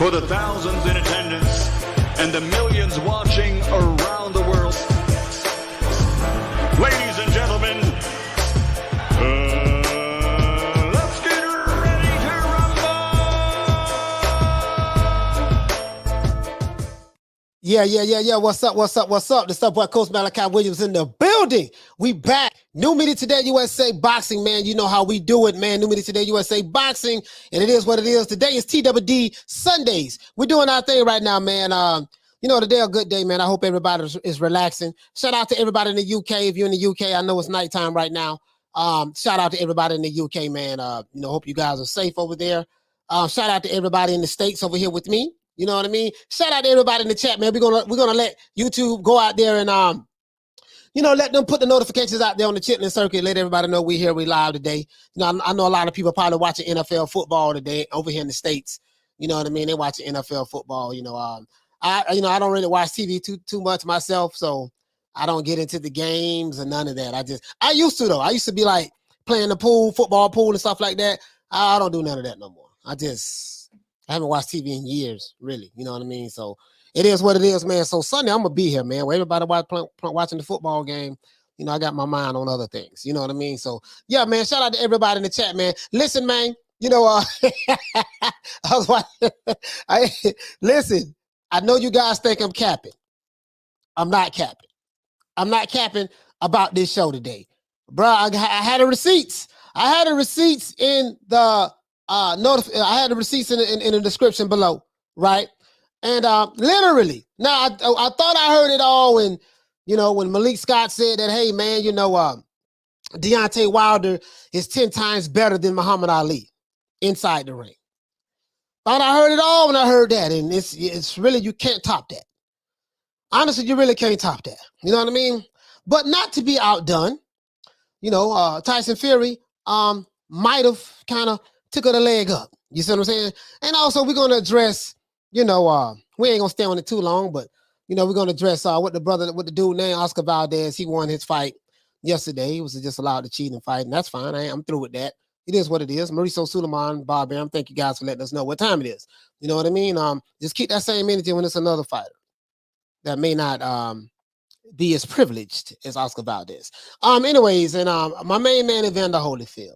for the thousands in attendance and the millions watching around the world. Ladies and gentlemen, let's get ready to rumble! Yeah. What's up? The Stuff Boy Coach Malachi Williams in the building. We back. New Media Today USA Boxing, man. You know how we do it, man. New Media Today USA Boxing, and it is what it is. Today is TWD Sundays. We're doing our thing right now, man. You know, today a good day, man. I hope everybody is relaxing. Shout out to everybody in the UK. If you're in the UK, I know it's nighttime right now. Shout out to everybody in the UK, man. You know, hope you guys are safe over there. Shout out to everybody in the States over here with me. You know what I mean? Shout out to everybody in the chat, man. We're gonna let YouTube go out there and you know, let them put the notifications out there on the Chitlin circuit. Let everybody know we here, we live today. You know, I know a lot of people probably watching NFL football today over here in the States. You know what I mean? They watching NFL football. You know, I don't really watch TV too much myself, so I don't get into the games or none of that. I used to though. I used to be like playing the football pool and stuff like that. I don't do none of that no more. I haven't watched TV in years, really. You know what I mean? So it is what it is, man. So Sunday, I'm going to be here, man. Where everybody watching the football game, you know, I got my mind on other things. You know what I mean? So, yeah, man, shout out to everybody in the chat, man. Listen, man, you know, I was watching. Listen, I know you guys think I'm capping. I'm not capping. I'm not capping about this show today. Bro, I had the receipts. I had the receipts in the I had the receipts in the description below, right? And literally, now I thought I heard it all when, you know, when Malik Scott said that, hey man, you know, Deontay Wilder is 10 times better than Muhammad Ali inside the ring. Thought I heard it all when I heard that, and it's really, you can't top that. Honestly, you really can't top that. You know what I mean? But not to be outdone, you know, Tyson Fury might have kind of took her the leg up. You see what I'm saying? And also, we're going to address, you know, we ain't going to stay on it too long, but, you know, we're going to address what the dude named Oscar Valdez. He won his fight yesterday. He was just allowed to cheat and fight, and that's fine. I'm through with that. It is what it is. Mauricio Suleiman, Bob Bam, thank you guys for letting us know what time it is. You know what I mean? Just keep that same energy when it's another fighter that may not be as privileged as Oscar Valdez. Anyways, and my main man, Evander Holyfield.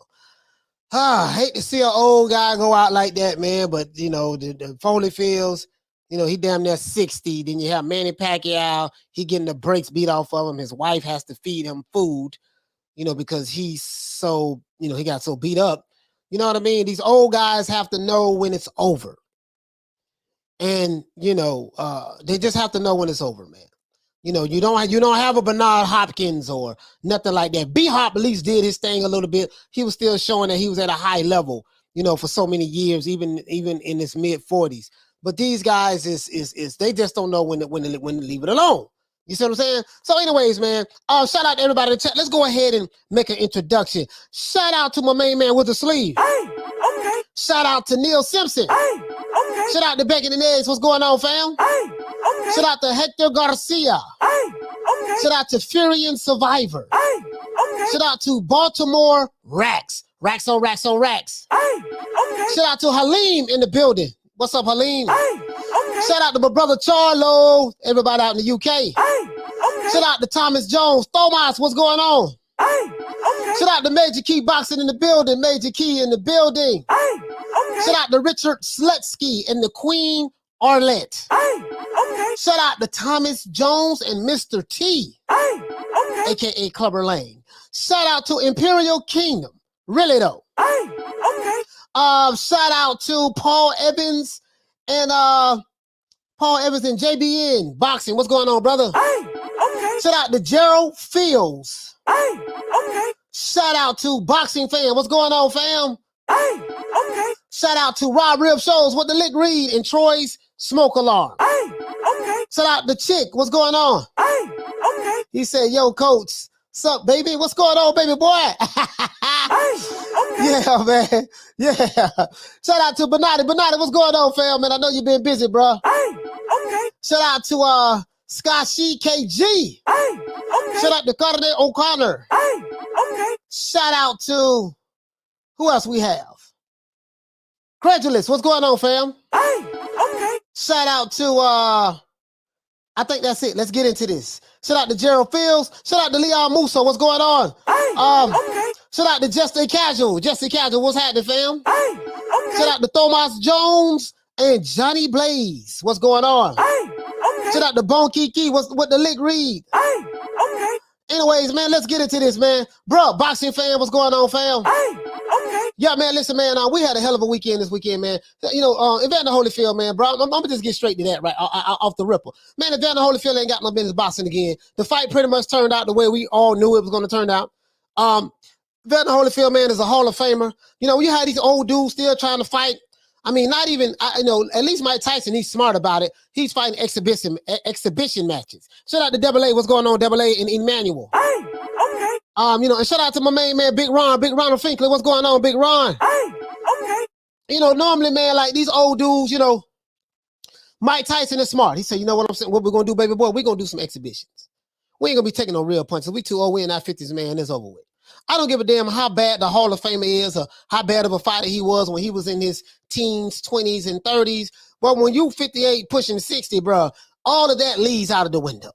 I hate to see an old guy go out like that, man, but, you know, the Holyfields, you know, he damn near 60. Then you have Manny Pacquiao. He getting the brakes beat off of him. His wife has to feed him food, you know, because he's so, you know, he got so beat up. You know what I mean? These old guys have to know when it's over. And, you know, they just have to know when it's over, man. You know, you don't have a Bernard Hopkins or nothing like that. B-Hop at least did his thing a little bit. He was still showing that he was at a high level, you know, for so many years, even in his mid-40s. But these guys is they just don't know when to leave it alone. You see what I'm saying? So anyways, man, shout out to everybody in the chat. Let's go ahead and make an introduction. Shout out to my main man with the sleeve. Hey, okay. Shout out to Neil Simpson. Hey, okay. Shout out to Bacon and Eggs. What's going on, fam? Hey, okay. Shout out to Hector Garcia. Hey, okay. Shout out to Furion Survivor. Hey, okay. Shout out to Baltimore Racks. Racks on racks on racks. Hey, okay. Shout out to Halim in the building. What's up, Halim? Hey, okay. Shout out to my brother Charlo. Everybody out in the UK. Hey, okay. Shout out to Thomas Jones. Thomas, what's going on? Hey, okay. Shout out to Major Key Boxing in the building. Major Key in the building. Hey, okay. Shout out to Richard Slutsky and the Queen Arlette. Hey, okay. Shout out to Thomas Jones and Mr. T. Hey, okay. AKA Clubber Lane. Shout out to Imperial Kingdom. Really though. Hey, okay. Shout out to Paul Evans and JBN Boxing. What's going on, brother? Hey, okay. Shout out to Gerald Fields. Hey, okay. Shout out to Boxing Fan. What's going on, fam? Hey, okay. Shout out to Rob Rib Shows with the Lick Reed and Troy's Smoke Alarm. Hey, okay. Shout out to Chick. What's going on? Hey, okay. He said, yo, coach, sup, baby? What's going on, baby boy? Hey, okay. Yeah, man. Yeah. Shout out to Bernardi. Bernardi, what's going on, fam, man? I know you've been busy, bro. Hey, okay. Shout out to Scott Shee KG. Hey, okay. Shout out to Carter O'Connor. Hey, okay. Shout out to who else we have? Credulous, what's going on, fam? Hey, okay. Shout out to I think that's it. Let's get into this. Shout out to Gerald Fields. Shout out to Leon Musso. What's going on? Okay. Shout out to Justin Casual. Justin Casual, what's happening, fam? Okay. Shout out to Thomas Jones and Johnny Blaze. What's going on? Okay. Shout out to Bone Kiki. What's with the Lick Reed? Okay. Anyways, man, let's get into this, man. Bro, boxing fan, what's going on, fam? Okay. Yeah, man, listen, man, we had a hell of a weekend this weekend, man. You know, Evander Holyfield, man, bro, I'm gonna just get straight to that right off the ripple. Man, Evander Holyfield ain't got no business boxing again. The fight pretty much turned out the way we all knew it was gonna turn out. Evander Holyfield, man, is a Hall of Famer. You know, you had these old dudes still trying to fight. I mean, not even, you know, at least Mike Tyson, he's smart about it. He's fighting exhibition matches. Shout out to Double A. What's going on, Double A and Emmanuel? Okay. You know, and shout out to my main man, Big Ronald Finkley. What's going on, Big Ron? Okay. You know, normally, man, like these old dudes, you know, Mike Tyson is smart. He said, you know what I'm saying? What we're going to do, baby boy? We're going to do some exhibitions. We ain't going to be taking no real punches. We too old. We in our 50s, man. It's over with. I don't give a damn how bad the Hall of Famer is or how bad of a fighter he was when he was in his teens, 20s, and 30s. But when you 58 pushing 60, bro, all of that leaves out of the window.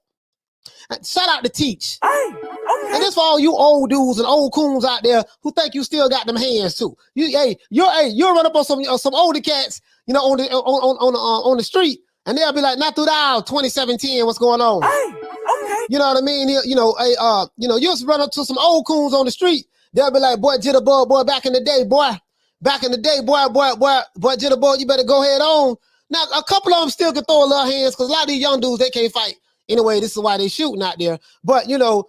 Shout out to Teach. And this for all you old dudes and old coons out there who think you still got them hands too. You'll run up on some older cats, you know, on the street, and they'll be like, not through the aisle, 2710, what's going on? You know what I mean? You know, you just run up to some old coons on the street. They'll be like, boy, Jitterbug, boy, back in the day, boy, Jitterbug, you better go head on. Now, a couple of them still can throw a little hands because a lot of these young dudes, they can't fight. Anyway, this is why they shooting out there. But, you know,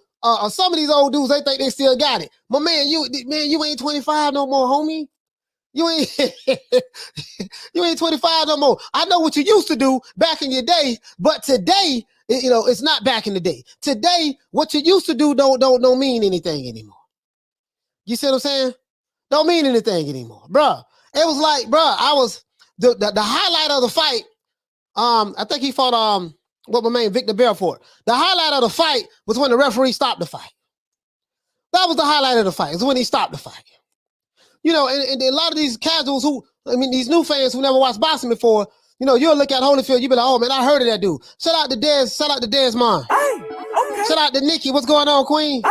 some of these old dudes, they think they still got it. But, man, you ain't 25 no more, homie. You ain't you ain't 25 no more. I know what you used to do back in your day, but today, you know, it's not back in the day. Today, what you used to do don't mean anything anymore. You see what I'm saying? Don't mean anything anymore, bruh. It was like, bruh, I was the highlight of the fight. I think he fought what my man Victor Belfort. The highlight of the fight was when the referee stopped the fight. That was the highlight of the fight. Is when he stopped the fight. You know, and a lot of these casuals these new fans who never watched boxing before, you know, you'll look at Holyfield, you be like, oh man, I heard of that dude. Shout out to Desmond. Shout out to Nikki. What's going on, Queen?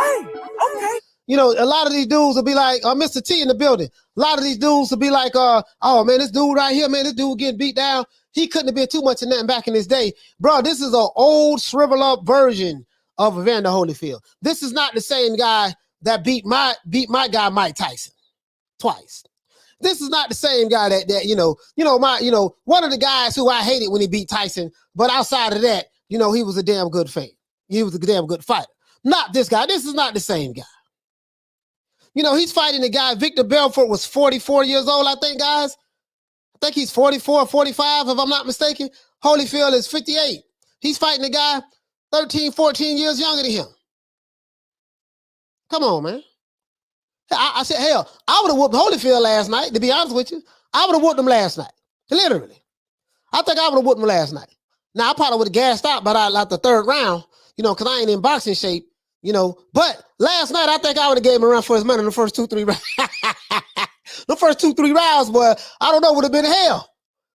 You know, a lot of these dudes will be like, Mr. T in the building. A lot of these dudes will be like, oh man, this dude right here, man, this dude getting beat down. He couldn't have been too much of nothing back in his day. Bro, this is an old shrivel up version of Evander Holyfield. This is not the same guy that beat my guy Mike Tyson twice. This is not the same guy that one of the guys who I hated when he beat Tyson, but outside of that, you know, he was a damn good fan. He was a damn good fighter. Not this guy. This is not the same guy. You know, he's fighting the guy. Victor Belfort was 44 years old, I think, guys. I think he's 44, 45, if I'm not mistaken. Holyfield is 58. He's fighting a guy 13, 14 years younger than him. Come on, man. I said, hell, I would have whooped Holyfield last night, to be honest with you. I would have whooped him last night. Literally. I think I would have whooped him last night. Now, I probably would have gassed out by like the third round, you know, because I ain't in boxing shape, you know. But last night, I think I would have gave him a run for his money in the first 2-3 rounds. The first 2-3 rounds, boy, I don't know, would have been hell.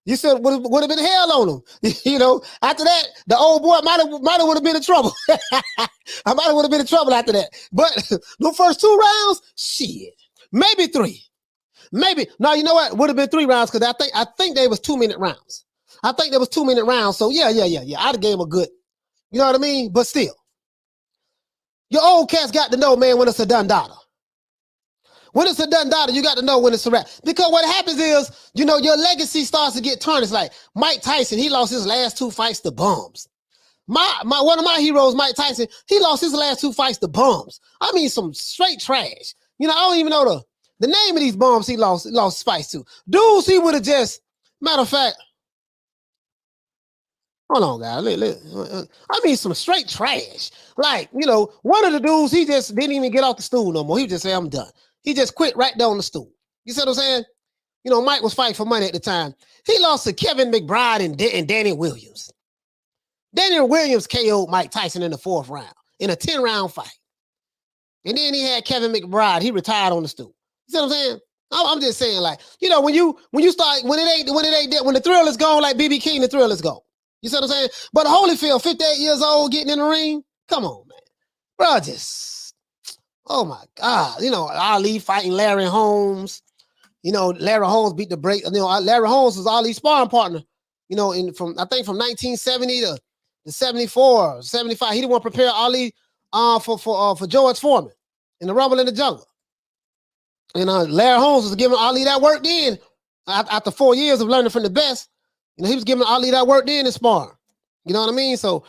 You said would have been hell on him. You know, after that, the old boy might have would have been in trouble. I might have would have been in trouble after that. But the first 2 rounds, shit, maybe 3, maybe. No, you know what? Would have been 3 rounds because I think they was 2-minute rounds. I think there was 2-minute rounds. So yeah. I'd have gave him a good. You know what I mean? But still, your old cats got to know, man, when it's a done daughter. When it's a done daughter, you got to know when it's a wrap. Because what happens is, you know, your legacy starts to get tarnished. Like Mike Tyson, he lost his last 2 fights to bums. One of my heroes, Mike Tyson, he lost his last 2 fights to bums. I mean, some straight trash. You know, I don't even know the name of these bums he lost fights to. Dudes, he would have just, matter of fact, hold on, guys. I mean, some straight trash. Like, you know, one of the dudes, he just didn't even get off the stool no more. He just said, I'm done. He just quit right there on the stool. You see what I'm saying? You know, Mike was fighting for money at the time. He lost to Kevin McBride and Danny Williams. Danny Williams KO'd Mike Tyson in the 4th round in a 10-round fight. And then he had Kevin McBride. He retired on the stool. You see what I'm saying? I'm just saying, like, you know, when the thrill is gone, like BB King, the thrill is gone. You see what I'm saying? But Holyfield, 58 years old, getting in the ring. Come on, man. Bro, oh my God. You know, Ali fighting Larry Holmes. You know, Larry Holmes beat the break. You know, Larry Holmes was Ali's sparring partner. You know, from 1970 to 74, 75. He didn't want to prepare Ali for George Foreman in the Rumble in the Jungle. And Larry Holmes was giving Ali that work then. After 4 years of learning from the best, you know, he was giving Ali that work then in sparring. You know what I mean? So,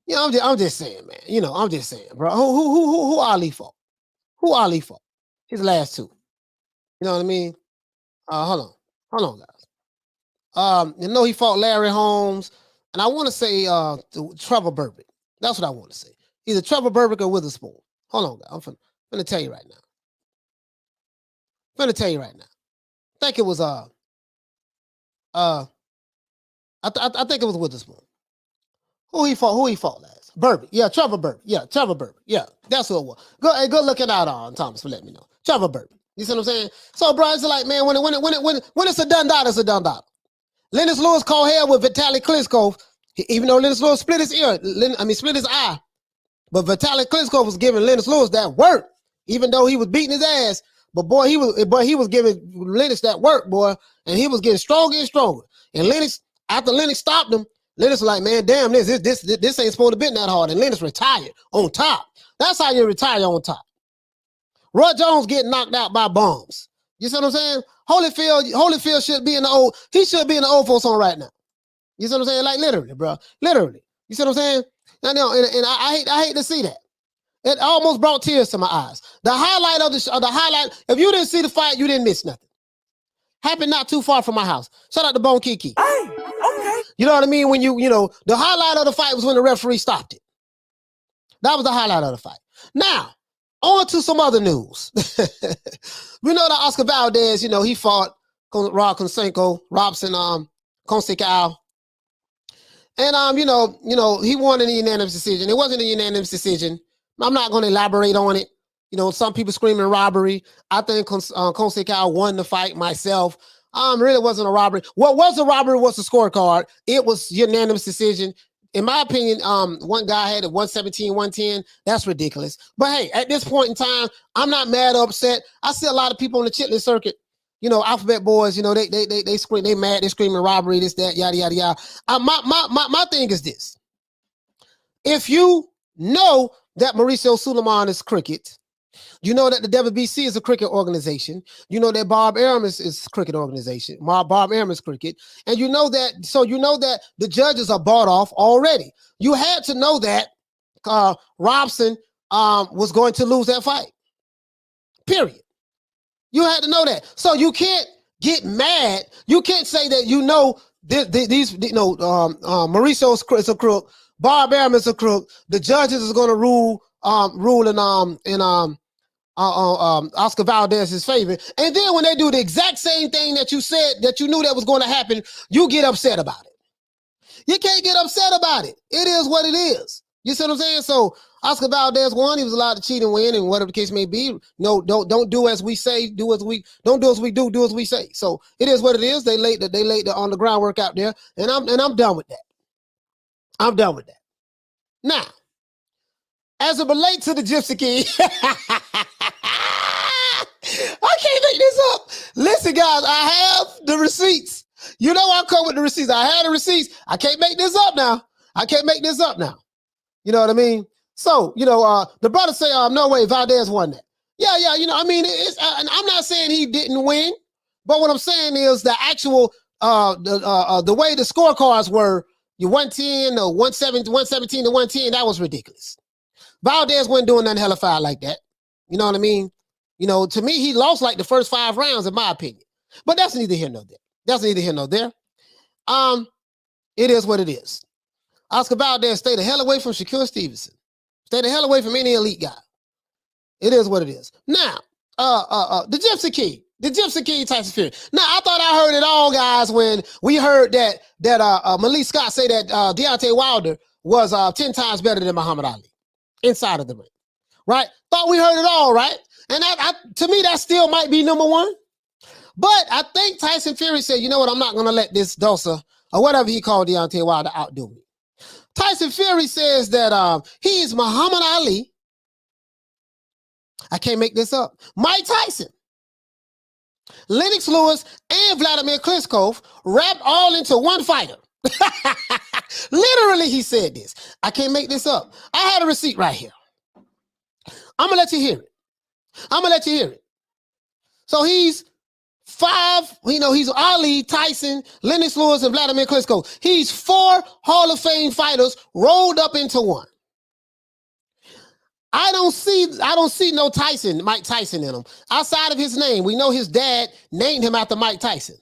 you know, I'm just saying, man. You know, I'm just saying, bro. Who Ali fought? Who Ali fought? His last two. You know what I mean? Hold on, guys. You know, he fought Larry Holmes, and I want to say Trevor Burbick. That's what I want to say. Either Trevor Burbick or Witherspoon. Hold on, guys. I'm finna tell you right now. I think it was I think it was Witherspoon. Who he fought last? Burbick. Yeah, Trevor Burbick. Yeah, Trevor Burbick. Yeah, that's who it was. Good looking out on Thomas for letting me know. Trevor Burbick. You see what I'm saying? So, bro, it's like, man, when it's a done dot, it's a done dot. Lennox Lewis called hell with Malik Klitschko, even though Lennox Lewis split his eye. But Malik Klitschko was giving Lennox Lewis that work, even though he was beating his ass. But boy, he was giving Lennox that work, boy, and he was getting stronger and stronger. And Lennox, after Lennox stopped him, Lennox was like, man, damn, this ain't supposed to be that hard. And Lennox retired on top. That's how you retire on top. Roy Jones getting knocked out by bombs. You see what I'm saying? Holyfield should be in the old. He should be in the old folks home right now. You see what I'm saying? Like literally, bro. Literally. You see what I'm saying? I know, and I hate to see that. It almost brought tears to my eyes. The highlight of the highlight. If you didn't see the fight, you didn't miss nothing. Happened not too far from my house. Shout out to Bone Kiki. Hey, okay. You know what I mean? When you know, the highlight of the fight was when the referee stopped it. That was the highlight of the fight. Now, on to some other news. We know that Oscar Valdez, you know, he fought Robson, Consecao. And you know, he won in a unanimous decision. It wasn't a unanimous decision. I'm not going to elaborate on it. You know, some people screaming robbery. I think Consecao won the fight myself. Really wasn't a robbery. What was a robbery was the scorecard. It was unanimous decision. In my opinion, one guy had a 117, 110. That's ridiculous. But hey, at this point in time, I'm not mad or upset. I see a lot of people on the chitlin circuit, you know, alphabet boys, you know, they scream, they mad, they screaming robbery, this, that, yada, yada, yada. My thing is this. If you know that Mauricio Suleiman is cricket, you know that the WBC is a cricket organization. You know that Bob Arum is cricket organization. Bob Arum is cricket. And you know that, so you know that the judges are bought off already. You had to know that Robson was going to lose that fight. Period. You had to know that. So you can't get mad. You can't say that you know Mauricio is a crook. Bob Arum is a crook. The judges is going to rule in Oscar Valdez's favor. And then when they do the exact same thing that you said, that you knew that was going to happen, you get upset about it. You can't get upset about it. It is what it is. You see what I'm saying? So Oscar Valdez won. He was allowed to cheat and win, and whatever the case may be. No, don't do as we say. Do as we don't do as we do. Do as we say. So it is what it is. They laid the on the groundwork out there, and I'm done with that. I'm done with that. Now, as it relates to the Gypsy King, I can't make this up. Listen, guys, I have the receipts. You know I come with the receipts. I have the receipts. I can't make this up now. You know what I mean? So, you know, the brother say, no way, Valdez won that. Yeah, you know, I mean, I'm not saying he didn't win, but what I'm saying is the actual, the way the scorecards were, you 110 or 117 to 110, that was ridiculous. Valdez wasn't doing nothing hellified like that. You know what I mean? You know, to me, he lost like the first 5 rounds, in my opinion. But that's neither here nor there. It is what it is. Oscar Valdez stayed the hell away from Shakur Stevenson. Stayed the hell away from any elite guy. It is what it is. Now, the Gypsy King, Tyson Fury. Now, I thought I heard it all, guys, when we heard that Malik Scott say that Deontay Wilder was 10 times better than Muhammad Ali inside of the ring. Right? Thought we heard it all, right? And to me, that still might be number one. But I think Tyson Fury said, you know what, I'm not going to let this Dosa, or whatever he called Deontay Wilder, outdo me. Tyson Fury says that he is Muhammad Ali. I can't make this up. Mike Tyson, Lennox Lewis, and Wladimir Klitschko wrapped all into one fighter. Literally, he said this. I can't make this up. I had a receipt right here. I'm going to let you hear it. So he's he's Ali, Tyson, Lennox Lewis, and Wladimir Klitschko. He's 4 Hall of Fame fighters rolled up into one. I don't see no Mike Tyson in him. Outside of his name, we know his dad named him after Mike Tyson.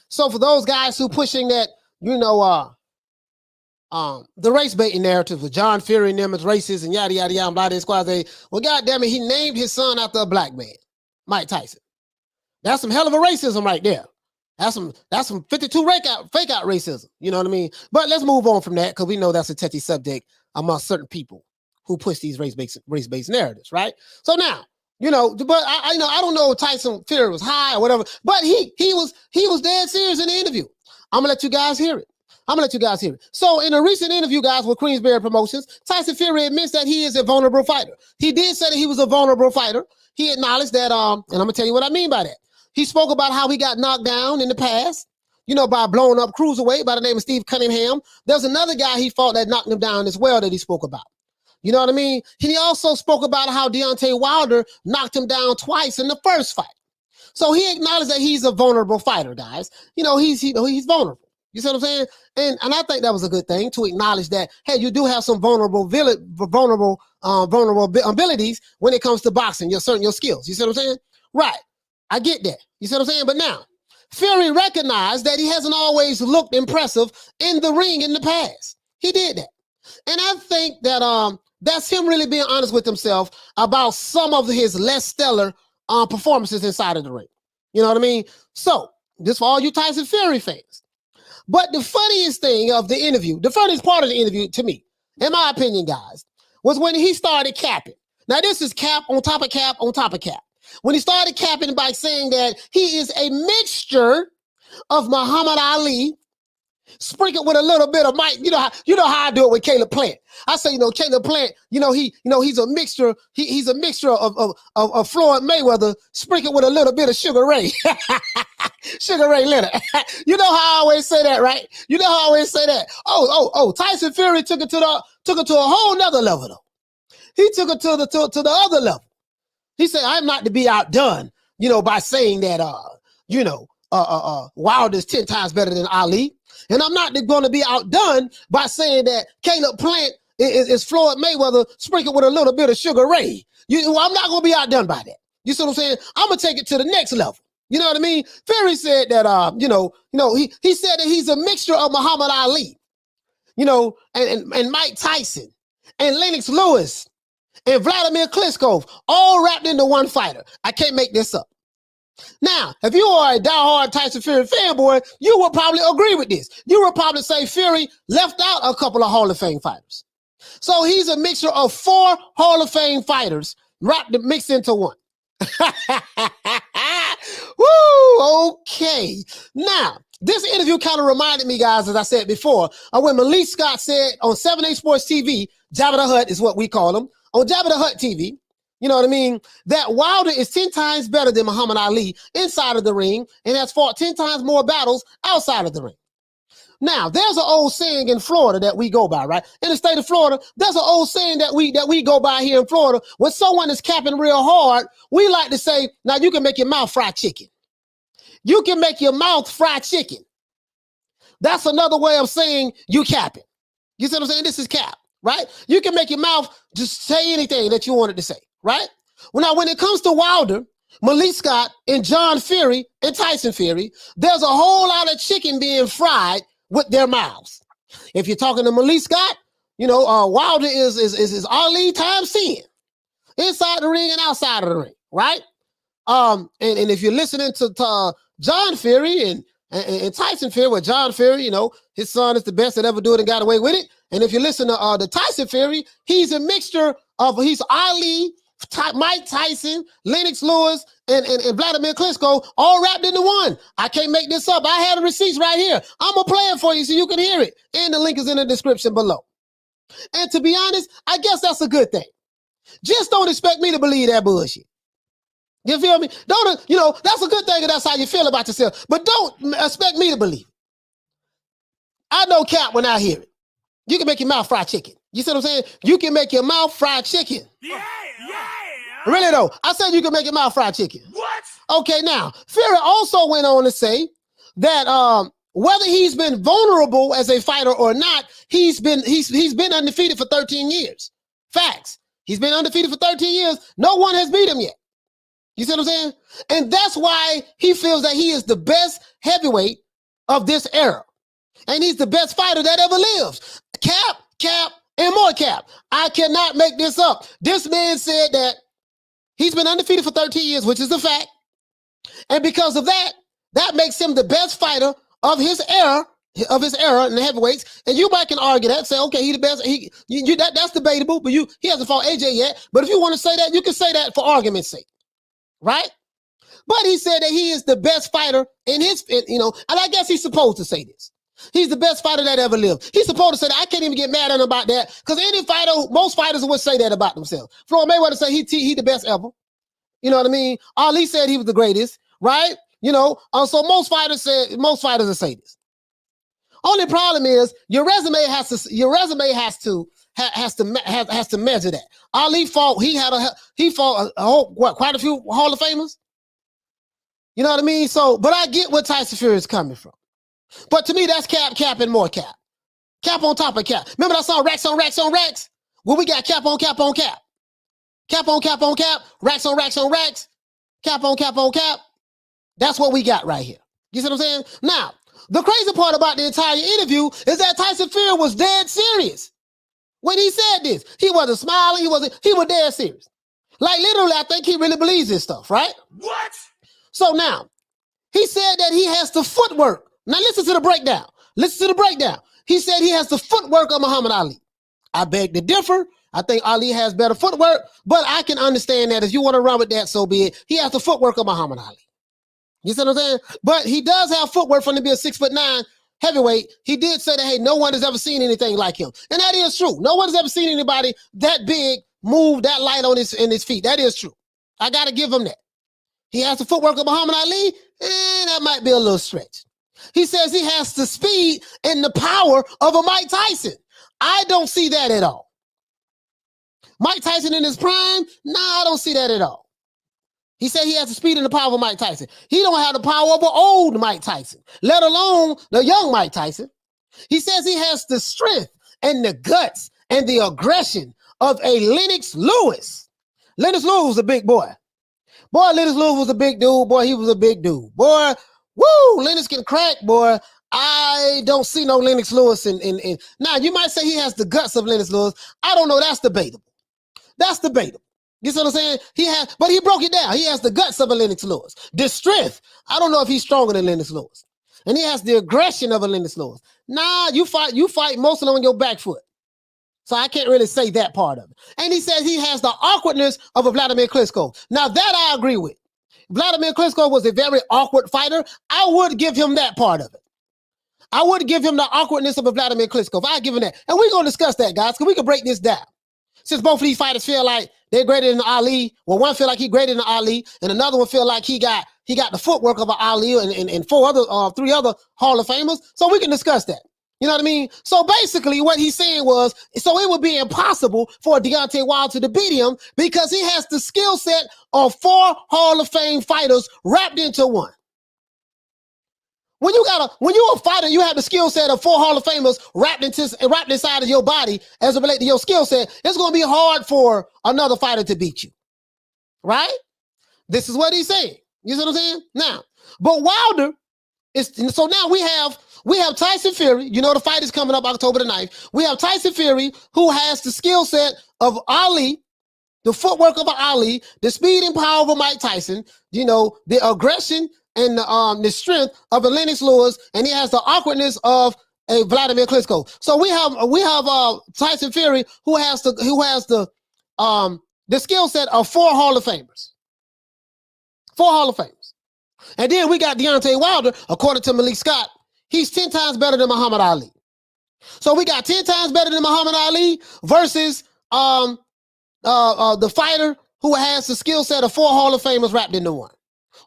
So for those guys who pushing that, the race baiting narrative with John Fury and them as racist and yada yada yada, blah, well, goddamn it, he named his son after a black man, Mike Tyson. That's some hell of a racism right there. That's some 52 fake out racism. You know what I mean? But let's move on from that because we know that's a touchy subject among certain people who push these race-based narratives, right? So now, but I don't know if Tyson Fury was high or whatever, but he was dead serious in the interview. I'm gonna let you guys hear it. So in a recent interview, guys, with Queensbury Promotions, Tyson Fury admits that he is a vulnerable fighter. He did say that he was a vulnerable fighter. He acknowledged that, and I'm gonna tell you what I mean by that. He spoke about how he got knocked down in the past, by blowing up cruiserweight by the name of Steve Cunningham. There's another guy he fought that knocked him down as well that he spoke about. You know what I mean? He also spoke about how Deontay Wilder knocked him down twice in the first fight. So he acknowledged that he's a vulnerable fighter, guys. He's vulnerable. You see what I'm saying? And I think that was a good thing to acknowledge that, hey, you do have some vulnerable abilities when it comes to boxing, your skills. You see what I'm saying? Right. I get that. You see what I'm saying? But now, Fury recognized that he hasn't always looked impressive in the ring in the past. He did that. And I think that that's him really being honest with himself about some of his less stellar performances inside of the ring. You know what I mean? So, this for all you Tyson Fury fans. But the funniest thing of the interview, the funniest part of the interview to me, in my opinion, guys, was when he started capping. Now, this is cap on top of cap on top of cap. When he started capping by saying that he is a mixture of Muhammad Ali, sprinkled with a little bit of Mike. You know how I do it with Caleb Plant. I say, Caleb Plant, he's a mixture. He's a mixture of Floyd Mayweather, sprinkled with a little bit of Sugar Ray. Sugar Ray Leonard. You know how I always say that, right? You know how I always say that. Oh, Tyson Fury took it to a whole nother level, though. He took it to the other level. He said, I'm not to be outdone, by saying that, Wilder's 10 times better than Ali. And I'm not going to be outdone by saying that Caleb Plant is Floyd Mayweather sprinkled with a little bit of Sugar Ray. I'm not going to be outdone by that. You see what I'm saying? I'm going to take it to the next level. You know what I mean? Fury said that, he said that he's a mixture of Muhammad Ali, and Mike Tyson and Lennox Lewis and Wladimir Klitschko, all wrapped into one fighter. I can't make this up. Now, if you are a diehard Tyson Fury fanboy, you will probably agree with this. You will probably say Fury left out a couple of Hall of Fame fighters. So he's a mixture of 4 Hall of Fame fighters mixed into one. Woo, okay. Now, this interview kind of reminded me, guys, as I said before, of when Malik Scott said on 7 Sports TV, Jabba the Hutt is what we call him, on Jabba the Hutt TV, you know what I mean, that Wilder is 10 times better than Muhammad Ali inside of the ring and has fought 10 times more battles outside of the ring. Now, there's an old saying in Florida that we go by, right? In the state of Florida, there's an old saying that we go by here in Florida. When someone is capping real hard, we like to say, now you can make your mouth fried chicken. You can make your mouth fried chicken. That's another way of saying you capping. You see what I'm saying? This is cap, right? You can make your mouth just say anything that you wanted to say, right? Well, now, when it comes to Wilder, Malik Scott, and John Fury, and Tyson Fury, there's a whole lot of chicken being fried with their mouths. If you're talking to Malik Scott, Wilder is Ali times 10, inside the ring and outside of the ring, right? And if you're listening to John Fury and Tyson Fury, well, John Fury, his son is the best that ever do it and got away with it. And if you listen to Tyson Fury, he's a mixture of, he's Ali Mike Tyson, Lennox Lewis, and Wladimir Klitschko all wrapped into one. I can't make this up. I have the receipts right here. I'm going to play it for you so you can hear it. And the link is in the description below. And to be honest, I guess that's a good thing. Just don't expect me to believe that bullshit. You feel me? Don't, that's a good thing if that's how you feel about yourself. But don't expect me to believe it. I know cap when I hear it. You can make your mouth fried chicken. You see what I'm saying? You can make your mouth fried chicken. Yeah. Really though, I said you can make your mouth fried chicken. What? Okay, now, Fury also went on to say that whether he's been vulnerable as a fighter or not, he's been undefeated for 13 years. Facts. He's been undefeated for 13 years. No one has beat him yet. You see what I'm saying? And that's why he feels that he is the best heavyweight of this era. And he's the best fighter that ever lived. Cap, and more cap. I cannot make this up. This man said that he's been undefeated for 13 years, which is a fact. And because of that, that makes him the best fighter of his era in the heavyweights. And you might can argue that, say, okay, he's the best. That's debatable, but he hasn't fought AJ yet. But if you want to say that, you can say that for argument's sake, right? But he said that he is the best fighter in his, and I guess he's supposed to say this. He's the best fighter that ever lived. He's supposed to say that. I can't even get mad at him about that because most fighters would say that about themselves. Floyd Mayweather said he the best ever. You know what I mean? Ali said he was the greatest, right? So most fighters will say this. Only problem is your resume has to measure that. Ali fought. He fought quite a few Hall of Famers. You know what I mean? So, but I get where Tyson Fury is coming from. But to me, that's cap, and more cap. Cap on top of cap. Remember that song, Racks on Racks on Racks? Well, we got cap on cap on cap. Cap on cap on cap. Racks on racks on racks. Cap on cap on cap. That's what we got right here. You see what I'm saying? Now, the crazy part about the entire interview is that Tyson Fury was dead serious when he said this. He wasn't smiling. He was dead serious. Like literally, I think he really believes this stuff, right? What? So now, he said that he has the footwork. Now listen to the breakdown. He said he has the footwork of Muhammad Ali. I beg to differ. I think Ali has better footwork, but I can understand that if you want to run with that, so be it. He has the footwork of Muhammad Ali. You see what I'm saying? But he does have footwork from to be a 6'9" heavyweight. He did say that, hey, no one has ever seen anything like him. And that is true. No one has ever seen anybody that big move that light in his feet. That is true. I got to give him that. He has the footwork of Muhammad Ali, and that might be a little stretch. He says he has the speed and the power of a Mike Tyson. I don't see that at all. Mike Tyson in his prime? Nah, I don't see that at all. He said he has the speed and the power of Mike Tyson. He don't have the power of an old Mike Tyson, let alone the young Mike Tyson. He says he has the strength and the guts and the aggression of a Lennox Lewis. Lennox Lewis was a big boy. Boy, Lennox Lewis was a big dude. Boy, he was a big dude. Boy, woo, Lennox can crack, boy. I don't see no Lennox Lewis in. Now, you might say he has the guts of Lennox Lewis. I don't know. That's debatable. You see what I'm saying? But he broke it down. He has the guts of a Lennox Lewis. The strength. I don't know if he's stronger than Lennox Lewis. And he has the aggression of a Lennox Lewis. Nah, you fight mostly on your back foot. So I can't really say that part of it. And he says he has the awkwardness of a Wladimir Klitschko. Now that I agree with. Wladimir Klitschko was a very awkward fighter. I would give him that part of it. I would give him the awkwardness of a Wladimir Klitschko. I'd give him that. And we're going to discuss that, guys, because we can break this down. Since both of these fighters feel like they're greater than Ali, well, one feel like he's greater than Ali, and another one feel like he got the footwork of an Ali and three other Hall of Famers. So we can discuss that. You know what I mean? So basically what he's saying was, so it would be impossible for Deontay Wilder to beat him because he has the skill set of 4 Hall of Fame fighters wrapped into one. When you're a fighter, you have the skill set of 4 Hall of Famers wrapped inside of your body as it relates to your skill set. It's going to be hard for another fighter to beat you. Right? This is what he's saying. You see what I'm saying? Now, but Wilder so now we have Tyson Fury. You know the fight is coming up October the 9th. We have Tyson Fury who has the skill set of Ali, the footwork of Ali, the speed and power of a Mike Tyson, the aggression and the strength of a Lennox Lewis, and he has the awkwardness of a Wladimir Klitschko. So we have Tyson Fury who has the the skill set of 4 Hall of Famers. 4 Hall of Famers. And then we got Deontay Wilder, according to Malik Scott, he's 10 times better than Muhammad Ali. So we got 10 times better than Muhammad Ali versus the fighter who has the skill set of 4 Hall of Famers wrapped into one.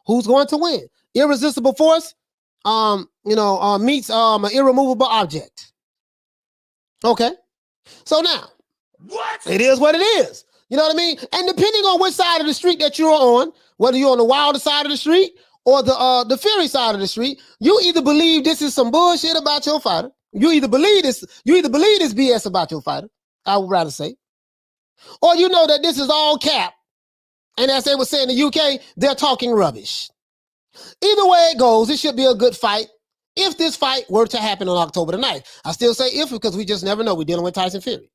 Who's going to win? Irresistible force, meets an irremovable object. Okay. So now, What? it is what it is. You know what I mean? And depending on which side of the street that you're on, whether you're on the Wilder side of the street or the Fury side of the street, you either believe this is some bullshit about your fighter. You either believe this BS about your fighter, I would rather say. Or you know that this is all cap. And as they would say in the UK, they're talking rubbish. Either way it goes, it should be a good fight if this fight were to happen on October the 9th. I still say if because we just never know. We're dealing with Tyson Fury.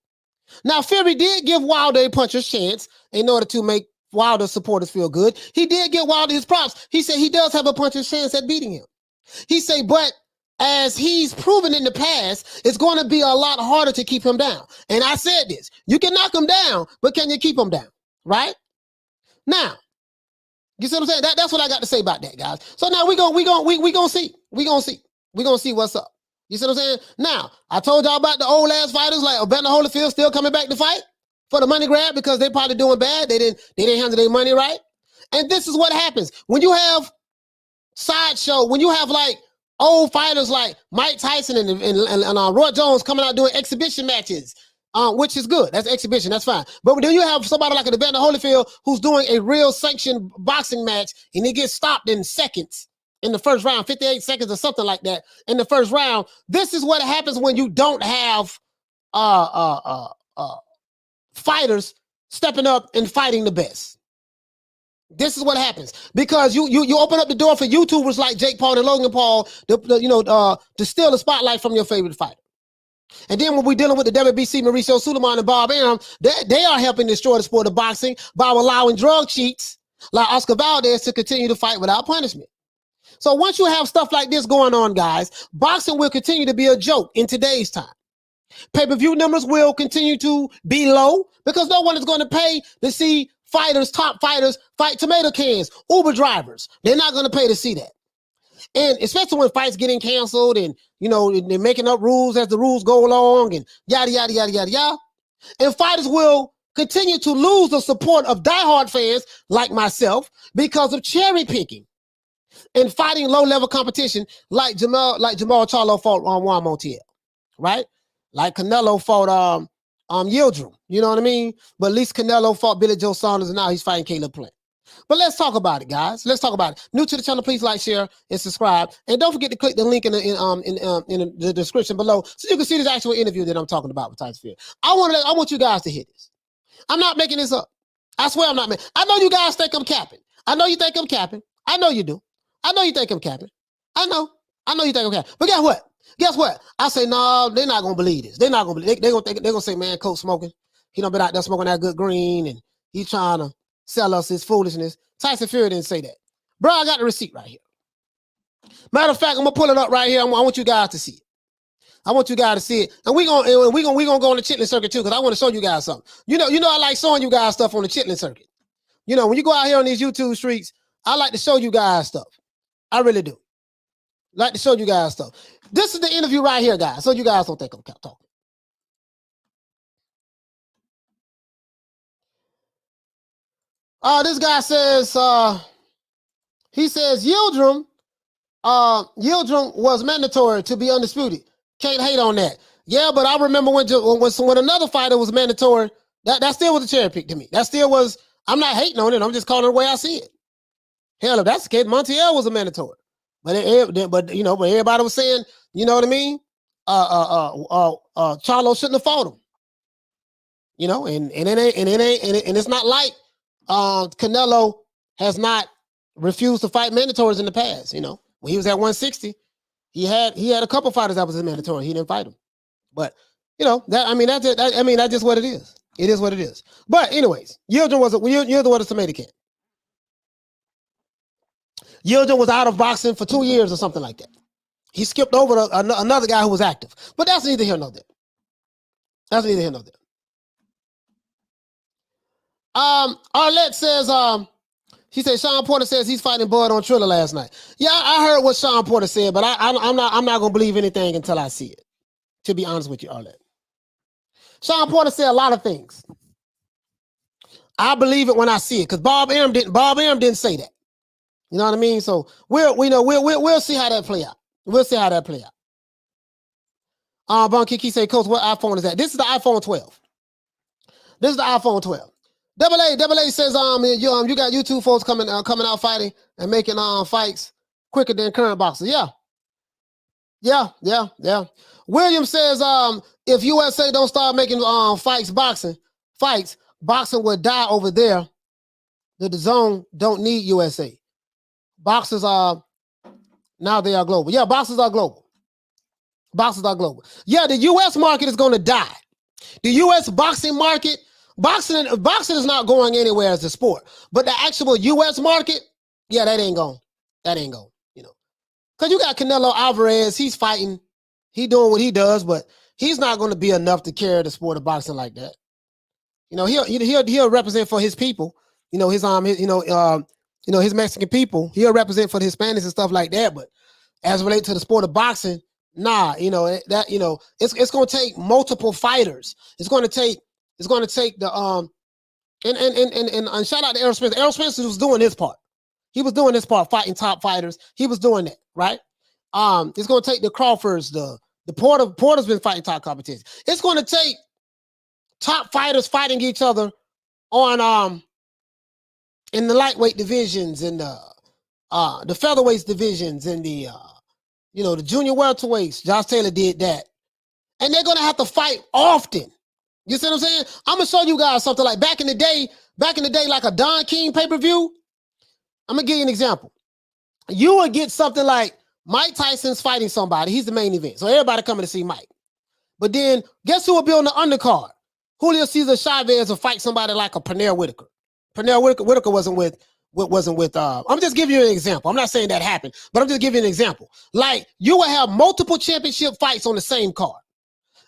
Now, Fury did give Wilder a puncher's chance in order to make Wilder supporters feel good. He did give Wilder his props. He said he does have a puncher's chance at beating him. He said, but as he's proven in the past, it's going to be a lot harder to keep him down. And I said this, you can knock him down, but can you keep him down? Right? Now, you see what I'm saying? That's what I got to say about that, guys. So now we gonna see. We're gonna see what's up. You see what I'm saying? Now, I told y'all about the old ass fighters like Evander Holyfield still coming back to fight for the money grab because they probably doing bad. They didn't handle their money right. And this is what happens when you have sideshow, when you have like old fighters like Mike Tyson and Roy Jones coming out doing exhibition matches, which is good. That's exhibition. That's fine. But then you have somebody like Evander Holyfield who's doing a real sanctioned boxing match and he gets stopped in seconds in the first round, 58 seconds or something like that in the first round. This is what happens when you don't have fighters stepping up and fighting the best. This is what happens because you open up the door for YouTubers like Jake Paul and Logan Paul to steal the spotlight from your favorite fighter. And then when we're dealing with the WBC, Mauricio Sulaiman and Bob Arum, they are helping destroy the sport of boxing by allowing drug cheats like Oscar Valdez to continue to fight without punishment. So once you have stuff like this going on, guys, boxing will continue to be a joke in today's time. Pay-per-view numbers will continue to be low because no one is going to pay to see top fighters fight tomato cans, Uber drivers. They're not going to pay to see that. And especially when fights getting canceled and, they're making up rules as the rules go along and yada, yada, yada, yada, yada. And fighters will continue to lose the support of diehard fans like myself because of cherry picking and fighting low-level competition like Jamal Charlo fought on Juan Montiel, right? Like Canelo fought Yildirim, you know what I mean? But at least Canelo fought Billy Joe Saunders and now he's fighting Caleb Plant. But let's talk about it, guys. Let's talk about it. New to the channel, please like, share, and subscribe. And don't forget to click the link in the description below so you can see this actual interview that I'm talking about with Tyson Fury. I want you guys to hear this. I'm not making this up. I swear I'm not making. I know you guys think I'm capping. I know you think I'm capping. I know you do. I know you think I'm capping. I know you think I'm capping. But guess what? I say, no, they're not going to believe this. They're not going to believe. They're going to say, man, Coach smoking. He done been out there smoking that good green and he's trying to sell us his foolishness. Tyson Fury didn't say that. Bro, I got the receipt right here. Matter of fact, I'm going to pull it up right here. I want you guys to see it. I want you guys to see it. And we're going to go on the chitlin circuit too because I want to show you guys something. You know I like showing you guys stuff on the chitlin circuit. When you go out here on these YouTube streets, I like to show you guys stuff. I really do. Like to show you guys stuff. This is the interview right here, guys, so you guys don't think I'm talking. This guy says, he says Yildirim was mandatory to be undisputed. Can't hate on that. Yeah, but I remember when another fighter was mandatory, that still was a cherry pick to me. That still was, I'm not hating on it. I'm just calling it the way I see it. Hell, if that's the case, Montiel was a mandatory. But everybody was saying, you know what I mean? Charlo shouldn't have fought him. And it's not like Canelo has not refused to fight mandatories in the past. When he was at 160, he had a couple fighters that was a mandatory. He didn't fight him. But that's just what it is. It is what it is. But anyways, Yildirim was a tomato can. Yildirim was out of boxing for 2 years or something like that. He skipped over another guy who was active. But that's neither here nor there. That's neither here nor there. Arlette says, she said Sean Porter says he's fighting Bud on Triller last night. Yeah, I heard what Sean Porter said, but I'm not gonna believe anything until I see it. To be honest with you, Arlette. Sean Porter said a lot of things. I believe it when I see it, because Bob Arum didn't say that. You know what I mean? So we'll see how that play out. We'll see how that play out. Bon Kiki say, Coach, what iPhone is that? This is the iPhone 12. This is the iPhone 12. Double A says, you got YouTube folks coming out fighting and making fights quicker than current boxers. Yeah. William says, if USA don't start making boxing would die over there. The zone don't need USA. Boxers are now they are global. Yeah, boxers are global. Yeah, the US market is going to die. The US boxing market, boxing is not going anywhere as a sport. But the actual US market, yeah, that ain't going. You know. Because you got Canelo Alvarez, he's fighting, he doing what he does, but he's not going to be enough to carry the sport of boxing like that. You know, he'll represent for his people. You know, his Mexican people. He'll represent for the Hispanics and stuff like that. But as it relates to the sport of boxing, nah. You know that. You know, it's going to take multiple fighters. It's going to take the and shout out to Errol Spence. Errol Spence was doing his part. He was doing his part, fighting top fighters. He was doing that, right? It's going to take the Crawfords, the Porter's been fighting top competition. It's going to take top fighters fighting each other on in the lightweight divisions and the featherweights divisions and the the junior welterweights. Josh Taylor did that, and they're gonna have to fight often. You see what I'm saying? I'm gonna show you guys something like back in the day, like a Don King pay-per-view. I'm gonna give you an example. You would get something like Mike Tyson's fighting somebody. He's the main event, so everybody coming to see Mike. But then guess who will be on the undercard? Julio Cesar Chavez will fight somebody like a Pernell Whitaker. Pernell Whitaker wasn't with. I'm just giving you an example. I'm not saying that happened, but I'm just giving you an example. Like you will have multiple championship fights on the same card.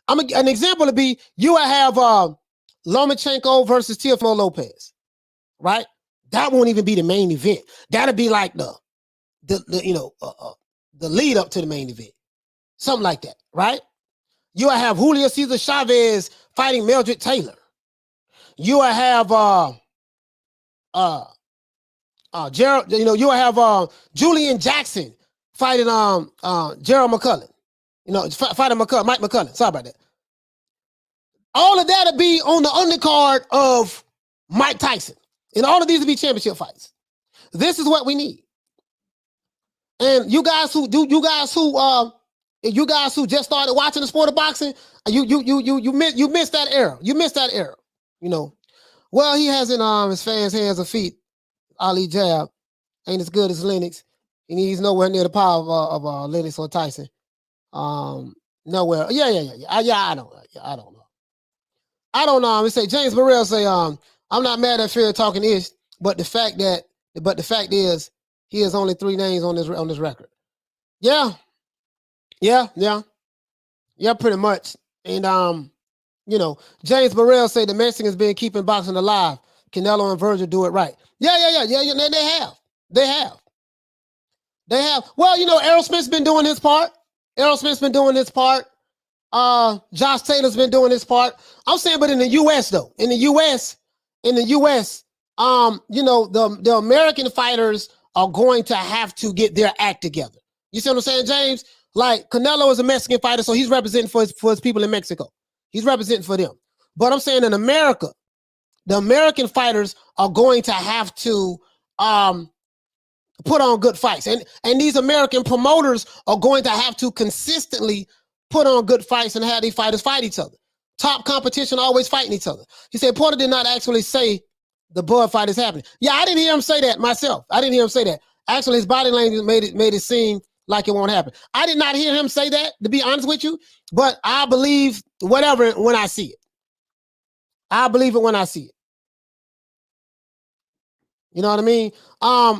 An example would be you will have Lomachenko versus Teofimo Lopez, right? That won't even be the main event. That'll be like the lead up to the main event, something like that, right? You will have Julio Cesar Chavez fighting Mildred Taylor. You will have Gerald, you will have Julian Jackson fighting Gerald McCullough. Fighting Mike McCullough. Sorry about that. All of that'll be on the undercard of Mike Tyson. And all of these will be championship fights. This is what we need. And you guys who just started watching the sport of boxing, you missed that era. You missed that era. Well, he has in his fans' hands or feet. Ali jab ain't as good as Lennox, and he's nowhere near the power of Lennox or Tyson. Nowhere. Yeah. I don't know. We say James Burrell say I'm not mad at Fury talking ish, but the fact is he has only 3 names on this record. Yeah, pretty much. And James Burrell say the Mexicans been keeping boxing alive. Canelo and Virgil do it right. Yeah. They have. Well, Errol Smith's been doing his part. Josh Taylor's been doing his part. I'm saying, but in the U.S. though, the American fighters are going to have to get their act together. You see what I'm saying, James? Like Canelo is a Mexican fighter, so he's representing for his people in Mexico. He's representing for them. But I'm saying in America, the American fighters are going to have to put on good fights. And these American promoters are going to have to consistently put on good fights and have these fighters fight each other. Top competition always fighting each other. He said Porter did not actually say the Bud fight is happening. Yeah, I didn't hear him say that myself. I didn't hear him say that. Actually, his body language made it seem like it won't happen. I did not hear him say that, to be honest with you, but I believe whatever when I see it. I believe it when I see it. You know what I mean?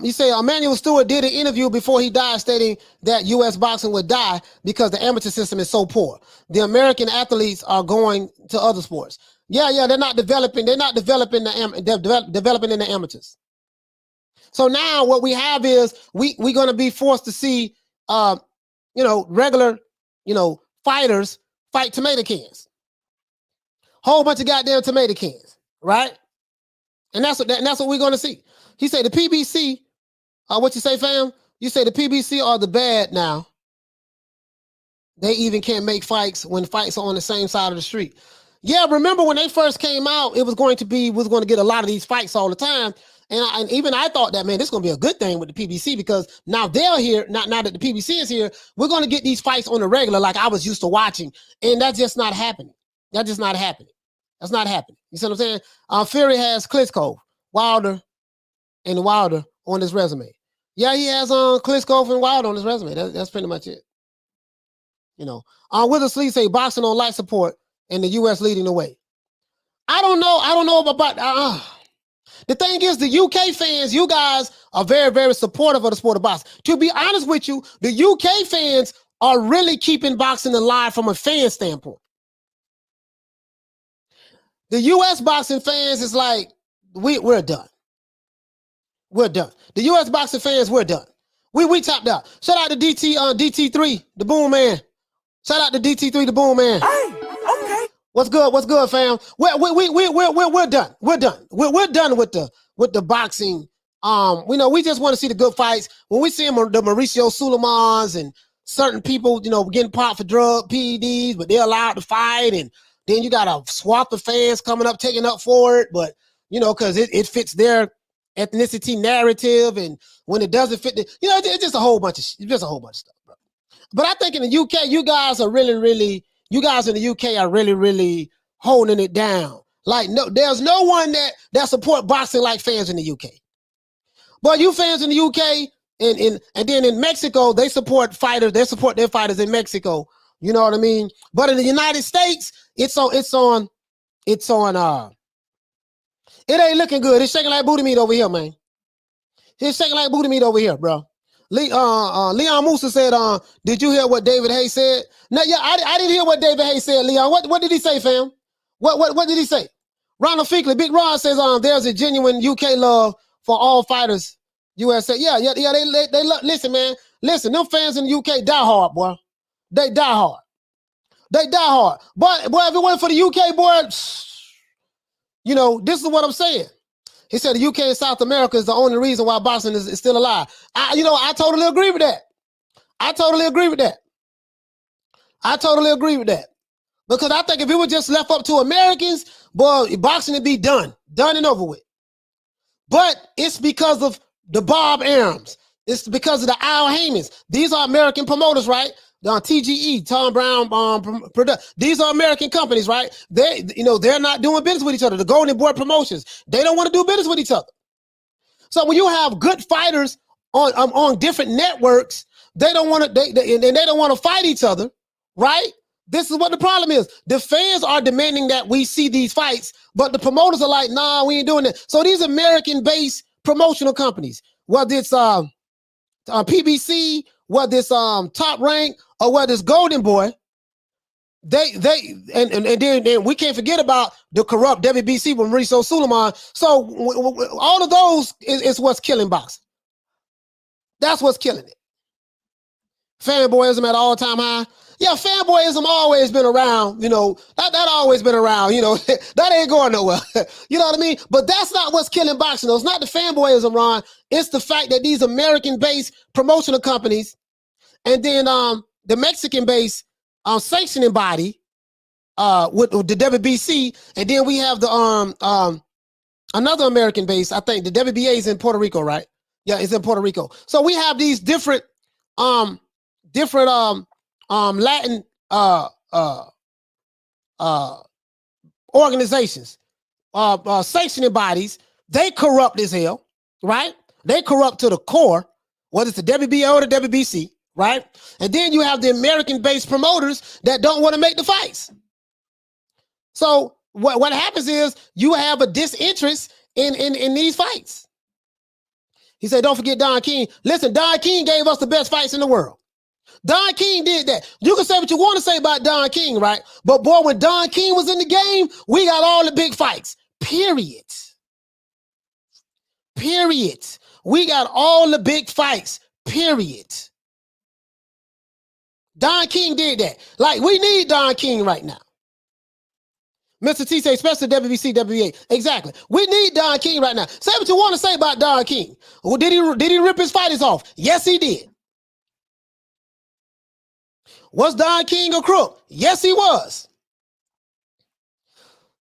You say Emmanuel Stewart did an interview before he died stating that U.S. boxing would die because the amateur system is so poor. The American athletes are going to other sports. Yeah, they're not developing. They're not developing developing in the amateurs. So now what we have is we're going to be forced to see, regular, fighters fight tomato cans. Whole bunch of goddamn tomato cans, right? And that's what we're going to see. He said the PBC. What you say, fam? You say the PBC are the bad now. They even can't make fights when fights are on the same side of the street. Yeah, remember when they first came out, it was going to get a lot of these fights all the time. And even I thought that, man, this is going to be a good thing with the PBC because now they're here. Now that the PBC is here, we're going to get these fights on the regular like I was used to watching. And that's just not happening. That's just not happening. That's not happening. You see what I'm saying? Fury has Klitschko, Wilder, and Wilder on his resume. Yeah, he has Klitschko and Wilder on his resume. That's pretty much it. Withers Lee say boxing on light support and the U.S. leading the way. I don't know about the thing is, the UK fans, you guys are very, very supportive of the sport of boxing. To be honest with you, the UK fans are really keeping boxing alive from a fan standpoint. The US boxing fans is like, we're done. We're done. The US boxing fans, we're done. We tapped out. Shout out to DT3, the Boom Man. Shout out to DT3, the Boom Man. Hey, okay. What's good? What's good, fam? We're done. We're done. We're done with the boxing. We just want to see the good fights. When we see the Mauricio Suleimans and certain people, getting popped for drug PEDs, but they're allowed to fight, and then you got a swath of fans coming up, taking up for it, but because it fits their ethnicity narrative, and when it doesn't fit, it's just a whole bunch of stuff, bro. But I think in the UK, you guys are you guys in the UK are really holding it down. Like, no, there's no one that support boxing like fans in the UK. But you fans in the UK and then in Mexico, they support fighters. They support their fighters in Mexico. You know what I mean? But in the United States, it ain't looking good. It's shaking like booty meat over here, man. It's shaking like booty meat over here, bro. Leon Musa said, did you hear what David Hayes said? No, yeah, I didn't hear what David Hayes said, Leon. What did he say, fam? What did he say? Ronald Feakley, Big Ron says, there's a genuine UK love for all fighters. USA. Yeah, they listen, man. Listen, them fans in the UK die hard, boy. They die hard. They die hard. But boy, if it wasn't for the UK, boy, this is what I'm saying. He said the UK and South America is the only reason why boxing is still alive. I totally agree with that. I totally agree with that. Because I think if it were just left up to Americans, boy, boxing would be done and over with. But it's because of the Bob Arams. It's because of the Al Haymans. These are American promoters, right? TGE, Tom Brown, these are American companies, right? They're not doing business with each other. The Golden Boy Promotions, they don't want to do business with each other. So when you have good fighters on different networks, they don't want to fight each other, right? This is what the problem is. The fans are demanding that we see these fights, but the promoters are like, nah, we ain't doing that. So these American-based promotional companies, whether it's PBC, whether it's Top Rank, or whether it's Golden Boy, then we can't forget about the corrupt WBC with Mauricio Suleiman. So all of those is what's killing boxing. That's what's killing it. Fanboyism at all-time high. Yeah, fanboyism always been around, that always been around, that ain't going nowhere. You know what I mean? But that's not what's killing boxing, though. It's not the fanboyism, Ron. It's the fact that these American-based promotional companies and then the Mexican-based sanctioning body with the WBC, and then we have the another American-based, I think the WBA is in Puerto Rico, right? Yeah, it's in Puerto Rico. So we have these different Latin organizations, sanctioning bodies. They corrupt as hell, right? They corrupt to the core, whether it's the WBA or the WBC, right? And then you have the American-based promoters that don't want to make the fights. So what happens is you have a disinterest in these fights. He said, don't forget Don King. Listen, Don King gave us the best fights in the world. Don King did that. You can say what you want to say about Don King, right? But boy, when Don King was in the game, we got all the big fights. Period. Period. We got all the big fights. Period. Don King did that. Like, we need Don King right now. Mr. T say, especially WBC, WBA. Exactly. We need Don King right now. Say what you want to say about Don King. Well, did he rip his fighters off? Yes, he did. Was Don King a crook? Yes, he was.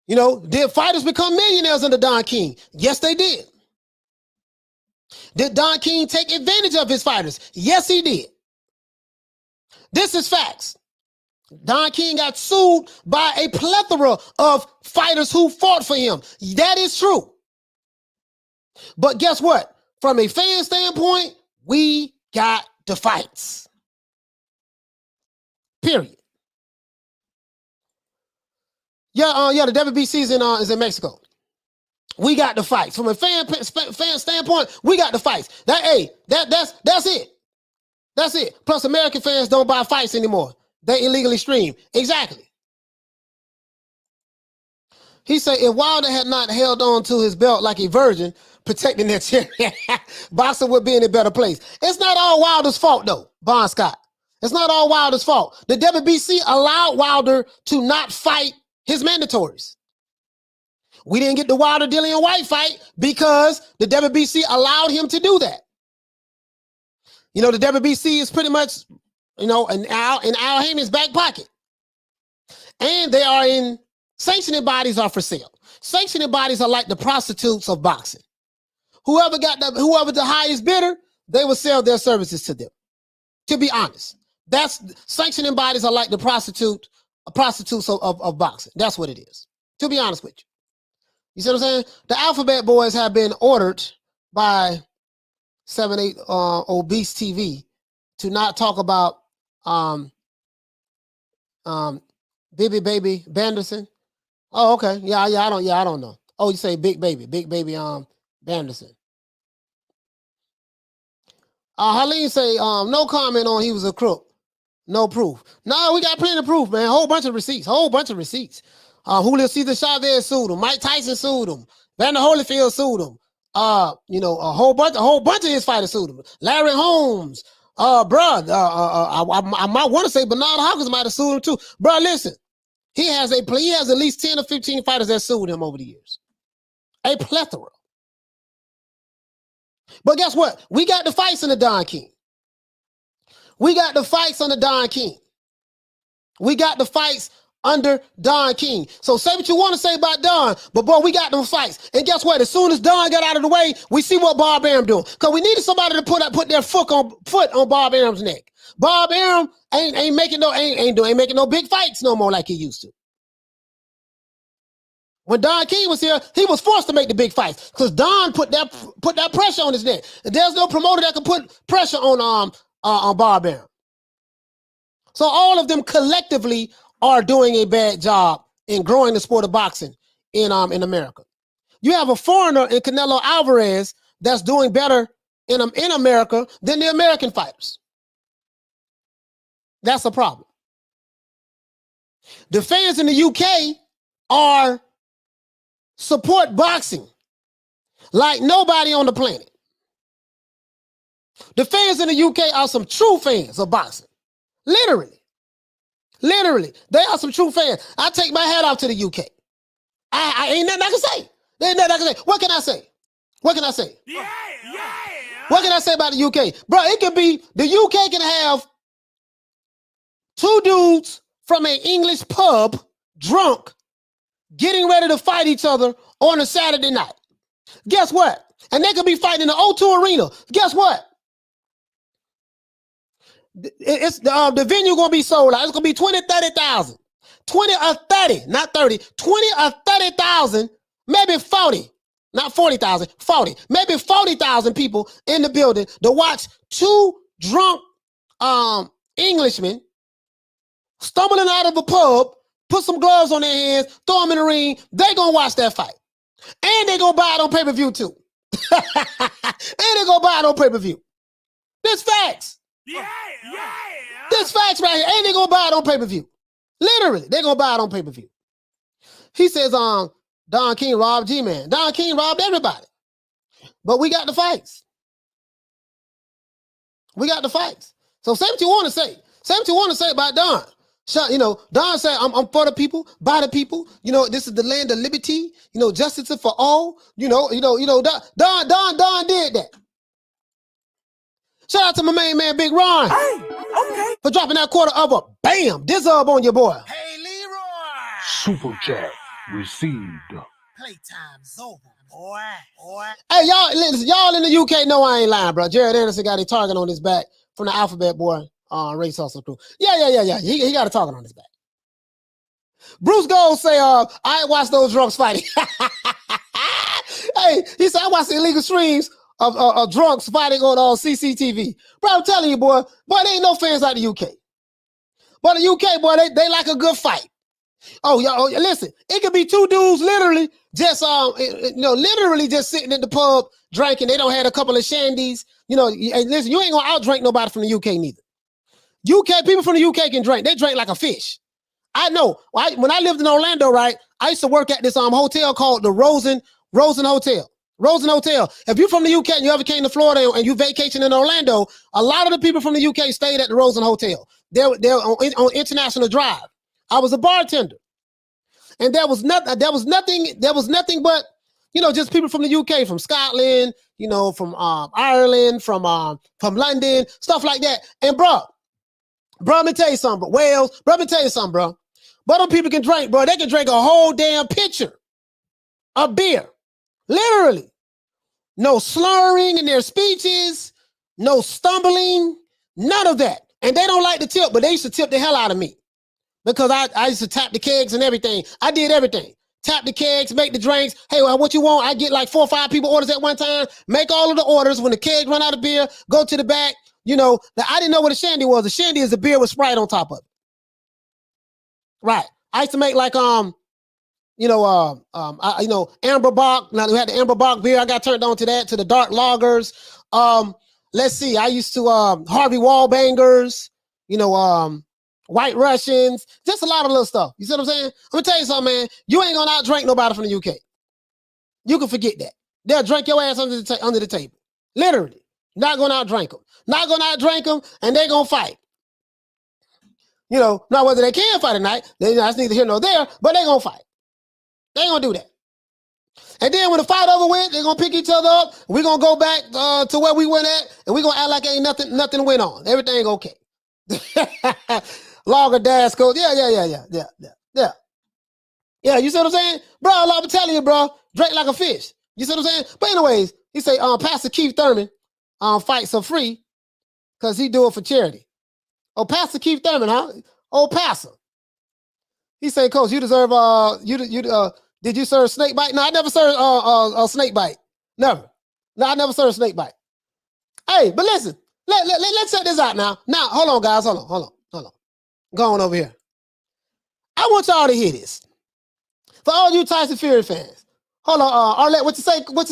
You know, did fighters become millionaires under Don King? Yes, they did. Did Don King take advantage of his fighters? Yes, he did. This is facts. Don King got sued by a plethora of fighters who fought for him. That is true. But guess what? From a fan standpoint, we got the fights. Period. Yeah, the WBC is in Mexico. We got the fights. From a fan standpoint, we got the fights. That's it. That's it. Plus, American fans don't buy fights anymore. They illegally stream. Exactly. He said if Wilder had not held on to his belt like a virgin, protecting that chair, boxing would be in a better place. It's not all Wilder's fault, though, Bon Scott. It's not all Wilder's fault. The WBC allowed Wilder to not fight his mandatories. We didn't get the Wilder-Dillian White fight because the WBC allowed him to do that. You know, the WBC is pretty much, you know, in Al Haymon's back pocket. And they are in, sanctioning bodies are for sale. Sanctioning bodies are like the prostitutes of boxing. Whoever the highest bidder, they will sell their services to them. To be honest, sanctioning bodies are like the prostitutes of boxing. That's what it is. To be honest with you. You see what I'm saying? The Alphabet Boys have been ordered by 7-8 Obese TV to not talk about Baby Banderson. Oh, okay. Yeah, I don't know. Oh, you say Big Baby Banderson. Helene say, no comment on he was a crook. No proof. No, we got plenty of proof, man. Whole bunch of receipts. Julio Cesar Chavez sued him. Mike Tyson sued him. Vander Holyfield sued him. You know, a whole bunch of his fighters sued him. Larry Holmes. I might want to say Bernard Hawkins might have sued him too. Bro, listen. He has at least 10 or 15 fighters that sued him over the years. A plethora. But guess what? We got the fights in the Don King. We got the fights under Don King. We got the fights under Don King. So say what you want to say about Don, but boy, we got them fights. And guess what? As soon as Don got out of the way, we see what Bob Arum doing. Because we needed somebody to put their foot on Bob Arum's neck. Bob Arum ain't making no big fights no more like he used to. When Don King was here, he was forced to make the big fights because Don put that pressure on his neck. And there's no promoter that can put pressure on Bob Arum. So all of them collectively are doing a bad job in growing the sport of boxing in America. You have a foreigner in Canelo Alvarez that's doing better in America than the American fighters. That's a problem. The fans in the UK support boxing like nobody on the planet. The fans in the UK are some true fans of boxing. Literally. They are some true fans. I take my hat off to the UK. I ain't nothing I can say. There ain't nothing I can say. What can I say? Yeah. What can I say about the UK? Bro, it could be, the UK can have two dudes from an English pub, drunk, getting ready to fight each other on a Saturday night. Guess what? And they could be fighting in the O2 Arena. Guess what? It's the venue gonna be sold out. It's gonna be 20, 30,000. 20 or 30, not 30, 20 or 30,000, maybe 40, not 40,000, 40, maybe 40,000 people in the building to watch two drunk Englishmen stumbling out of a pub, put some gloves on their hands, throw them in the ring. They gonna watch that fight. And they gonna buy it on pay-per-view too. And they gonna buy it on pay-per-view. That's facts. Yeah. This facts right here. Ain't they gonna buy it on pay-per-view? Literally, they gonna buy it on pay-per-view. He says, Don King robbed G-Man. Don King robbed everybody. But we got the fights. We got the fights. So say what you want to say. Say what you want to say about Don. You know, Don said, I'm for the people, by the people. You know, this is the land of liberty. You know, justice for all. You know, Don did that. Shout out to my main man, Big Ron. Hey, okay. For dropping that quarter of a bam. Dizzub on your boy. Hey, Leroy! Super chat received. Playtime's over, boy. Hey, y'all, listen, y'all in the UK know I ain't lying, bro. Jared Anderson got a target on his back from the Alphabet Boy Race Hustle crew. Yeah. He got a target on his back. Bruce Gold say, I ain't watched those drunks fighting. Hey, he said, I watched the illegal streams of drunks fighting on CCTV. Bro, I'm telling you, boy, there ain't no fans out the UK. But the UK, boy, they like a good fight. Oh, y'all, listen, it could be two dudes literally just, literally just sitting in the pub drinking. They don't have a couple of shandies. You know, listen, you ain't gonna outdrink nobody from the UK neither. UK, people from the UK can drink. They drink like a fish. I know. When I lived in Orlando, right, I used to work at this hotel called the Rosen Hotel. Rosen Hotel. If you're from the UK and you ever came to Florida and you vacation in Orlando, a lot of the people from the UK stayed at the Rosen Hotel. They're on International Drive. I was a bartender, and there was nothing but, you know, just people from the UK, from Scotland, you know, from Ireland, from London, stuff like that. And bro, let me tell you something, bro. Wales, bro, let me tell you something, bro. But them people can drink, bro. They can drink a whole damn pitcher of beer, literally. No slurring in their speeches, no stumbling, none of that. And they don't like to tip, but they used to tip the hell out of me. Because I used to tap the kegs and everything. I did everything. Tap the kegs, make the drinks. Hey, well, what you want? I get like 4 or 5 people orders at one time. Make all of the orders. When the keg run out of beer, go to the back. You know, I didn't know what a shandy was. A shandy is a beer with Sprite on top of it. Right. I used to make like Amber Bach. Now we had the Amber Bach beer. I got turned on to that, to the dark lagers. Let's see. I used to Harvey Wallbangers. You know, White Russians, just a lot of little stuff. You see what I'm saying? I'm gonna tell you something, man. You ain't gonna outdrink nobody from the UK. You can forget that. They'll drink your ass under the table. Literally. Not gonna outdrink them. Not gonna outdrink them, and they gonna fight. You know, not whether they can fight tonight, that's neither here nor there, but they gonna fight. They ain't gonna do that. And then when the fight over with, they're gonna pick each other up. We're gonna go back to where we went at, and we're gonna act like ain't nothing went on. Everything okay. Lager dash code. Yeah. Yeah, you see what I'm saying? Bro, I'm telling you, bro, drink like a fish. You see what I'm saying? But anyways, he say, Pastor Keith Thurman fights for free because he do it for charity. Oh, Pastor Keith Thurman, huh? Oh, Pastor. He say, Coach, you deserve, did you serve snake bite? No, I never served a snake bite. Never. No, I never served snake bite. Hey, but listen, let's check this out now. Now, hold on, guys. Hold on. Go on over here. I want y'all to hear this. For all you Tyson Fury fans. Hold on, Arlette, what you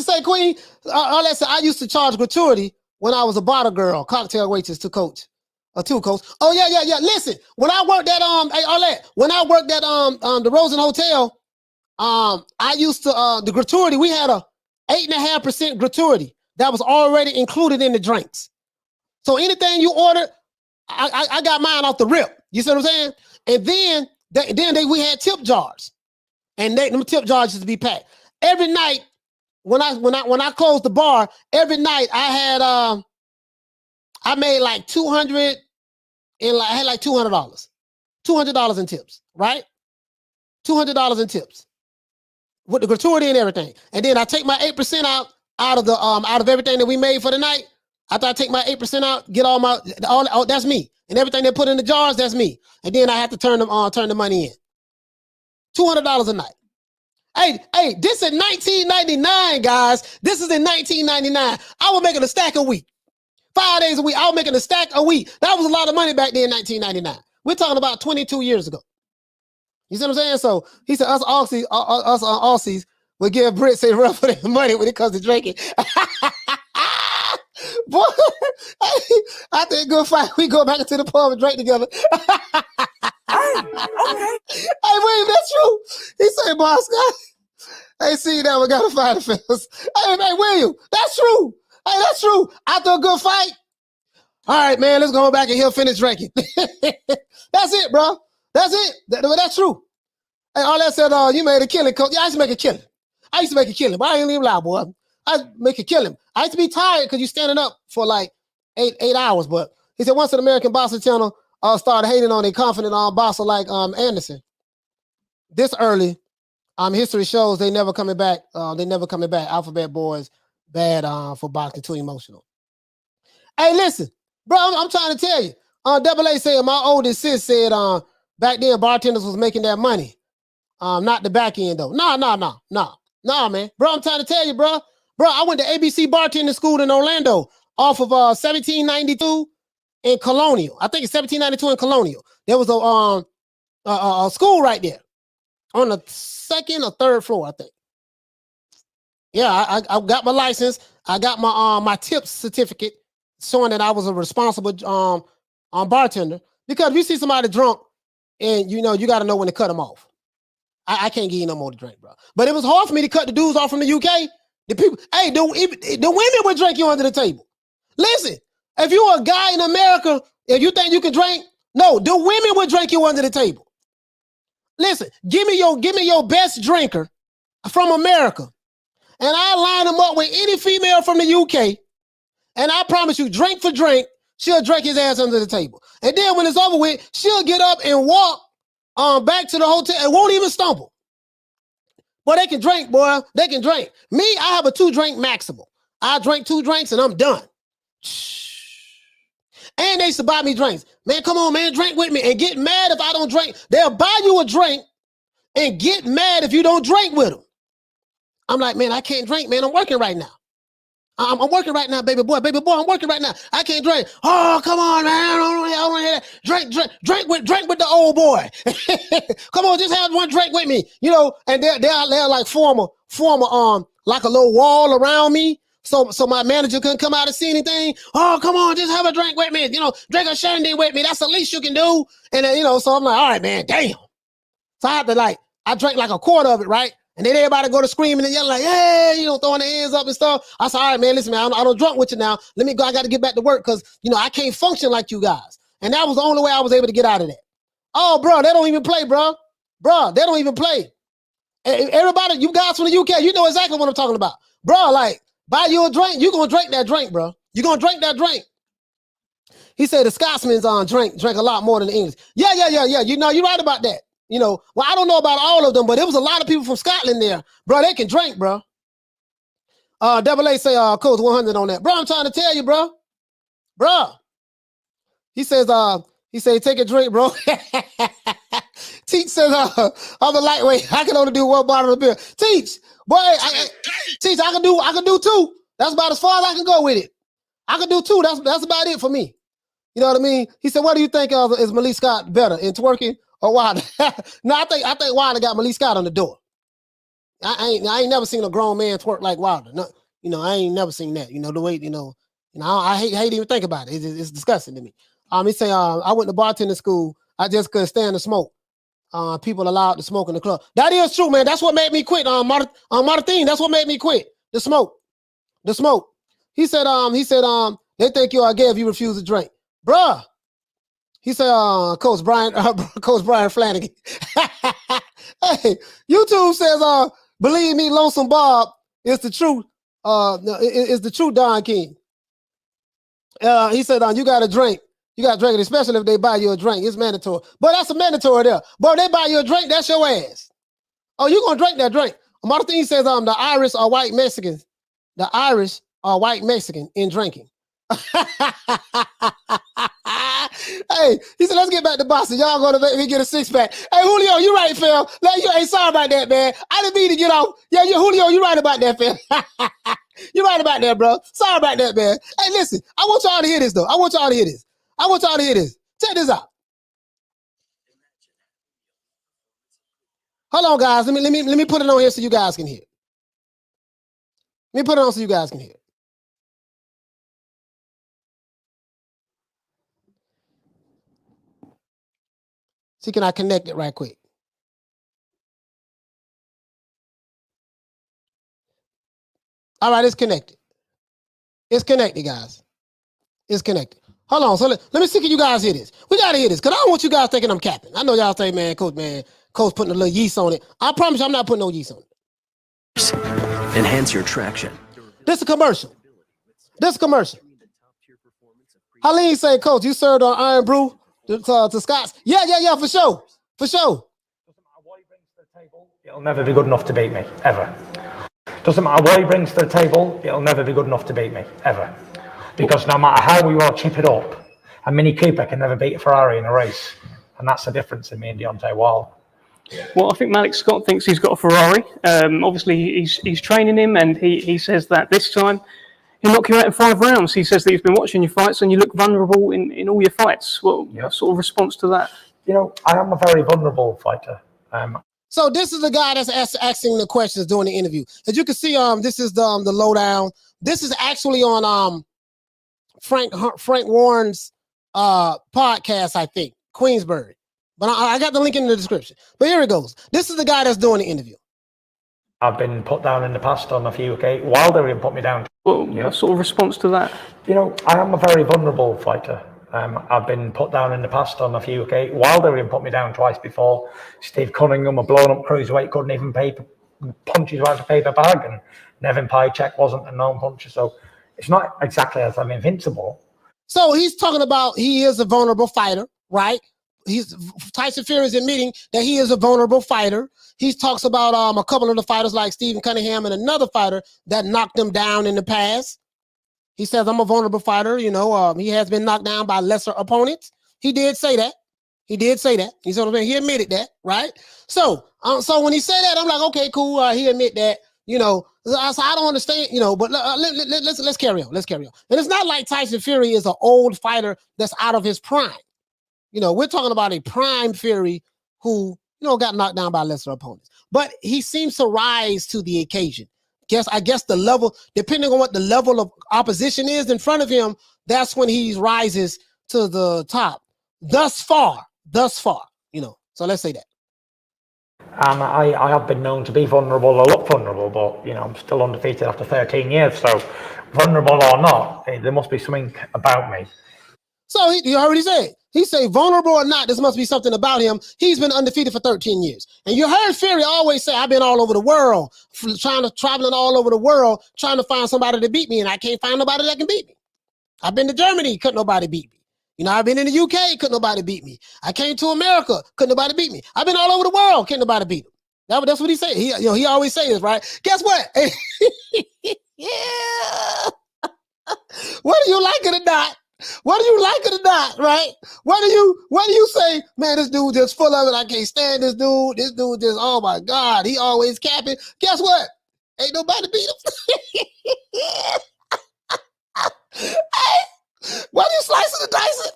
say, Queen? Arlette said, I used to charge gratuity when I was a bottle girl, cocktail waitress to coach. Oh, yeah. Listen, when I worked at, hey, Arlette, when I worked at the Rosen Hotel, I used to, the gratuity, we had a 8.5% gratuity that was already included in the drinks. So anything you ordered, I got mine off the rip. You see what I'm saying? And then we had tip jars, and them tip jars used to be packed every night. When I closed the bar, every night I had I made like $200 and I had like $200 in tips, right? $200 in tips with the gratuity and everything. And then I take my 8% out of everything that we made for the night. After I take my 8% out, get all that's me. And everything they put in the jars, that's me. And then I have to turn the money in. $200 a night. Hey, this is 1999, guys. This is in 1999. I was making a stack a week. 5 days a week. I was making a stack a week. That was a lot of money back then in 1999. We're talking about 22 years ago. You see what I'm saying? So he said us Aussies would give Brits a run for their money when it comes to drinking. Boy, I think good fight. We go back into the pub and drink together. Hey, okay. Hey, William, that's true. He said, boss, hey, see that we got to fight the fellas. Hey, William, that's true. Hey, that's true. After a good fight. All right, man, let's go back and he'll finish drinking. That's it, bro. That's it. That's true. Hey, all that said, you made a killing, coach. Yeah, I used to make a killing. But I ain't even lie, boy. I make a killing. I used to be tired because you standing up for like eight hours. But he said once an American boxing channel started hating on a confident boxer like Anderson, this early, history shows they never coming back. Alphabet boys, bad for boxing, too emotional. Hey, listen, bro, I'm trying to tell you. Double A said my oldest sis said back then bartenders was making that money. Not the back end though. Nah, man. Bro, I'm trying to tell you, bro. Bro, I went to ABC bartending school in Orlando off of 1792 in Colonial. I think it's 1792 in Colonial. There was a school right there on the second or third floor, I think. Yeah, I got my license. I got my tips certificate showing that I was a responsible bartender. Because if you see somebody drunk and you got to know when to cut them off. I can't give you no more to drink, bro. But it was hard for me to cut the dudes off from the UK. The people, hey, the women would drink you under the table. Listen, if you're a guy in America, if you think you can drink, no, the women would drink you under the table. Listen, give me your best drinker from America, and I line them up with any female from the UK, and I promise you, drink for drink, she'll drink his ass under the table. And then when it's over with, she'll get up and walk back to the hotel and won't even stumble. Boy, they can drink, boy. They can drink. Me, I have a 2-drink maximum. I drink 2 drinks and I'm done. And they used to buy me drinks. Man, come on, man, drink with me and get mad if I don't drink. They'll buy you a drink and get mad if you don't drink with them. I'm like, man, I can't drink, man. I'm working right now. I'm working right now, baby boy, I'm working right now. I can't drink. Oh, come on, man. I don't want to hear that. Drink with the old boy. Come on, just have one drink with me. And they're like former like a little wall around me. So my manager couldn't come out and see anything. Oh, come on, just have a drink with me. Drink a shandy with me. That's the least you can do. And then, so I'm like, all right, man, damn. So I had to I drank like a quarter of it, right? And then everybody go to screaming and yelling like, hey, throwing their hands up and stuff. I said, all right, man, listen, man, I don't drunk with you now. Let me go. I got to get back to work because, I can't function like you guys. And that was the only way I was able to get out of that. Oh, bro, they don't even play, bro. Bro, they don't even play. Everybody, you guys from the UK, you know exactly what I'm talking about. Bro, buy you a drink, you're going to drink that drink, bro. You're going to drink that drink. He said the Scotsmen's drink a lot more than the English. Yeah. You're right about that. Well, I don't know about all of them, but there was a lot of people from Scotland there. Bro, they can drink, bro. Double A say, Coach 100 on that. Bro, I'm trying to tell you, bro. Bro. He says, take a drink, bro. Teach says, I'm a lightweight. I can only do 1 bottle of beer. Teach, boy, Teach, I can do 2. That's about as far as I can go with it. I can do 2. That's about it for me. You know what I mean? He said, what do you think of, is Malik Scott better in twerking or Wilder? No, I think Wilder got Malik Scott on the door. I ain't never seen a grown man twerk like Wilder. No, I ain't never seen that. The way, I hate even think about it. It's disgusting to me. He say, I went to bartending school. I just couldn't stand the smoke. People allowed to smoke in the club. That is true, man. That's what made me quit. Martin, that's what made me quit. The smoke. He said, they think you're gay if you refuse to drink. Bruh. He said, Coach Brian Flanagan. Hey, YouTube says, believe me, Lonesome Bob is the truth. Is the true Don King. He said, you got to drink. You got to drink it, especially if they buy you a drink. It's mandatory. But that's a mandatory there. But if they buy you a drink, that's your ass. Oh, you going to drink that drink. Martin says, the Irish are white Mexicans. The Irish are white Mexican in drinking. Hey, he said, let's get back to boxing. Y'all going to make me get a 6-pack. Hey, Julio, you right, fam. Hey, sorry about that, man. I didn't mean to get off. Yeah, Julio, you right about that, fam. You right about that, bro. Sorry about that, man. Hey, listen, I want y'all to hear this, though. I want y'all to hear this. Check this out. Hold on, guys. Let me put it on here so you guys can hear. Let me put it on so you guys can hear. See, can I connect it right quick? All right, it's connected. It's connected, guys. It's connected. Hold on. So let me see, can you guys hear this? We got to hear this because I don't want you guys thinking I'm capping. I know y'all say, coach putting a little yeast on it. I promise you I'm not putting no yeast on it. Enhance your traction. This is a commercial. Helene say, Coach, you served on Iron Brew to Scott's. Yeah, for sure. It'll never be good enough to beat me, ever. Doesn't matter what he brings to the table, it'll never be good enough to beat me, ever. Because no matter how we all chip it up, a Mini Cooper can never beat a Ferrari in a race. And that's the difference in me and Deontay Wilder. Well, I think Malik Scott thinks he's got a Ferrari. Obviously, he's training him, and he says that this time he'll knock you out in 5 rounds. He says that he's been watching your fights, and you look vulnerable in all your fights. What sort of response to that? You know, I am a very vulnerable fighter. So this is the guy that's asking the questions during the interview. As you can see, this is the lowdown. This is actually on Frank Warren's podcast, I think, Queensbury. But I got the link in the description. But here it goes. This is the guy that's doing the interview. I've been put down in the past on a few occasions. Wilder even put me down. What sort of response to that? You know, I am a very vulnerable fighter. I've been put down in the past on a few occasions. Wilder even put me down twice before. Steve Cunningham, a blown-up cruiserweight, couldn't even punch his way out of a paper bag, and Nevin Pajcek wasn't a known puncher. So it's not exactly as I'm invincible. So he's talking about he is a vulnerable fighter, right? Tyson Fury is admitting that he is a vulnerable fighter. He talks about a couple of the fighters like Steve Cunningham and another fighter that knocked him down in the past. He says, I'm a vulnerable fighter. You know, he has been knocked down by lesser opponents. He did say that. You see what I'm saying? He admitted that, right? So when he said that, I'm like, okay, cool. He admit that, you know. So I don't understand, you know, but let's carry on. And it's not like Tyson Fury is an old fighter that's out of his prime. You know, we're talking about a prime Fury who, you know, got knocked down by lesser opponents. But he seems to rise to the occasion. I guess the level, depending on what the level of opposition is in front of him, that's when he rises to the top. Thus far, you know. So let's say that. I have been known to be vulnerable or look vulnerable, but, you know, I'm still undefeated after 13 years. So vulnerable or not, there must be something about me. So you heard what he said. He say vulnerable or not, this must be something about him. He's been undefeated for 13 years. And you heard Fury always say, I've been all over the world, traveling all over the world, trying to find somebody to beat me, and I can't find nobody that can beat me. I've been to Germany, couldn't nobody beat me. You know, I've been in the UK, couldn't nobody beat me. I came to America, couldn't nobody beat me. I've been all over the world, can't nobody beat him. That's what he said. He always say this, right? Guess what? Yeah. Whether you like it or not, right? Whether you say, man, this dude just full of it, I can't stand this dude. This dude just, oh my God, he always capping. Guess what? Ain't nobody beat him. Hey, whether you slicing or dicing,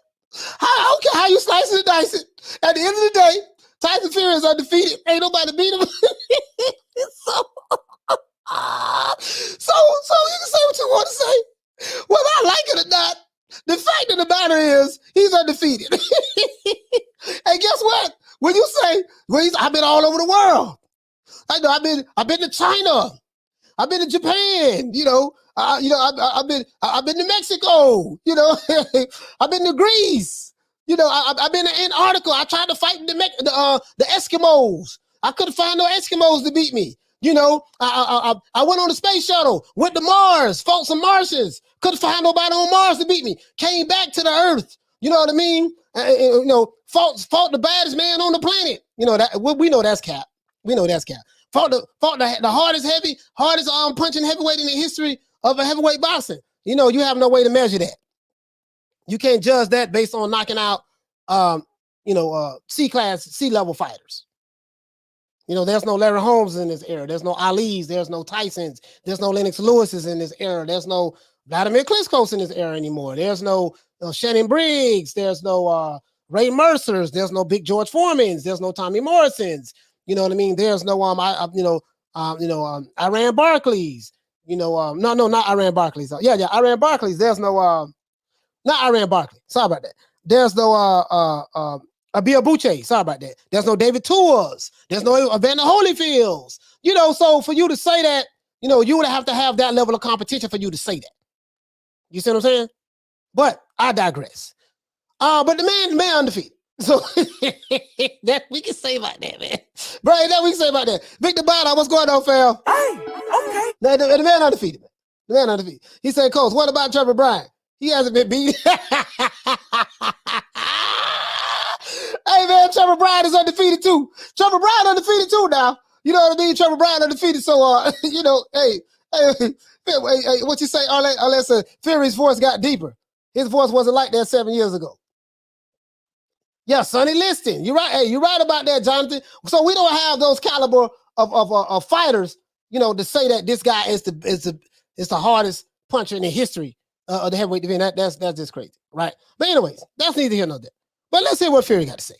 I don't care how you slicing or dicing. At the end of the day, Tyson Fury is undefeated. Ain't nobody beat him. So you can say what you want to say. Whether I like it or not, the fact of the matter is he's undefeated. And guess what? When you say, I've been all over the world. I know I've been to China. I've been to Japan. You know, I've been to Mexico. You know, I've been to Greece. You know, I've been to Antarctica. I tried to fight the Eskimos. I couldn't find no Eskimos to beat me. You know, I went on the space shuttle, went to Mars, fought some Martians. Couldn't find nobody on Mars to beat me. Came back to the Earth. You know what I mean? You know, fought the baddest man on the planet. You know that we know that's cap. Fought the hardest punching heavyweight in the history of a heavyweight boxing. You know, you have no way to measure that. You can't judge that based on knocking out, C-class, C-level fighters. You know, there's no Larry Holmes in this era. There's no Ali's. There's no Tyson's. There's no Lennox Lewis's in this era. There's no Wladimir Klitschko's in this era anymore. There's no Shannon Briggs. There's no Ray Mercer's. There's no Big George Foreman's. There's no Tommy Morrison's. You know what I mean? There's no Iran Barkley's. You know, not Iran Barkley's. Iran Barkley's. There's no not Iran Barkley. Sorry about that. There's no Bill Boucher. Sorry about that. There's no David Tours. There's no Evander Holyfields. You know, so for you to say that, you know, you would have to have that level of competition for you to say that. You see what I'm saying? But I digress. But the man undefeated. So that we can say about that, man. Brian, that we can say about that. Victor Bada, what's going on, fam? Hey, okay. The man undefeated, man. The man undefeated. He said, Coach, what about Trevor Bryan? He hasn't been beaten. Hey, man, Trevor Bryan is undefeated too. Trevor Bryan undefeated too now. You know what I mean? Trevor Bryan undefeated. So, you know, hey, what you say? Unless Fury's voice got deeper. His voice wasn't like that 7 years ago. Yeah, Sonny Liston. You're right. Hey, you're right about that, Jonathan. So we don't have those caliber of fighters, you know, to say that this guy is the hardest puncher in the history of the heavyweight division. That's just crazy, right? But anyways, that's neither here nor there. But let's hear what Fury got to say.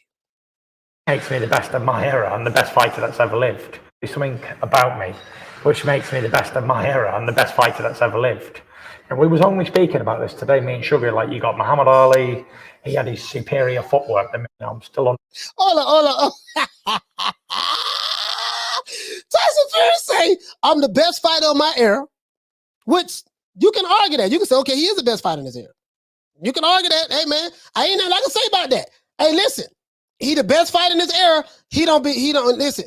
Makes me the best of my era and the best fighter that's ever lived. There's something about me which makes me the best of my era and the best fighter that's ever lived. And we was only speaking about this today, me and Sugar, like you got Muhammad Ali, he had his superior footwork. I mean, I'm still on. Hold on. Tyson Fury say, I'm the best fighter of my era, which you can argue that. You can say, okay, he is the best fighter in his era. You can argue that. Hey, man, I ain't nothing I can say about that. Hey, listen, he the best fighter in his era. Listen,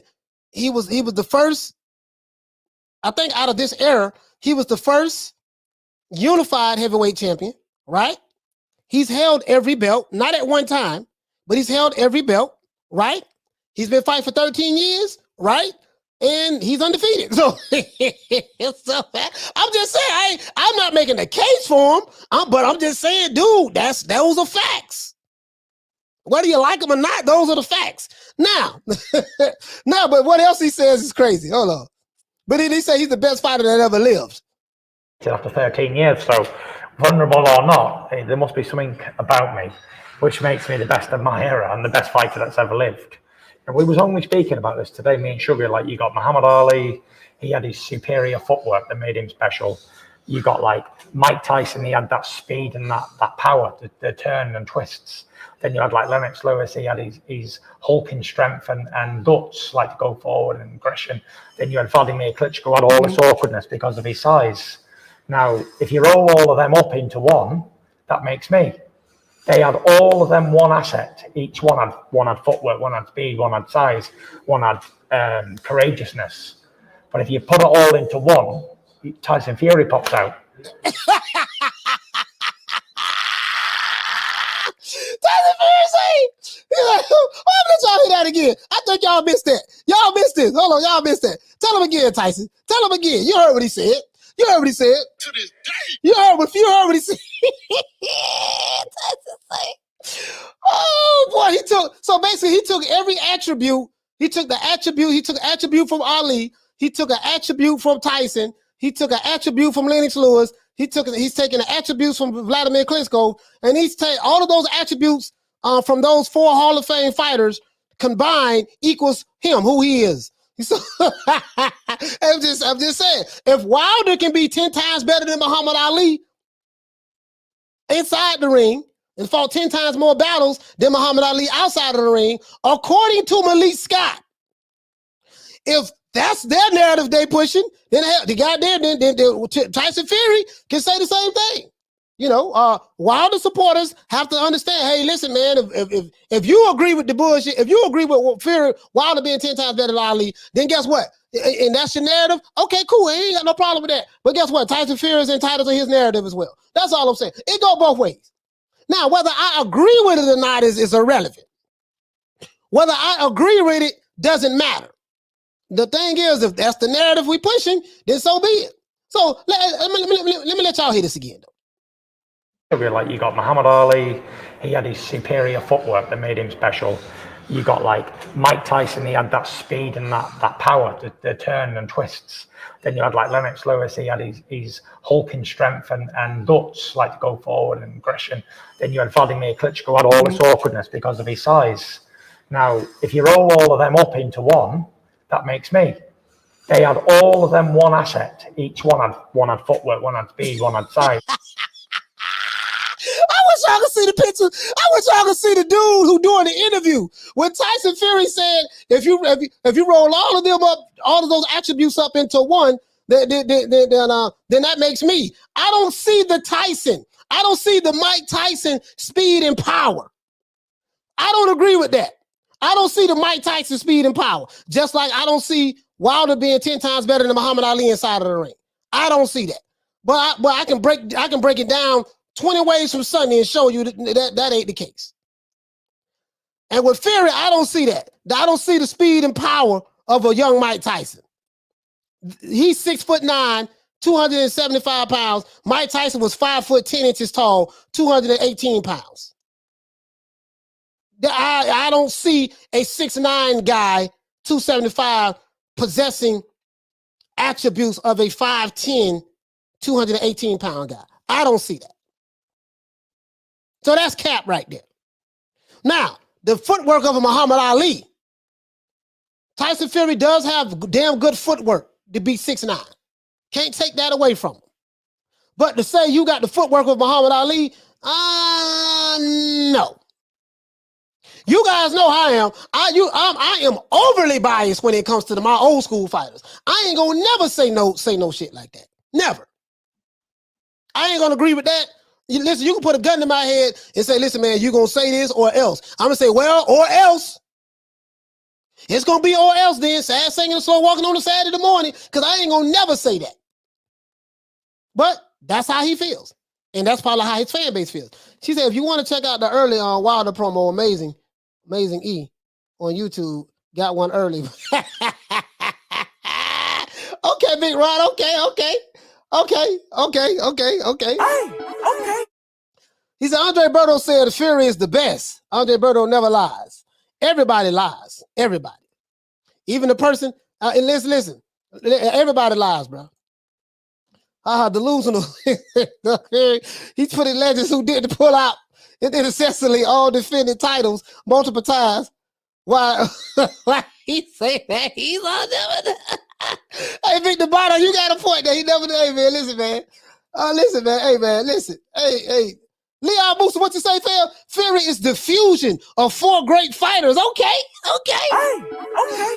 he was the first, I think out of this era, he was the first unified heavyweight champion, right? He's held every belt, not at one time, but he's held every belt, right? He's been fighting for 13 years, right? And he's undefeated. So, I'm just saying, I'm not making a case for him, but I'm just saying, dude, those are facts. Whether you like them or not, those are the facts. Now, but what else he says is crazy. Hold on. But then he said he's the best fighter that ever lived. After 13 years, so vulnerable or not, there must be something about me which makes me the best of my era and the best fighter that's ever lived. And we was only speaking about this today, me and Sugar, like you got Muhammad Ali, he had his superior footwork that made him special. You got like Mike Tyson, he had that speed and that power, the turn and twists. Then you had like Lennox Lewis, he had his hulking strength and guts, like to go forward and aggression. Then you had Wladimir Klitschko, had all this awkwardness because of his size. Now, if you roll all of them up into one, that makes me. They had all of them one asset. Each one had footwork, one had speed, one had size, one had courageousness. But if you put it all into one, Tyson Fury pops out. Tyson Fury say, I'm gonna y'all hear that again. I think y'all missed that. Y'all missed this. Hold on, y'all missed that. Tell him again, Tyson. Tell him again. You heard what he said. You heard what he said. To this day. You heard what he said. Tyson say, oh boy, so basically he took every attribute. He took attribute from Ali. He took an attribute from Tyson. He took an attribute from Lennox Lewis. He's taking the attributes from Wladimir Klitschko, and he's taking all of those attributes from those 4 Hall of Fame fighters combined equals him, who he is. So, I'm just saying, if Wilder can be 10 times better than Muhammad Ali inside the ring and fought 10 times more battles than Muhammad Ali outside of the ring, according to Malik Scott, if that's their narrative they pushing, then Tyson Fury can say the same thing. You know, Wilder supporters have to understand, hey, listen, man, if you agree with the bullshit, if you agree with Fury, Wilder being 10 times better than Ali, then guess what? And that's your narrative? Okay, cool. I ain't got no problem with that. But guess what? Tyson Fury is entitled to his narrative as well. That's all I'm saying. It go both ways. Now, whether I agree with it or not is irrelevant. Whether I agree with it doesn't matter. The thing is, if that's the narrative we pushing, then so be it. So let me let y'all hear this again, though. Like you got Muhammad Ali, he had his superior footwork that made him special. You got like Mike Tyson, he had that speed and that power, the turn and twists. Then you had like Lennox Lewis, he had his hulking strength and guts, like to go forward and aggression. Then you had Wladimir Klitschko, had all this awkwardness because of his size. Now, if you roll all of them up into one, that makes me. They had all of them one asset. Each one had footwork, one had speed, one had size. I wish y'all could see the picture. I wish y'all could see the dude who doing the interview. When Tyson Fury said, if you roll all of them up, all of those attributes up into one, then that makes me. I don't see the Tyson. I don't see the Mike Tyson speed and power. I don't agree with that. I don't see the Mike Tyson speed and power. Just like I don't see Wilder being 10 times better than Muhammad Ali inside of the ring. I don't see that. But I can break it down 20 ways from Sunday and show you that ain't the case. And with Fury, I don't see that. I don't see the speed and power of a young Mike Tyson. He's 6'9", 275 pounds. Mike Tyson was 5'10" tall, 218 pounds. I don't see a 6'9" guy, 275, possessing attributes of a 5'10", 218-pound guy. I don't see that. So that's cap right there. Now, the footwork of a Muhammad Ali. Tyson Fury does have damn good footwork to be 6'9". Can't take that away from him. But to say you got the footwork of Muhammad Ali, no. You guys know how I am. I am overly biased when it comes to my old school fighters. I ain't gonna never say no shit like that. Never. I ain't gonna agree with that. Listen, you can put a gun to my head and say, listen, man, you gonna say this or else. I'm gonna say, well, or else. It's gonna be or else then. Sad singing and slow walking on the Saturday morning, because I ain't gonna never say that. But that's how he feels. And that's probably how his fan base feels. She said, if you want to check out the early Wilder promo, Amazing E on YouTube, got one early. Okay, Big Rod. Okay. Hey, okay. He said, Andre Berto said the Fury is the best. Andre Berto never lies. Everybody lies. Everybody. Even the person, and listen, everybody lies, bro. Delusional. He's putting legends who didn't pull out intercessorily all defended titles multiple times. Why he say that? He's on never. Hey, Victor Bono, you got a point there. He never did. Hey, man, listen, man. Listen, man. Hey, man, listen. Hey. Leon Booster, what you say, fam? Fury is the fusion of 4 great fighters. Okay. Hey, okay.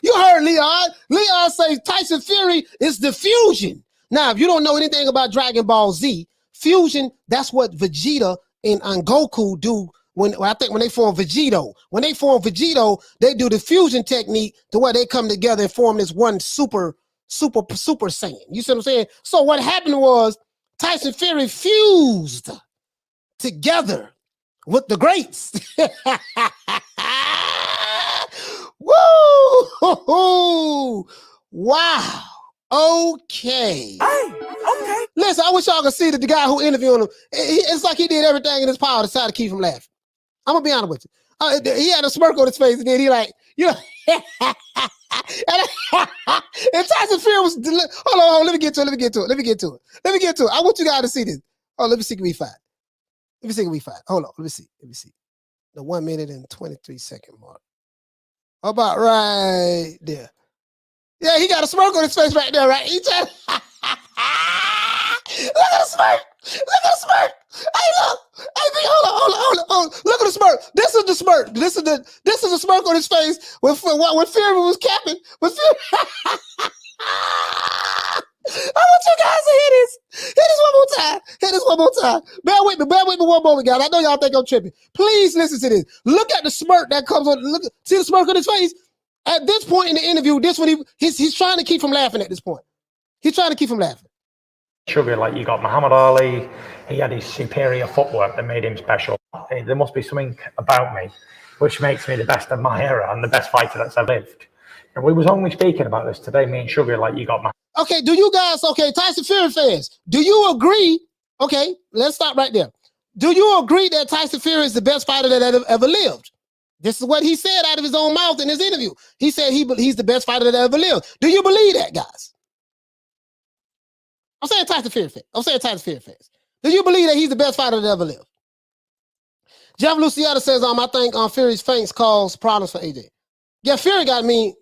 You heard Leon. Leon say Tyson Fury is the fusion. Now, if you don't know anything about Dragon Ball Z, fusion, that's what Vegeta and Goku do when they form Vegito. When they form Vegito, they do the fusion technique to where they come together and form this one super Saiyan. You see what I'm saying? So what happened was Tyson Fury fused together with the greats. Woo! Wow. Okay. Hey, okay. Listen, I wish y'all could see that the guy who interviewed him, it's like he did everything in his power to try to keep him laughing. I'm gonna be honest with you. He had a smirk on his face, and then he like, and Tyson Fury was, hold on, let me get to it. I want you guys to see this. Oh, let me see, can we find? Hold on, let me see. The 1 minute and 23 second mark. How about right there? Yeah, he got a smirk on his face right there, right? He just look at the smirk. Hey, look. Hey, hold on. Look at the smirk. This is the smirk. This is the smirk on his face when Fury was capping. I want you guys to hear this. Hear this one more time. Bear with me one moment, guys. I know y'all think I'm tripping. Please listen to this. Look at the smirk that comes on. See the smirk on his face? At this point in the interview, he's trying to keep from laughing at this point. He's trying to keep from laughing. Sugar, like you got Muhammad Ali, he had his superior footwork that made him special. There must be something about me which makes me the best of my era and the best fighter that's ever lived. And we was only speaking about this today, me and Sugar, like you got Okay, Tyson Fury fans, do you agree? Okay, let's stop right there. Do you agree that Tyson Fury is the best fighter that ever lived? This is what he said out of his own mouth in his interview. He said he's the best fighter that ever lived. Do you believe that, guys? I'm saying Tyson Fury fans. Do you believe that he's the best fighter that ever lived? Jeff Luciano says, I think Fury's feints cause problems for AJ. Yeah, Fury got me.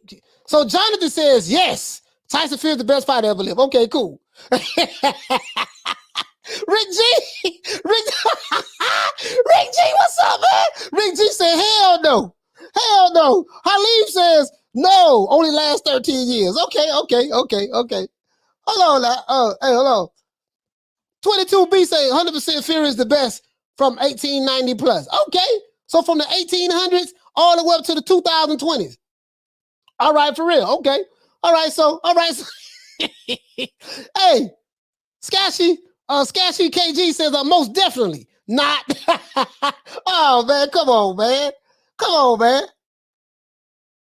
So Jonathan says, yes, Tyson Fury's the best fighter ever lived. Okay, cool. Rick G, Rick G, what's up, man? Rick G said, hell no. Hell no. Halim says, no, only last 13 years. Okay. Hold on now. Hey, hold on. 22B say 100% Fury is the best from 1890 plus. Okay. So from the 1800s all the way up to the 2020s. All right, for real. Okay. All right. So, hey, Skashy KG says, most definitely not. Oh, man. Come on, man.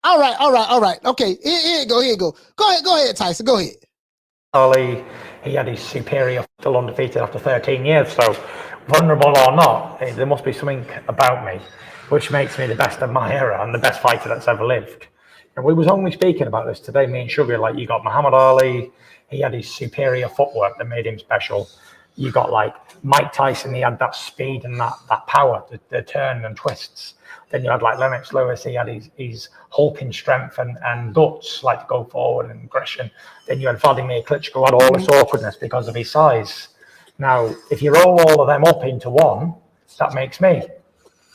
All right. Okay. Here you go. Go ahead, Tyson. Go ahead. Ali, he had his superior still undefeated after 13 years. So, vulnerable or not, there must be something about me which makes me the best of my era and the best fighter that's ever lived. And we was only speaking about this today, me and Sugar. Like, you got Muhammad Ali, he had his superior footwork that made him special. You got like Mike Tyson, he had that speed and that power, the turn and twists. Then you had like Lennox Lewis, he had his hulking strength and guts, like to go forward and aggression. Then you had Wladimir Klitschko, had all this awkwardness because of his size. Now, if you roll all of them up into one, that makes me.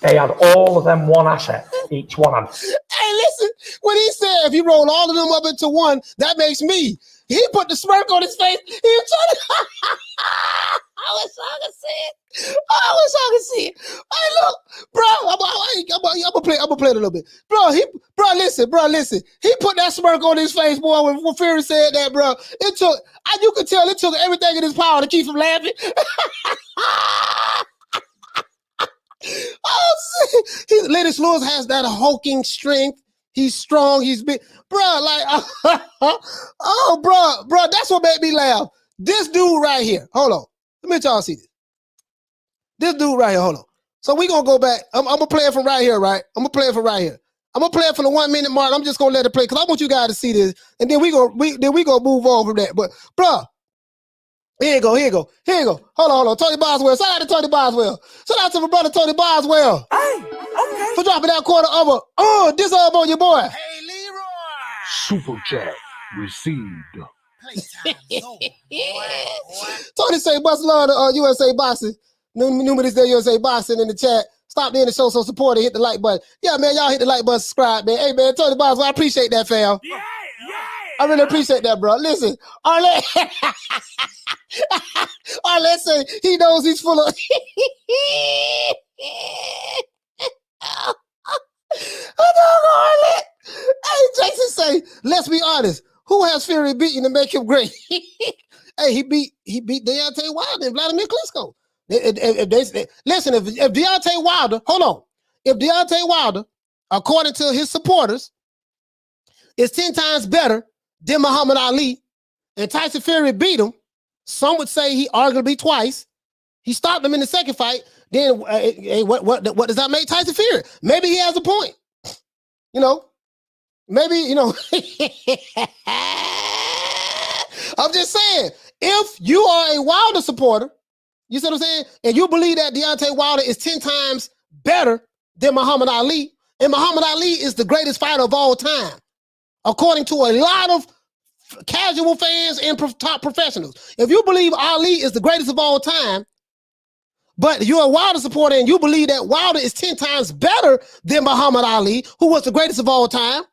They had all of them one asset. Each one had. Hey, listen, when he said if you roll all of them up into one, that makes me. He put the smirk on his face. He was trying to. I wish I could see it. Hey, look, bro. I'm gonna play it a little bit, bro. Listen. He put that smirk on his face, boy. When Fury said that, bro, you could tell it took everything in his power to keep him laughing. Oh, Lennox Lewis has that hulking strength. He's strong. He's big, bro. Like, oh, bro. That's what made me laugh. This dude right here. Hold on. Let me let y'all see this. This dude right here. Hold on. So we gonna go back. I'm gonna play it from right here, right? I'm gonna play it from the 1 minute mark. I'm just gonna let it play because I want you guys to see this, and then we gonna move on from that. But, bro. Here you go. Hold on. Tony Boswell. Shout out to Tony Boswell. Shout out to my brother Tony Boswell. Hey, okay. For dropping that quarter of this on your boy. Hey, Leroy. Super chat received. Playtime's over, boy. Tony say, much love to USA Boxing. New this day USA Boxing in the chat. Stop in to show some support and hit the like button. Yeah, man, y'all hit the like button, subscribe, man. Hey, man, Tony Boswell, I appreciate that, fam. Yeah. I really appreciate that, bro. Listen, Arlette say he knows he's full of. Arlette. Hey, Jason say, let's be honest. Who has Fury beaten to make him great? Hey, he beat Deontay Wilder and Wladimir Klitschko. If Deontay Wilder, hold on. If Deontay Wilder, according to his supporters, is 10 times better than Muhammad Ali, and Tyson Fury beat him, some would say he arguably twice. He stopped him in the second fight. Then what does that make Tyson Fury? Maybe he has a point. I'm just saying, if you are a Wilder supporter, you see what I'm saying, and you believe that Deontay Wilder is 10 times better than Muhammad Ali, and Muhammad Ali is the greatest fighter of all time, according to a lot of casual fans and top professionals. If you believe Ali is the greatest of all time, but you're a Wilder supporter and you believe that Wilder is 10 times better than Muhammad Ali, who was the greatest of all time,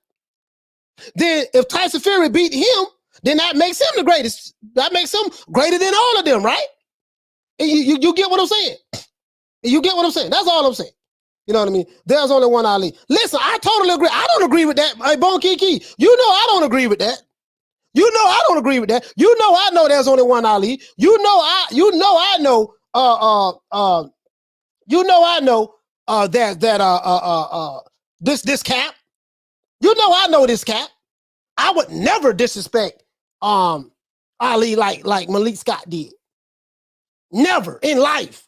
then if Tyson Fury beat him, then that makes him the greatest. That makes him greater than all of them, right? And you get what I'm saying? You get what I'm saying? That's all I'm saying. You know what I mean? There's only one Ali. Listen, I totally agree. I don't agree with that. Hey, Bone Kiki, you know I don't agree with that. You know I don't agree with that. You know I know there's only one Ali. You know I know this cap. You know I know this cap. I would never disrespect Ali like Malik Scott did. Never in life.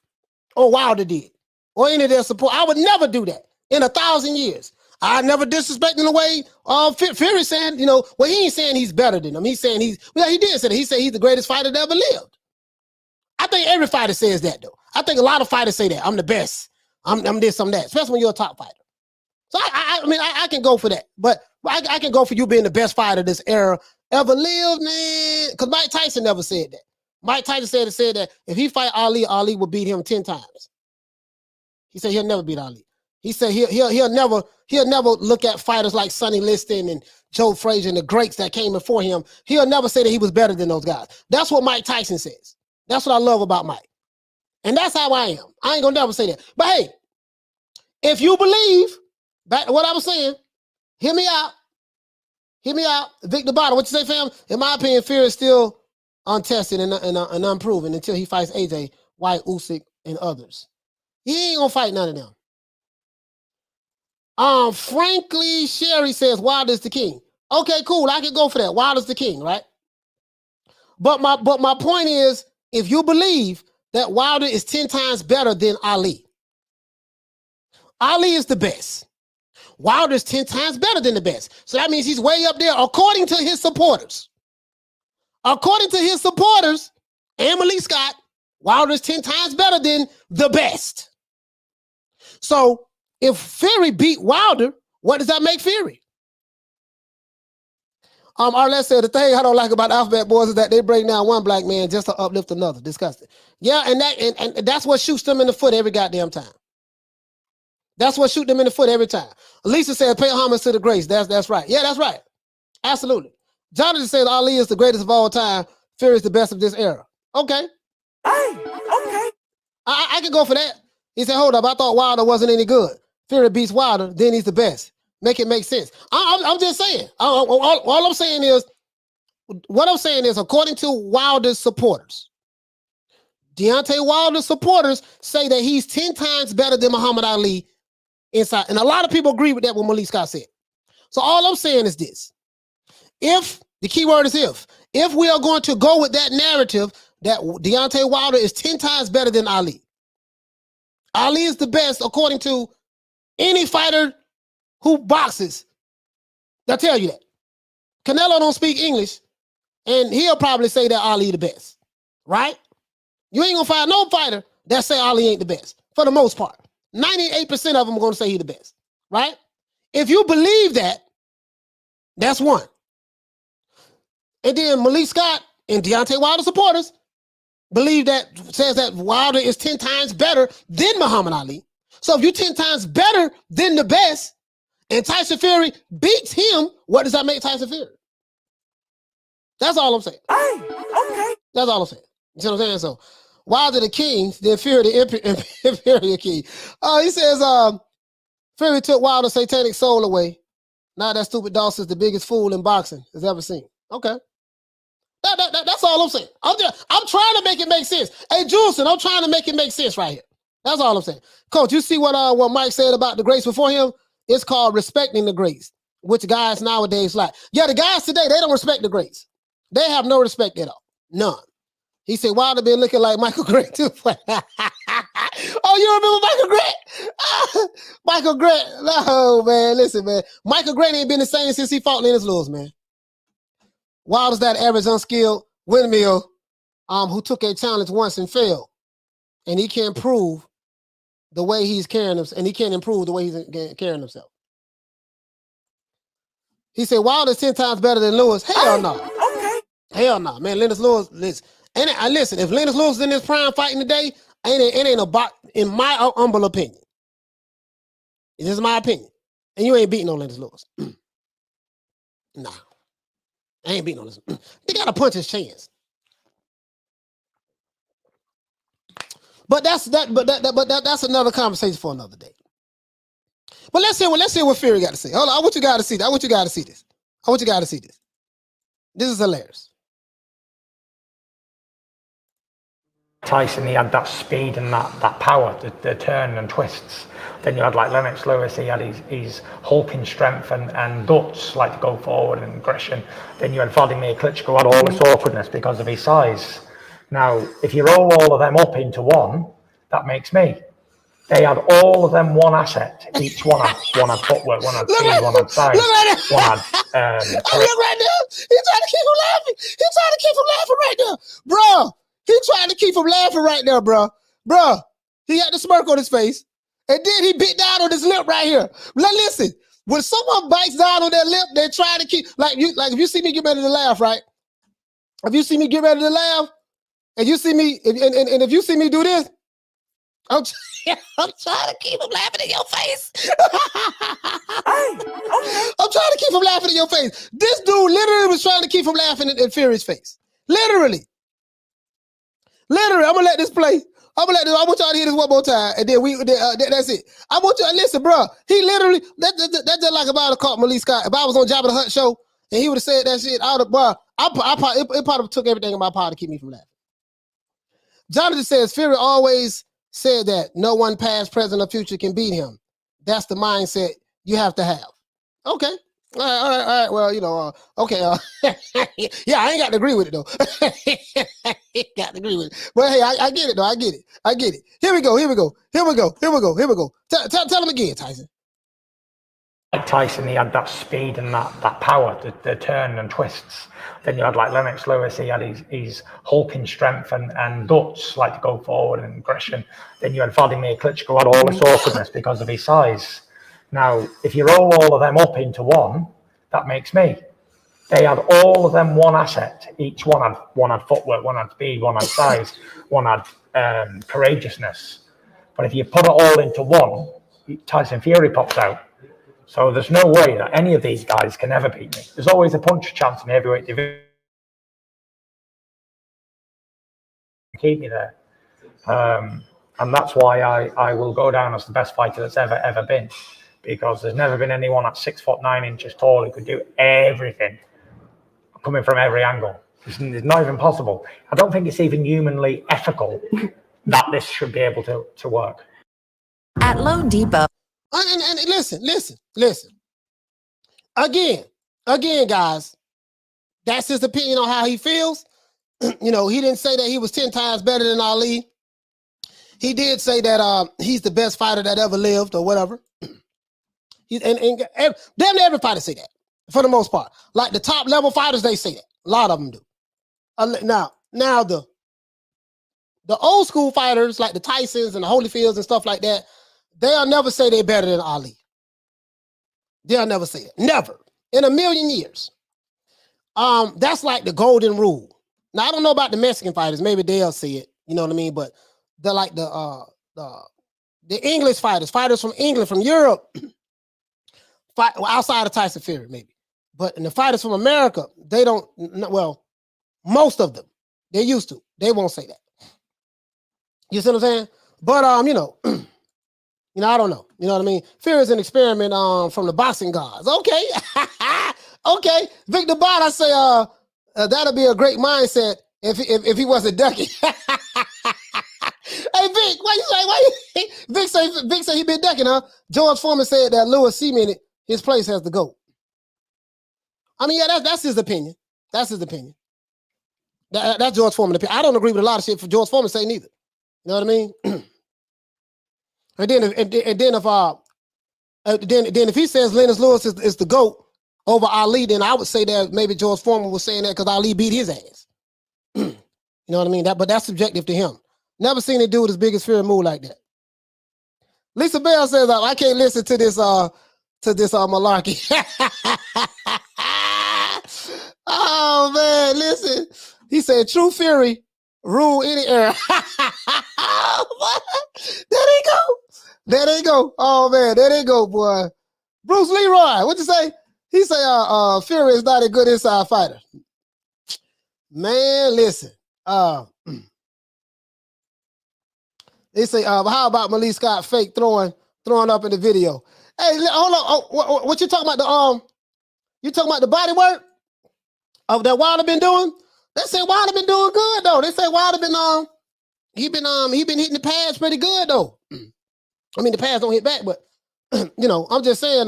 Or Wilder did. Or any of their support. I would never do that in 1,000 years. I never disrespect in the way Fury saying, he ain't saying he's better than him. He's saying he did say that. He said he's the greatest fighter that ever lived. I think every fighter says that, though. I think a lot of fighters say that. I'm the best. I'm this, I'm that. Especially when you're a top fighter. So, I can go for that. But I can go for you being the best fighter this era ever lived, man. Because Mike Tyson never said that. Mike Tyson said that if he fight Ali, Ali will beat him 10 times. He said he'll never beat Ali. He said he'll never look at fighters like Sonny Liston and Joe Frazier and the greats that came before him. He'll never say that he was better than those guys. That's what Mike Tyson says. That's what I love about Mike. And that's how I am. I ain't gonna never say that. But hey, if you believe, back to what I was saying, hear me out. Hear me out. Victor Bottom, what you say, fam? In my opinion, Fury is still untested and unproven until he fights AJ, White, Usyk, and others. He ain't gonna fight none of them. Frankly, Sherry says Wilder's the king. Okay, cool. I can go for that. Wilder's the king, right? But my point is, if you believe that Wilder is 10 times better than Ali, Ali is the best. Wilder's 10 times better than the best. So that means he's way up there, according to his supporters. According to his supporters and Malik Scott, Wilder's 10 times better than the best. So if Fury beat Wilder, what does that make Fury? Arlette said the thing I don't like about Alphabet Boys is that they break down one black man just to uplift another. Disgusting. Yeah, and that's what shoots them in the foot every goddamn time. That's what shoots them in the foot every time. Lisa said, pay homage to the greats. That's right. Yeah, that's right. Absolutely. Jonathan says Ali is the greatest of all time. Fury is the best of this era. Okay. Hey, okay. I can go for that. He said, hold up, I thought Wilder wasn't any good. Fury beats Wilder, then he's the best. Make it make sense. I'm just saying. All I'm saying is, what I'm saying is, according to Wilder's supporters, Deontay Wilder's supporters say that he's 10 times better than Muhammad Ali inside. And a lot of people agree with that, what Malik Scott said. So all I'm saying is this. If, the key word is if we are going to go with that narrative that Deontay Wilder is 10 times better than Ali, Ali is the best according to any fighter who boxes. They'll tell you that. Canelo don't speak English, and he'll probably say that Ali the best, right? You ain't gonna find no fighter that say Ali ain't the best, for the most part. 98% of them are gonna say he the best, right? If you believe that, that's one. And then Malik Scott and Deontay Wilder supporters says that Wilder is 10 times better than Muhammad Ali. So if you're 10 times better than the best, and Tyson Fury beats him, what does that make Tyson Fury? That's all I'm saying. Hey, okay. That's all I'm saying. You see what I'm saying? So Wilder the king, then Fury the inferior king. He says Fury took Wilder's satanic soul away. Now that stupid Dawson's the biggest fool in boxing has ever seen. Okay. That's all I'm saying. I'm trying to make it make sense. Hey, Juleson, I'm trying to make it make sense right here. That's all I'm saying. Coach, you see what Mike said about the greats before him? It's called respecting the greats, which guys nowadays like. Yeah, the guys today, they don't respect the greats. They have no respect at all. None. He said, Wilder been looking like Michael Gray too. Oh, you remember Michael Gray? Michael Gray. No, man, listen, man. Michael Gray ain't been the same since he fought Lennox Lewis, man. Wilder's that average, unskilled windmill who took a challenge once and failed. And he can't prove the way he's carrying himself, and he can't improve the way he's carrying himself. He said, Wilder's 10 times better than Lewis. Hell no. Okay. Hell no, man. Lennox Lewis, listen. And listen, if Lennox Lewis is in his prime fighting today, it ain't about, in my humble opinion. This is my opinion. And you ain't beating no Lennox Lewis. Nah. I ain't beating no Lennox. They got to punch his chance. But that's another conversation for another day. But let's hear what Fury got to say. Hold on, I want you guys to see this. I want you guys to see this. This is hilarious. Tyson, he had that speed and that power, the turn and twists. Then you had like Lennox Lewis, he had his hulking strength and guts, like to go forward and aggression. Then you had Wladimir Klitschko, had all this awkwardness because of his size. Now, if you roll all of them up into one, that makes me. They had all of them one asset. Each one had footwork, one had speed, one had size, one had... Look right now. He's trying to keep him laughing. He's trying to keep him laughing right now. Bro, he's trying to keep him laughing right now, bro. Bro, he had the smirk on his face. And then he bit down on his lip right here. Now listen, when someone bites down on their lip, they're trying to keep... Like if you see me get ready to laugh, right? If you see me get ready to laugh, and you see me, and if you see me do this, I'm trying to keep him laughing in your face. Hey, okay. I'm trying to keep him laughing in your face. This dude literally was trying to keep him laughing in Fury's face. Literally. I'm gonna let this play. I want y'all to hear this one more time, and then that's it. I want you to listen, bro. He literally that's just like if I would have caught Malik Scott. If I was on Jabba the Hutt show and he would have said that shit, it probably took everything in my power to keep me from laughing. Jonathan says Fury always said that no one past, present, or future can beat him. That's the mindset you have to have. Okay. All right. Well, you know, okay. Yeah, I ain't got to agree with it, though. I ain't got to agree with it. But hey, I get it, though. I get it. Here we go. Tell him again, Tyson. Like Tyson, he had that speed and that power, the turn and twists. Then you had like Lennox Lewis, he had his hulking strength and guts, like to go forward and aggression. Then you had Wladimir Klitschko, had all this awkwardness because of his size. Now, if you roll all of them up into one, that makes me. They had all of them one asset. Each one had footwork, one had speed, one had size, one had courageousness. But if you put it all into one, Tyson Fury pops out. So there's no way that any of these guys can ever beat me. There's always a punch chance in the heavyweight division. Keep me there. And that's why I will go down as the best fighter that's ever been. Because there's never been anyone at 6'9" tall who could do everything, coming from every angle. It's not even possible. I don't think it's even humanly ethical that this should be able to work. At Loan Depot. And listen. Again, guys, that's his opinion on how he feels. You know, he didn't say that he was 10 times better than Ali. He did say that he's the best fighter that ever lived or whatever. Damn near every fighter say that, for the most part. Like the top level fighters, they say that. A lot of them do. Now the old school fighters, like the Tysons and the Holyfields and stuff like that, they'll never say they're better than Ali. They'll never say it. Never. In a million years. That's like the golden rule. Now, I don't know about the Mexican fighters. Maybe they'll say it. You know what I mean? But they're like the English fighters from England, from Europe, fight outside of Tyson Fury, maybe. But in the fighters from America, they don't, well, most of them, they used to. They won't say that. You see what I'm saying? But, you know, I don't know. You know what I mean? Fury is an experiment from the boxing gods. Okay. Okay. Victor Bott, I say that'll be a great mindset if he wasn't ducking. Hey, Vic, Vic say he been ducking, huh? George Foreman said that Lewis cemented his place as the GOAT. I mean, yeah, that's his opinion. That's his opinion. That's George Foreman's opinion. I don't agree with a lot of shit for George Foreman say neither. You know what I mean? And then if he says Lennox Lewis is the GOAT over Ali, then I would say that maybe George Foreman was saying that because Ali beat his ass. You know what I mean? But that's subjective to him. Never seen a dude as big as Fury move like that. Lisa Bell says, I can't listen to this malarkey. Oh man, listen. He said true Fury rule any era. There they go. Oh man, there they go, boy. Bruce Leroy, what you say? He say Fury is not a good inside fighter. Man, listen. They say, how about Malik Scott fake throwing up in the video? Hey, hold on. Oh, what you talking about? You talking about the body work of that Wilder been doing? They say Wilder been doing good though. They say Wilder been he been hitting the pads pretty good though. I mean the pads don't hit back, but you know, I'm just saying.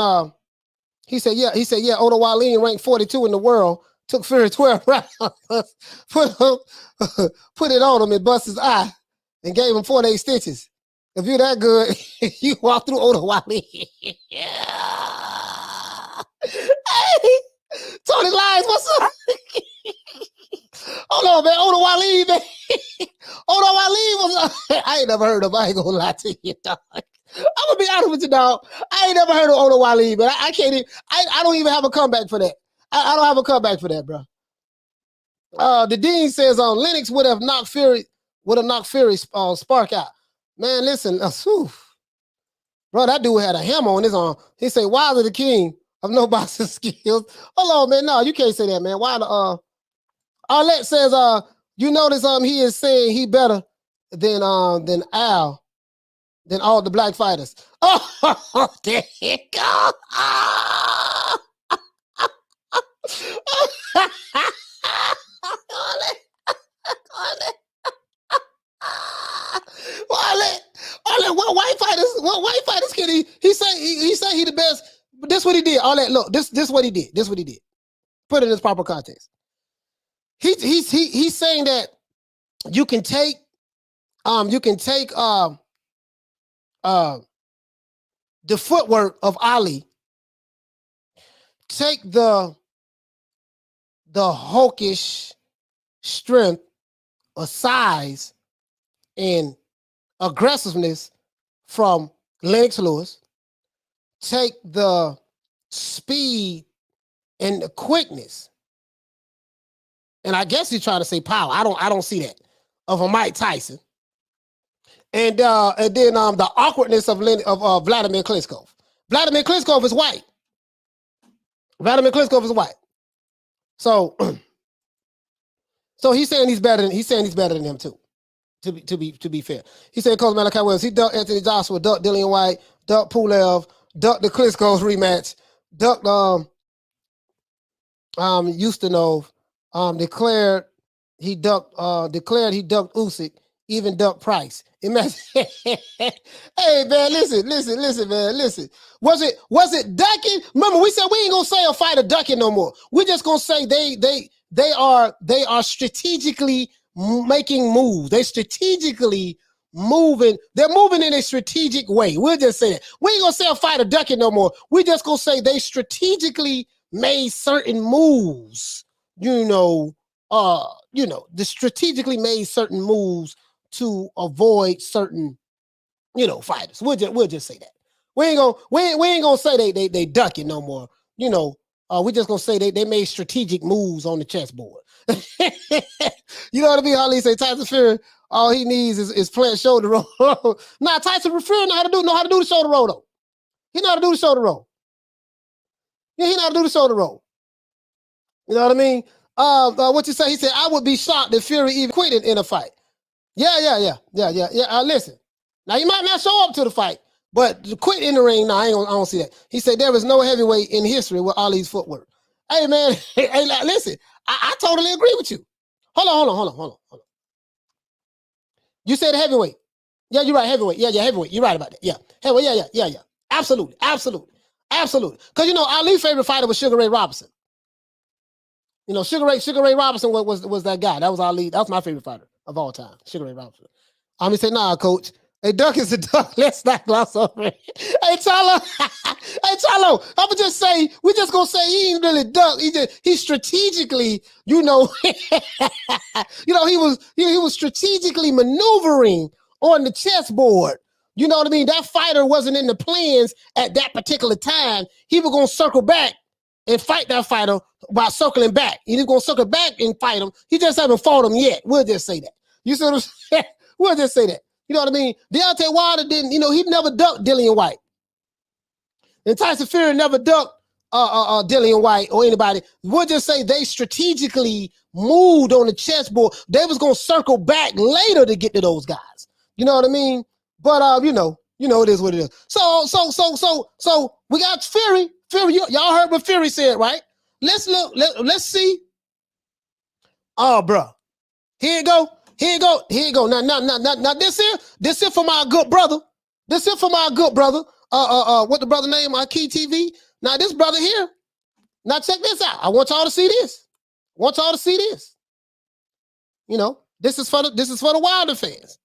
He said, yeah. Odo Wallin ranked 42 in the world. Took Fury 12 rounds, put it on him and bust his eye, and gave him 48 stitches. If you're that good, you walk through Odo Wallin. Hey, Tony Lyons, what's up? Hold on, man. Odo Wallin, man. Odo Wallin was I ain't never heard of him. I ain't gonna lie to you, dog. I'm gonna be honest with you, dog. I ain't never heard of Odo Wallin, but I can't even, I don't even have a comeback for that. I don't have a comeback for that, bro. The dean says Lennox would have knocked Fury spark out. Man, listen, bro, that dude had a hammer on his arm. He said, Wilder the king of no boxing skills. Hold on, man. No, you can't say that, man. Wilder, Arlette says, you notice he is saying he better than Al, than all the black fighters. Oh, there you go. What white fighters can he say he the best? But this what he did. All that look, this what he did. This what he did. Put it in its proper context. He's saying that you can take the footwork of Ali, take the hulkish strength or size and aggressiveness from Lennox Lewis, take the speed and the quickness, and I guess he's trying to say power. I don't see that of a Mike Tyson, and then the awkwardness of Wladimir Klitschko. Wladimir Klitschko is white. Wladimir Klitschko is white. So he's saying he's better than him too. To be fair, he said Coach Malik Scott, he ducked Anthony Joshua, ducked Dillian White, ducked Pulev, ducked the Klitschko's rematch, ducked Ustinov, declared he ducked Usyk, even ducked Price. Imagine, hey man, listen, man, listen. Was it ducking? Remember, we said we ain't gonna say a fighter ducking no more. We're just gonna say they are strategically making moves. They strategically moving. They're moving in a strategic way. We'll just say that. We ain't gonna say a fighter ducking no more. We just gonna say they strategically made certain moves. They strategically made certain moves to avoid certain, fighters. We'll just say that. We ain't gonna say they ducking no more. We just gonna say they made strategic moves on the chessboard. You know what I mean? Ali say Tyson Fury, all he needs is plant shoulder roll. Nah, Tyson Fury know how to do the shoulder roll though. He know how to do the shoulder roll. Yeah, he know how to do the shoulder roll. You know what I mean? What you say? He said, I would be shocked if Fury even quit in a fight. Yeah. Listen, now you might not show up to the fight, but to quit in the ring, no, I don't see that. He said there is no heavyweight in history with Ali's footwork. Hey man, listen, I totally agree with you. Hold on. You said heavyweight. Yeah, you're right, heavyweight. Yeah, heavyweight. You're right about that. Yeah, heavyweight. Yeah. Absolutely. Because Ali's favorite fighter was Sugar Ray Robinson. Sugar Ray Robinson was that guy. That was Ali. That was my favorite fighter of all time, Sugar Ray Robinson. He said, nah, coach. A duck is a duck. Let's not gloss over it. Hey, Charlo, I'ma just say, we just gonna say he ain't really duck. He strategically, he was strategically maneuvering on the chessboard. You know what I mean? That fighter wasn't in the plans at that particular time. He was gonna circle back and fight that fighter by circling back. He's gonna circle back and fight him. He just haven't fought him yet. We'll just say that. You see what I'm saying? We'll just say that. You know what I mean? Deontay Wilder didn't, he never ducked Dillian White. And Tyson Fury never ducked Dillian White or anybody. We'll just say they strategically moved on the chessboard. They was going to circle back later to get to those guys. You know what I mean? But, it is what it is. So we got Fury. Y'all heard what Fury said, right? Let's look. Let's see. Oh, bro. Here you go. Now this here for my good brother. What the brother name? Key TV. Now this brother here. Now check this out. I want y'all to see this. This is for the Wilder fans.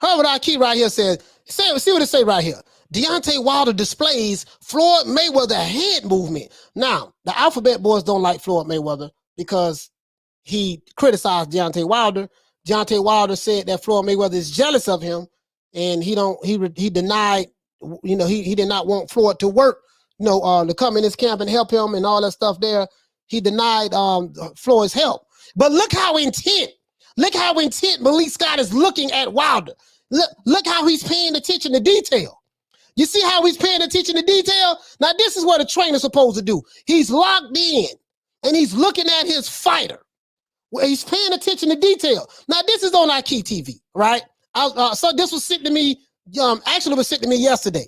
Herbert Akey right here says, see what it say right here. Deontay Wilder displays Floyd Mayweather head movement. Now, the Alphabet Boys don't like Floyd Mayweather because he criticized Deontay Wilder. Deontay Wilder said that Floyd Mayweather is jealous of him, and he denied, he did not want Floyd to work, to come in his camp and help him and all that stuff there. he denied Floyd's help. But look how intent Malik Scott is looking at Wilder. Look how he's paying attention to detail. You see how he's paying attention to detail? Now, this is what a trainer's supposed to do. He's locked in, and he's looking at his fighter. Well, he's paying attention to detail. Now, this is on our key TV, right? So this was sent to me, actually it was sent to me yesterday.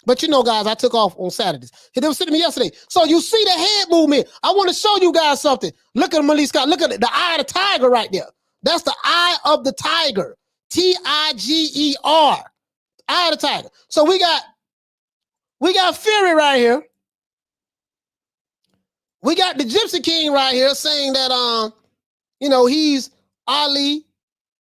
But you know, guys, I took off on Saturdays. It was sent to me yesterday. So you see the head movement. I want to show you guys something. Look at Malik Scott. Look at the eye of the tiger right there. That's the eye of the tiger. Tiger. Eye of the tiger. So we got Fury right here. We got the Gypsy King right here saying that he's Ali.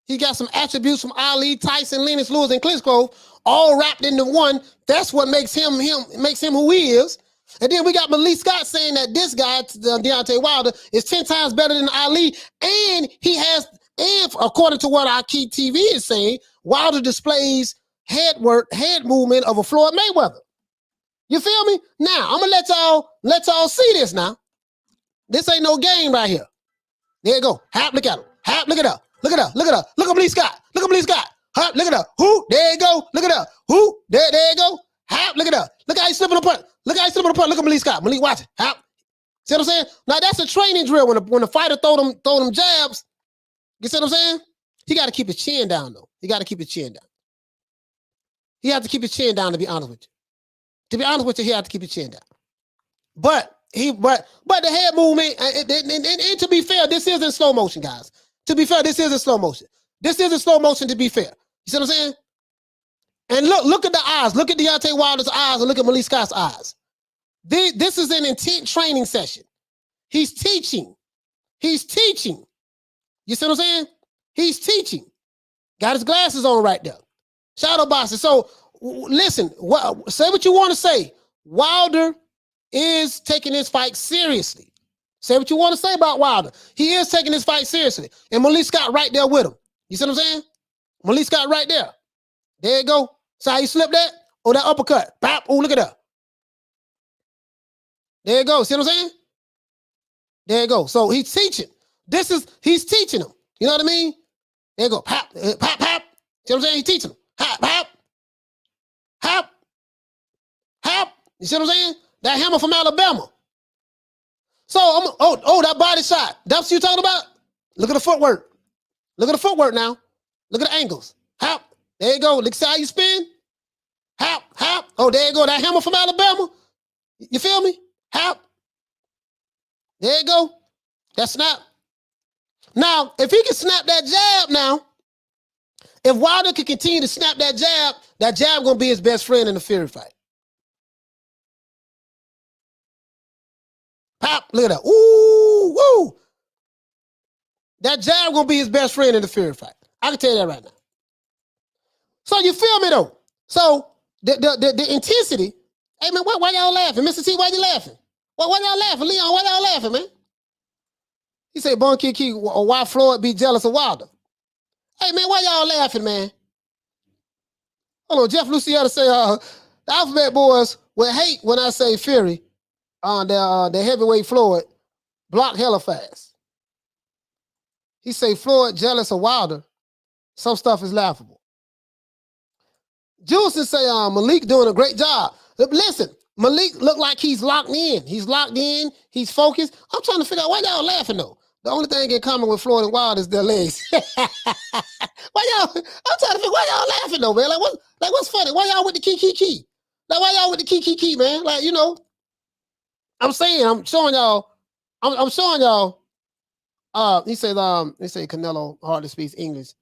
He got some attributes from Ali, Tyson, Lennox Lewis, and Klitschko all wrapped into one. That's what makes him who he is. And then we got Malik Scott saying that this guy, Deontay Wilder, is 10 times better than Ali, and according to what our key TV is saying, Wilder displays head movement of a Floyd Mayweather. You feel me? Now, I'm gonna let y'all see this now. This ain't no game right here. There you go. Hap, look at him. Hap, look at her. Look at her. Look at her. Look at Malik Scott. Look at Malik Scott. Hap, look at her. Who? There you go. Look at her. Who? There you go. Hap, look at her. Look how he's slipping apart. Look how he's slipping apart. Look at Malik Scott. Malik, watch it. Hap. See what I'm saying? Now that's a training drill. When the fighter throw them jabs, you see what I'm saying? He got to keep his chin down though. He got to keep his chin down. He has to keep his chin down, to be honest with you. To be honest with you, he has to keep his chin down. But the head movement, and to be fair, this is in slow motion, guys. To be fair, this is in slow motion. This is in slow motion, to be fair. You see what I'm saying? And look at the eyes. Look at Deontay Wilder's eyes and look at Malik Scott's eyes. This is an intent training session. He's teaching. He's teaching. You see what I'm saying? He's teaching. Got his glasses on right there. Shadow boxing. So listen, say what you want to say. Wilder is taking this fight seriously. Say what you want to say about Wilder. He is taking this fight seriously. And Malik Scott right there with him. You see what I'm saying? Malik Scott right there. There you go. See how you slip that? Oh, that uppercut. Bap. Oh, look at that. There you go. See what I'm saying? There you go. So he's teaching. He's teaching him. You know what I mean? There you go. Pap, pap, pap. See what I'm saying? He's teaching him. Hap, hap. Hap. Hap. You see what I'm saying? That hammer from Alabama. So, that body shot. That's what you're talking about? Look at the footwork. Look at the footwork now. Look at the angles. Hap. There you go. Look, see how you spin? Hap, hap. Oh, there you go. That hammer from Alabama. You feel me? Hap. There you go. That snap. Now, if he can snap that jab now, if Wilder can continue to snap that jab going to be his best friend in the Fury fight. Pop, look at that. Ooh, woo. That jab going to be his best friend in the Fury fight. I can tell you that right now. So you feel me though? So the intensity. Hey man, why y'all laughing? Mr. T, why you laughing? Why y'all laughing? Leon, why y'all laughing, man? He said, Bun Kiki, why Floyd be jealous of Wilder? Hey man, why y'all laughing, man? Hold on, Jeff Luciano say, the Alphabet Boys will hate when I say Fury on the heavyweight Floyd block hella fast. He say Floyd jealous of Wilder. Some stuff is laughable. Jules say Malik doing a great job. Listen, Malik look like he's locked in. He's locked in. He's focused. I'm trying to figure out why y'all laughing though. The only thing in common with Floyd and Wilder is their legs. I'm trying to figure why y'all laughing though, man. What's funny? Why y'all with the key? Like why y'all with the key, man? Like, you know, I'm showing y'all. He said Canelo hardly speaks English,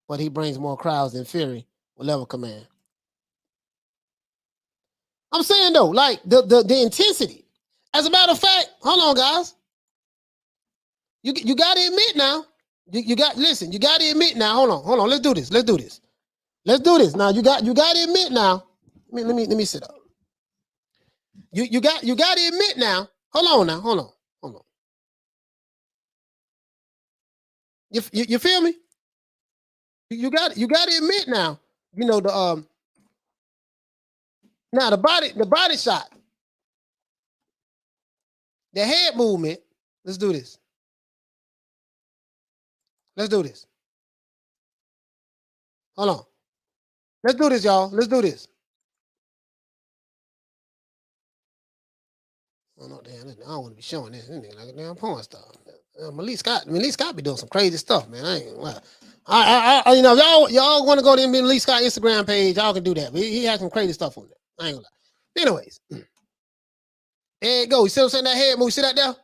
but he brings more crowds than Fury with level command. I'm saying though, like the intensity. As a matter of fact, hold on, guys. You got to admit now. You got to admit now. Hold on. Let's do this. Now you got to admit now. Let me sit up. You got to admit now. Hold on. You feel me? You got to admit now. You know the body shot, the head movement, Let's do this. Let's do this. Hold on. Let's do this, y'all. Let's do this. Oh, no, damn, I don't want to be showing this. This nigga like a damn porn star. Malik Scott be doing some crazy stuff, man. I ain't gonna lie. I you know, y'all want to go to Malik Scott Instagram page, y'all can do that. But he has some crazy stuff on there. I ain't gonna lie. Anyways, there you go. You see what I'm saying? That head move. See that there?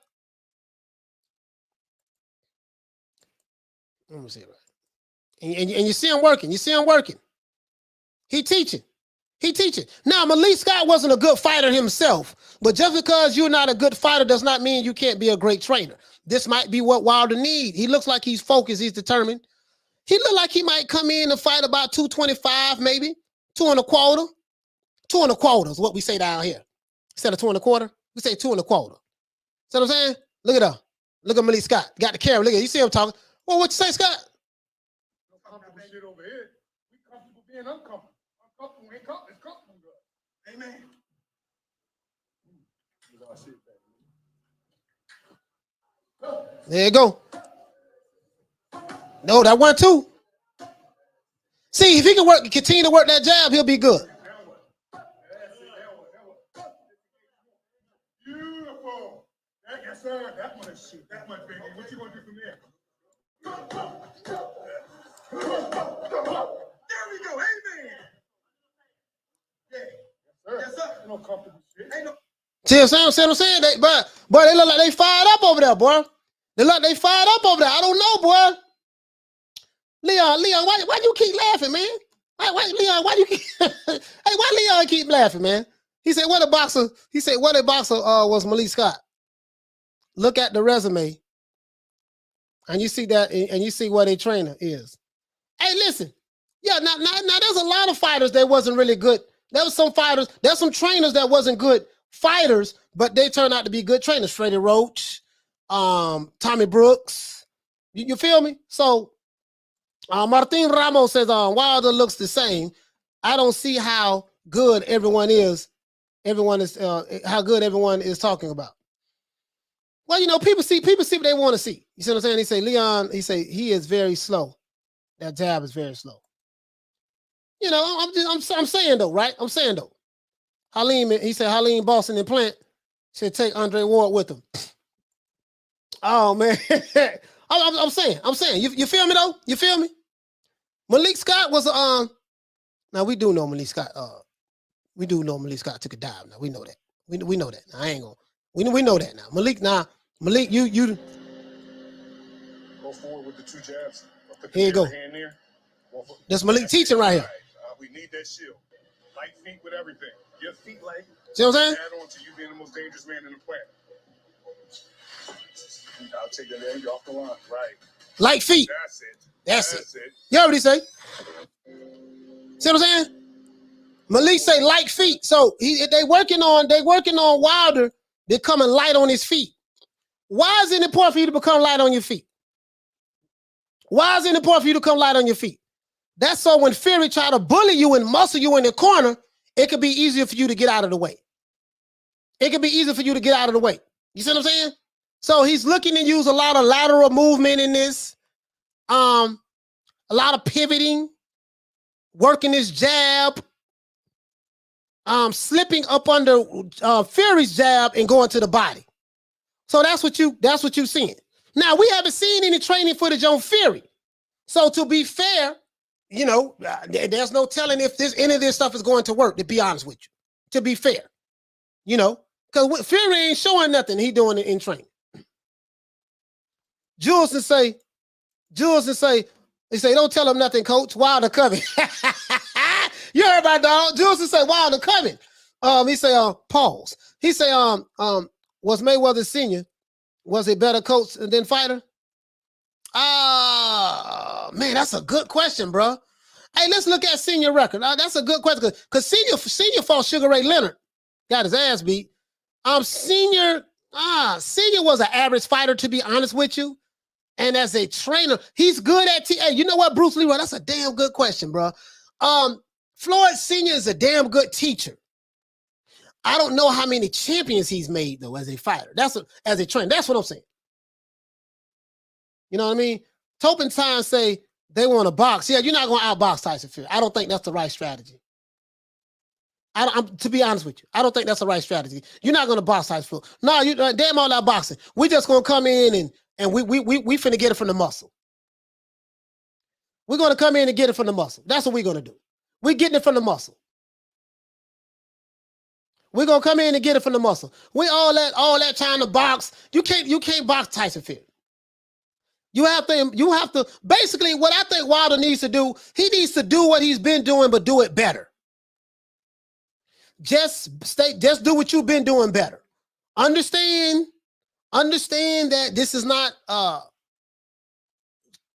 Let me see it right. And you see him working. You see him working. He teaching. He teaching. Now, Malik Scott wasn't a good fighter himself, but just because you're not a good fighter does not mean you can't be a great trainer. This might be what Wilder needs. He looks like he's focused. He's determined. He looked like he might come in and fight about 225, maybe 2.25. 2.25 is what we say down here. Instead of 2.25, we say 2.25. See what I'm saying? Look at that. Look at Malik Scott. Got the camera. Look at. You see him talking. Well, what you say, Scott? No comfortable shit over here. We comfortable being uncomfortable. Uncomfortable ain't comfortable. It's comfortable, good. Amen. There you go. No, that one too. See, if he can continue to work that jab, he'll be good. Beautiful. Yes, sir. That much shit. That much, baby. What you gonna do from there? There we go. Amen. Yeah. Yes, sir. No comfortable shit. Ain't no. See what I'm saying? But they look like they fired up over there, boy. They look like they fired up over there. I don't know, boy. Leon, why you keep laughing, man? Leon, why you keep hey, why Leon keep laughing, man? He said, what a boxer was Malik Scott. Look at the resume. And you see that, and you see what a trainer is. Hey, listen. Yeah, now there's a lot of fighters that wasn't really good. There's some trainers that wasn't good fighters, but they turned out to be good trainers. Freddie Roach, Tommy Brooks. You feel me? So Martin Ramos says Wilder looks the same. I don't see how good everyone is. How good everyone is talking about. Well, you know, people see what they want to see. You see what I'm saying? He say Leon, he is very slow. That jab is very slow. You know, I'm saying though, right? I'm saying though. He said Halim Boston and Plant should take Andre Ward with him. Oh man. I'm saying. You feel me though? You feel me? Malik Scott was now we do know Malik Scott. We do know Malik Scott took a dive. Now we know that. We know that. Now, I ain't gonna. We know that now. Malik, you Go forward with the two jabs. Here you go. That's Malik teaching right here. We need that shield. Light feet with everything. Your feet light. See what I'm saying? Add on to you being the most dangerous man in the planet. I'll take that end off the line. Right. Light feet. That's it. You heard what he say? See what I'm saying? Malik say light feet. So they working on Wilder becoming light on his feet. Why is it important for you to become light on your feet? Why is it important for you to come light on your feet? That's so when Fury try to bully you and muscle you in the corner, it could be easier for you to get out of the way. It could be easier for you to get out of the way. You see what I'm saying? So he's looking to use a lot of lateral movement in this, a lot of pivoting, working his jab, slipping up under Fury's jab and going to the body. So that's what you're seeing. Now we haven't seen any training footage on Fury. So to be fair, you know, there's no telling if any of this stuff is going to work, to be honest with you. To be fair. You know, because Fury ain't showing nothing. He doing it in training. Jules say, don't tell him nothing, coach. Wilder coming. You heard my dog. Jules say, Wilder coming. He say, pause. He say, was Mayweather Sr., was a better coach than fighter? Man, that's a good question, bro. Hey, let's look at Senior record. That's a good question because Senior fought Sugar Ray Leonard, got his ass beat. Senior was an average fighter, to be honest with you. And as a trainer, he's good at hey, you know what, Bruce Leroy? That's a damn good question, bro. Floyd Senior is a damn good teacher. I don't know how many champions he's made though as a fighter. As a trainer. That's what I'm saying. You know what I mean? Tope and Time say they want to box. Yeah, you're not going to outbox Tyson Fury. I don't think that's the right strategy. To be honest with you, I don't think that's the right strategy. You're not going to box Tyson Fury. No, you damn all that boxing. We just going to come in and we finna get it from the muscle. We're going to come in and get it from the muscle. That's what we're going to do. We're getting it from the muscle. We're going to come in and get it from the muscle. We all that time to box. You can't box Tyson Fury. You have to basically what I think Wilder needs to do, he needs to do what he's been doing, but do it better. Just do what you've been doing better. Understand that this is not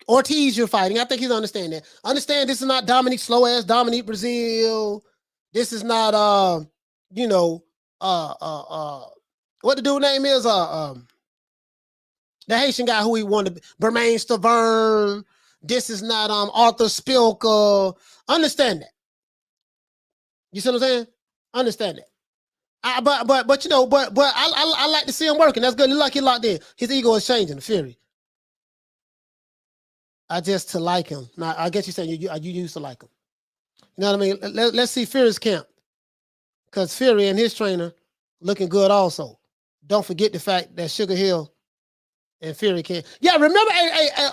Ortiz you're fighting. I think he's understanding that. Understand this is not Dominique slow ass Dominique Brazil. This is not what the dude name is the Haitian guy who he wanted, Bermain Stavern. This is not Arthur Spilka. Understand that. You see what I'm saying? Understand that. But I like to see him working. That's good. Look like he locked in. His ego is changing. Fury. I just to like him. Now I guess you're saying you used to like him. You know what I mean? Let's see Fury's camp, because Fury and his trainer looking good also. Don't forget the fact that Sugar Hill and Fury can't. Yeah, remember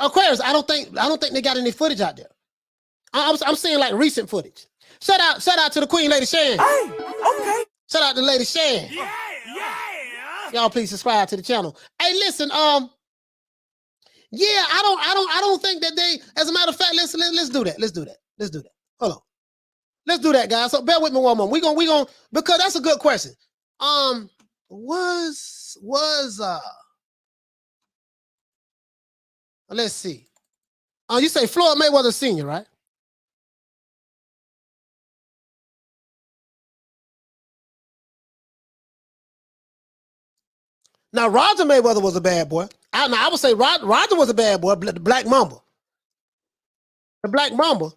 Aquarius. I don't think they got any footage out there. I'm seeing like recent footage. Shout out to the Queen, Lady Shan. Hey, okay. Shout out to Lady Shan. Yeah. Y'all please subscribe to the channel. Hey, listen, yeah, I don't think that they, as a matter of fact, let's do that. Let's do that. Hold on. Let's do that, guys. So bear with me one moment. We gonna because that's a good question. Let's see. You say Floyd Mayweather Sr., right? Now, Roger Mayweather was a bad boy. I would say Roger was a bad boy, the Black Mamba. The Black Mamba.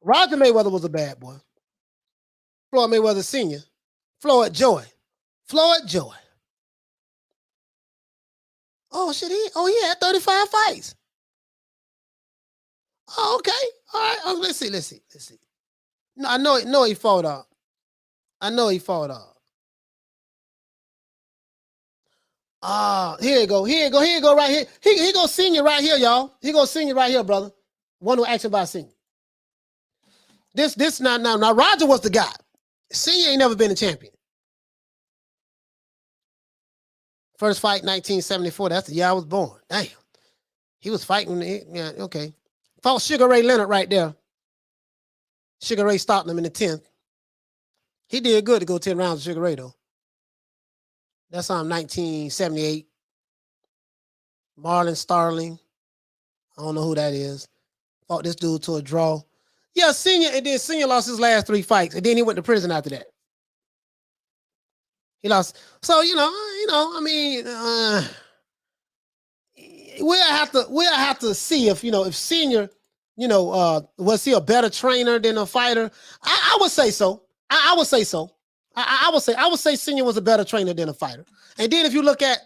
Roger Mayweather was a bad boy. Floyd Mayweather Sr. Floyd Joy. Oh, shit. He had 35 fights. Oh, okay. All right. Oh, let's see. No, I know he fought up. Here you go right here. He go Senior right here, y'all. He go Senior right here, brother. One who asked about Senior. This now Roger was the guy. Senior ain't never been a champion. First fight, 1974. That's the year I was born. Damn. He was fighting. Yeah, okay. Fought Sugar Ray Leonard right there. Sugar Ray stopped him in the 10th. He did good to go 10 rounds with Sugar Ray, though. That's on 1978. Marlon Starling. I don't know who that is. Fought this dude to a draw. Yeah, Senior lost his last 3 fights, and then he went to prison after that. He lost. So, I mean, we'll have to see if Senior, was he a better trainer than a fighter? I would say so. I would say so. I would say Senior was a better trainer than a fighter. And then if you look at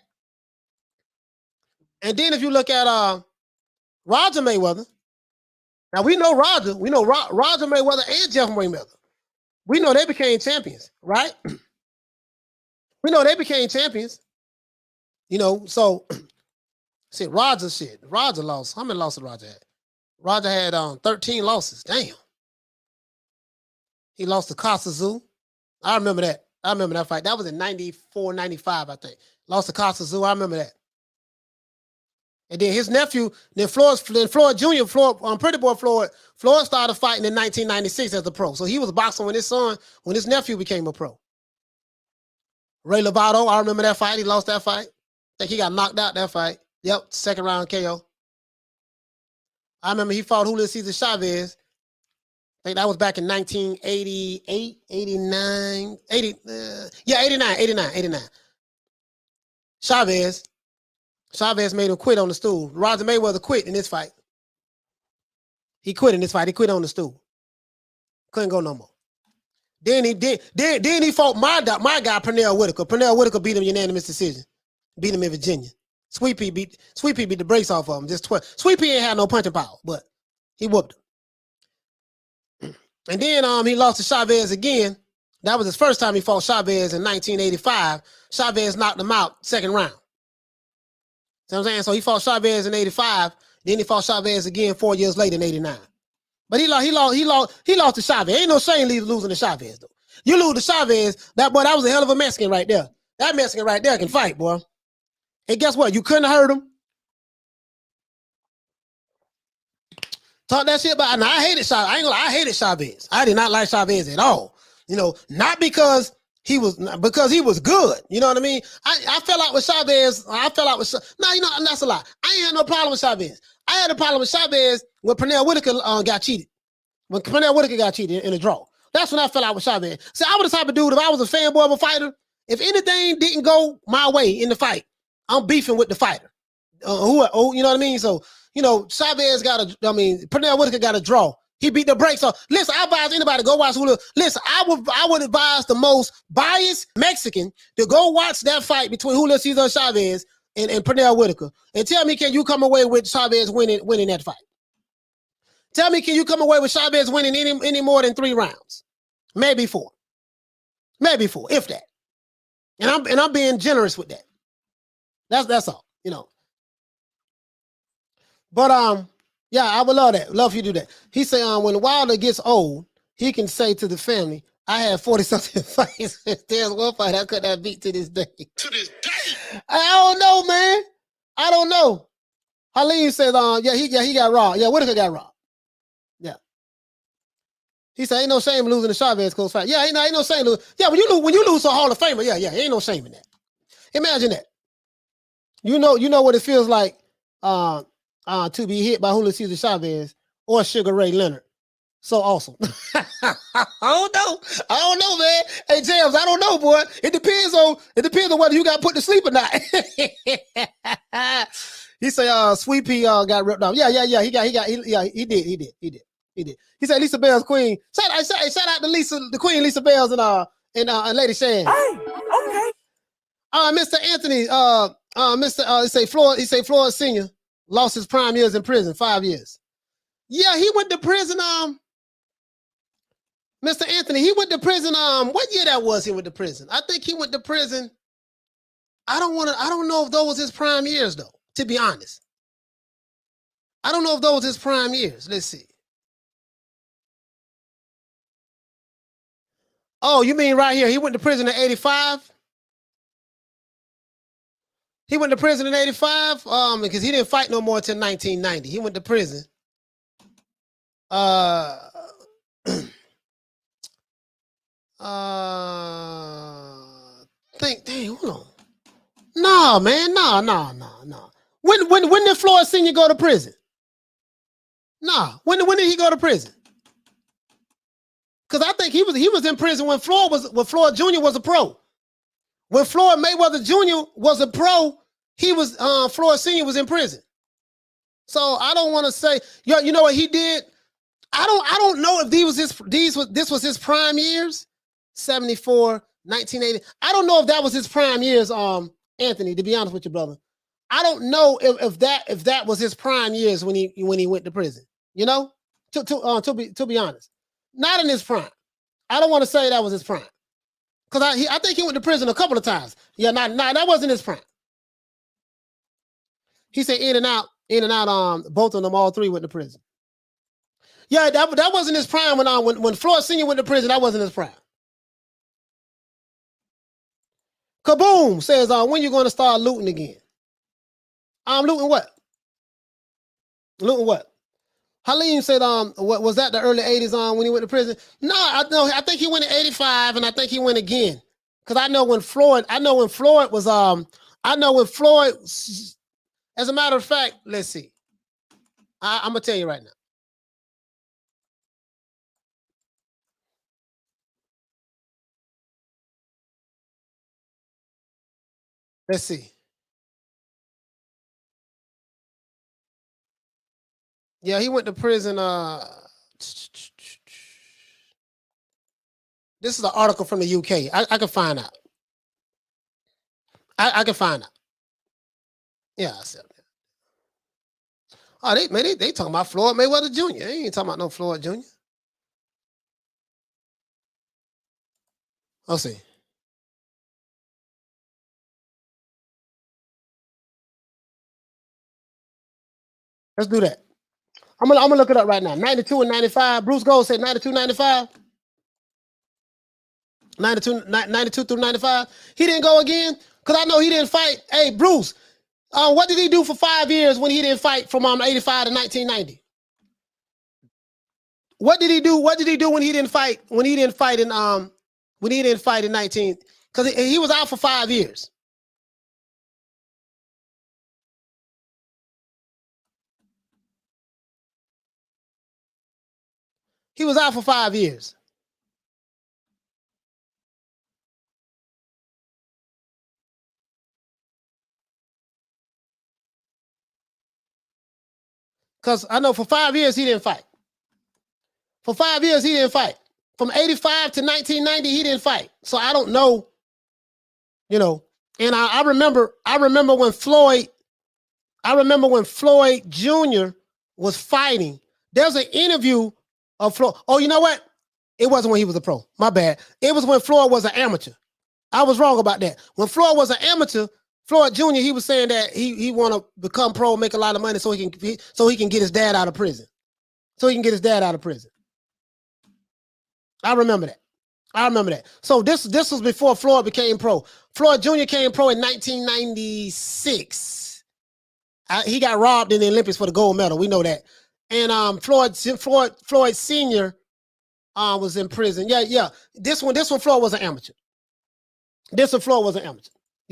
Roger Mayweather. Now we know Roger Mayweather and Jeff Mayweather. We know they became champions, right? We know they became champions. So Roger lost. How many losses Roger had? Roger had 13 losses. Damn. He lost to Costa. I remember that. I remember that fight. That was in 94, 95, I think. Lost to Costa. I remember that. And then his nephew, Floyd Jr., Pretty Boy Floyd started fighting in 1996 as a pro. So he was boxing when his nephew became a pro. Ray Lovato, I remember that fight. He lost that fight. I think he got knocked out that fight. Yep, second round KO. I remember he fought Julio Cesar Chavez. I think that was back in 1988, 89, 89. Chavez made him quit on the stool. Roger Mayweather quit in this fight. He quit in this fight. He quit on the stool. Couldn't go no more. Then he fought my guy, Pernell Whitaker. Pernell Whitaker beat him unanimous decision. Beat him in Virginia. Sweet Pea beat the brakes off of him. Just Sweet Pea ain't had no punching power, but he whooped him. And then he lost to Chavez again. That was his first time he fought Chavez in 1985. Chavez knocked him out second round. See what I'm saying? So he fought Chavez in 85. Then he fought Chavez again 4 years later in 89. But he lost to Chavez. Ain't no shame losing to Chavez though. You lose to Chavez, that was a hell of a Mexican right there. That Mexican right there can fight, boy. And guess what? You couldn't have hurt him. Talk that shit about. Now, I hated Chavez. I ain't gonna lie, I hated Chavez. I did not like Chavez at all. Not because he was good. You know what I mean? I fell out with Chavez. That's a lie. I ain't had no problem with Chavez. I had a problem with Chavez when Pernell Whitaker got cheated. When Pernell Whitaker got cheated in a draw. That's when I fell out with Chavez. See, I was the type of dude, if I was a fanboy of a fighter, if anything didn't go my way in the fight, I'm beefing with the fighter. You know what I mean? So, Chavez Pernell Whitaker got a draw. He beat the brakes off. Listen, I advise anybody to go watch Julio. Listen, I would advise the most biased Mexican to go watch that fight between Julio Cesar Chavez and Pernell Whitaker. And tell me, can you come away with Chavez winning that fight? Tell me, can you come away with Chavez winning any more than 3 rounds? Maybe 4. Maybe 4, if that. And I'm being generous with that. That's all, But yeah, I would love that. Love for you to do that. He say, when Wilder gets old, he can say to the family, I had 40-something fights. There's one fight I could not beat to this day. To this day. I don't know, man. I don't know. Halim says, he got robbed. Yeah, Whitaker got robbed. Yeah. He said, ain't no shame in losing the Chavez close fight. Yeah, ain't no shame. Yeah, when you lose to a Hall of Famer, yeah, ain't no shame in that. Imagine that. You know what it feels like to be hit by Julio Cesar Chavez or Sugar Ray Leonard. So awesome. I don't know, man. Hey, James, I don't know, boy. It depends on whether you got put to sleep or not. He say, Sweet Pea got ripped off. Yeah. He did. He said Lisa Bell's queen. Shout out to the queen Lisa Bell's and Lady Shan. Hey, okay. Mr. Anthony, he say Floyd Sr. lost his prime years in prison, 5 years. Yeah, he went to prison. Mr. Anthony, he went to prison. What year that was he went to prison? I think he went to prison. I don't know if those was his prime years though, to be honest. I don't know if those was his prime years. Let's see. Oh, you mean right here? He went to prison in 85? He went to prison in 85 because he didn't fight no more until 1990. He went to prison. Hold on. No, man, no. When did Floyd Sr. go to prison? Nah, when did he go to prison? Because I think he was in prison when Floyd Jr. was a pro. When Floyd Mayweather Jr. was a pro, he was Floyd Sr. was in prison. So I don't want to say, you know what he did? I don't know if this was his prime years, 74, 1980. I don't know if that was his prime years, Anthony, to be honest with you, brother. I don't know if that was his prime years when he went to prison. To be honest. Not in his prime. I don't want to say that was his prime. Because I think he went to prison a couple of times. Yeah, that wasn't his prime. He said in and out, both of them, all 3 went to prison. Yeah, that wasn't his prime when Floyd Sr. went to prison, that wasn't his prime. Kaboom says, when you going to start looting again? Looting what? Looting what? Halim said, what was that the early 80s when he went to prison? No, I think he went in 85 and I think he went again. Because I know when Floyd was, as a matter of fact, let's see. I'm going to tell you right now. Let's see. Yeah, he went to prison. This is an article from the UK. I can find out. I can find out. Yeah, I said that. Oh, they talking about Floyd Mayweather Jr. They ain't talking about no Floyd Jr. Let's see. Let's do that. I'm gonna look it up right now. 92 and 95. Bruce Gold said 92, 95. 92 through 95. He didn't go again because I know he didn't fight. Hey, Bruce, what did he do for 5 years when he didn't fight from 85 to 1990? What did he do? What did he do when he didn't fight? When he didn't fight in 19? Because he was out for 5 years. He was out for 5 years. Because I know for 5 years he didn't fight. For 5 years he didn't fight. From 85 to 1990 he didn't fight. So I don't know, you know. And I remember when Floyd Jr. was fighting. There's an interview of Floyd. Oh, you know what? It wasn't when he was a pro. My bad. It was when Floyd was an amateur. I was wrong about that. When Floyd was an amateur, Floyd Jr., he was saying that he want to become pro, make a lot of money so he can get his dad out of prison. So he can get his dad out of prison. I remember that. So this was before Floyd became pro. Floyd Jr. came pro in 1996. He got robbed in the Olympics for the gold medal. We know that. And Floyd Sr. Was in prison. Yeah. This one Floyd was an amateur. You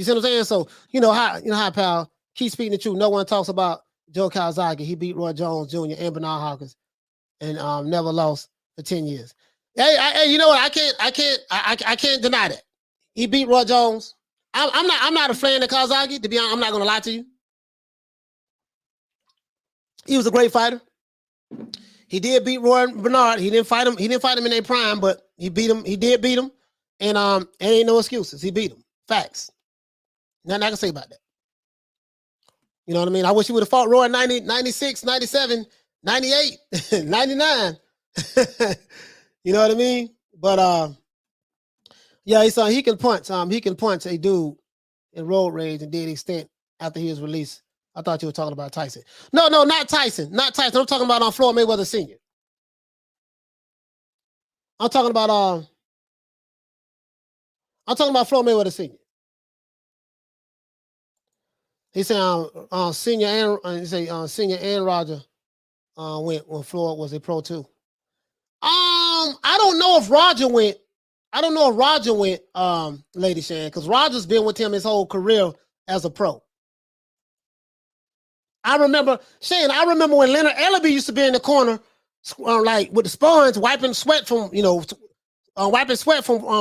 see what I'm saying? So you know how, pal, keep speaking the truth. No one talks about Joe Calzaghe. He beat Roy Jones Jr. and Bernard Hopkins and never lost for 10 years. Hey, you know what? I can't deny that. He beat Roy Jones. I'm not a fan of Calzaghe, to be honest. I'm not gonna lie to you. He was a great fighter. He did beat Roy Bernard. He didn't fight him in their prime, but he beat him. He did beat him. And ain't no excuses. He beat him. Facts. Nothing I can say about that. You know what I mean? I wish he would have fought Roy in 90, 96, 97, 98, 99. You know what I mean? But yeah, he can punch. He can punch a dude in road rage and did extent after he was released. I thought you were talking about Tyson. No, not Tyson. Not Tyson. I'm talking about Floyd Mayweather Sr. I'm talking about Floyd Mayweather Sr. He said Senior and Roger went when Floyd was a pro too. I don't know if Roger went. Lady Shan, because Roger's been with him his whole career as a pro. I remember when Leonard Ellaby used to be in the corner, like with the sponge, wiping sweat from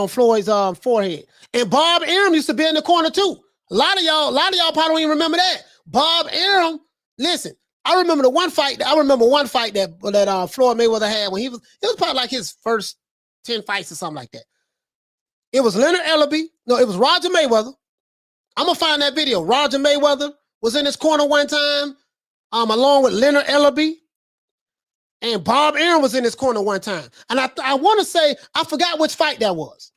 Floyd's forehead. And Bob Arum used to be in the corner too. A lot of y'all probably don't even remember that. Bob Arum, listen, I remember one fight that Floyd Mayweather had when it was probably like his first 10 fights or something like that. It was Leonard Ellaby. No, it was Roger Mayweather. I'm gonna find that video. Roger Mayweather was in his corner one time, along with Leonard Ellaby. And Bob Arum was in his corner one time. And I want to say, I forgot which fight that was.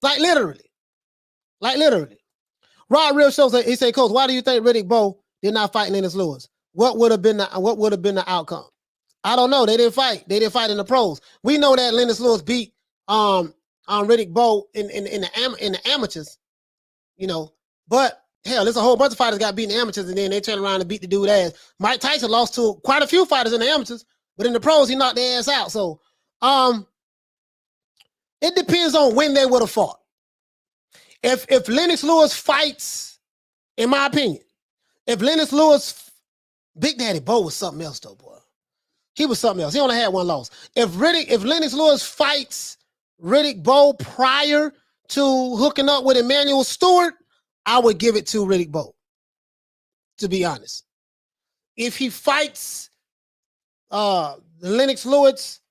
Like literally. Rod Real shows that he said, Coach, why do you think Riddick Bowe did not fight Lennox Lewis? What would have been the outcome? I don't know. They didn't fight. They didn't fight in the pros. We know that Lennox Lewis beat Riddick Bowe in the amateurs, you know. But hell, there's a whole bunch of fighters got beat in the amateurs, and then they turn around and beat the dude ass. Mike Tyson lost to quite a few fighters in the amateurs, but in the pros, he knocked their ass out. So it depends on when they would have fought. If Lennox Lewis fights, in my opinion, Big Daddy Bowe was something else though, boy. He was something else. He only had one loss. If Lennox Lewis fights Riddick Bowe prior to hooking up with Emmanuel Stewart, I would give it to Riddick Bowe, to be honest. If he fights Lennox Lewis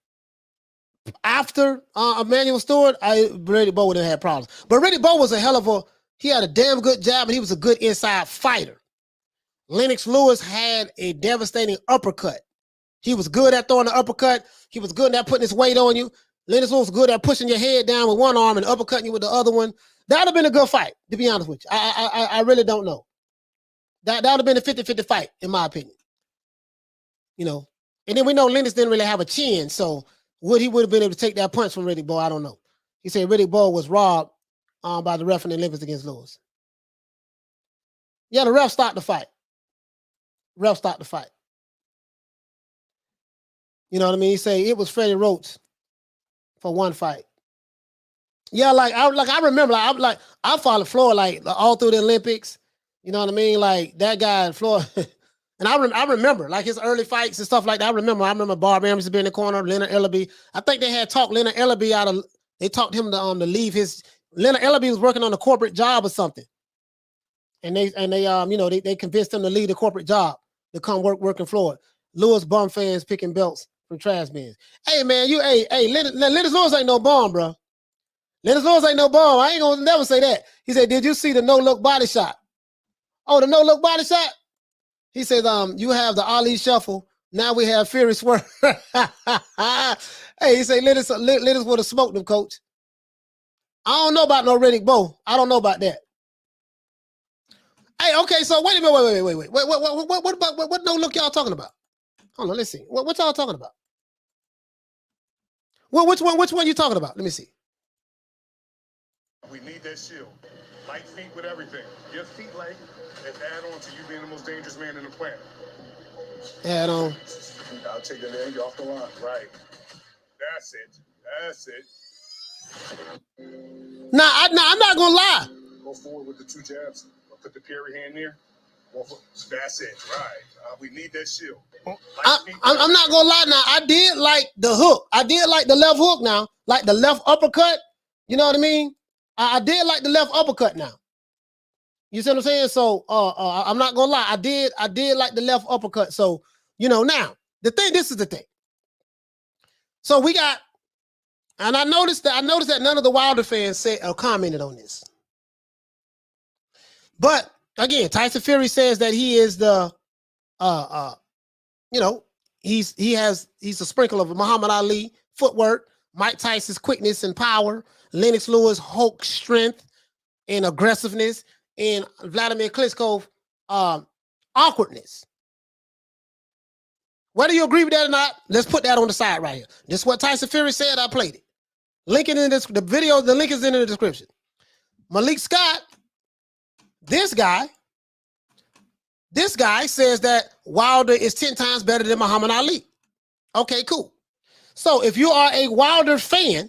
after Emmanuel Stewart, Riddick Bowe would have had problems. But Riddick Bowe was a hell of a He had a damn good jab, and he was a good inside fighter. Lennox Lewis had a devastating uppercut. He was good at throwing the uppercut. He was good at putting his weight on you. Lennox Lewis was good at pushing your head down with one arm and uppercutting you with the other one. That would have been a good fight, to be honest with you. I really don't know. That would have been a 50-50 fight, in my opinion. You know, and then we know Lennox didn't really have a chin, so he would have been able to take that punch from Riddick Bowe? I don't know. He said Riddick Bowe was robbed by the ref in the Olympics against Lewis. Yeah, the ref stopped the fight. Ref stopped the fight. You know what I mean? He said it was Freddie Roach for one fight. Yeah, I remember, I followed Floyd all through the Olympics. You know what I mean? Like that guy Floyd. And I remember like his early fights and stuff like that. I remember Bob Arum used to be in the corner, Leonard Ellaby. I think they had talked Leonard Ellaby they talked him to leave his. Leonard Ellaby was working on a corporate job or something. And they convinced him to leave the corporate job to come work in Florida. Lewis bum fans picking belts from trash bins. Hey man, Lennox Lewis ain't no bum, bro. Lennox Lewis ain't no bum. I ain't gonna never say that. He said, "Did you see the no-look body shot?" Oh, the no-look body shot? He says, you have the Ali shuffle. Now we have Fury swerve. Hey, he said, Lennox would have smoked him, coach. I don't know about no Riddick Bowe. I don't know about that. Hey, okay, so wait a minute, wait. What no look y'all talking about? Hold on, let's see. What y'all talking about? Well, which one you talking about? Let me see. We need that shield. Light feet with everything. Your feet light and add on to you being the most dangerous man in the planet. Add on. I'll take the leg off the line. Right. That's it. Nah, I'm not gonna lie. Go forward with the two jabs. I'll put the Perry hand there. That's it. Right. We need that shield. I'm not gonna lie now. I did like the hook. I did like the left hook now. Like the left uppercut. You know what I mean? I did like the left uppercut now. You see what I'm saying? So I'm not gonna lie. I did like the left uppercut. So, now this is the thing. So we got, and I noticed that none of the Wilder fans said or commented on this. But again, Tyson Fury says that he is the he's a sprinkle of Muhammad Ali footwork, Mike Tyson's quickness and power, Lennox Lewis Hulk strength and aggressiveness, and Wladimir Klitschko awkwardness. Whether you agree with that or not, let's put that on the side right here. This is what Tyson Fury said. I played it. Link it in the video. The link is in the description. Malik Scott, this guy says that Wilder is 10 times better than Muhammad Ali. Okay, cool. So if you are a Wilder fan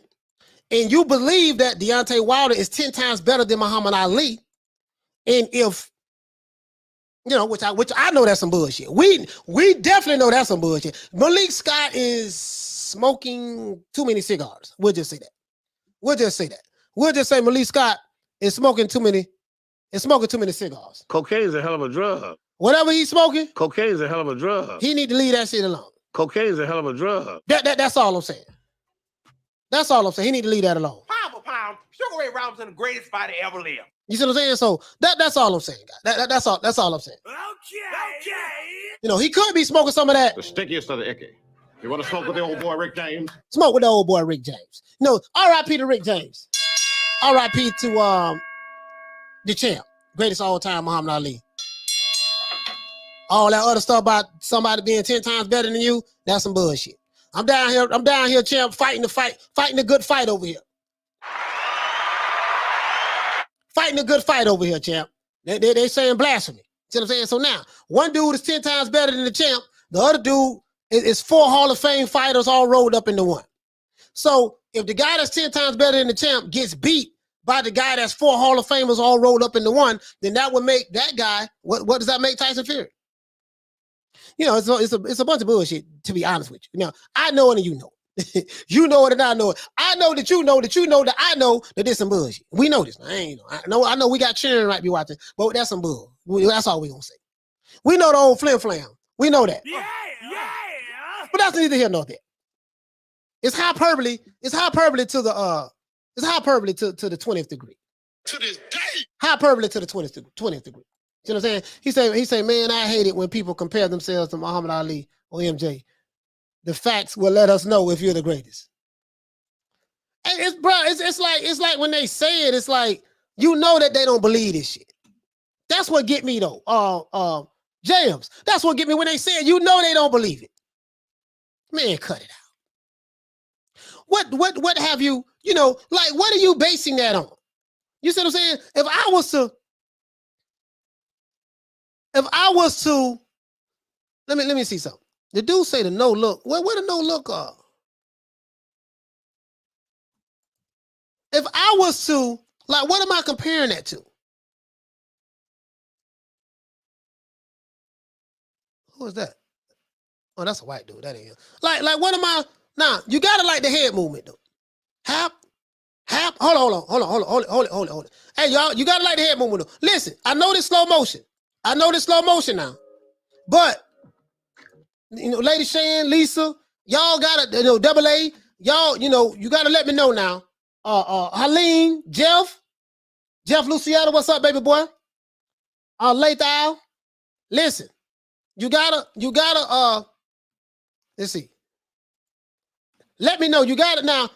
and you believe that Deontay Wilder is 10 times better than Muhammad Ali, and if which I know that's some bullshit. We definitely know that's some bullshit. Malik Scott is smoking too many cigars. We'll just say that. We'll just say Malik Scott is smoking too many cigars. Cocaine is a hell of a drug. Whatever he's smoking, cocaine is a hell of a drug. He need to leave that shit alone. Cocaine is a hell of a drug. That's all I'm saying. That's all I'm saying. He need to leave that alone. Pound for pound, Sugar Ray Robinson, the greatest fighter ever lived. You see what I'm saying? So that's all I'm saying, guys. That's all I'm saying. Okay. He could be smoking some of that. The stickiest of the icky. You want to smoke with the old boy Rick James? Smoke with the old boy Rick James. R.I.P. to Rick James. R.I.P. to the champ, greatest all time, Muhammad Ali. All that other stuff about somebody being 10 times better than you, that's some bullshit. I'm down here, champ, fighting the good fight over here. Fighting a good fight over here, champ. They saying blasphemy. See what I'm saying? So now, one dude is 10 times better than the champ. The other dude is 4 Hall of Fame fighters all rolled up into one. So if the guy that's 10 times better than the champ gets beat by the guy that's 4 Hall of Famers all rolled up into one, then that would make that guy, what does that make Tyson Fury? It's a bunch of bullshit, to be honest with you. I know it and you know it. You know it and I know it. I know that you know that you know that I know that there's some bullshit. We know this. I know we got children right be watching, but that's some bull. That's all we gonna say. We know the old flim flam. We know that. Yeah. But that's neither here nor there. It's hyperbole. It's hyperbole to the 20th degree. To this day. Hyperbole to the 20th degree. You know what I'm saying? He say, man, I hate it when people compare themselves to Muhammad Ali or MJ. The facts will let us know if you're the greatest. And it's like when they say it, it's like, you know that they don't believe this shit. That's what get me though. James, that's what get me when they say it, you know they don't believe it. Man, cut it out. What have you, like, what are you basing that on? You see what I'm saying? If I was to, let me see something. The dude say the no look. Where the no look are? If I was to, like, what am I comparing that to? Who is that? Oh, that's a white dude. That ain't him. Like, what am I? Nah, you gotta like the head movement though. Hap. Hold on. Hey, y'all, you gotta like the head movement though. Listen, I know this slow motion. Now. But, Lady Shan, Lisa, y'all gotta, Double A, y'all, you gotta let me know now. Helene, Jeff Luciano, what's up, baby boy? Lathal, listen, you gotta, let's see. Let me know, you got it now.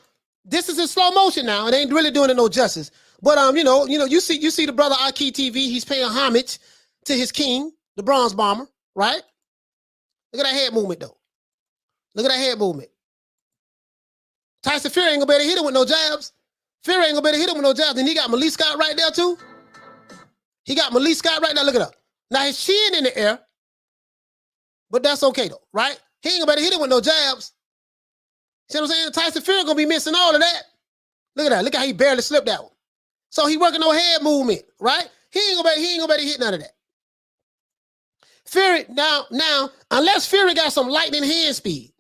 This is in slow motion now. It ain't really doing it no justice. But you see the brother Aki TV, he's paying homage to his king, the Bronze Bomber, right? Look at that head movement though. Look at that head movement. Tyson Fury ain't gonna be able to hit him with no jabs. Then he got Malik Scott right there too. Look at that. Now his chin in the air, but that's okay though, right? He ain't gonna be able to hit him with no jabs. See what I'm saying? Tyson Fury gonna be missing all of that. Look at that. Look how he barely slipped that one. So he working on head movement, right? He ain't gonna be able to hit none of that. Fury, now, unless Fury got some lightning hand speed.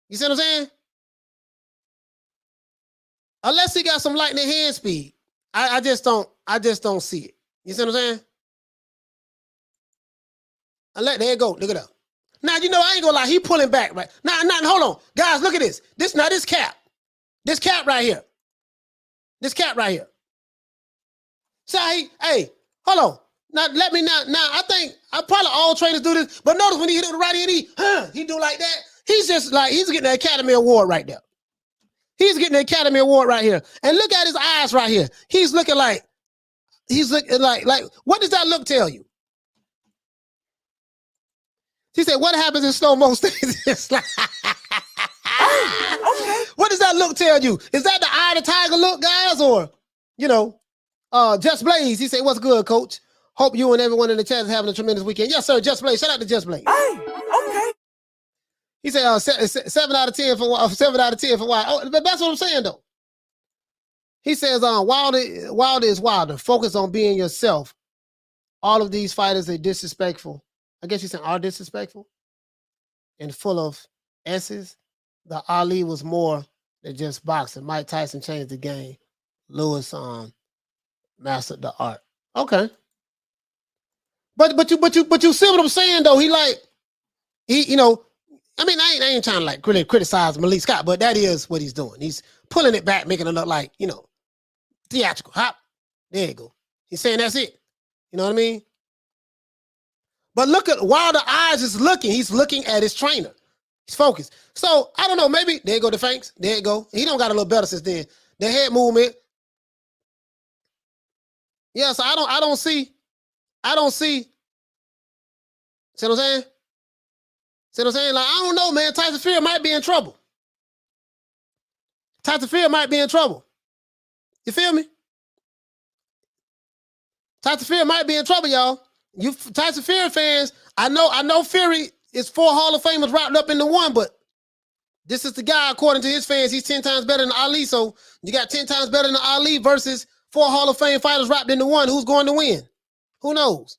You see what I'm saying? Unless he got some lightning hand speed, I just don't see it. You see what I'm saying? There you go. Look at that. Now, I ain't gonna lie. He pulling back, right? Now, hold on. Guys, look at this. This cap. This cap right here. So, hey, hold on. Now, I think probably all trainers do this, but notice when he hit on the right hand, he do like that. He's just like, he's getting the Academy Award right there. And look at his eyes right here. He's looking like, what does that look tell you? He said, what happens in slow motion? It's like, okay. What does that look tell you? Is that the eye of the tiger look, guys? Or, Just Blaze. He said, what's good, coach? Hope you and everyone in the chat is having a tremendous weekend. Yes, sir, Just Blaze. Shout out to Just Blaze. Hey, okay. He said, 7 out of 10 for why. 7 out of 10 for why. Oh, but that's what I'm saying, though. He says, Wilder is Wilder. Focus on being yourself. All of these fighters are disrespectful. I guess he's saying are disrespectful and full of S's. The Ali was more than just boxing. Mike Tyson changed the game. Lewis mastered the art. Okay. But you see what I'm saying though? I ain't trying to like criticize Malik Scott, but that is what he's doing. He's pulling it back, making it look like, theatrical. Hop. There you go. He's saying that's it. You know what I mean? But look at while the eyes is looking, he's looking at his trainer. He's focused. So I don't know, maybe there you go the Fanks. There you go. He don't got a little better since then. The head movement. Yeah, so I don't see. See what I'm saying? Like, I don't know, man. Tyson Fury might be in trouble. You feel me? Tyson Fury might be in trouble, y'all. You Tyson Fury fans, I know Fury is 4 Hall of Famers wrapped up into one, but this is the guy, according to his fans, he's 10 times better than Ali. So you got 10 times better than Ali versus 4 Hall of Fame fighters wrapped into one. Who's going to win? Who knows?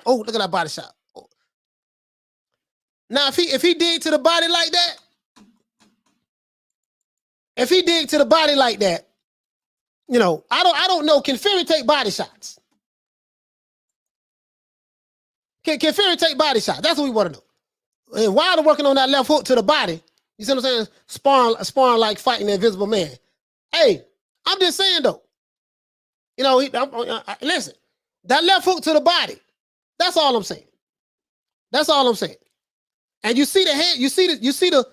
Oh, look at that body shot. Oh. Now, if he dig to the body like that, I don't know. Can Fury take body shots? Can Fury take body shots? That's what we want to know. And Wilder working on that left hook to the body, You see what I'm saying? Sparring like fighting the invisible man. Hey, I'm just saying though. You know, listen, that left hook to the body. That's all I'm saying. That's all I'm saying. And you see the head, you see the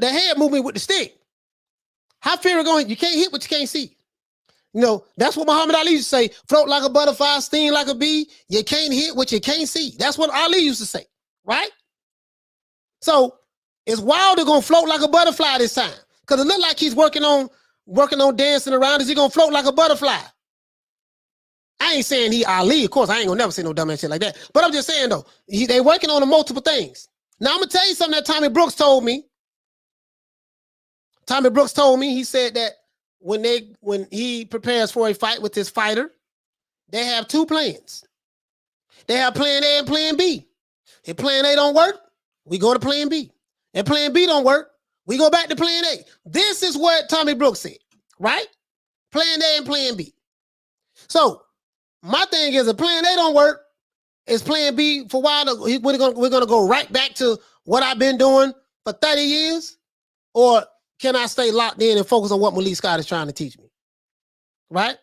head movement with the stick. How Fury going? You can't hit what you can't see. You know, that's what Muhammad Ali used to say. Float like a butterfly, sting like a bee. You can't hit what you can't see. That's what Ali used to say, right? So is Wilder gonna float like a butterfly this time? Because it looked like he's working on dancing around. Is he gonna float like a butterfly? I ain't saying he Ali, of course. I ain't gonna never say no dumb ass shit like that. But I'm just saying though, they working on the multiple things. Now I'm gonna tell you something that Tommy Brooks told me. Tommy Brooks told me, he said that when he prepares for a fight with his fighter, they have two plans. They have plan A and plan B. If plan A don't work, we go to plan B. If plan B don't work, we go back to plan A. This is what Tommy Brooks said, right? Plan A and plan B. So my thing is, if plan A don't work, is plan B for Wilder. We're gonna go right back to what I've been doing for 30 years, or can I stay locked in and focus on what Malik Scott is trying to teach me? Right?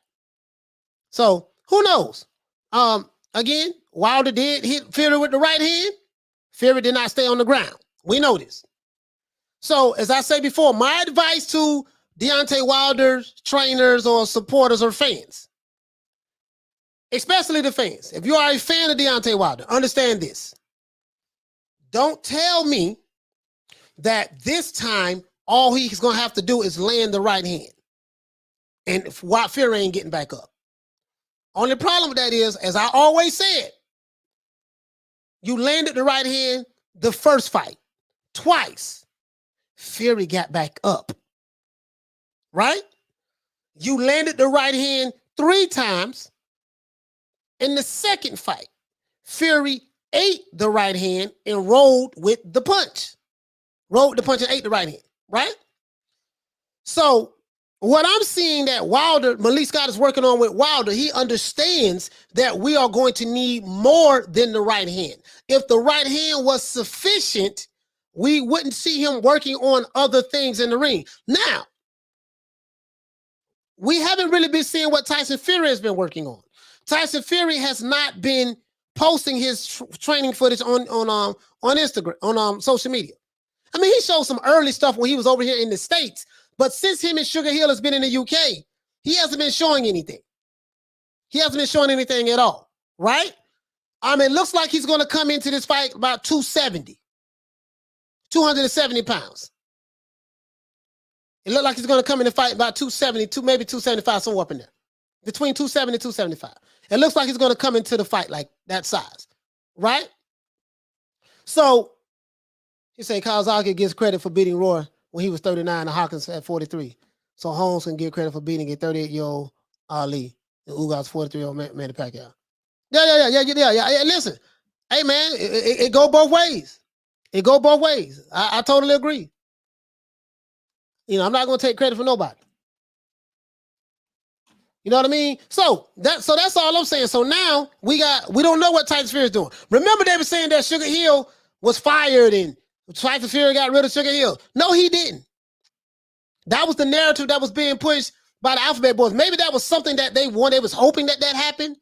So who knows? Again, Wilder did hit Fury with the right hand. Fury did not stay on the ground. We know this. So as I say before, my advice to Deontay Wilder's trainers or supporters or fans, especially the fans, if you are a fan of Deontay Wilder, understand this. Don't tell me that this time all he's going to have to do is land the right hand. And Fury ain't getting back up. Only problem with that is, as I always said, you landed the right hand the first fight. Twice. Fury got back up. Right? You landed the right hand 3 times. In the second fight, Fury ate the right hand and rolled with the punch. Rolled the punch and ate the right hand. Right? So what I'm seeing that Malik Scott is working on with Wilder, he understands that we are going to need more than the right hand. If the right hand was sufficient, we wouldn't see him working on other things in the ring. Now, we haven't really been seeing what Tyson Fury has been working on. Tyson Fury has not been posting his training footage on Instagram, on social media. I mean, he showed some early stuff when he was over here in the States, but since him and Sugar Hill has been in the UK, he hasn't been showing anything. He hasn't been showing anything at all, right? It looks like he's going to come into this fight about 270 pounds. It looked like he's going to come in the fight about 270, maybe 275, somewhere up in there. Between 270 and 275. It looks like he's going to come into the fight like that size, right? So, he said Kawasaki gets credit for beating Roy when he was 39 and Hawkins at 43. So Holmes can get credit for beating a 38-year-old Ali and Ugas 43-year-old Manny Pacquiao. Yeah. Listen, hey, man, it go both ways. It go both ways. I totally agree. You know, I'm not going to take credit for nobody. You know what I mean? So that's all I'm saying. So now we don't know what Tyson Fury is doing. Remember they were saying that Sugar Hill was fired and Tyson Fury got rid of Sugar Hill. No, he didn't. That was the narrative that was being pushed by the Alphabet Boys. Maybe that was something that they was hoping that happened.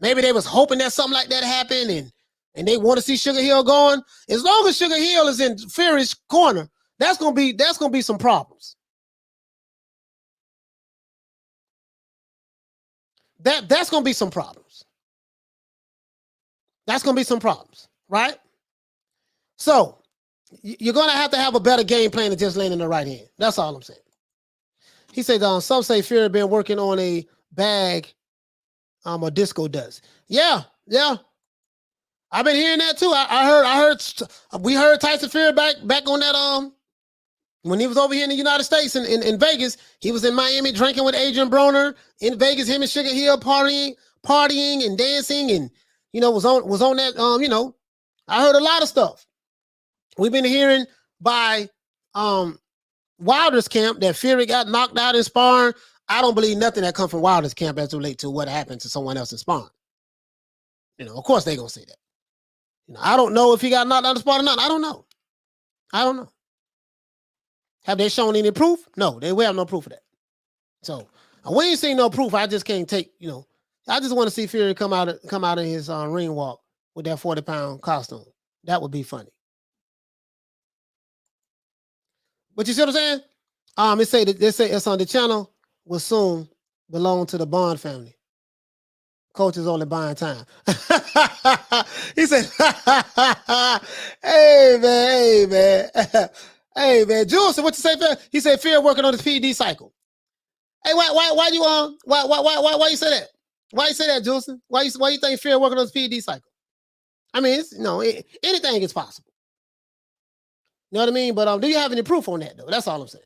Maybe they was hoping that something like that happened and they want to see Sugar Hill going. As long as Sugar Hill is in Fury's corner, that's gonna be some problems. That's gonna be some problems. That's gonna be some problems, right? So you're gonna have to have a better game plan than just landing the right hand. That's all I'm saying. He said, some say Fury been working on a bag, or disco dust. Yeah. I've been hearing that too. We heard Tyson Fury back on that, when he was over here in the United States in Vegas. He was in Miami drinking with Adrian Broner. In Vegas, him and Sugar Hill partying and dancing, and was on that. I heard a lot of stuff. We've been hearing by Wilder's camp that Fury got knocked out in sparring. I don't believe nothing that comes from Wilder's camp as it relates to what happened to someone else in sparring. Of course they're gonna say that. I don't know if he got knocked out in sparring or not. I don't know. Have they shown any proof? No, we have no proof of that. So we ain't seen no proof. I just can't take, I just want to see Fury come out in his ring walk with that 40-pound costume. That would be funny. But you see what I'm saying? They say it's on the channel will soon belong to the Bond family. Coach is only buying time. He said, hey man. Hey man, Jules, what you say, Phil? He said Fear working on his PD cycle. Hey, why you say that? Why you say that, Jules? Why you think Fear working on his PD cycle? I mean, anything is possible. You know what I mean? But do you have any proof on that though? That's all I'm saying.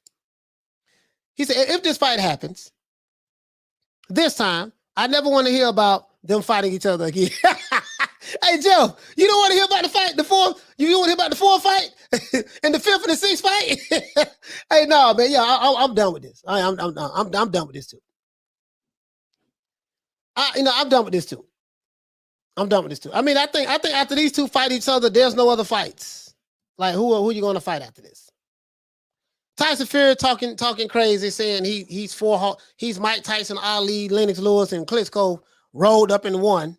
He said, if this fight happens, this time, I never want to hear about them fighting each other again. Hey, Joe, you don't want to hear about the fight, the fourth? You want to hear about the fourth fight? And the fifth and the sixth fight? Hey, no, man, yeah, I'm done with this. I'm done with this too. I'm done with this too. I'm done with this too. I mean, I think after these two fight each other, there's no other fights. Like, who are you going to fight after this? Tyson Fury talking crazy, saying he's Mike Tyson, Ali, Lennox Lewis, and Klitschko rolled up in one.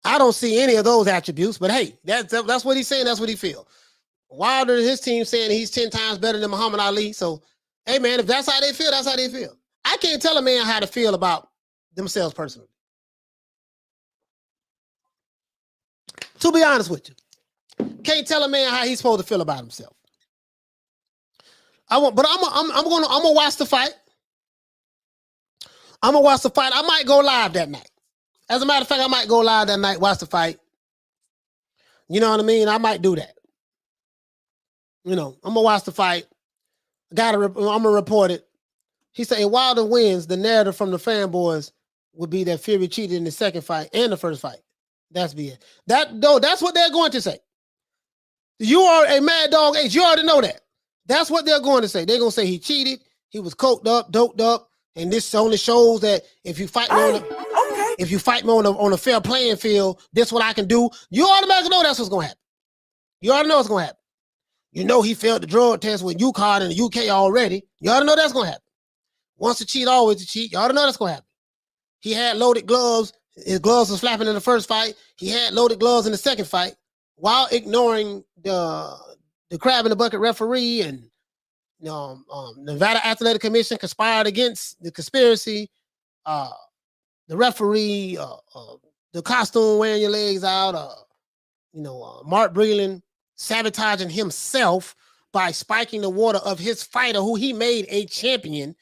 I don't see any of those attributes, but hey, that's what he's saying. That's what he feels. Wilder and his team saying he's 10 times better than Muhammad Ali. So, hey man, if that's how they feel, that's how they feel. I can't tell a man how to feel about themselves personally. To be honest with you, can't tell a man how he's supposed to feel about himself. I'm gonna watch the fight. I'm gonna watch the fight. I might go live that night. As a matter of fact, I might go live that night, watch the fight. You know what I mean? I might do that. I'm gonna watch the fight. I'm gonna report it. He said, if Wilder wins, the narrative from the fanboys would be that Fury cheated in the second fight and the first fight. That's be it. That's what they're going to say. You are a Mad Dog H. You already know that. That's what they're going to say. They're going to say he cheated, he was coked up, doped up, and this only shows that if you fight me on a fair playing field, this is what I can do. You automatically know that's what's going to happen. You already know what's going to happen. You know he failed the drug test with UConn in the UK already. You already know that's going to happen. Once to cheat, always to cheat. You already know that's going to happen. He had loaded gloves. His gloves was flapping in the first fight. He had loaded gloves in the second fight while ignoring the crab in the bucket referee and Nevada Athletic Commission conspired against the conspiracy. The referee, the costume wearing your legs out. Mark Breland sabotaging himself by spiking the water of his fighter who he made a champion.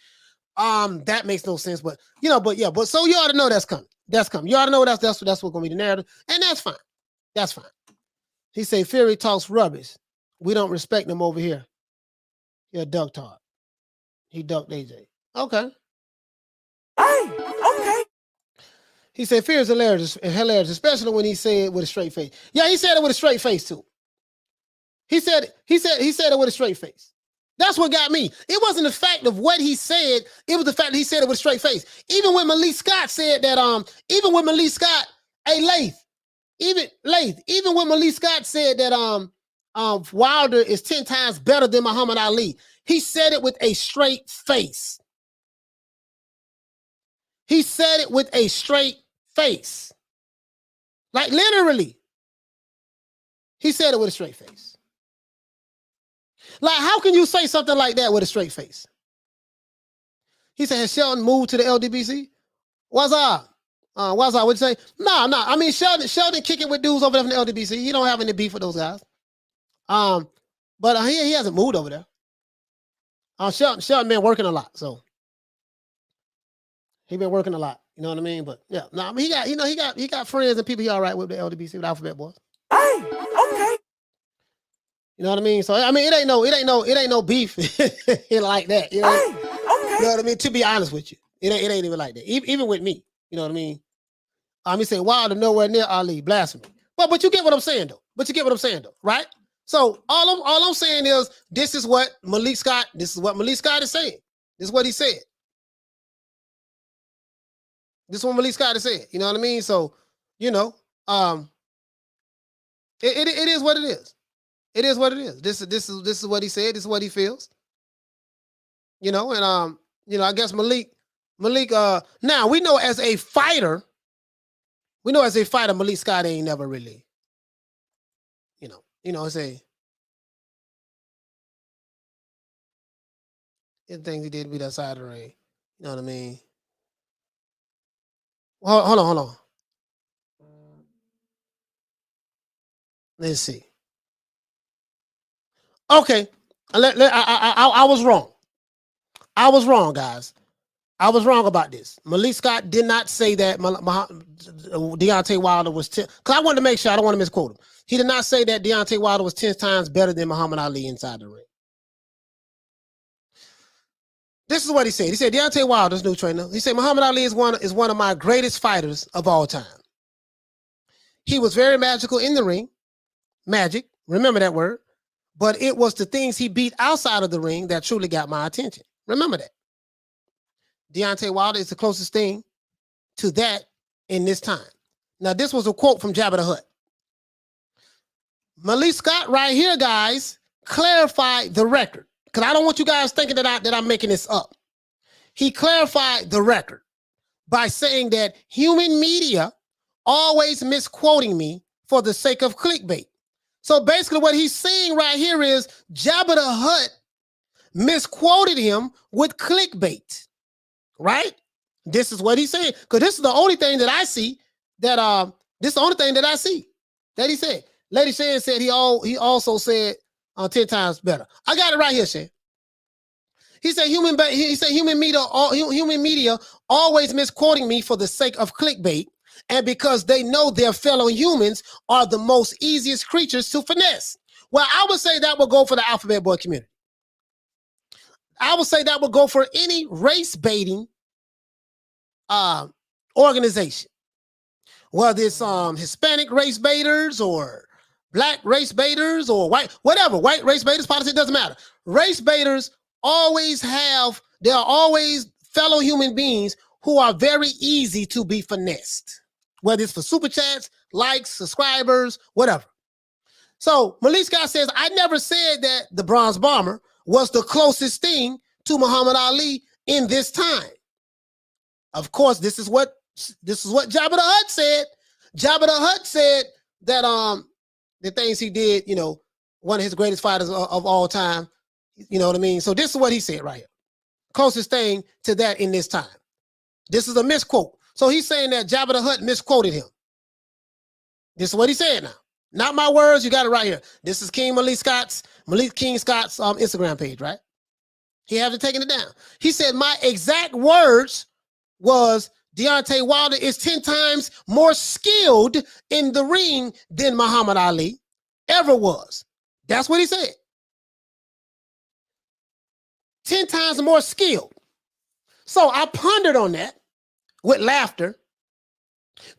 That makes no sense, but so you ought to know that's coming. That's coming. You ought to know that's what's going to be the narrative, and that's fine. That's fine. He say Fury talks rubbish. We don't respect him over here. He a duck tart. He ducked AJ. Okay. Hey, okay. He said Fury's hilarious, especially when he said it with a straight face. Yeah, he said it with a straight face too. He said it with a straight face. That's what got me. It wasn't the fact of what he said. It was the fact that he said it with a straight face. Even when Malik Scott said that, even when Malik Scott said that, Wilder is 10 times better than Muhammad Ali. He said it with a straight face. He said it with a straight face. Like literally. He said it with a straight face. Like, how can you say something like that with a straight face? He said, has Sheldon moved to the LDBC? What's up? What'd you say? No. I mean, Sheldon kicking with dudes over there from the LDBC. He don't have any beef with those guys. But he hasn't moved over there. Sheldon been working a lot, so he been working a lot. You know what I mean? But yeah, I mean, he got friends and people he all right with the LDBC with Alphabet Boys. Hey, okay. You know what I mean? So I mean, it ain't no beef like that. You know? Hey, okay. You know what I mean? To be honest with you, it ain't even like that. Even with me, you know what I mean? He said Wilder nowhere near Ali, blasphemy. But you get what I'm saying though. Right? So all I'm saying is this is what Malik Scott is saying. This is what he said. This is what Malik Scott has said. You know what I mean? So, it is what it is. It is what it is. This is what he said. This is what he feels. You know, and you know, I guess Malik, now we know as a fighter, Malik Scott ain't never really, it's the things he did to be that side of the ring. You know what I mean? Well, hold on. Let's see. Okay, I was wrong. I was wrong, guys. I was wrong about this. Malik Scott did not say that Deontay Wilder was 10. Because I wanted to make sure, I don't want to misquote him. He did not say that Deontay Wilder was 10 times better than Muhammad Ali inside the ring. This is what he said. He said, Deontay Wilder's new trainer. He said, Muhammad Ali is one of my greatest fighters of all time. He was very magical in the ring. Magic. Remember that word. But it was the things he beat outside of the ring that truly got my attention. Remember that. Deontay Wilder is the closest thing to that in this time. Now, this was a quote from Jabba the Hutt. Malik Scott right here, guys, clarified the record. Because I don't want you guys thinking that I'm making this up. He clarified the record by saying that human media always misquoting me for the sake of clickbait. So basically what he's saying right here is Jabba the Hutt misquoted him with clickbait, right? This is what he's saying. Because this is the only thing that I see that he said. Lady Shan said he also said 10 times better. I got it right here, Shan. He said human media always misquoting me for the sake of clickbait and because they know their fellow humans are the most easiest creatures to finesse. Well, I would say that would go for the Alphabet Boy community. I would say that would go for any race baiting organization, whether it's Hispanic race baiters or black race baiters or white race baiters, politics, doesn't matter. Race baiters there are always fellow human beings who are very easy to be finessed, whether it's for super chats, likes, subscribers, whatever. So Malik Scott says, I never said that the Bronze Bomber was the closest thing to Muhammad Ali in this time. Of course, this is what Jabba the Hutt said. Jabba the Hutt said that the things he did, one of his greatest fighters of all time, you know what I mean? So this is what he said right here. Closest thing to that in this time. This is a misquote. So he's saying that Jabba the Hutt misquoted him. This is what he said now. Not my words, you got it right here. This is Malik Scott's Instagram page, right? He hasn't taken it down. He said my exact words was Deontay Wilder is 10 times more skilled in the ring than Muhammad Ali ever was. That's what he said. 10 times more skilled. So I pondered on that with laughter.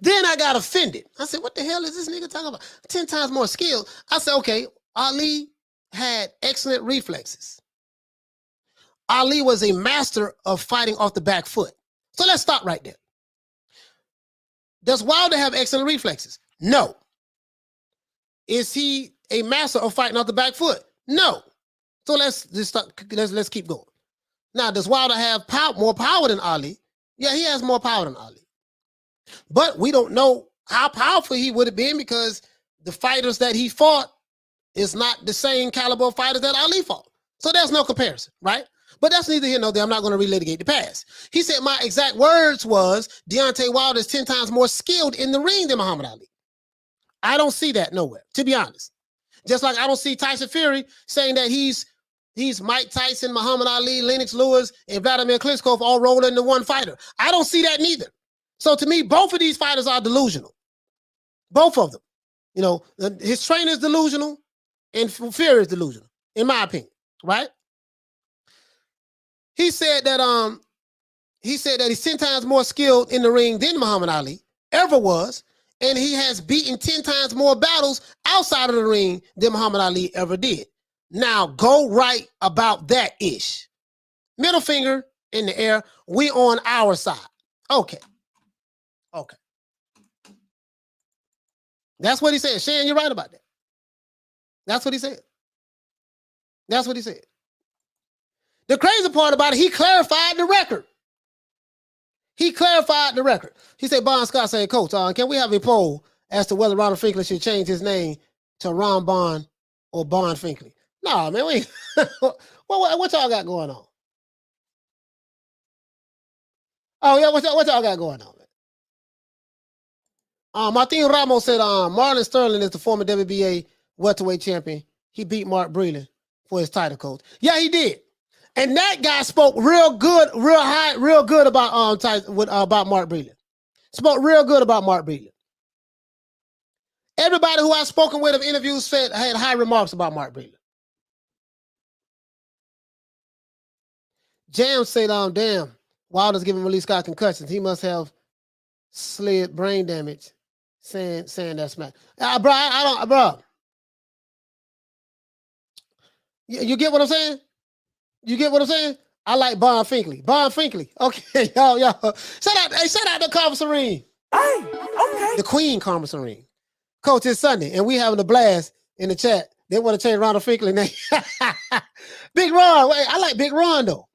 Then I got offended. I said, what the hell is this nigga talking about? 10 times more skilled. I said, okay, Ali had excellent reflexes. Ali was a master of fighting off the back foot. So let's stop right there. Does Wilder have excellent reflexes? No. Is he a master of fighting off the back foot? No. So let's keep going. Now, does Wilder have more power than Ali? Yeah, he has more power than Ali. But we don't know how powerful he would have been because the fighters that he fought is not the same caliber of fighters that Ali fought. So there's no comparison, right? But that's neither here nor there. I'm not going to relitigate the past. He said my exact words was Deontay Wilder is 10 times more skilled in the ring than Muhammad Ali. I don't see that nowhere, to be honest. Just like I don't see Tyson Fury saying that he's Mike Tyson, Muhammad Ali, Lennox Lewis, and Wladimir Klitschko all rolled into one fighter. I don't see that neither. So to me, both of these fighters are delusional. Both of them. His trainer is delusional and Fury is delusional, in my opinion, right? He said that he's 10 times more skilled in the ring than Muhammad Ali ever was, and he has beaten 10 times more battles outside of the ring than Muhammad Ali ever did. Now, go right about that ish. Middle finger in the air. We on our side. Okay. That's what he said. Shan, you're right about that. That's what he said. That's what he said. The crazy part about it, he clarified the record. He clarified the record. He said, Bon Scott said, Coach, can we have a poll as to whether Ronald Finkley should change his name to Ron Bond or Bond Finkley? Nah, man, we what y'all got going on? Oh, yeah, what y'all got going on, man? Martin Ramos said Marlon Sterling is the former WBA welterweight champion. He beat Mark Breland for his title, Coach. Yeah, he did. And that guy spoke real good, real good about Mark Breland. Spoke real good about Mark Breland. Everybody who I've spoken with in interviews had high remarks about Mark Breland. Jam said, damn, Wilder's giving Malik Scott concussions. He must have slid brain damage. Saying that smack. Bro, I don't, bro. You get what I'm saying? You get what I'm saying? I like Bond Finkley. Bond Finkley. Okay, yo. Shout out to Carmen Serene. Hey, okay. The Queen Carmen Serene. Coach, it's Sunday, and we having a blast in the chat. They want to change Ronald Finkley name. Big Ron. Wait, I like Big Ron, though.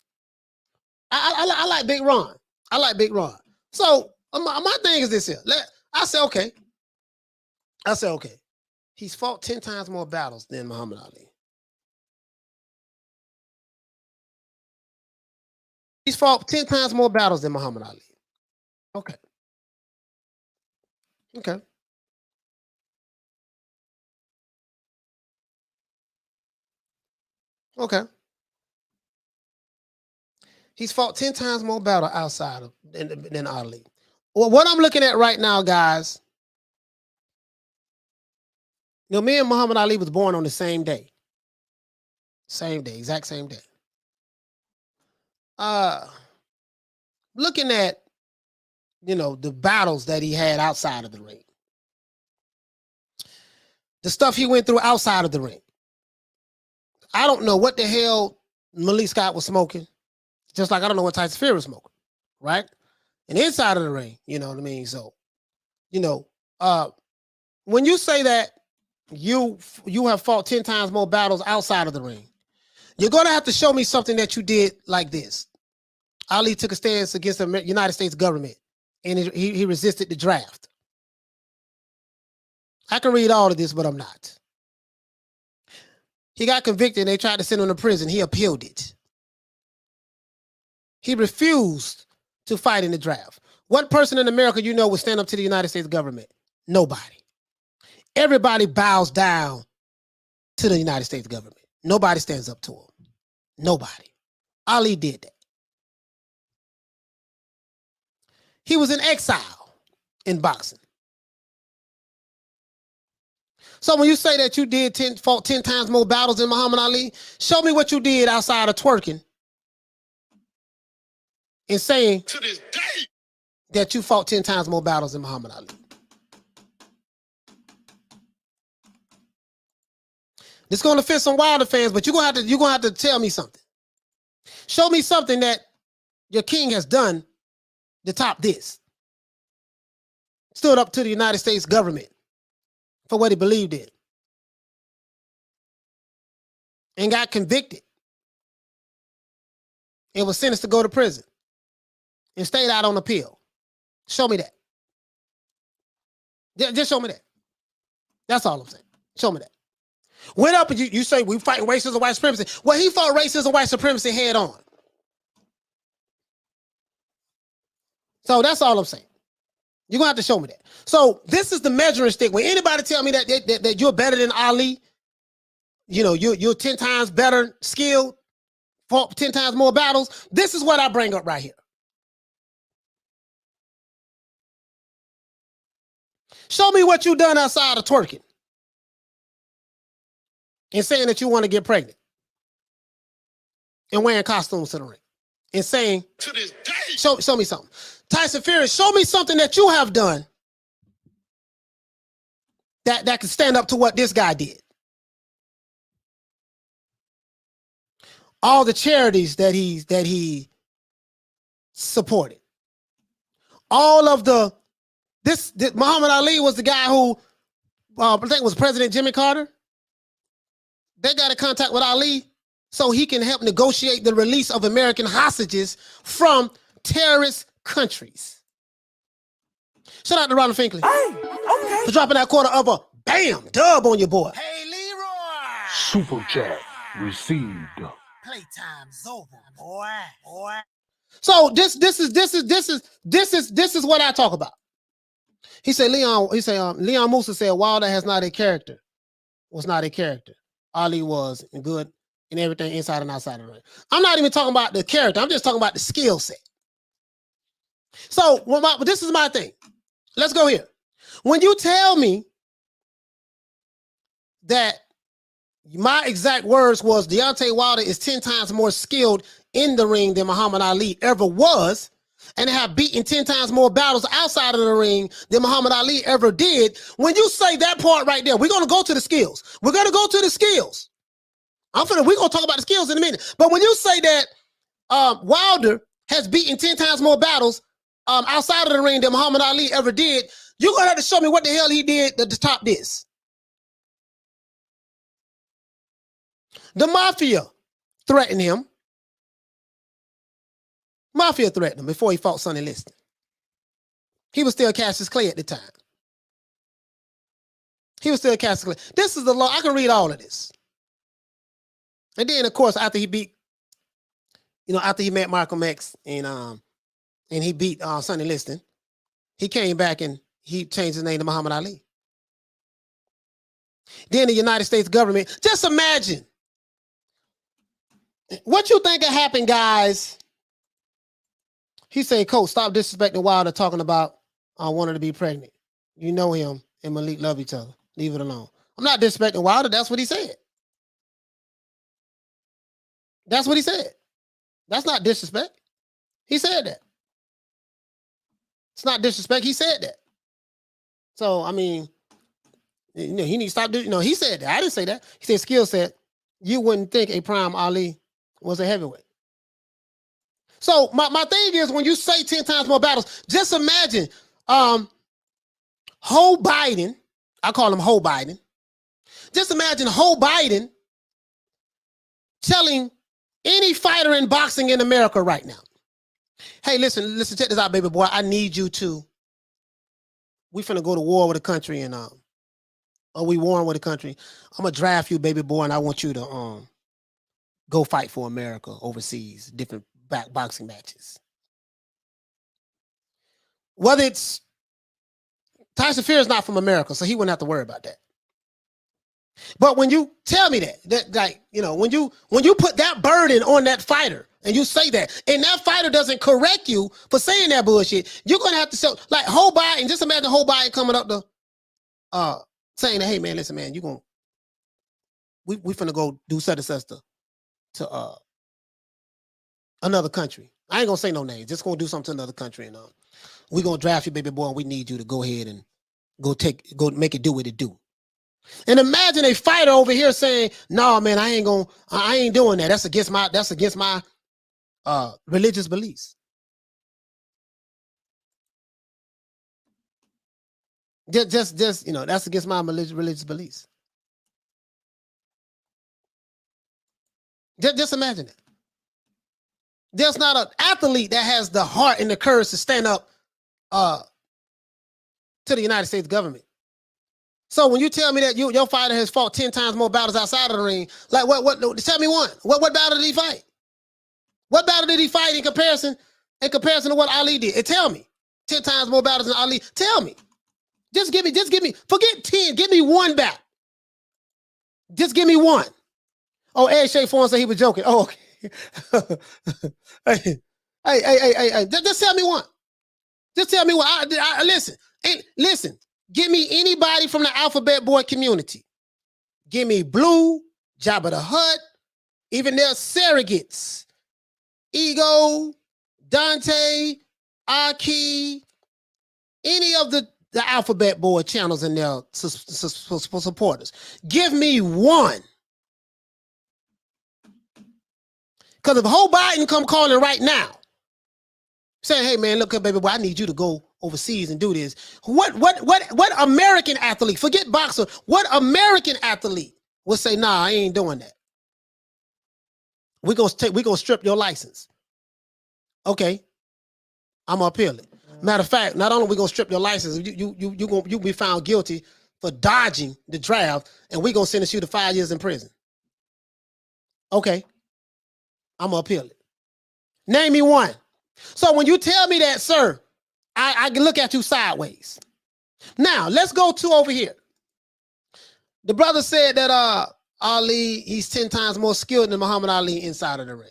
I like Big Ron. I like Big Ron. So, my thing is this here. I say, okay. He's fought 10 times more battles than Muhammad Ali. He's fought 10 times more battles than Muhammad Ali. Okay. He's fought 10 times more battle outside of than Ali. Well, what I'm looking at right now, guys, me and Muhammad Ali was born on the same day. Exact same day. Looking at, the battles that he had outside of the ring. The stuff he went through outside of the ring. I don't know what the hell Malik Scott was smoking. Just like I don't know what Tyson Fury was smoking. Right? And inside of the ring, you know what I mean? So, when you say that you have fought 10 times more battles outside of the ring, you're going to have to show me something that you did like this. Ali took a stance against the United States government, and he resisted the draft. I can read all of this, but I'm not. He got convicted, and they tried to send him to prison. He appealed it. He refused to fight in the draft. What person in America would stand up to the United States government? Nobody. Everybody bows down to the United States government. Nobody stands up to him. Nobody. Ali did that. He was in exile in boxing. So when you say that you fought 10 times more battles than Muhammad Ali, show me what you did outside of twerking and saying To this day. that you fought 10 times more battles than Muhammad Ali. This is going to fit some Wilder fans, but you're gonna have to tell me something. Show me something that your king has done to top this. Stood up to the United States government for what he believed in. And got convicted. And was sentenced to go to prison. And stayed out on appeal. Show me that. Just show me that. That's all I'm saying. Show me that. Went up and you say we fight racism and white supremacy. Well, he fought racism and white supremacy head on. So that's all I'm saying. You're going to have to show me that. So this is the measuring stick. When anybody tell me that you're better than Ali, you're 10 times better skilled, fought 10 times more battles, this is what I bring up right here. Show me what you done outside of twerking. And saying that you want to get pregnant. And wearing costumes to the ring. And saying, To this day. show me something. Tyson Fury, show me something that you have done that can stand up to what this guy did. All the charities that he supported. All of this Muhammad Ali was the guy who I think was President Jimmy Carter. they got in contact with Ali so he can help negotiate the release of American hostages from terrorist countries. Shout out to Ronald Finkley for dropping that quarter of a bam dub on your boy. Hey, Leroy. Super chat received. Playtime's over, boy. So this is what I talk about. Leon Musa said Wilder was not a character. Ali was good in everything inside and outside of the ring. I'm not even talking about the character. I'm just talking about the skill set. So this is my thing. Let's go here. When you tell me that my exact words was Deontay Wilder is 10 times more skilled in the ring than Muhammad Ali ever was, and have beaten 10 times more battles outside of the ring than Muhammad Ali ever did. When you say that part right there, we're going to go to the skills. We're going to go to the skills. We're going to talk about the skills in a minute. But when you say that Wilder has beaten 10 times more battles outside of the ring than Muhammad Ali ever did, you're going to have to show me what the hell he did to top this. The Mafia threatened him. Mafia threatened him before he fought Sonny Liston. He was still Cassius Clay at the time. This is the law. I can read all of this. And then, of course, after he met Malcolm X and he beat Sonny Liston, he came back and he changed his name to Muhammad Ali. Then the United States government, just imagine what you think had happened, guys. He saying, Coach, stop disrespecting Wilder talking about I wanted to be pregnant. You know him and Malik love each other. Leave it alone. I'm not disrespecting Wilder. That's what he said. That's what he said. That's not disrespect. He said that. It's not disrespect. He said that. So, I mean, he needs to stop doing, he said that. I didn't say that. He said skill set. You wouldn't think a prime Ali was a heavyweight. So my thing is, when you say 10 times more battles, just imagine Ho Biden, I call him Ho Biden. Just imagine Ho Biden telling any fighter in boxing in America right now, hey, listen, check this out, baby boy. I need you to, we finna go to war with the country and or we warring with the country. I'm gonna draft you, baby boy, and I want you to go fight for America overseas, different boxing matches. Whether it's Tyson Fury is not from America, so he wouldn't have to worry about that. But when you tell me that like, when you put that burden on that fighter and you say that, and that fighter doesn't correct you for saying that bullshit, you're gonna have to show like Ho Biden. Just imagine Ho Biden coming up to saying that, hey man, listen, man, we finna go do such and such to another country. I ain't gonna say no names. Just gonna do something to another country, and we're gonna draft you, baby boy, and we need you to go ahead and go make it do what it do. And imagine a fighter over here saying, "No, man, I ain't doing that. That's against my religious beliefs." Just that's against my religious beliefs. Just imagine it. There's not an athlete that has the heart and the courage to stand up to the United States government. So when you tell me that your fighter has fought 10 times more battles outside of the ring, like what tell me one. What battle did he fight? What battle did he fight in comparison to what Ali did? And tell me. 10 times more battles than Ali. Tell me. Just give me, forget 10, give me one battle. Just give me one. Oh, Ed Shea Foreign said he was joking. Oh, okay. Hey, just tell me one. Just tell me one. Listen. Give me anybody from the Alphabet Boy community. Give me Blue, Jabba the Hutt, even their surrogates. Ego, Dante, Aki, any of the Alphabet Boy channels and their supporters. Give me one. Because if Ho Biden come calling right now, saying, hey man, look up, baby boy, I need you to go overseas and do this. What American athlete, forget boxer, what American athlete will say, nah, I ain't doing that. We're gonna strip your license. Okay, I'm gonna appeal it. Matter of fact, not only we gonna strip your license, you be found guilty for dodging the draft, and we gonna sentence you to 5 years in prison. Okay, I'm gonna appeal it. Name me one. So when you tell me that, sir, I can look at you sideways. Now let's go to over here. The brother said that Ali, he's 10 times more skilled than Muhammad Ali inside of the ring.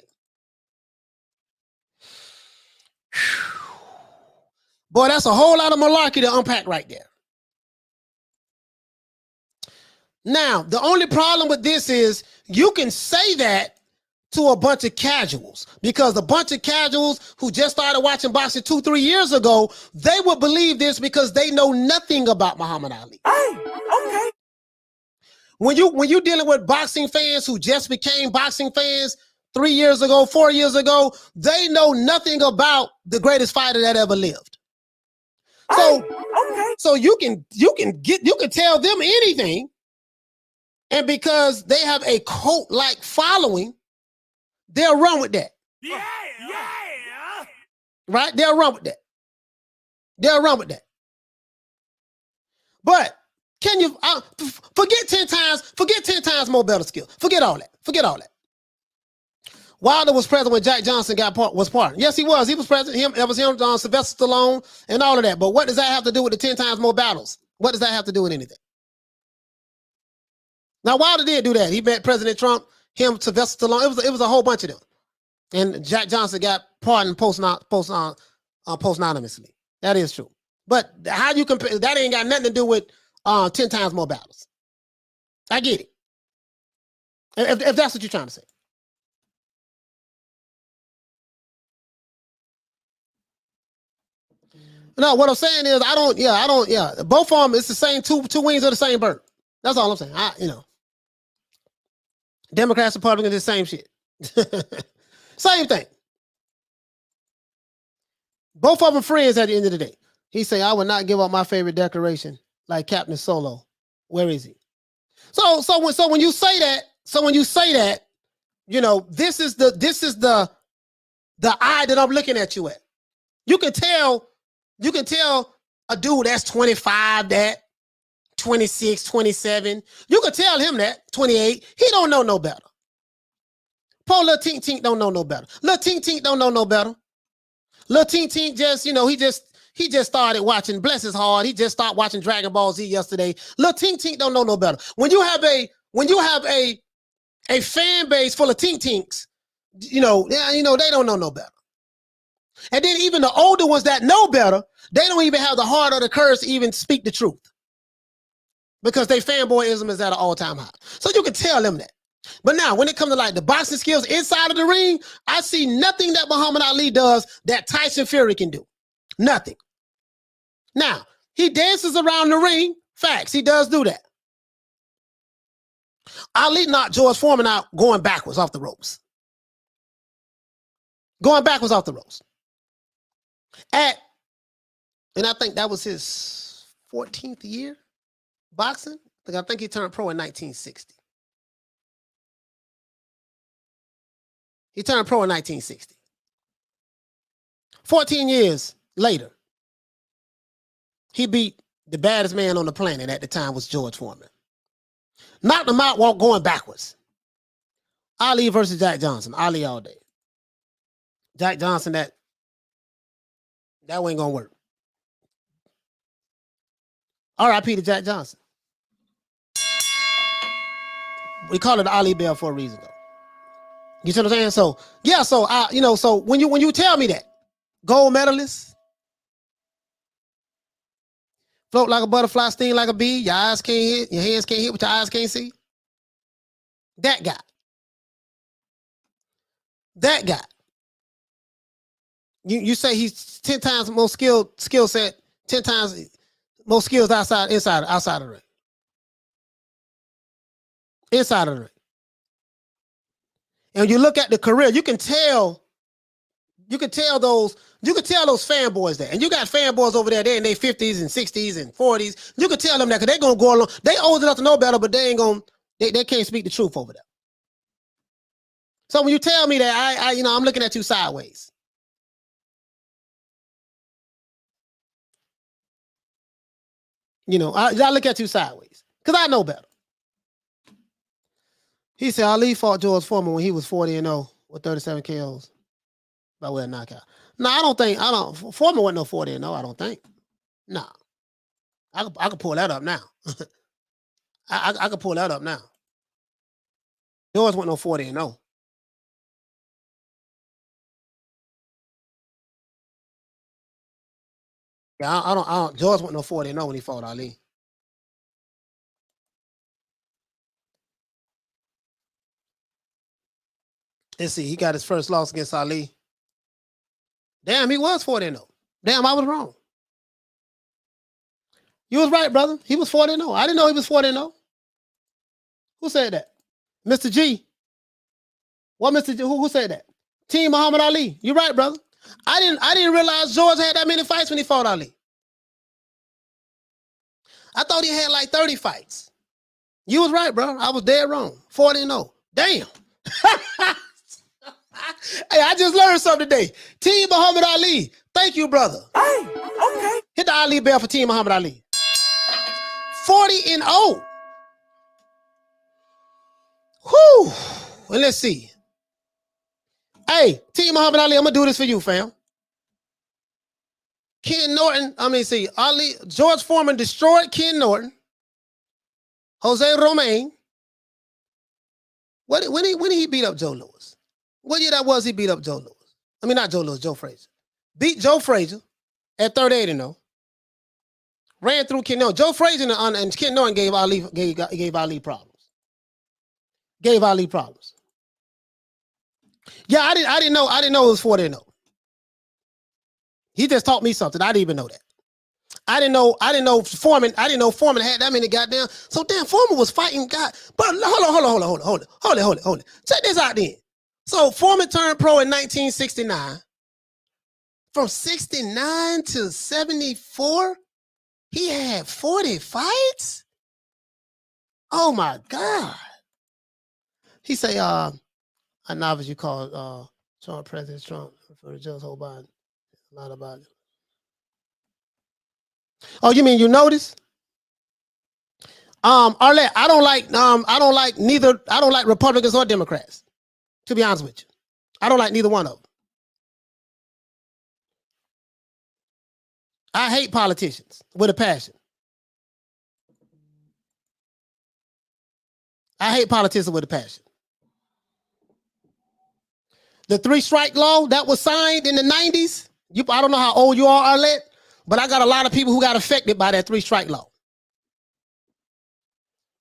Boy, that's a whole lot of malarkey to unpack right there. Now, the only problem with this is you can say that to a bunch of casuals, because a bunch of casuals who just started watching boxing 2-3 years ago, they would believe this because they know nothing about Muhammad Ali. Hey, okay. When you dealing with boxing fans who just became boxing fans 3 years ago, 4 years ago, they know nothing about the greatest fighter that ever lived. So, Okay. so you can tell them anything, and because they have a cult-like following, they'll run with that. Yeah. Right? They'll run with that. They'll run with that. But can you forget 10 times more better skill? Forget all that. Forget all that. Wilder was president when Jack Johnson was pardoned. Yes, he was. He was president. It was him, Sylvester Stallone, and all of that. But what does that have to do with the 10 times more battles? What does that have to do with anything? Now, Wilder did do that. He met President Trump, him, Sylvester Stallone. It was a whole bunch of them. And Jack Johnson got pardoned posthumously. That is true. But how you compare, that ain't got nothing to do with 10 times more battles. I get it. If that's what you're trying to say. No, what I'm saying is I don't. Both of them, it's the same two wings of the same bird. That's all I'm saying. Democrats, Republicans, the same shit. Same thing. Both of them friends at the end of the day. He say, I would not give up my favorite decoration like Captain Solo. Where is he? So when you say that, you know, this is the eye that I'm looking at you at. You can tell a dude that's 25 that, 26, 27. You can tell him that, 28. He don't know no better. Poor Lil Tink Tink don't know no better. Lil Tink Tink don't know no better. Lil Tink Tink just, you know, he just started watching, bless his heart, he just started watching Dragon Ball Z yesterday. Lil Tink Tink don't know no better. When you have a fan base full of Tink Tinks, you know, they don't know no better. And then even the older ones that know better, they don't even have the heart or the courage to even speak the truth. Because their fanboyism is at an all-time high. So you can tell them that. But now, when it comes to like the boxing skills inside of the ring, I see nothing that Muhammad Ali does that Tyson Fury can do. Nothing. Now, he dances around the ring. Facts, he does do that. Ali knocked George Foreman out going backwards off the ropes. Going backwards off the ropes. And I think that was his 14th year boxing. I think he turned pro in 1960. He turned pro in 1960. 14 years later, he beat the baddest man on the planet at the time was George Foreman. Knocked him out while going backwards. Ali versus Jack Johnson. Ali all day. Jack Johnson, that ain't gonna work. R.I.P. to Jack Johnson. We call it the Ali Bell for a reason, though. You see what I'm saying? So yeah, so when you tell me that gold medalist, float like a butterfly, sting like a bee, your eyes can't hit, your hands can't hit, what your eyes can't see. That guy. You say he's 10 times more skill set, 10 times more skills outside of the ring. Inside of the ring. And when you look at the career, you can tell those fanboys there. And you got fanboys over there, they're in their 50s and 60s and 40s. You can tell them that because they're gonna go along. They old enough to know better, but they ain't gonna They can't speak the truth over there. So when you tell me that, I'm looking at you sideways. I look at you sideways because I know better. He said Ali fought George Foreman when he was 40-0 with 37 KOs by way of knockout. No, Foreman wasn't no 40-0, I don't think. No. I could pull that up now. I could pull that up now. George wasn't no 40-0. Yeah, George wasn't no 40-0 when he fought Ali. Let's see, he got his first loss against Ali. Damn, he was 40-0. Damn, I was wrong. You was right, brother. He was 40-0. I didn't know he was 40-0. Who said that? Mr. G. What Mr. G? Who said that? Team Muhammad Ali. You're right, brother. I didn't realize George had that many fights when he fought Ali. I thought he had like 30 fights. You was right, bro. I was dead wrong. 40-0. Damn. Hey, I just learned something today. Team Muhammad Ali. Thank you, brother. Hey, okay. Hit the Ali bell for Team Muhammad Ali. 40-0. Whew. Well, let's see. Hey, Team Muhammad Ali, I'm gonna do this for you, fam. Ken Norton, George Foreman destroyed Ken Norton. Jose Romain. When did he beat up Joe Louis? What year that was he beat up Joe Louis? I mean, not Joe Louis, Joe Frazier. Beat Joe Frazier at 38-0. Ran through Ken Norton. Joe Frazier and Ken Norton gave Ali problems. Gave Ali problems. Yeah, I didn't know it was 40-0. He just taught me something. I didn't even know that. I didn't know Foreman had that many goddamn. So damn, Foreman was fighting God. But hold on. Check this out then. So Foreman turned pro in 1969. From 69 to 74, he had 40 fights? Oh my God. He say, a novice you call Trump, President Trump, for the Joe's whole body. A lot about it. Oh, you mean you notice? Arlette, I don't like Republicans or Democrats, to be honest with you. I don't like neither one of them. I hate politicians with a passion. I hate politicians with a passion. The 3-strike law that was signed in the 90s, I don't know how old you are, Arlette, but I got a lot of people who got affected by that 3-strike law.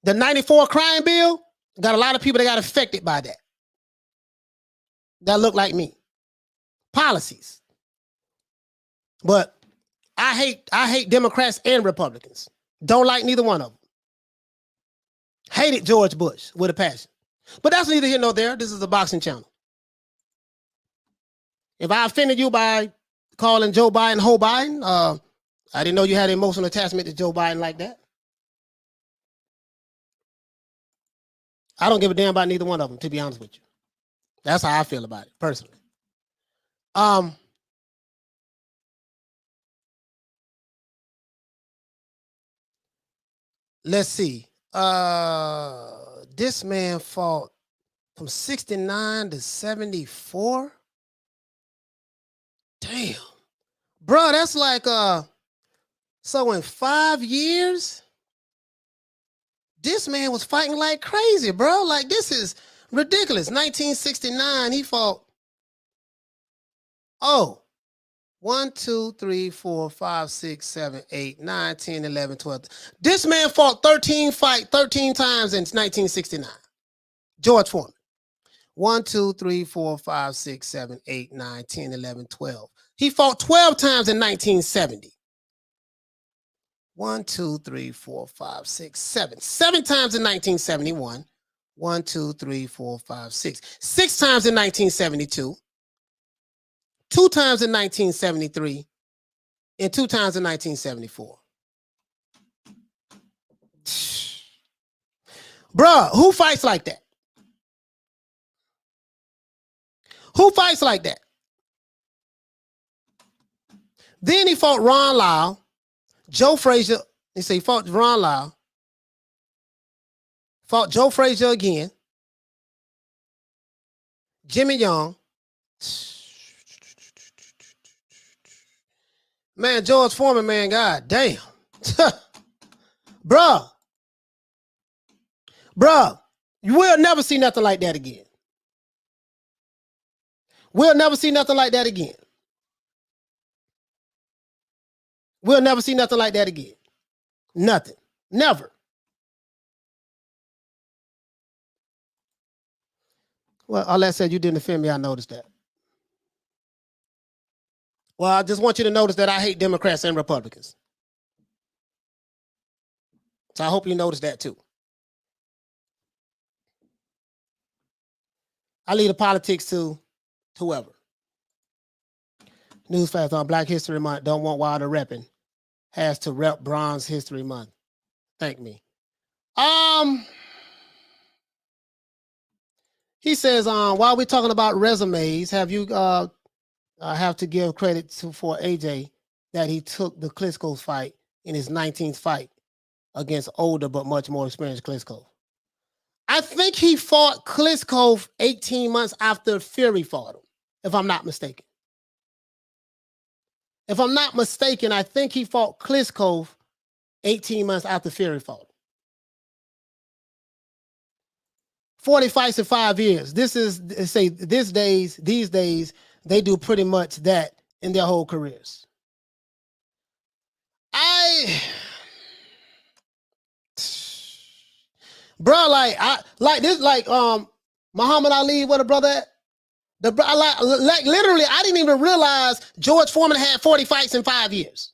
The 94 crime bill, got a lot of people that got affected by that. That look like me. Policies. But I hate Democrats and Republicans. Don't like neither one of them. Hated George Bush with a passion. But that's neither here nor there. This is a boxing channel. If I offended you by calling Joe Biden Ho Biden, I didn't know you had an emotional attachment to Joe Biden like that. I don't give a damn about neither one of them, to be honest with you. That's how I feel about it, personally. Let's see. This man fought from 69 to 74. Damn. Bro, that's like so in 5 years, this man was fighting like crazy, bro. Like, this is ridiculous. 1969, he fought 1, 2, 3, 4, 5, 6, 7, 8, 9, 10, 11, 12. This man fought 13 times in 1969. George Foreman. 1, 2, 3, 4, 5, 6, 7, 8, 9, 10, 11, 12. He fought 12 times in 1970. 1, 2, 3, 4, 5, 6, 7. 7 times in 1971. 1, 2, 3, 4, 5, 6. 6 times in 1972. 2 times in 1973. And 2 times in 1974. Bruh, who fights like that? Who fights like that? Then he fought Ron Lyle, Joe Frazier. He said he fought Ron Lyle, fought Joe Frazier again, Jimmy Young. Man, George Foreman, man, god damn. Bruh, you will never see nothing like that again. We'll never see nothing like that again. We'll never see nothing like that again. Nothing. Never. Well, all that said, you didn't offend me. I noticed that. Well, I just want you to notice that I hate Democrats and Republicans. So I hope you notice that too. I leave the politics to whoever. Newsflash on Black History Month. Don't want Wilder repping. Has to rep Bronze History Month. Thank me. He says, while we're talking about resumes, have you have to give credit for AJ that he took the Klitschko fight in his 19th fight against older but much more experienced Klitschko. I think he fought Klitschko 18 months after Fury fought him, if I'm not mistaken. If I'm not mistaken, I think he fought Klitschko 18 months after Fury fought him. 40 fights in 5 years. These days, they do pretty much that in their whole careers. Muhammad Ali, what a brother at? Literally, I didn't even realize George Foreman had 40 fights in 5 years.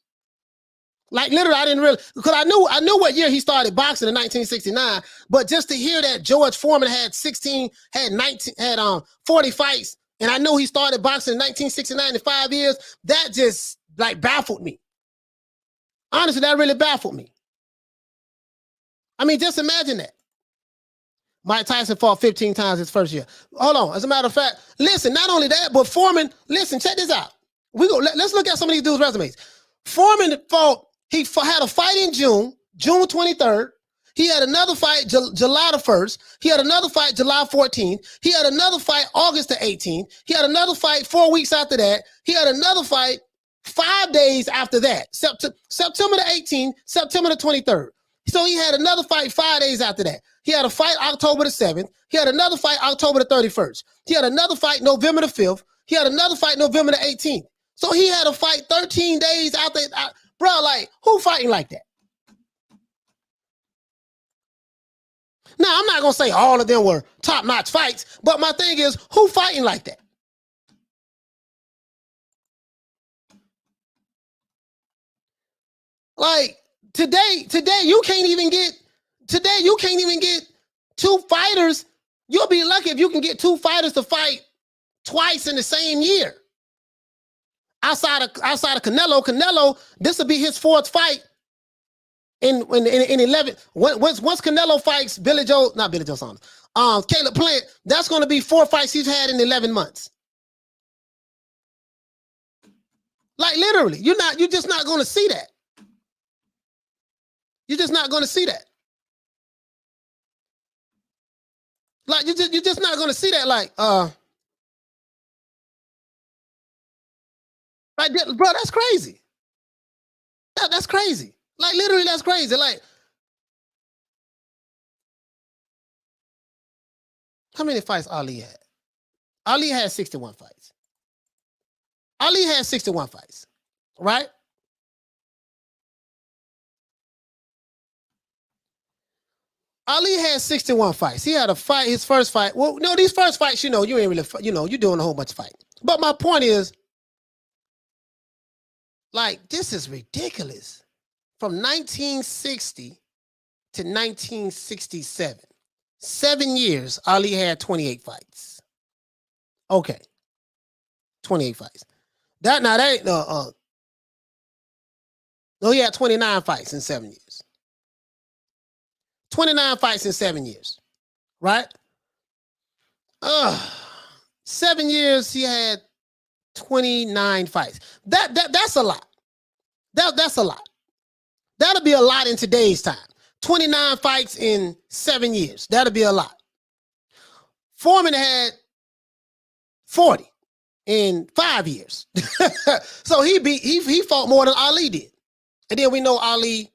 Like literally, I didn't realize, because I knew what year he started boxing in 1969, but just to hear that George Foreman had 40 fights, and I knew he started boxing in 1969 in 5 years, that just like baffled me. Honestly, that really baffled me. I mean, just imagine that. Mike Tyson fought 15 times his first year. Hold on. As a matter of fact, listen, not only that, but Foreman, listen, check this out. Let's look at some of these dudes' resumes. Foreman had a fight in June 23rd. He had another fight July the 1st. He had another fight July 14th. He had another fight August the 18th. He had another fight 4 weeks after that. He had another fight 5 days after that. September the 18th, September the 23rd. So he had another fight 5 days after that. He had a fight October the 7th. He had another fight October the 31st. He had another fight November the 5th. He had another fight November the 18th. So he had a fight 13 days after. Bro, like, who fighting like that? Now, I'm not going to say all of them were top-notch fights, but my thing is, who fighting like that? Like, today you can't even get two fighters. You'll be lucky if you can get two fighters to fight twice in the same year. Outside of Canelo, this will be his fourth fight in 11. Once Canelo fights Caleb Plant, that's going to be 4 fights he's had in 11 months. Like literally, you're just not going to see that. You're just not going to see that. Like you're just not going to see that. Like right there, bro, that's crazy. That's crazy. Like literally, that's crazy. Like how many fights Ali had? Ali had 61 fights. Ali had 61 fights, right? Ali had 61 fights. He had a fight, his first fight. Well, no, these first fights, you ain't really, you're doing a whole bunch of fighting. But my point is, like, this is ridiculous. From 1960 to 1967, 7 years, Ali had 28 fights. Okay. 28 fights. That ain't, no, he had 29 fights in 7 years. 29 fights in 7 years, right? 7 years he had 29 fights. That's a lot. That's a lot. That'll be a lot in today's time. 29 fights in 7 years. That'll be a lot. Foreman had 40 in 5 years. So he fought more than Ali did. And then we know Ali,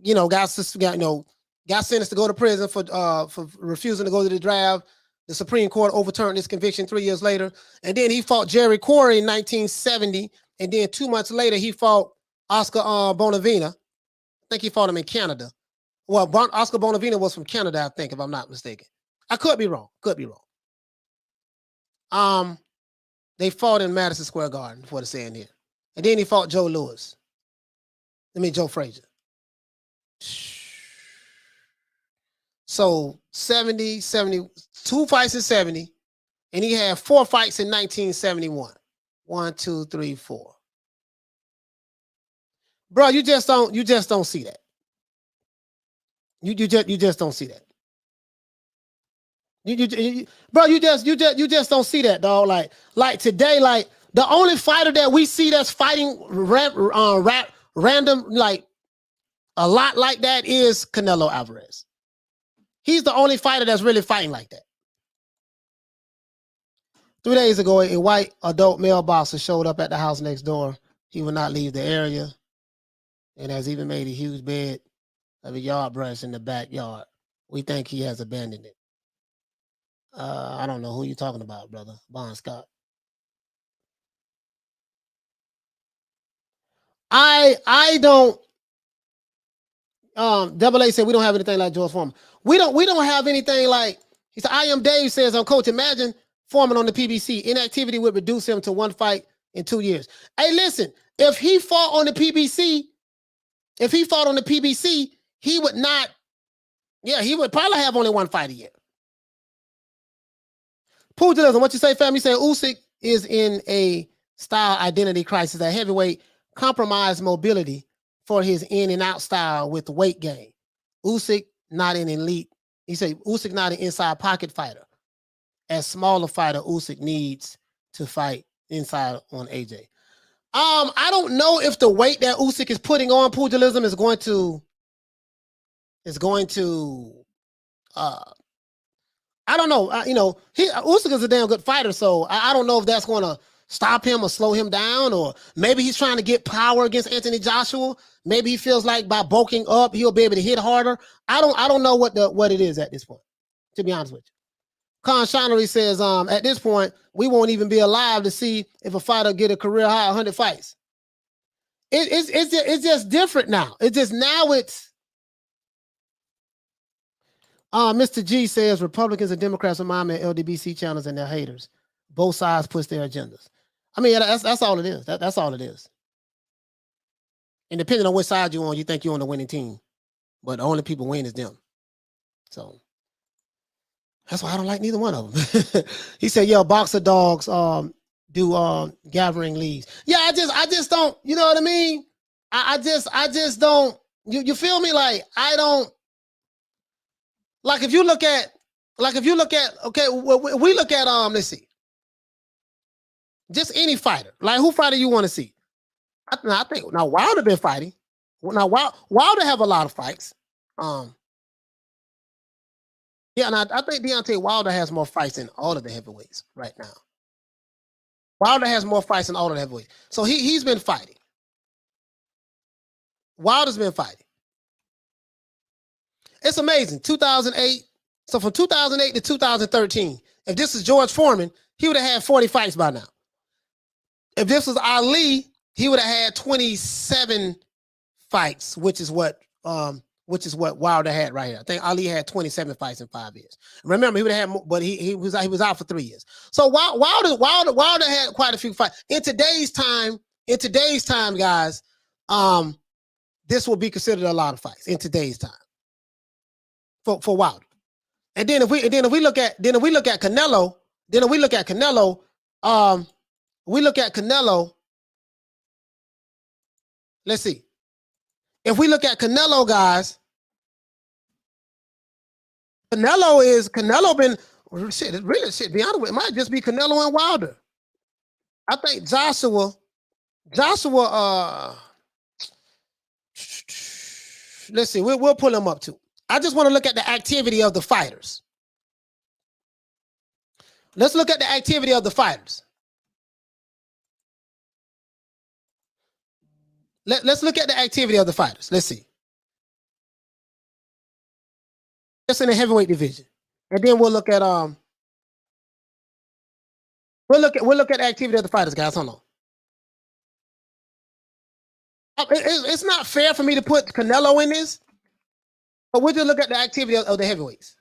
got sentenced to go to prison for refusing to go to the draft. The Supreme Court overturned his conviction 3 years later. And then he fought Jerry Quarry in 1970. And then 2 months later, he fought Oscar Bonavena. I think he fought him in Canada. Well, Oscar Bonavena was from Canada, I think, if I'm not mistaken. I could be wrong. They fought in Madison Square Garden, for the saying here. And then he fought Joe Frazier. So 70, 2 fights in 70, and he had 4 fights in 1971. 1, 2, 3, 4. Bro, you just don't see that. You just don't see that. Bro, you just don't see that, dog. Like today, like the only fighter that we see that's fighting random, like a lot like that is Canelo Alvarez. He's the only fighter that's really fighting like that. 3 days ago, a white adult male boxer showed up at the house next door. He would not leave the area and has even made a huge bed of a yard brush in the backyard. We think he has abandoned it. I don't know who you're talking about, brother. Bon Scott. I don't. Double A said we don't have anything like George Foreman. We don't have anything like. He said I am Dave says on Coach. Imagine Foreman on the PBC. Inactivity would reduce him to 1 fight in 2 years. Hey, listen. If he fought on the PBC, he would not. Yeah, he would probably have only 1 fight a year. Pugilism, what you say, fam? You say Usyk is in a style identity crisis at heavyweight, compromised mobility for his in and out style with weight gain. Usyk not an elite. He said Usyk not an inside pocket fighter. As smaller fighter, Usyk needs to fight inside on AJ. I don't know if the weight that Usyk is putting on pugilism is going to I don't know. Usyk is a damn good fighter, so I don't know if that's going to stop him or slow him down, or maybe he's trying to get power against Anthony Joshua. Maybe he feels like by bulking up, he'll be able to hit harder. I don't know what it is at this point, to be honest with you. Con Shonery says, at this point, we won't even be alive to see if a fighter get a career high 100 fights. It's just different now. Mr. G says Republicans and Democrats remind me of LDBC channels and their haters. Both sides push their agendas. I mean, that's all it is. That's all it is. And depending on which side you're on, you think you're on the winning team. But the only people win is them. So that's why I don't like neither one of them. He said, yeah, boxer dogs do gathering leagues. Yeah, I just don't, you know what I mean? I just don't, you feel me? Like, I don't. Like if you look at, okay, we look at, let's see. Just any fighter. Like who fighter you want to see? I think, now Wilder been fighting. Now Wilder have a lot of fights. Yeah, and I think Deontay Wilder has more fights than all of the heavyweights right now. Wilder has more fights than all of the heavyweights. So he's been fighting. Wilder's been fighting. It's amazing. 2008. So from 2008 to 2013, if this is George Foreman, he would have had 40 fights by now. If this was Ali, he would have had 27 fights, which is what Wilder had right here. I think Ali had 27 fights in 5 years. Remember, he would have had, but he was out for 3 years. So Wilder had quite a few fights. In today's time, guys, this will be considered a lot of fights in today's time. For Wilder. And then if we look at Canelo, let's see. If we look at Canelo, guys, Canelo been shit. It really shit. Be honest with it might just be Canelo and Wilder. I think Joshua. Let's see. We'll pull him up too. I just want to look at the activity of the fighters. Let's look at the activity of the fighters. Let's look at the activity of the fighters. Let's see. Just in the heavyweight division, and then we'll look at we'll look at the activity of the fighters, guys. Hold on. It's not fair for me to put Canelo in this, but we'll just look at the activity of the heavyweights.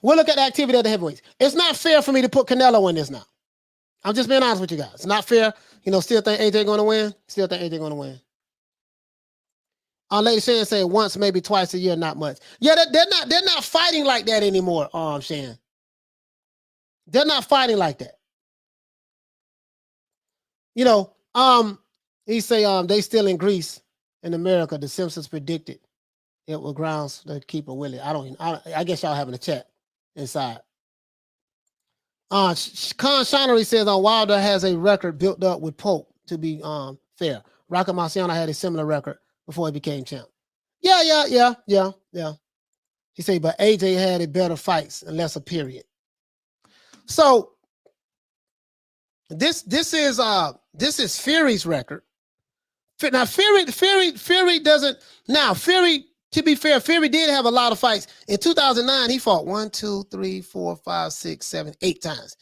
We'll look at the activity of the heavyweights. It's not fair for me to put Canelo in this now. I'm just being honest with you guys. It's not fair. You know, still think AJ going to win? Still think AJ going to win? Lady Shan say once, maybe twice a year, not much. Yeah, they're not fighting like that anymore, Shan. They're not fighting like that. You know, he say they still in Greece in America. The Simpsons predicted it was grounds to keep a Willie. I guess y'all having a chat inside. Con Shonery says Wilder has a record built up with Pope to be fair. Rocket Marciano had a similar record before he became champ. Yeah. He said, but AJ had a better fights and lesser period. So this is Fury's record. Now Fury doesn't. Now Fury, to be fair, Fury did have a lot of fights. In 2009, he fought 1, 2, 3, 4, 5, 6, 7, 8 times.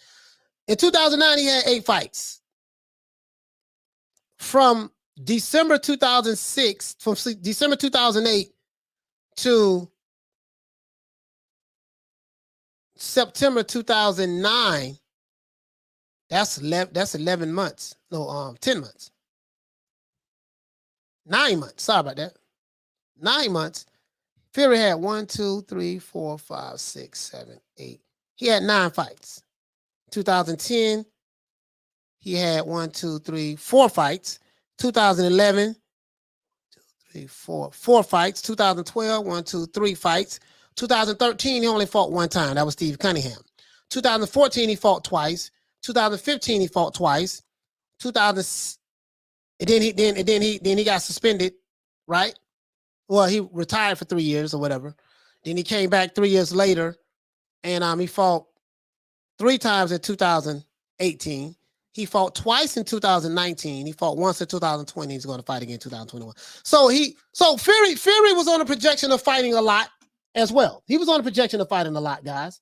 In 2009, he had 8 fights. From December 2006, from December 2008 to September 2009, that's 11 months. No, 10 months. 9 months. Sorry about that. 9 months. Fury had 1, 2, 3, 4, 5, 6, 7, 8. He had 9 fights. 2010, he had 1, 2, 3, 4 fights. 2011, 2, 3, 4 fights. 2012, 1, 2, 3 fights. 2013, he only fought 1 time. That was Steve Cunningham. 2014, he fought twice. 2015, he fought twice. And then he got suspended, right? Well, he retired for 3 years or whatever. Then he came back 3 years later, and he fought 3 times in 2018. He fought twice in 2019. He fought once in 2020. He's going to fight again in 2021. So Fury was on a projection of fighting a lot as well. He was on a projection of fighting a lot, guys.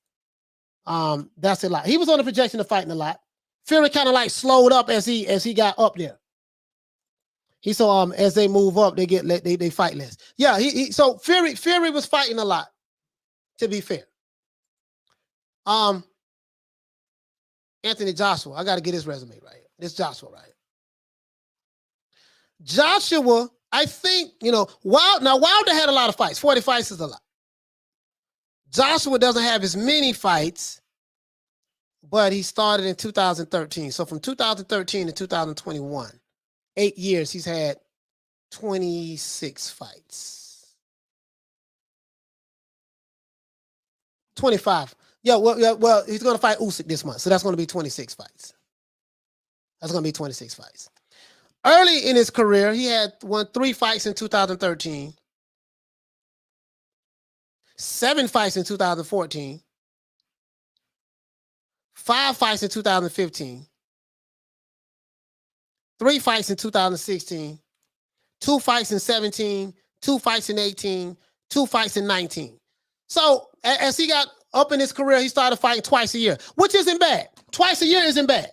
That's a lot. He was on a projection of fighting a lot. Fury kind of like slowed up as he got up there. He saw as they move up, they fight less. Yeah, so Fury was fighting a lot, to be fair. Anthony Joshua, I got to get his resume right here. This Joshua right here. Joshua, I think, Wilder had a lot of fights. 40 fights is a lot. Joshua doesn't have as many fights, but he started in 2013. So from 2013 to 2021, 8 years, he's had 26 fights. 25. Yeah, well, he's going to fight Usyk this month, so that's going to be 26 fights. That's going to be 26 fights. Early in his career, he had won 3 fights in 2013, 7 fights in 2014, 5 fights in 2015, 3 fights in 2016, 2 fights in 17, 2 fights in 18, 2 fights in 19. So as he got up in his career, he started fighting twice a year, which isn't bad. Twice a year isn't bad.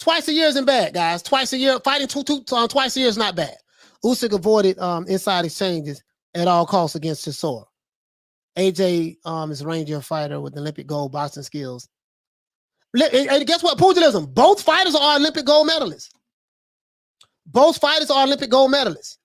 Twice a year isn't bad, guys. Twice a year, fighting twice a year is not bad. Usyk avoided inside exchanges at all costs against Chisora. AJ is a Ranger fighter with Olympic gold boxing skills. And guess what? Pugilism. Both fighters are Olympic gold medalists. Both fighters are Olympic gold medalists.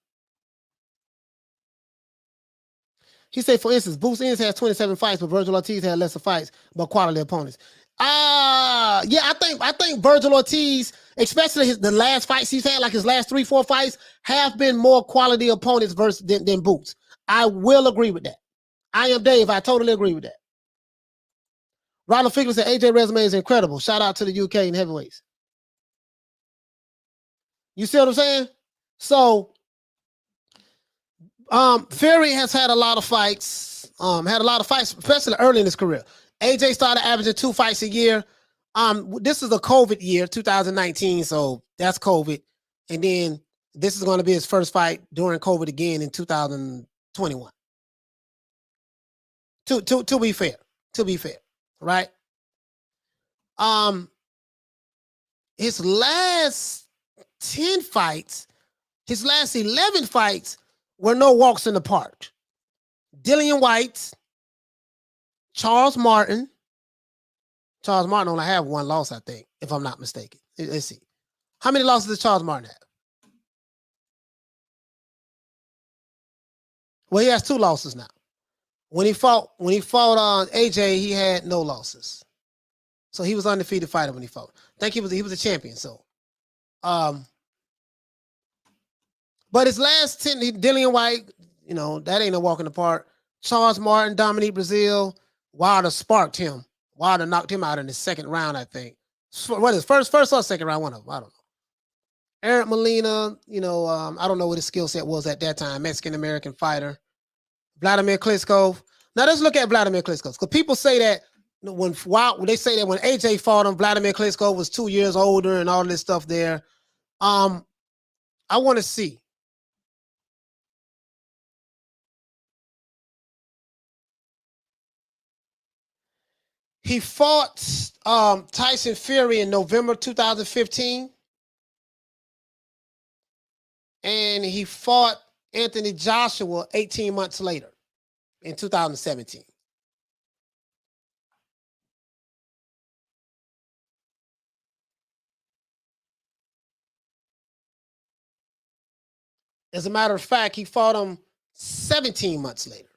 He said, for instance, Bruce Ennis has 27 fights, but Virgil Ortiz had lesser fights, but quality opponents. Yeah, I think Virgil Ortiz, especially the last fights he's had, like his last 3-4 fights, have been more quality opponents than Boots. I will agree with that. I am Dave. I totally agree with that. Ronald Fickler said AJ resume is incredible. Shout out to the UK and heavyweights. You see what I'm saying? So, Fury has had a lot of fights. Especially early in his career. AJ started averaging 2 fights a year. This is a COVID year, 2019, so that's COVID. And then this is going to be his first fight during COVID again in 2021. To be fair, right? His last 10 fights, his last 11 fights were no walks in the park. Dillian White, Charles Martin. Charles Martin only have 1 loss, I think, if I'm not mistaken. Let's see. How many losses does Charles Martin have? Well, he has 2 losses now. When he fought AJ, he had no losses. So he was undefeated fighter when he fought. I think he was a champion. So, but his last 10, Dillian White, that ain't no walk in the park. Charles Martin, Dominique Brazil, Wilder sparked him. Wilder knocked him out in the second round, I think. What is first or second round? One of them. I don't know. Eric Molina, I don't know what his skill set was at that time. Mexican-American fighter. Wladimir Klitschko. Now let's look at Wladimir Klitschko. Because people say that when AJ fought him, Wladimir Klitschko was 2 years older and all this stuff there. I want to see. He fought Tyson Fury in November 2015. And he fought Anthony Joshua 18 months later in 2017. As a matter of fact, he fought him 17 months later.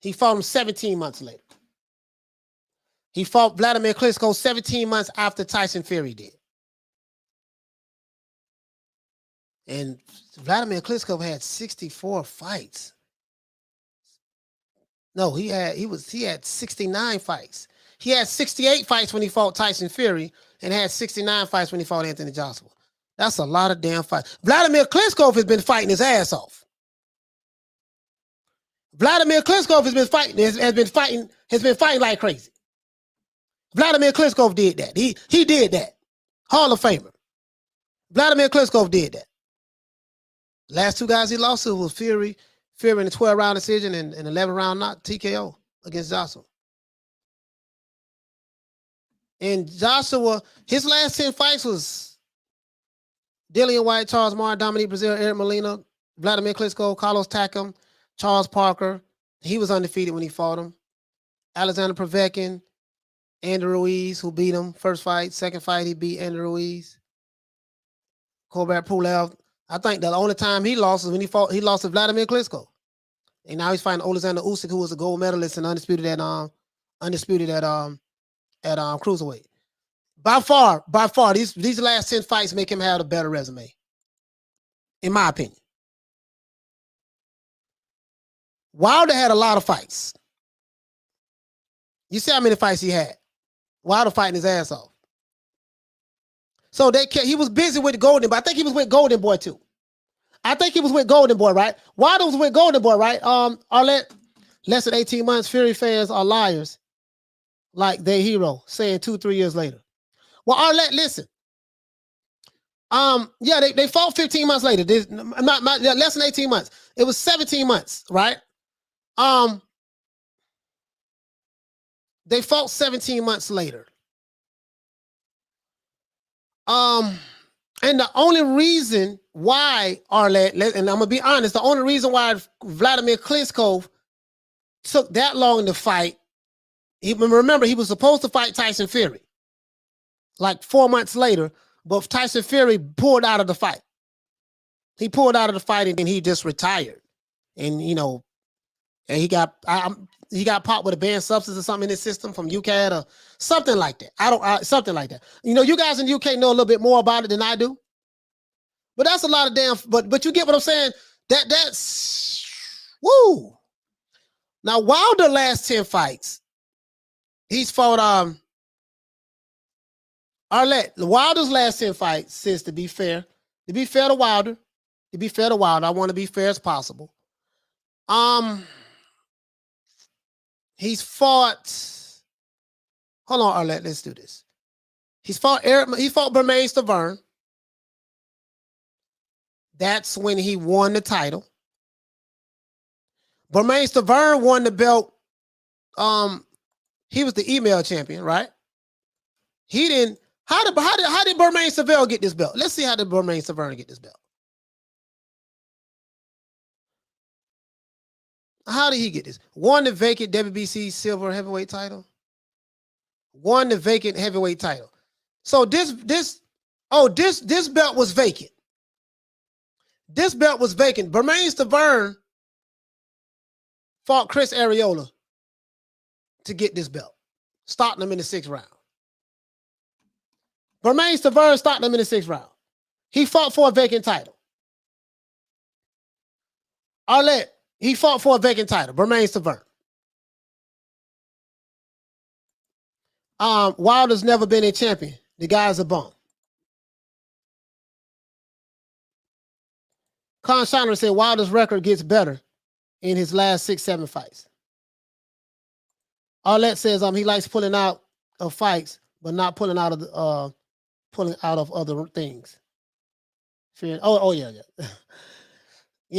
He fought Wladimir Klitschko 17 months after Tyson Fury did. And Wladimir Klitschko had 64 fights. No, he had 69 fights. He had 68 fights when he fought Tyson Fury and had 69 fights when he fought Anthony Joshua. That's a lot of damn fights. Wladimir Klitschko has been fighting his ass off. Wladimir Klitschko has been fighting like crazy. Wladimir Klitschko did that. He did that. Hall of Famer. Wladimir Klitschko did that. Last 2 guys he lost to was Fury in a 12-round decision and an 11-round knock TKO against Joshua. And Joshua, his last 10 fights was Dillian White, Charles Martin, Dominique Brazil, Eric Molina, Wladimir Klitschko, Carlos Takam, Charles Parker. He was undefeated when he fought him. Alexander Povetkin, Andrew Ruiz, who beat him. First fight, second fight, he beat Andrew Ruiz. Colbert Pulev. I think the only time he lost is when he lost to Wladimir Klitschko. And now he's fighting Alexander Usyk, who was a gold medalist and undisputed at cruiserweight. By far, these last 10 fights make him have a better resume, in my opinion. Wilder had a lot of fights. You see how many fights he had. Wilder fighting his ass off. So he was busy with Golden Boy. I think he was with Golden Boy too. I think he was with Golden Boy, right? Wilder was with Golden Boy, right? Arlette, less than 18 months, Fury fans are liars. Like their hero, saying 2-3 years later. Well, Arlette, listen. Yeah, they fought 15 months later. Less than 18 months. It was 17 months, right? They fought 17 months later. And the only reason why, Arlette, and I'm going to be honest, the only reason why Wladimir Klitschko took that long to fight, remember, he was supposed to fight Tyson Fury like 4 months later, but Tyson Fury pulled out of the fight. He pulled out of the fight and then he just retired. And, and he got popped with a banned substance or something in his system from UCAD or something like that. Something like that. You guys in the UK know a little bit more about it than I do. But that's a lot of damn, but you get what I'm saying? That's Woo! Now, Wilder last 10 fights, he's fought Arlette. Wilder's last 10 fights, says to be fair to Wilder, I want to be fair as possible. He's fought. Hold on, Arlette. Let's do this. He fought Bermane Stiverne. That's when he won the title. Bermane Stiverne won the belt. He was the email champion, right? He didn't. How did Bermane Stiverne get this belt? Let's see how did Bermane Stiverne get this belt. How did he get this? Won the vacant WBC silver heavyweight title. Won the vacant heavyweight title. So this belt was vacant. This belt was vacant. Bermane Stiverne fought Chris Arreola to get this belt, starting him in the 6th round. Bermane Stiverne started him in the 6th round. He fought for a vacant title. Arlette, he fought for a vacant title. Bermane Stiverne. Wilder's never been a champion. The guy's a bum. Con Shiner said Wilder's record gets better in his last 6-7 fights. Arlette says he likes pulling out of fights, but not pulling out of other things. Oh yeah.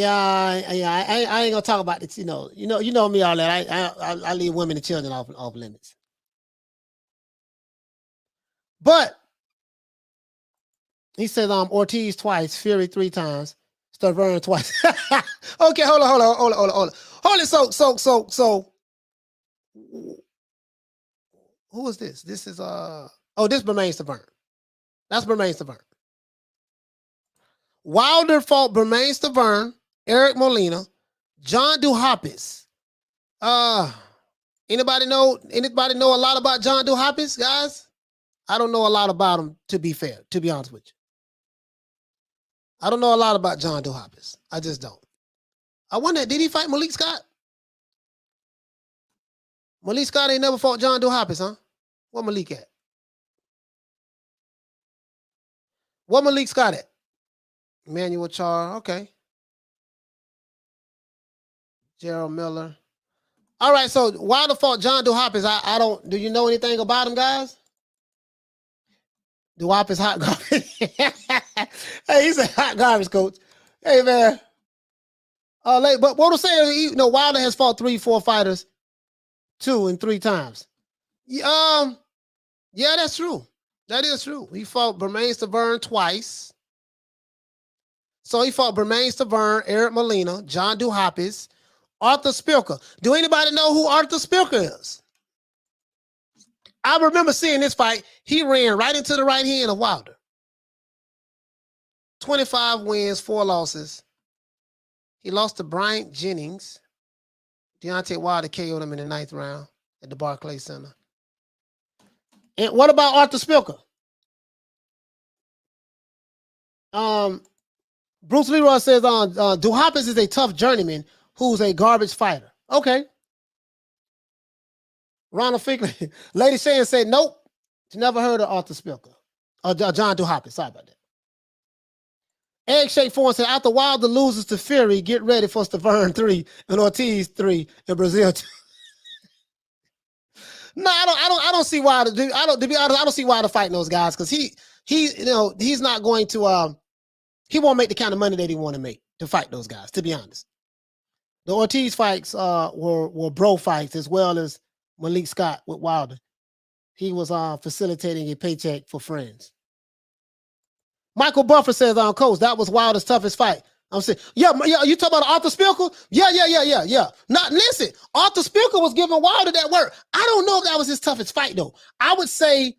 I ain't gonna talk about this. You know me, Arlette. I leave women and children off limits. But he says Ortiz twice, Fury 3 times, Stiverne twice. Okay, hold on. So who is this? This is this Bermane Stiverne. That's Bermane Stiverne. Wilder fought Bermane Stiverne, Eric Molina, John Duhaupas. Anybody know a lot about John Duhaupas, guys? I don't know a lot about him, to be fair, to be honest with you. I don't know a lot about John Duhaupas. I just don't. I wonder, did he fight Malik Scott? Malik Scott ain't never fought John Duhaupas, huh? Where Malik at? Where Malik Scott at? Emmanuel Char, okay. Gerald Miller. All right, so Wilder fought John Duhaupas. I don't, do you know anything about him, guys? Duhaupas hot garbage. Hey, he's a hot garbage, coach. Hey, man. But what I'm saying, Wilder has fought 3-4 fighters 2 and 3 times. Yeah, that's true. That is true. He fought Bermane Stiverne twice. So he fought Bermane Stiverne, Eric Molina, John Duhaupas, Arthur Spilker. Do anybody know who Arthur Spilker is? I remember seeing this fight. He ran right into the right hand of Wilder. 25 wins, 4 losses. He lost to Bryant Jennings. Deontay Wilder KO'd him in the 9th round at the Barclays Center. And what about Arthur Spilker? Bruce Leroy says Duhaupas is a tough journeyman who's a garbage fighter. Okay. Ronald Fickley. Lady Shane said, nope. She never heard of Arthur Spilker. Or John Duhaupas. Sorry about that. Egg Shake 4 said, after Wilder loses to Fury, get ready for Stiverne 3 and Ortiz 3 and Brazil 2. No, I don't see Wilder. To be honest, I don't see Wilder fighting those guys because he's not going to he won't make the kind of money that he want to make to fight those guys, to be honest. The Ortiz fights were bro fights as well as Malik Scott with Wilder. He was facilitating a paycheck for friends. Michael Buffer says, Coach, that was Wilder's toughest fight. I'm saying, yeah, you talking about Arthur Spilker? Yeah. Not listen, Arthur Spilker was giving Wilder that work. I don't know if that was his toughest fight, though. I would say,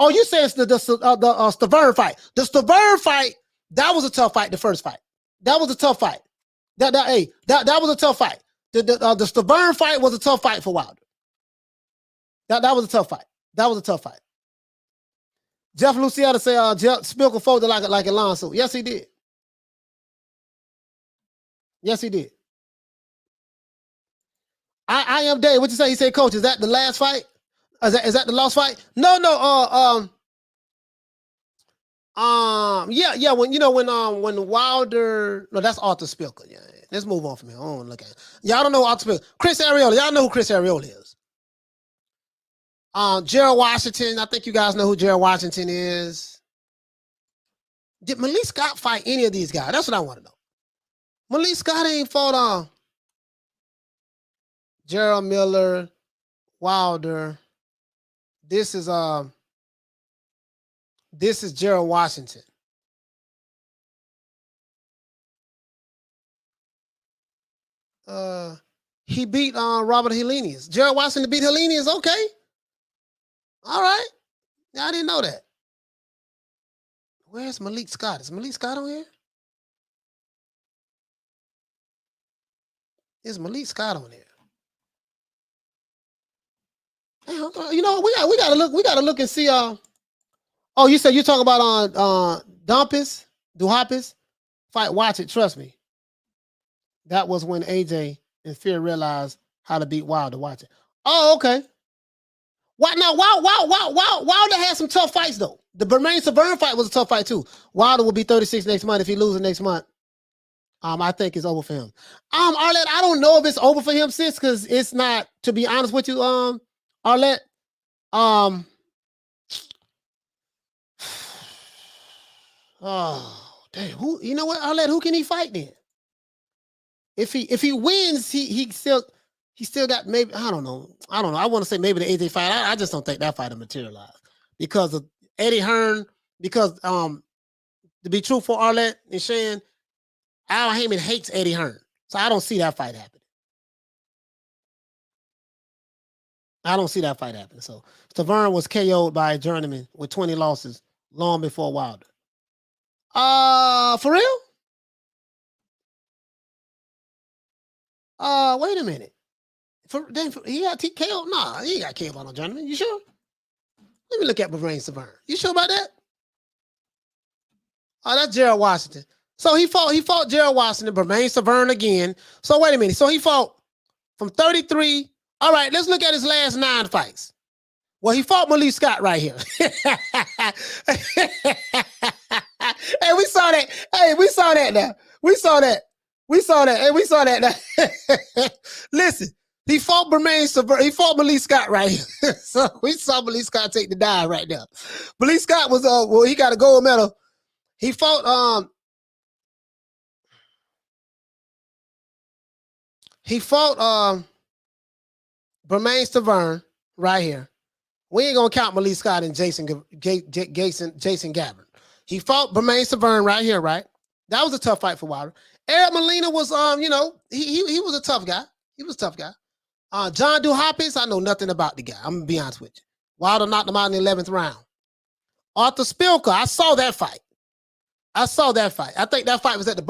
you saying it's the Stiverne fight. The Stiverne fight, that was a tough fight, the first fight. That was a tough fight. That was a tough fight. The Stiverne fight was a tough fight for Wilder. That was a tough fight. That was a tough fight. Jeff Luciano say Spilker folded like Alonso. Yes, he did. Yes, he did. I am Dave. What you say? He said, Coach, is that the last fight? Is that the last fight? No. Yeah. When Wilder, no, that's Arthur Spilker. Yeah. Let's move on from here. I don't look at it. Y'all don't know Arthur Spilker. Chris Arreola. Y'all know who Chris Arreola is. Gerald Washington. I think you guys know who Gerald Washington is. Did Malik Scott fight any of these guys? That's what I want to know. Malik Scott ain't fought Gerald Miller, Wilder. This is Gerald Washington. He beat Robert Helenius. Gerald Washington beat Helenius. Okay. All right. I didn't know that. Where's Malik Scott? Is Malik Scott on here? Is Malik Scott on here? You know, we gotta look and see. Oh, you said you talking about Duhapis fight? Watch it, trust me. That was when AJ and Fury realized how to beat Wilder. Watch it. Oh, okay. Wilder had some tough fights though. The Bermain-Severn fight was a tough fight too. Wilder will be 36 next month. If he loses next month, I think it's over for him. Arlette, I don't know if it's over for him, sis, because it's not. To be honest with you, Arlette, oh damn, who? You know what, Arlette? Who can he fight then? If he wins, he still got maybe I don't know. I want to say maybe the AJ fight. I just don't think that fight will materialize because of Eddie Hearn. Because to be truthful, Arlette and Shan, Al Heyman hates Eddie Hearn, so I don't see that fight happening. So Severn was KO'd by a journeyman with 20 losses long before Wilder. For real? Wait a minute. He got KO? Nah, he got KO by no journeyman. You sure? Let me look at Bermain-Severn. You sure about that? Oh, that's Gerald Washington. So he fought Gerald Washington, Bermain-Severn again. So wait a minute. So he fought from 33. All right, let's look at his last 9 fights. Well, he fought Malik Scott right here. Hey, we saw that. Hey, we saw that now. We saw that. Hey, we saw that now. Listen, he fought Bermain-Severn. He fought Malik Scott right here. So we saw Malik Scott take the dive right now. Malik Scott was he got a gold medal. He fought Bermain-Severn right here. We ain't gonna count Malik Scott and Jason Gavin. He fought Bermain-Severn right here, right? That was a tough fight for Wilder. Eric Molina was he was a tough guy. He was a tough guy. John Duhapis, I know nothing about the guy. I'm gonna be honest with you. Wilder knocked him out in the 11th round. Arthur Spilker, I saw that fight. I think that fight was at the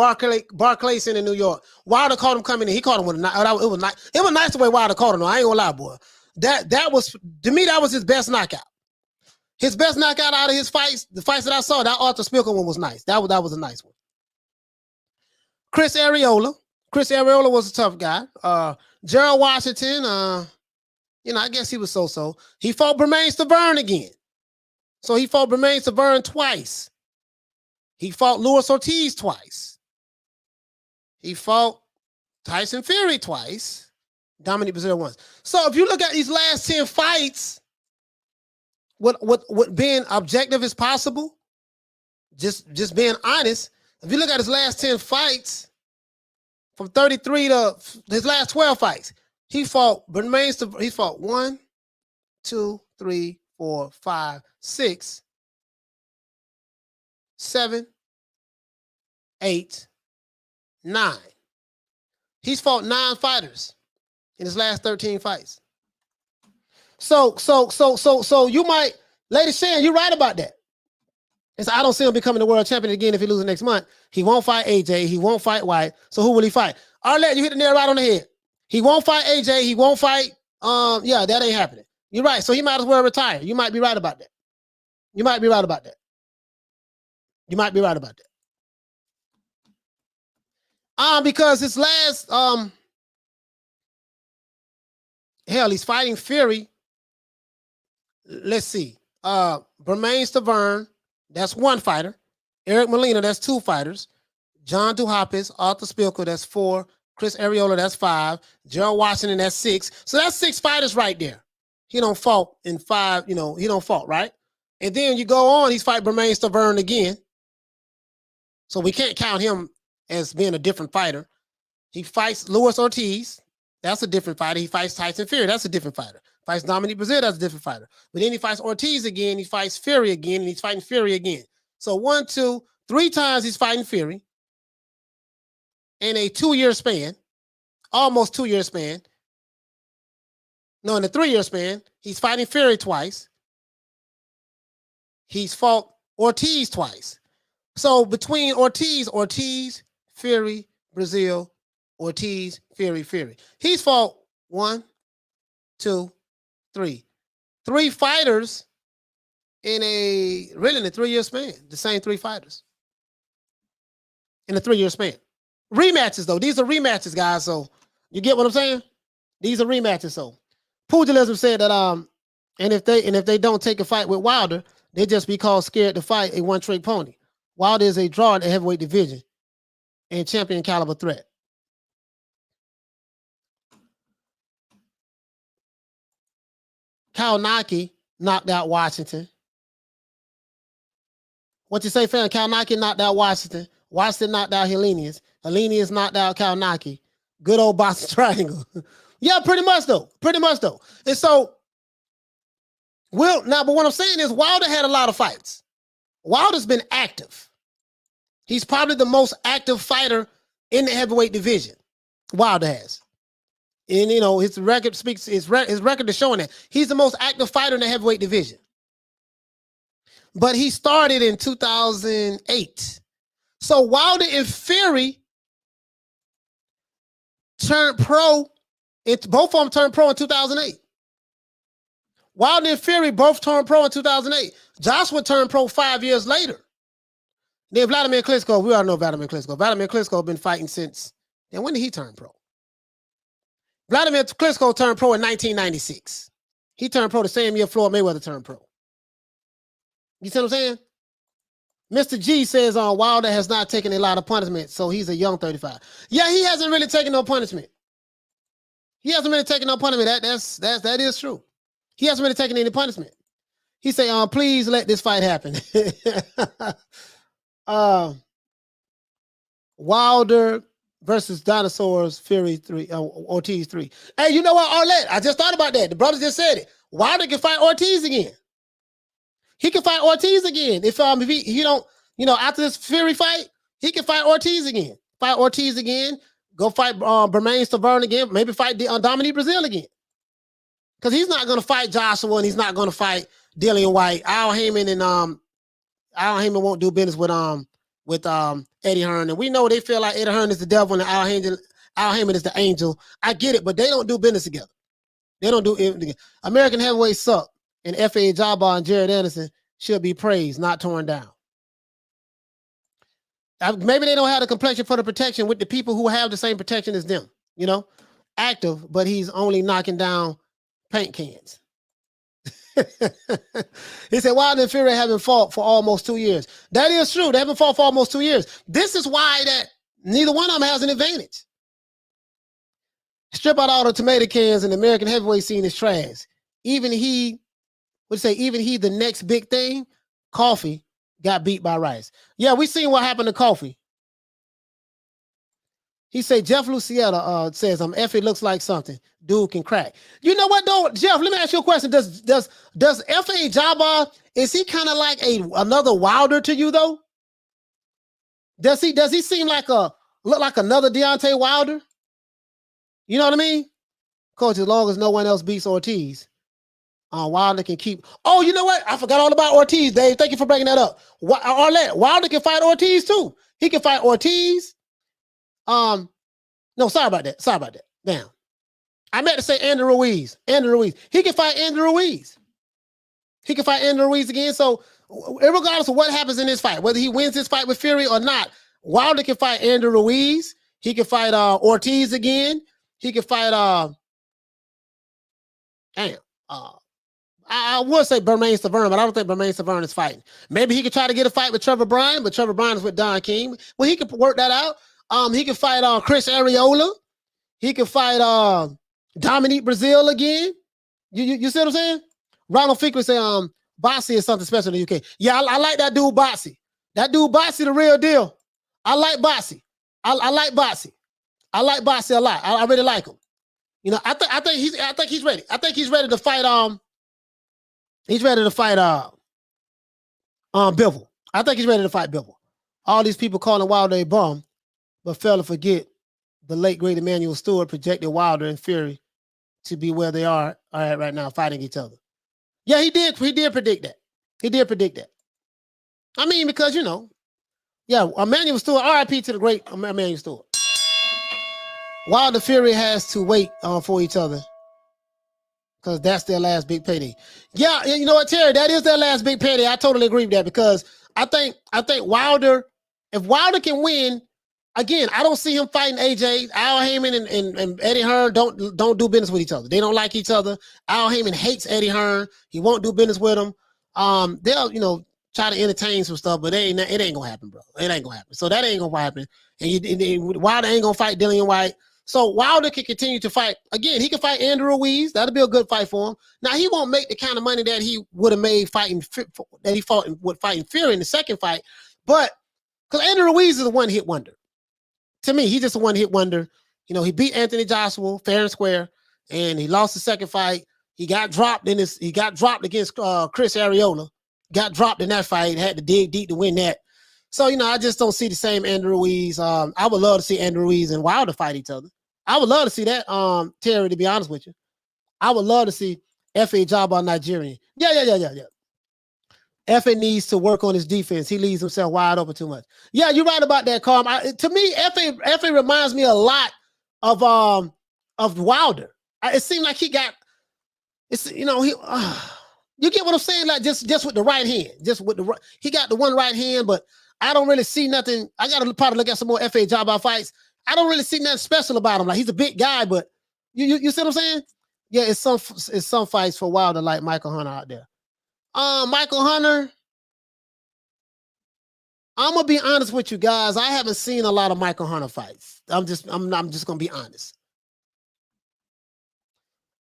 Barclays Center in New York. Wilder caught him coming in. He caught him with a knife. It was nice the way Wilder caught him. I ain't gonna lie, boy. That was, to me, that was his best knockout. His best knockout out of his fights, the fights that I saw, that Arthur Spilker one was nice. That was a nice one. Chris Arreola was a tough guy. Gerald Washington, I guess he was so-so. He fought Bermain-Severn again. So he fought Bermain-Severn twice. He fought Luis Ortiz twice. He fought Tyson Fury twice. Dominic Brazil once. So if you look at these last 10 fights, what being objective as possible, just being honest, if you look at his last 10 fights, from 33 to his last 12 fights, he fought 1, 2, 3, 4, 5, 6, 7, 8, 9. He's fought 9 fighters in his last 13 fights. So you might, Lady Shan, you're right about that. And so I don't see him becoming the world champion again if he loses next month. He won't fight AJ. He won't fight White. So who will he fight? Arlette, you hit the nail right on the head. He won't fight AJ. He won't fight. That ain't happening. You're right. So he might as well retire. You might be right about that. Because his last Hell, he's fighting Fury. Let's see. Bermain Stavern, that's one fighter. Eric Molina, that's two fighters. John Duhopis, Arthur Spilker, that's four. Chris Arreola, that's five. Gerald Washington, that's six. So that's six fighters right there. He don't fault in five, he don't fault, right? And then you go on, he's fighting Bermain Stavern again. So we can't count him as being a different fighter. He fights Luis Ortiz. That's a different fighter. He fights Tyson Fury. That's a different fighter. Fights Dominic Brazil. That's a different fighter. But then he fights Ortiz again. He fights Fury again. And he's fighting Fury again. So 1, 2, 3 times he's fighting Fury in a 2-year span, almost 2-year span. No, in a 3-year span, he's fighting Fury twice. He's fought Ortiz twice. So between Ortiz, Fury, Brazil, Ortiz, Fury. He's fought 1, 2, 3. 3 fighters in a 3-year span. The same 3 fighters in a 3-year span. Rematches though. These are rematches, guys. So you get what I'm saying? These are rematches. So Pugilism said that and if they don't take a fight with Wilder, they just be called scared to fight a one-trick pony. Wilder is a draw in the heavyweight division and champion caliber threat. Kalinowski knocked out Washington. What you say, fam? Kalinowski knocked out Washington. Washington knocked out Helenius. Helenius knocked out Kalinowski. Good old Boston Triangle. Yeah, pretty much though. And so, but what I'm saying is Wilder had a lot of fights. Wilder's been active. He's probably the most active fighter in the heavyweight division. Wilder has. And, his record speaks, his record is showing that. He's the most active fighter in the heavyweight division. But he started in 2008. So Wilder and Fury turned pro. Both of them turned pro in 2008. Wilder and Fury both turned pro in 2008. Joshua turned pro 5 years later. Then Wladimir Klitschko, we all know Wladimir Klitschko. Wladimir Klitschko been fighting since, then when did he turn pro? Wladimir Klitschko turned pro in 1996. He turned pro the same year Floyd Mayweather turned pro. You see what I'm saying? Mr. G says Wilder has not taken a lot of punishment, so he's a young 35. Yeah, he hasn't really taken no punishment. That is true. He hasn't really taken any punishment. He say, please let this fight happen. Wilder versus Dinosaurs, Fury 3, Ortiz 3. Hey, you know what, Arlette? I just thought about that. The brother just said it. Wilder can fight Ortiz again. He can fight Ortiz again. If he don't, after this Fury fight, he can fight Ortiz again. Go fight Bermain Stavern again. Maybe fight Dominic Brazil again. Because he's not going to fight Joshua and he's not going to fight Dillian White. Al Heyman won't do business with Eddie Hearn. And we know they feel like Eddie Hearn is the devil and Al Heyman is the angel. I get it, but they don't do business together. They don't do it together. American heavyweights suck. And F.A. Jabbar and Jared Anderson should be praised, not torn down. Maybe they don't have the complexion for the protection with the people who have the same protection as them. Active, but he's only knocking down paint cans. He said, Wilder and Fury haven't fought for almost 2 years. That is true. They haven't fought for almost 2 years. This is why that neither one of them has an advantage. Strip out all the tomato cans and the American heavyweight scene is trash. Even he, the next big thing, Coffee, got beat by Rice. Yeah, we seen what happened to Coffee. He said, Jeff Lucietta says, Effie looks like something. Dude can crack. You know what, though? Jeff, let me ask you a question. Does F.A. Jabbar, is he kind of like another Wilder to you, though? Does he seem look like another Deontay Wilder? You know what I mean? Coach, as long as no one else beats Ortiz, Wilder can keep. Oh, you know what? I forgot all about Ortiz, Dave. Thank you for bringing that up. Arlette, Wilder can fight Ortiz, too. He can fight Ortiz. No, sorry about that. Damn. I meant to say Andrew Ruiz. He can fight Andrew Ruiz. Again. So, regardless of what happens in this fight, whether he wins this fight with Fury or not, Wilder can fight Andrew Ruiz. He can fight Ortiz again. He can fight Damn. I would say Bermain Stavern, but I don't think Bermain Stavern is fighting. Maybe he could try to get a fight with Trevor Bryan, but Trevor Bryan is with Don King. Well, he could work that out. He could fight Chris Arreola. He could fight Dominique Brazil again. You see what I'm saying? Ronald Finkley say Bossy is something special in the UK. Yeah, I like that dude Bossy. That dude Bossy the real deal. I like Bossy. I like Bossy. I like Bossy a lot. I really like him. You know, I think he's ready. I think he's ready to fight he's ready to fight Bivol. I think he's ready to fight Bivol. All these people calling Wilder a bum, but fail to forget the late great Emmanuel Stewart projected Wilder and Fury to be where they are at right now, fighting each other. Yeah, he did predict that. He did predict that. I mean, because Emmanuel Stewart, RIP to the great Emmanuel Stewart. Wilder Fury has to wait for each other because that's their last big payday. Yeah, you know what, Terry? That is their last big payday. I totally agree with that because I think Wilder, if Wilder can win, again, I don't see him fighting AJ. Al Heyman and Eddie Hearn don't do business with each other. They don't like each other. Al Heyman hates Eddie Hearn. He won't do business with him. They'll try to entertain some stuff, but it ain't gonna happen, bro. It ain't gonna happen. So that ain't gonna happen. And Wilder ain't gonna fight Dillian White. So Wilder can continue to fight. Again, he can fight Andrew Ruiz. That'll be a good fight for him. Now, he won't make the kind of money that he would have made fighting Fury in the second fight. But because Andrew Ruiz is a one-hit wonder. To me, he's just a one-hit wonder. You know, he beat Anthony Joshua fair and square, and he lost the second fight. He got dropped against Chris Arreola. Got dropped in that fight, had to dig deep to win that. So, I just don't see the same Andrew Ruiz. I would love to see Andrew Ruiz and Wilder fight each other. I would love to see that, Terry, to be honest with you. I would love to see F.A. Jabbar Nigerian. Yeah. F.A. needs to work on his defense. He leaves himself wide open too much. Yeah, you're right about that, Carm. To me, F.A. reminds me a lot of Wilder. It seemed like he got, you get what I'm saying? Like just with the right hand, he got the one right hand, but I don't really see nothing. I got to probably look at some more F.A. Jabbar fights. I don't really see nothing special about him. Like, he's a big guy, but you see what I'm saying? Yeah, it's some fights for Wilder like Michael Hunter out there. Michael Hunter, I'm gonna be honest with you guys. I haven't seen a lot of Michael Hunter fights. I'm just gonna be honest.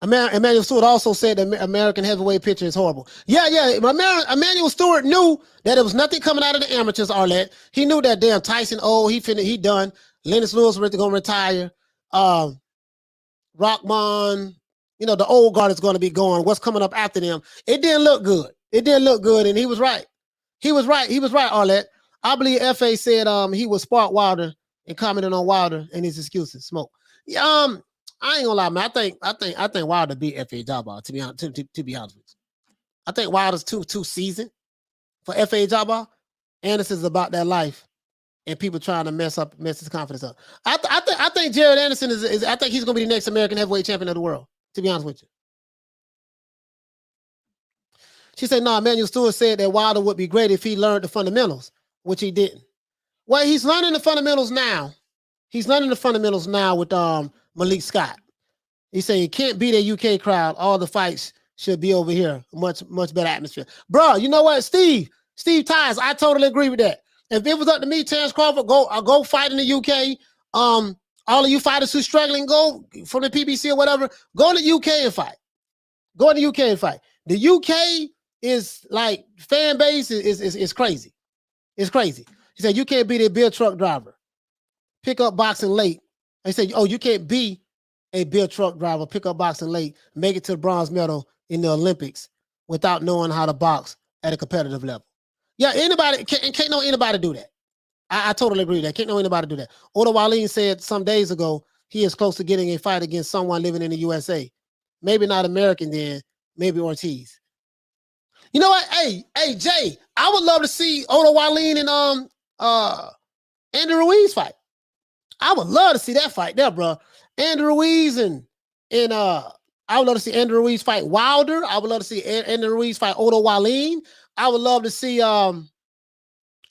Emmanuel Stewart also said the American heavyweight picture is horrible. Yeah. Emmanuel Stewart knew that there was nothing coming out of the amateurs, Arlette. He knew that damn Tyson, he done. Lennox Lewis gonna retire. Rockman, the old guard is gonna be going. What's coming up after them? It didn't look good. And he was right. He was right, Arlette. I believe F.A. said he would spark Wilder and commented on Wilder and his excuses. Smoke. I ain't gonna lie, man. I think Wilder beat F.A. Jabbar, to be honest with you. I think Wilder's too seasoned for F.A. Jabbar. Anderson's about that life, and people trying to mess his confidence up. I think Jared Anderson is I think he's gonna be the next American heavyweight champion of the world, to be honest with you. She said, no, Emmanuel Stewart said that Wilder would be great if he learned the fundamentals, which he didn't. Well, he's learning the fundamentals now. With Malik Scott. He said you can't beat a UK crowd. All the fights should be over here. Much better atmosphere. Bro, you know what? Steve Tyson, I totally agree with that. If it was up to me, Terence Crawford, go fight in the UK. All of you fighters who struggling, go from the PBC or whatever, go to the UK and fight. The UK is like, fan base is crazy. It's crazy. He said, you can't be a beer truck driver. Pick up boxing late. They say, you can't be a beer truck driver, pick up boxing late, make it to the bronze medal in the Olympics without knowing how to box at a competitive level. Yeah, can't know anybody do that. I totally agree with that. Can't know anybody do that. Odo Wallin said some days ago he is close to getting a fight against someone living in the USA. Maybe not American then, maybe Ortiz. You know what? Hey, Jay, I would love to see Odo Wallin and Andrew Ruiz fight. I would love to see that fight there, bro. Andrew Ruiz and I would love to see Andrew Ruiz fight Wilder. I would love to see Andrew Ruiz fight Odo Wallin. I would love to see F.A.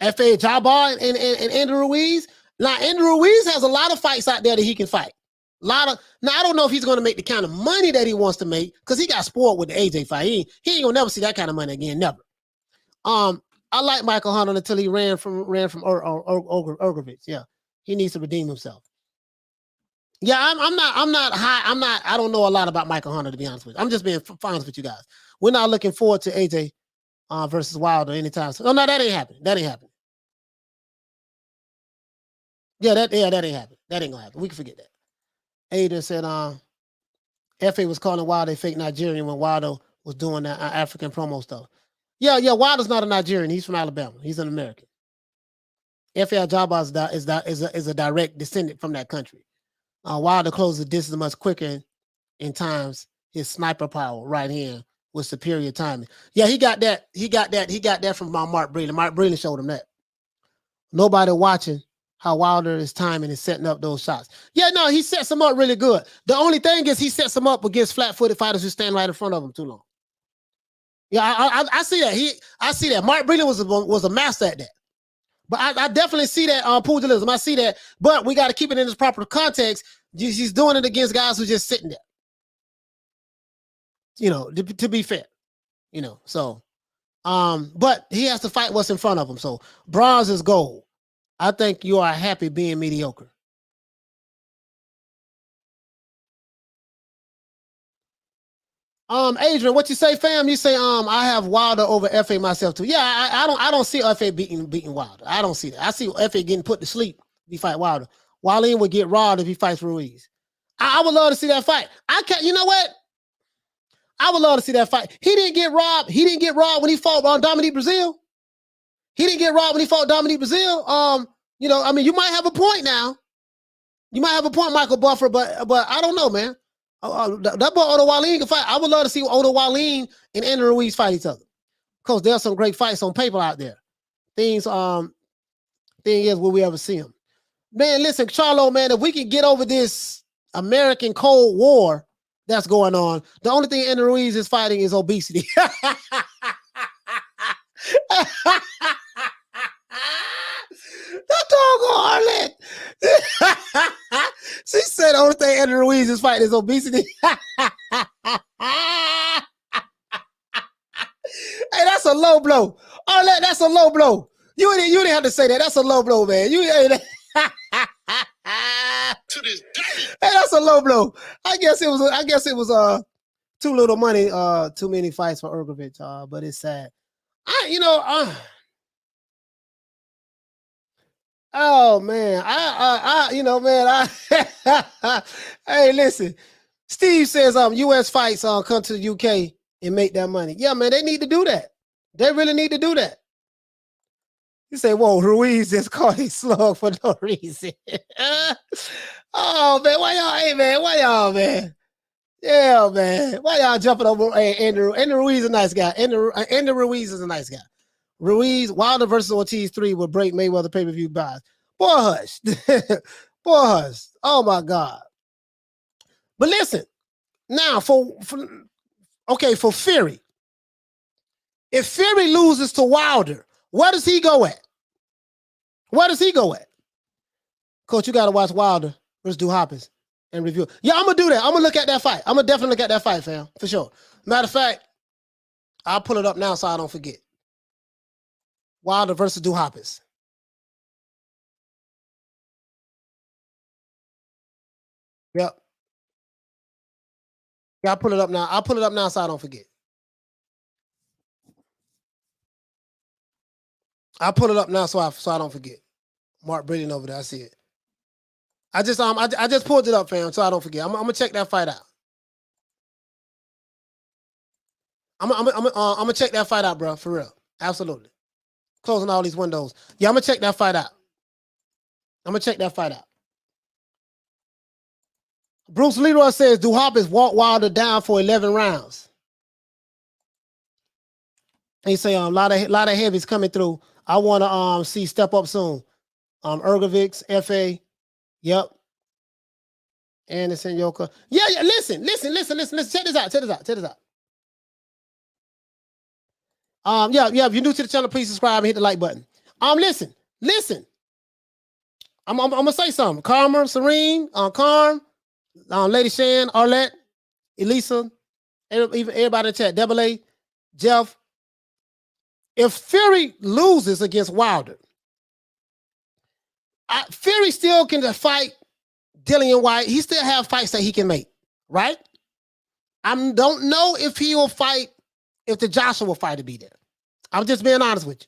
Jabbar and Andrew Ruiz. Now, Andrew Ruiz has a lot of fights out there that he can fight. Now I don't know if he's going to make the kind of money that he wants to make because he got spoiled with the AJ fight. He ain't gonna never see that kind of money again, never. I like Michael Hunter until he ran from Ergovich. Yeah, he needs to redeem himself. Yeah, I don't know a lot about Michael Hunter, to be honest with you. I'm just being honest with you guys. We're not looking forward to AJ versus Wilder anytime soon. Oh, no, that ain't happening. That ain't happening. Yeah, that ain't happening. That ain't gonna happen. We can forget that. Ada said FA was calling Wilder a fake Nigerian when Wilder was doing that African promo stuff. Yeah, Wilder's not a Nigerian. He's from Alabama. He's an American. F.A. Jabba is a direct descendant from that country. Wilder closed the distance much quicker in times. His sniper power right hand with superior timing. Yeah, he got that. He got that from Mark Breland. Mark Breland showed him that. Nobody watching how Wilder is timing and setting up those shots. Yeah, no, he sets them up really good. The only thing is he sets them up against flat-footed fighters who stand right in front of him too long. Yeah, I see that. I see that. Mark Breland was a master at that. But I definitely see that pugilism. I see that. But we got to keep it in its proper context. He's doing it against guys who just sitting there. You know, to be fair. You know, so but he has to fight what's in front of him. So bronze is gold. I think you are happy being mediocre. Adrian, what you say, fam? You say, I have Wilder over FA myself too. Yeah, I don't see FA beating Wilder. I don't see that. I see FA getting put to sleep if he fight Wilder. Wallin would get robbed if he fights Ruiz. I would love to see that fight. You know what? I would love to see that fight. He didn't get robbed. He didn't get robbed when he fought Dominique Brazil. He didn't get robbed when he fought Dominique Brazil. You know, I mean, you might have a point now. You might have a point, Michael Buffer, but I don't know, man. That boy Otto Wallin can fight. I would love to see Otto Wallin and Andy Ruiz fight each other. Because there's some great fights on paper out there. Thing is, will we ever see them? Man, listen, Charlo, man, if we can get over this American Cold War that's going on, the only thing Andy Ruiz is fighting is obesity. That doggone Harlot. She said the only thing Andy Ruiz is fighting is obesity. Hey, that's a low blow. Harlot, that's a low blow. You didn't have to say that. That's a low blow, man. To this day. Hey, that's a low blow. I guess it was too little money, too many fights for Ergovich, but it's sad. Oh man, hey, listen. Steve says US fights come to the UK and make that money. Yeah, man, they need to do that. They really need to do that. You say, whoa, Ruiz just called a slug for no reason. Oh man, why y'all, man? Yeah, man. Why y'all jumping over Andy Ruiz is a nice guy. Andy Ruiz is a nice guy. Ruiz, Wilder versus Ortiz 3 will break Mayweather pay-per-view buys. Boy, hush. Boy, hush. Oh, my God. But listen, now for Fury. If Fury loses to Wilder, where does he go at? Where does he go at? Coach, you got to watch Wilder versus Duhaupas and review. Yeah, I'm going to do that. I'm going to look at that fight. I'm going to definitely look at that fight, fam, for sure. Matter of fact, I'll pull it up now so I don't forget. Wilder versus Duhaupas. Yep. Yeah, I'll pull it up now. I'll pull it up now so I don't forget. I'll pull it up now so I don't forget. Mark Breland over there. I see it. I just pulled it up, fam, so I don't forget. I'm gonna check that fight out. I'm gonna check that fight out, bro, for real. Absolutely. Closing all these windows. Yeah, I'm gonna check that fight out. Bruce Leroy says Duhaupas walked Wilder down for 11 rounds. He say a lot of heavies coming through. I want to see step up soon. Ergovics, FA, yep. Anderson, Yoka. Yeah. Listen. Check this out. Yeah. If you're new to the channel, please subscribe and hit the like button. Listen. I'm gonna say something. Karma, Serene, Carm, Lady Shan, Arlette, Elisa, even everybody in the chat, Double A, Jeff. If Fury loses against Wilder, Fury still can fight Dillian White. He still have fights that he can make, right? I don't know if he will fight, if the Joshua fight to be there. I'm just being honest with you.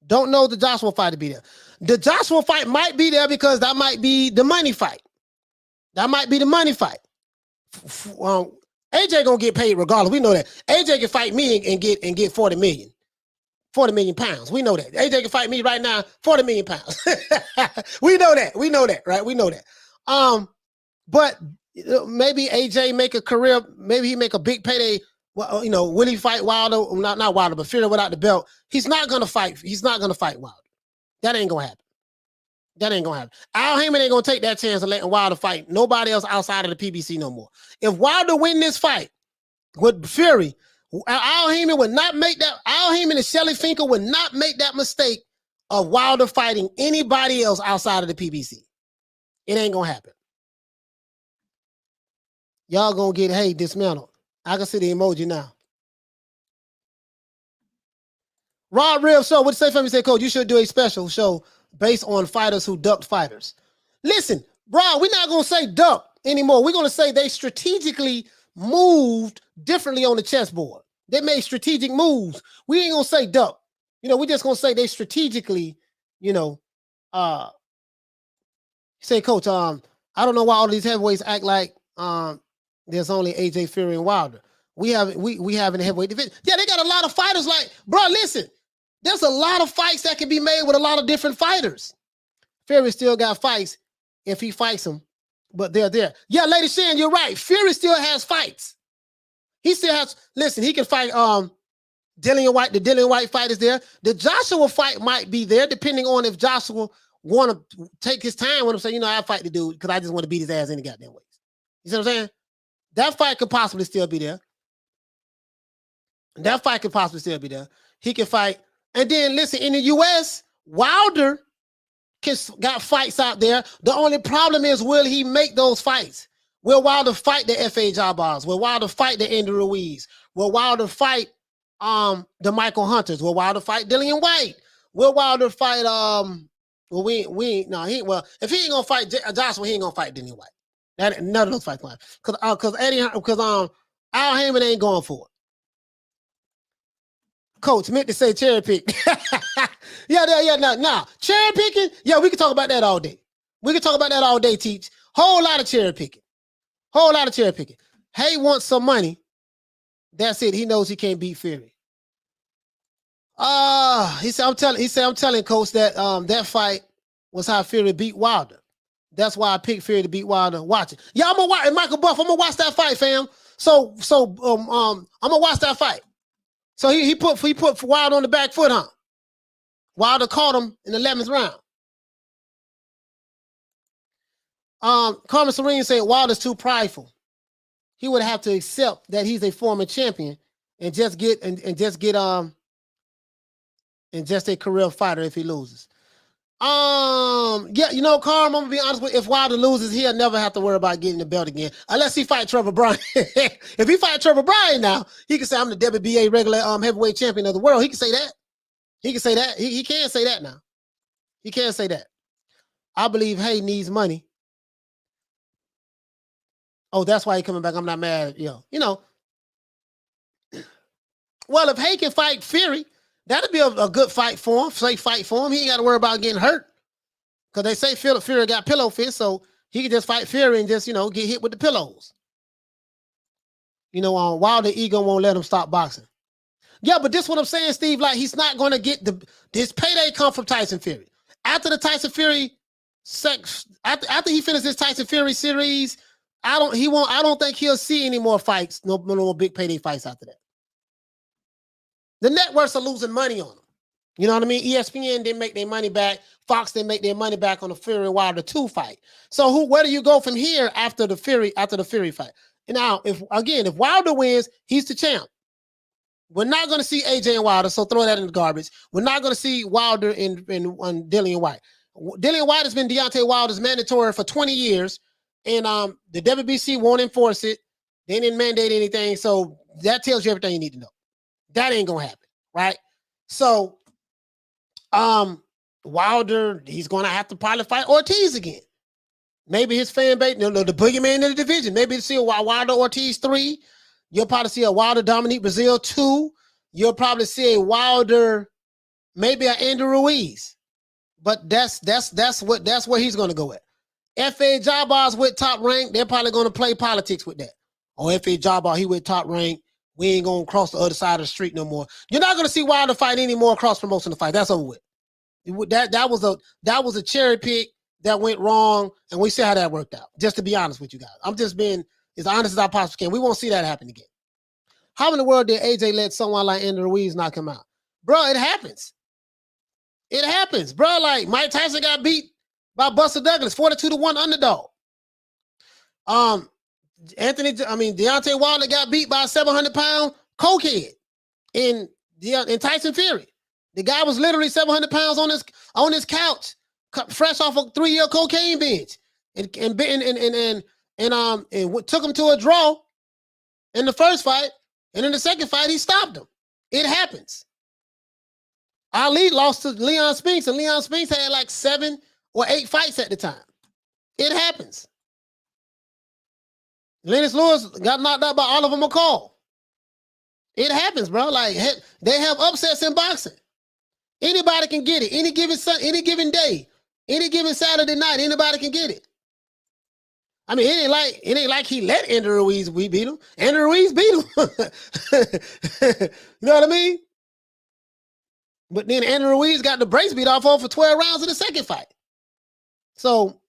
Don't know the Joshua fight to be there. The Joshua fight might be there because that might be the money fight. That might be the money fight. AJ gonna get paid regardless. We know that. AJ can fight me and get 40 million. 40 million pounds. We know that. AJ can fight me right now, 40 million pounds. We know that. We know that, right? We know that. But maybe AJ make a career, maybe he make a big payday. Well, will he fight Wilder? Not Wilder, but Fury without the belt. He's not gonna fight. He's not gonna fight Wilder. That ain't gonna happen. That ain't gonna happen. Al Heyman ain't gonna take that chance of letting Wilder fight nobody else outside of the PBC no more. If Wilder win this fight with Fury, Al Heyman would not make that. Al Heyman and Shelly Finkel would not make that mistake of Wilder fighting anybody else outside of the PBC. It ain't gonna happen. Y'all gonna get dismantled. I can see the emoji now. Rod Real Show, what you say for me? Say, Coach, you should do a special show based on fighters who ducked fighters. Listen, bro, we're not going to say duck anymore. We're going to say they strategically moved differently on the chessboard. They made strategic moves. We ain't going to say duck. We're just going to say they strategically, say, Coach, I don't know why all these heavyweights act like there's only AJ Fury and Wilder. We have in heavyweight division. Yeah, they got a lot of fighters like, bro, listen, there's a lot of fights that can be made with a lot of different fighters. Fury still got fights if he fights them, but they're there. Yeah, Lady Shan, you're right. Fury still has fights. He still has, listen, he can fight Dillian White. The Dillian White fight is there. The Joshua fight might be there, depending on if Joshua want to take his time with him, say, I'll fight the dude because I just want to beat his ass any goddamn ways. You see what I'm saying? That fight could possibly still be there. That fight could possibly still be there. He can fight. And then, listen, in the U.S., Wilder got fights out there. The only problem is, will he make those fights? Will Wilder fight the F.A. Jabars? Will Wilder fight the Andy Ruiz? Will Wilder fight the Michael Hunters? Will Wilder fight Dillian White? Will Wilder fight if he ain't gonna fight Joshua, he ain't gonna fight Dillian White. None of those fights because Al Heyman ain't going for it. Coach meant to say cherry pick. Nah. Cherry picking, we can talk about that all day. We can talk about that all day, Teach. Whole lot of cherry picking. Hey wants some money. That's it. He knows he can't beat Fury. He said, I'm telling Coach that that fight was how Fury beat Wilder. That's why I picked Fury to beat Wilder. Watch it. Yeah, I'm gonna watch Michael Buff. I'm gonna watch that fight, fam. So I'm gonna watch that fight. So he put Wilder on the back foot, huh? Wilder caught him in the 11th round. Carmen Serene said Wilder's too prideful. He would have to accept that he's a former champion and just a career fighter if he loses. Carm, I'm gonna be honest with you. If Wilder loses, he'll never have to worry about getting the belt again, unless he fight Trevor Bryan. If he fight Trevor Bryan now, he can say I'm the WBA regular heavyweight champion of the world. He can say that. He can't say that now. He can't say that. I believe Hay needs money. Oh, that's why he's coming back. I'm not mad. Well, if Hay can fight Fury, that'd be a good fight for him. Safe fight for him. He ain't got to worry about getting hurt. Because they say Fury got pillow fist, so he can just fight Fury and just, get hit with the pillows. Wilder ego won't let him stop boxing. Yeah, but this is what I'm saying, Steve. Like, he's not going to get this payday come from Tyson Fury. After the Tyson Fury after he finishes his Tyson Fury series, I don't think he'll see any more fights, no more big payday fights after that. The networks are losing money on them. You know what I mean? ESPN didn't make their money back. Fox didn't make their money back on the Fury Wilder 2 fight. So where do you go from here after the Fury fight? And now, if Wilder wins, he's the champ. We're not going to see AJ and Wilder, so throw that in the garbage. We're not going to see Wilder and Dillian White. Dillian White has been Deontay Wilder's mandatory for 20 years. And the WBC won't enforce it. They didn't mandate anything. So that tells you everything you need to know. That ain't gonna happen, right? So Wilder, he's gonna have to probably fight Ortiz again. Maybe his fan base, the boogeyman in the division. Maybe you'll see a Wilder Ortiz 3. You'll probably see a Wilder Dominique Brazil 2. You'll probably see a Wilder, maybe an Andrew Ruiz. But that's where he's gonna go at. F.A. Jabbar's with Top Rank. They're probably gonna play politics with that. Oh, F.A. Jabbar, he with Top Rank. We ain't gonna cross the other side of the street no more. You're not gonna see Wilder fight any more cross promotion to fight. That's over with. That was a cherry pick that went wrong, and we see how that worked out. Just to be honest with you guys, I'm just being as honest as I possibly can. We won't see that happen again. How in the world did AJ let someone like Andrew Ruiz knock him out, bro? It happens. It happens, bro. Like Mike Tyson got beat by Buster Douglas, 42-1 underdog. Deontay Wilder got beat by a 700-pound cokehead in Tyson Fury. The guy was literally 700 pounds on his couch, fresh off a 3-year cocaine binge, and took him to a draw in the first fight, and in the second fight he stopped him. It happens. Ali lost to Leon Spinks, and Leon Spinks had like 7 or 8 fights at the time. It happens. Lennox Lewis got knocked out by Oliver McCall. It happens, bro. Like they have upsets in boxing. Anybody can get it. Any given day, any given Saturday night, anybody can get it. I mean, it ain't like he let Andrew Ruiz beat him. Andrew Ruiz beat him. You know what I mean? But then Andrew Ruiz got the brace beat off of for 12 rounds in the second fight. So,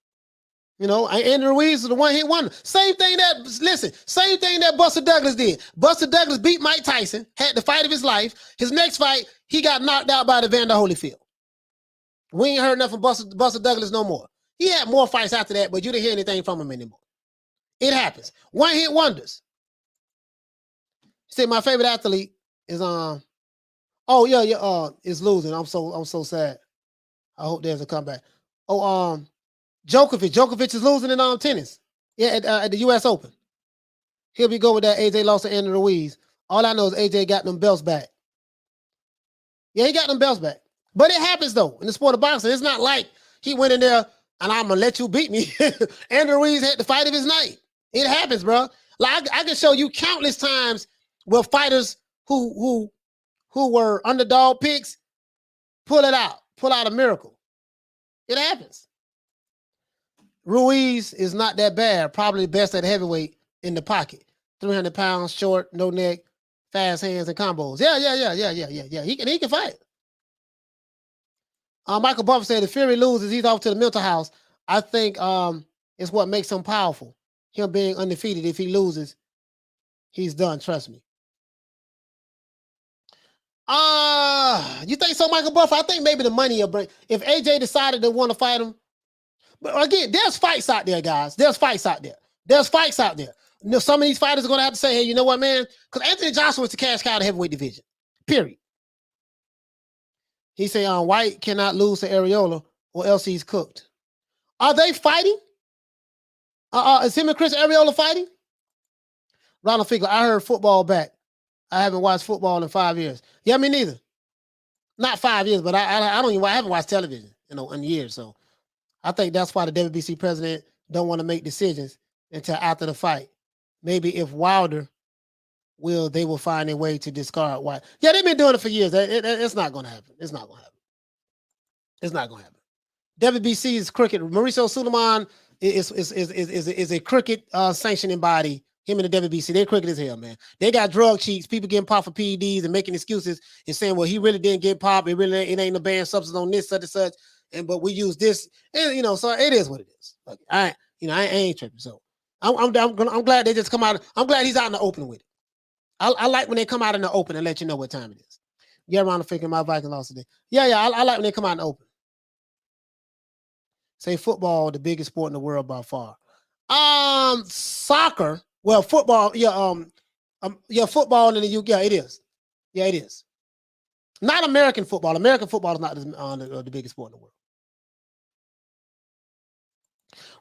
Andrew Ruiz is the one-hit wonder. Same thing that Buster Douglas did. Buster Douglas beat Mike Tyson, had the fight of his life. His next fight, he got knocked out by Evander Holyfield. We ain't heard nothing from Buster Douglas no more. He had more fights after that, but you didn't hear anything from him anymore. It happens. One-hit wonders. Say my favorite athlete is is losing. I'm so sad. I hope there's a comeback. Djokovic is losing in tennis. Yeah, at the U.S. Open. He'll be good with that. AJ lost to Andrew Ruiz. All I know is AJ got them belts back. Yeah, he got them belts back. But it happens, though, in the sport of boxing. It's not like he went in there and I'm going to let you beat me. Andrew Ruiz had the fight of his night. It happens, bro. Like I can show you countless times where fighters who were underdog picks pull out a miracle. It happens. Ruiz is not that bad. Probably best at heavyweight in the pocket. 300 pounds, short, no neck, fast hands and combos. Yeah. He can fight. Michael Buffer said if Fury loses, he's off to the mental house. I think it's what makes him powerful. Him being undefeated. If he loses, he's done. Trust me. You think so, Michael Buffer? I think maybe the money will bring. If AJ decided to want to fight him. But again, there's fights out there, guys. There's fights out there. Some of these fighters are going to have to say, hey, you know what, man? Because Anthony Joshua is the cash cow of the heavyweight division. Period. He said, White cannot lose to Areola or else he's cooked. Are they fighting? Is him and Chris Areola fighting? Ronald Fiegler, I heard football back. I haven't watched football in 5 years. Yeah, me neither. Not 5 years, but I haven't watched television, in years. So I think that's why the WBC president don't want to make decisions until after the fight. Maybe if Wilder they will find a way to discard White. Yeah, they've been doing it for years. It's not going to happen. It's not going to happen. WBC is cricket. Mauricio Sulaiman is a cricket sanctioning body. Him and the WBC, they're crooked as hell, man. They got drug cheats, people getting popped for PEDs and making excuses and saying, well, he really didn't get popped. It ain't a banned substance on this, such and such. But we use this, and so it is what it is. Like, I ain't tripping. So I'm glad they just come out. I'm glad he's out in the open with it. I like when they come out in the open and let you know what time it is. Yeah, around the figure, my Vikings lost today. Yeah, I like when they come out in the open. Say football, the biggest sport in the world by far. Soccer. Well, football, football in the UK, it is. Yeah, it is. Not American football. American football is not the biggest sport in the world.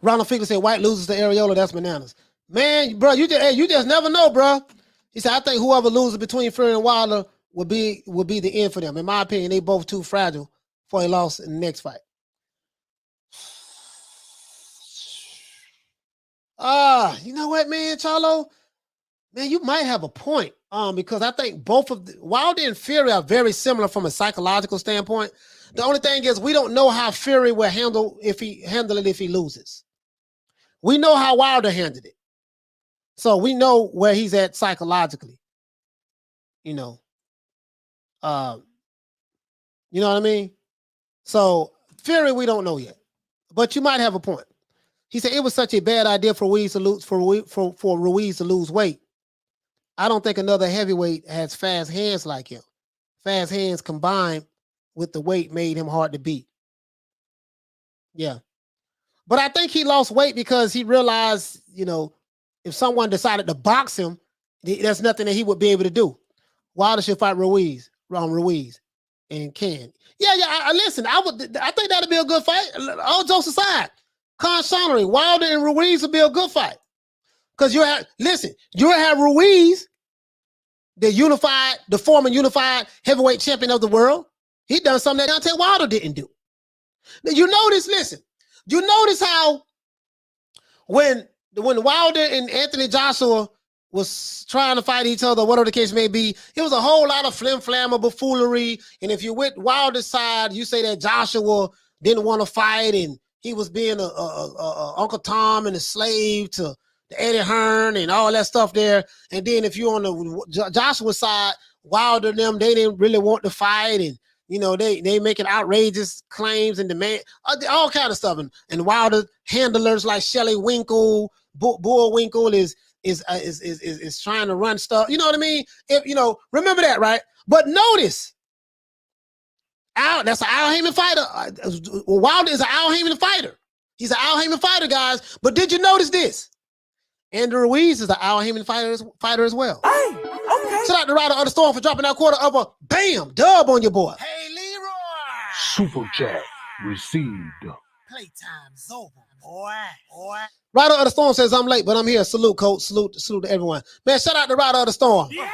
Ronald Fiegler said White loses to Areola. That's bananas. Man, bro, you just never know, bro. He said, I think whoever loses between Fury and Wilder will be the end for them. In my opinion, they both too fragile for a loss in the next fight. You know what, man, Charlo? Man, you might have a point. Because I think both of Wilder and Fury are very similar from a psychological standpoint. The only thing is we don't know how Fury will handle it if he loses. We know how Wilder handled it. So we know where he's at psychologically. You know what I mean? So Fury, we don't know yet. But you might have a point. He said it was such a bad idea for Ruiz to lose weight. I don't think another heavyweight has fast hands like him. Fast hands combined with the weight made him hard to beat. Yeah. But I think he lost weight because he realized, if someone decided to box him, there's nothing that he would be able to do. Wilder should fight Ruiz and can. Yeah. Listen, I think that'd be a good fight. All jokes aside, Conor, Wilder and Ruiz would be a good fight. Because you have Ruiz, the former unified heavyweight champion of the world. He done something that Deontay Wilder didn't do. Now, you notice how when Wilder and Anthony Joshua was trying to fight each other, whatever the case may be, it was a whole lot of flim-flam or buffoonery. And if you went Wilder's side, you say that Joshua didn't want to fight and he was being a Uncle Tom and a slave to Eddie Hearn and all that stuff there. And then if you're on the Joshua side, Wilder and them, they didn't really want to fight. And, they making outrageous claims and demand, all kind of stuff. And Wilder handlers like Shelley Winkle, Bullwinkle is trying to run stuff. You know what I mean? Remember that, right? But notice, that's an Al Heyman fighter. Wilder is an Al Heyman fighter. He's an Al Heyman fighter, guys. But did you notice this? Andrew Ruiz is an Al Heyman fighter as well. Hey, okay. Shout out to Ryder of the Storm for dropping that quarter of a dub on your boy. Hey, Leroy. Super chat received. Playtime's over, boy. Ryder of the Storm says, I'm late, but I'm here. Salute, coach. Salute to everyone. Man, shout out to Ryder of the Storm. Yeah.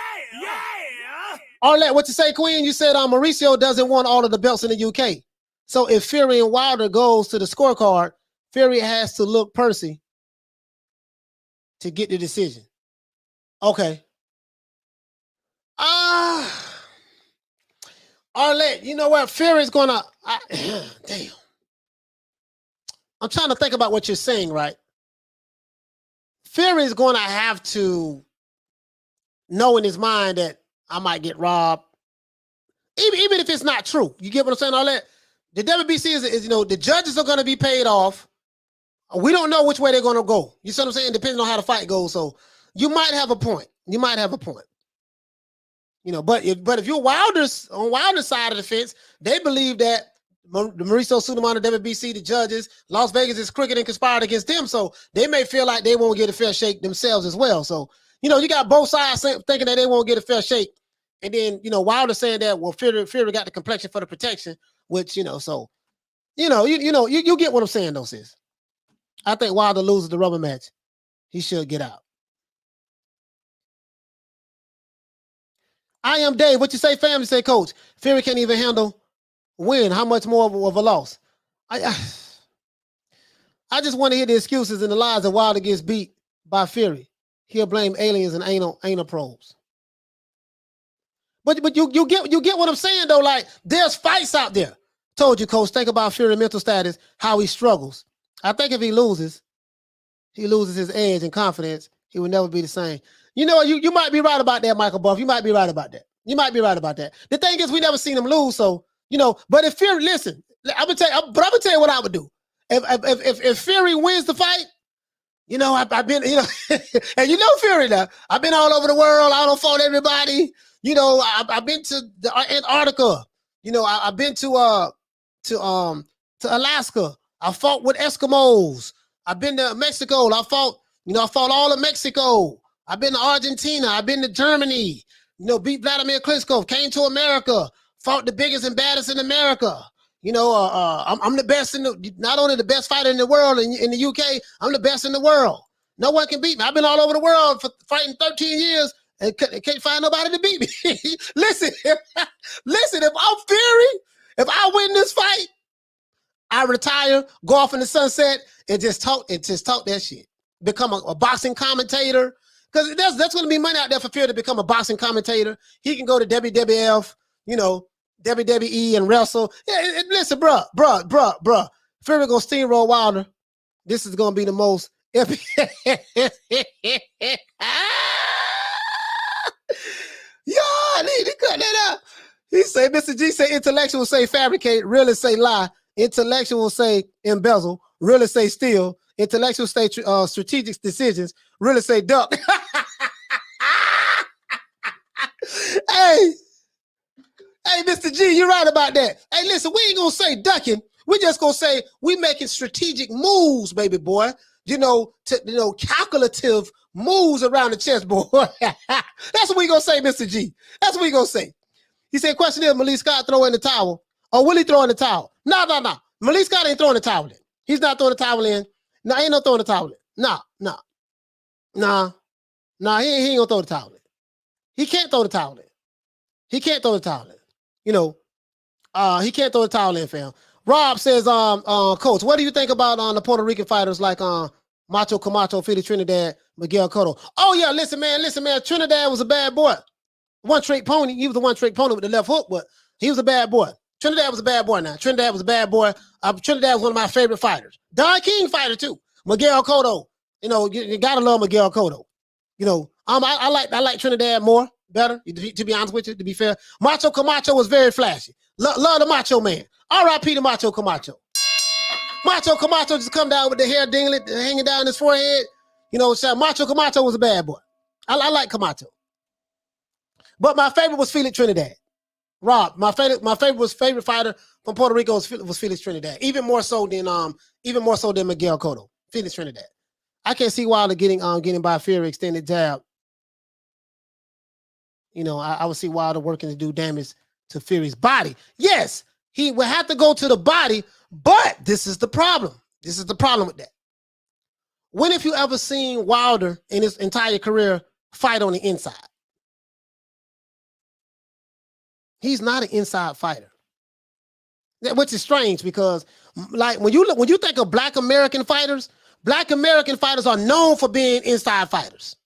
Arlette, what you say, Queen? You said Mauricio doesn't want all of the belts in the UK. So if Fury and Wilder goes to the scorecard, Fury has to look Percy to get the decision. Okay. Arlette, you know what? Fury's gonna damn. I'm trying to think about what you're saying, right? Fury's gonna have to know in his mind that I might get robbed. Even if it's not true. You get what I'm saying, Arlette? The WBC is the judges are gonna be paid off. We don't know which way they're going to go. You see what I'm saying? Depending on how the fight goes. So you might have a point. But if you're on Wilder's side of the fence, they believe that the Mauricio Sulaimán, the WBC, the judges, Las Vegas is crooked and conspired against them. So they may feel like they won't get a fair shake themselves as well. So, you got both sides thinking that they won't get a fair shake. And then, Wilder saying that, well, Fury got the complexion for the protection, which, so, you get what I'm saying, though, sis. I think Wilder loses the rubber match. He should get out. I am Dave. What you say, family? Say, coach. Fury can't even handle win. How much more of a loss? I just want to hear the excuses and the lies that Wilder gets beat by Fury. He'll blame aliens and anal probes. But you get what I'm saying, though. Like, there's fights out there. Told you, coach. Think about Fury's mental status, how he struggles. I think if he loses his edge and confidence, he will never be the same. You might be right about that, Michael Buff. You might be right about that. The thing is, we never seen him lose, so but if Fury, listen, I'm gonna tell you what I would do. If Fury wins the fight, I've been, and Fury now. I've been all over the world. I don't fault everybody. I've been to the Antarctica. I've been to Alaska. I fought with Eskimos. I've been to Mexico. I fought all of Mexico. I've been to Argentina. I've been to Germany. Beat Wladimir Klitschko. Came to America. Fought the biggest and baddest in America. I'm the best not only the best fighter in the world in the UK, I'm the best in the world. No one can beat me. I've been all over the world for fighting 13 years and can't find nobody to beat me. Listen, if I'm Fury, if I win this fight, I retire, go off in the sunset, and just talk that shit. Become a boxing commentator. Because that's going to be money out there for Fury to become a boxing commentator. He can go to WWF, WWE and wrestle. Yeah, listen, bruh. Fury gonna steamroll Wilder. This is gonna be the most epic. Yo, I need to cut that out. He say, Mr. G say intellectual say fabricate, really say lie. Intellectual say embezzle, really say steal. Intellectual say strategic decisions, really say duck. Hey, Mr. G, you're right about that. Hey, listen, we ain't gonna say ducking. We just gonna say we making strategic moves, baby boy. Calculative moves around the chessboard. That's what we gonna say, Mr. G. That's what we gonna say. He said, question is, Malik Scott throw in the towel? Or will he throw in the towel? No. Malik Scott ain't throwing the towel in. He's not throwing the towel in. No, ain't no throwing the towel in. No, he ain't gonna throw the towel in. He can't throw the towel in. He can't throw the towel in. He can't throw the towel in, fam. Rob says, Coach, what do you think about the Puerto Rican fighters like Macho Camacho, Philly Trinidad, Miguel Cotto? Oh, yeah, listen, man. Trinidad was a bad boy. One-trick pony. He was a one-trick pony with the left hook, but he was a bad boy. Trinidad was a bad boy now. Trinidad was a bad boy. Trinidad was one of my favorite fighters. Don King fighter, too. Miguel Cotto. You got to love Miguel Cotto. I like Trinidad better, to be honest with you, to be fair. Macho Camacho was very flashy. Love the Macho Man. R.I.P. to Macho Camacho. Macho Camacho just come down with the hair dingling, hanging down his forehead. Macho Camacho was a bad boy. I like Camacho. But my favorite was Felix Trinidad. Rob, my favorite fighter from Puerto Rico was Felix Trinidad. Even more so than Miguel Cotto. Felix Trinidad. I can't see Wilder getting by Fury extended jab. I would see Wilder working to do damage to Fury's body. Yes, he will have to go to the body, but this is the problem. This is the problem with that. When have you ever seen Wilder in his entire career fight on the inside? He's not an inside fighter, which is strange because, like, when you think of Black American fighters are known for being inside fighters.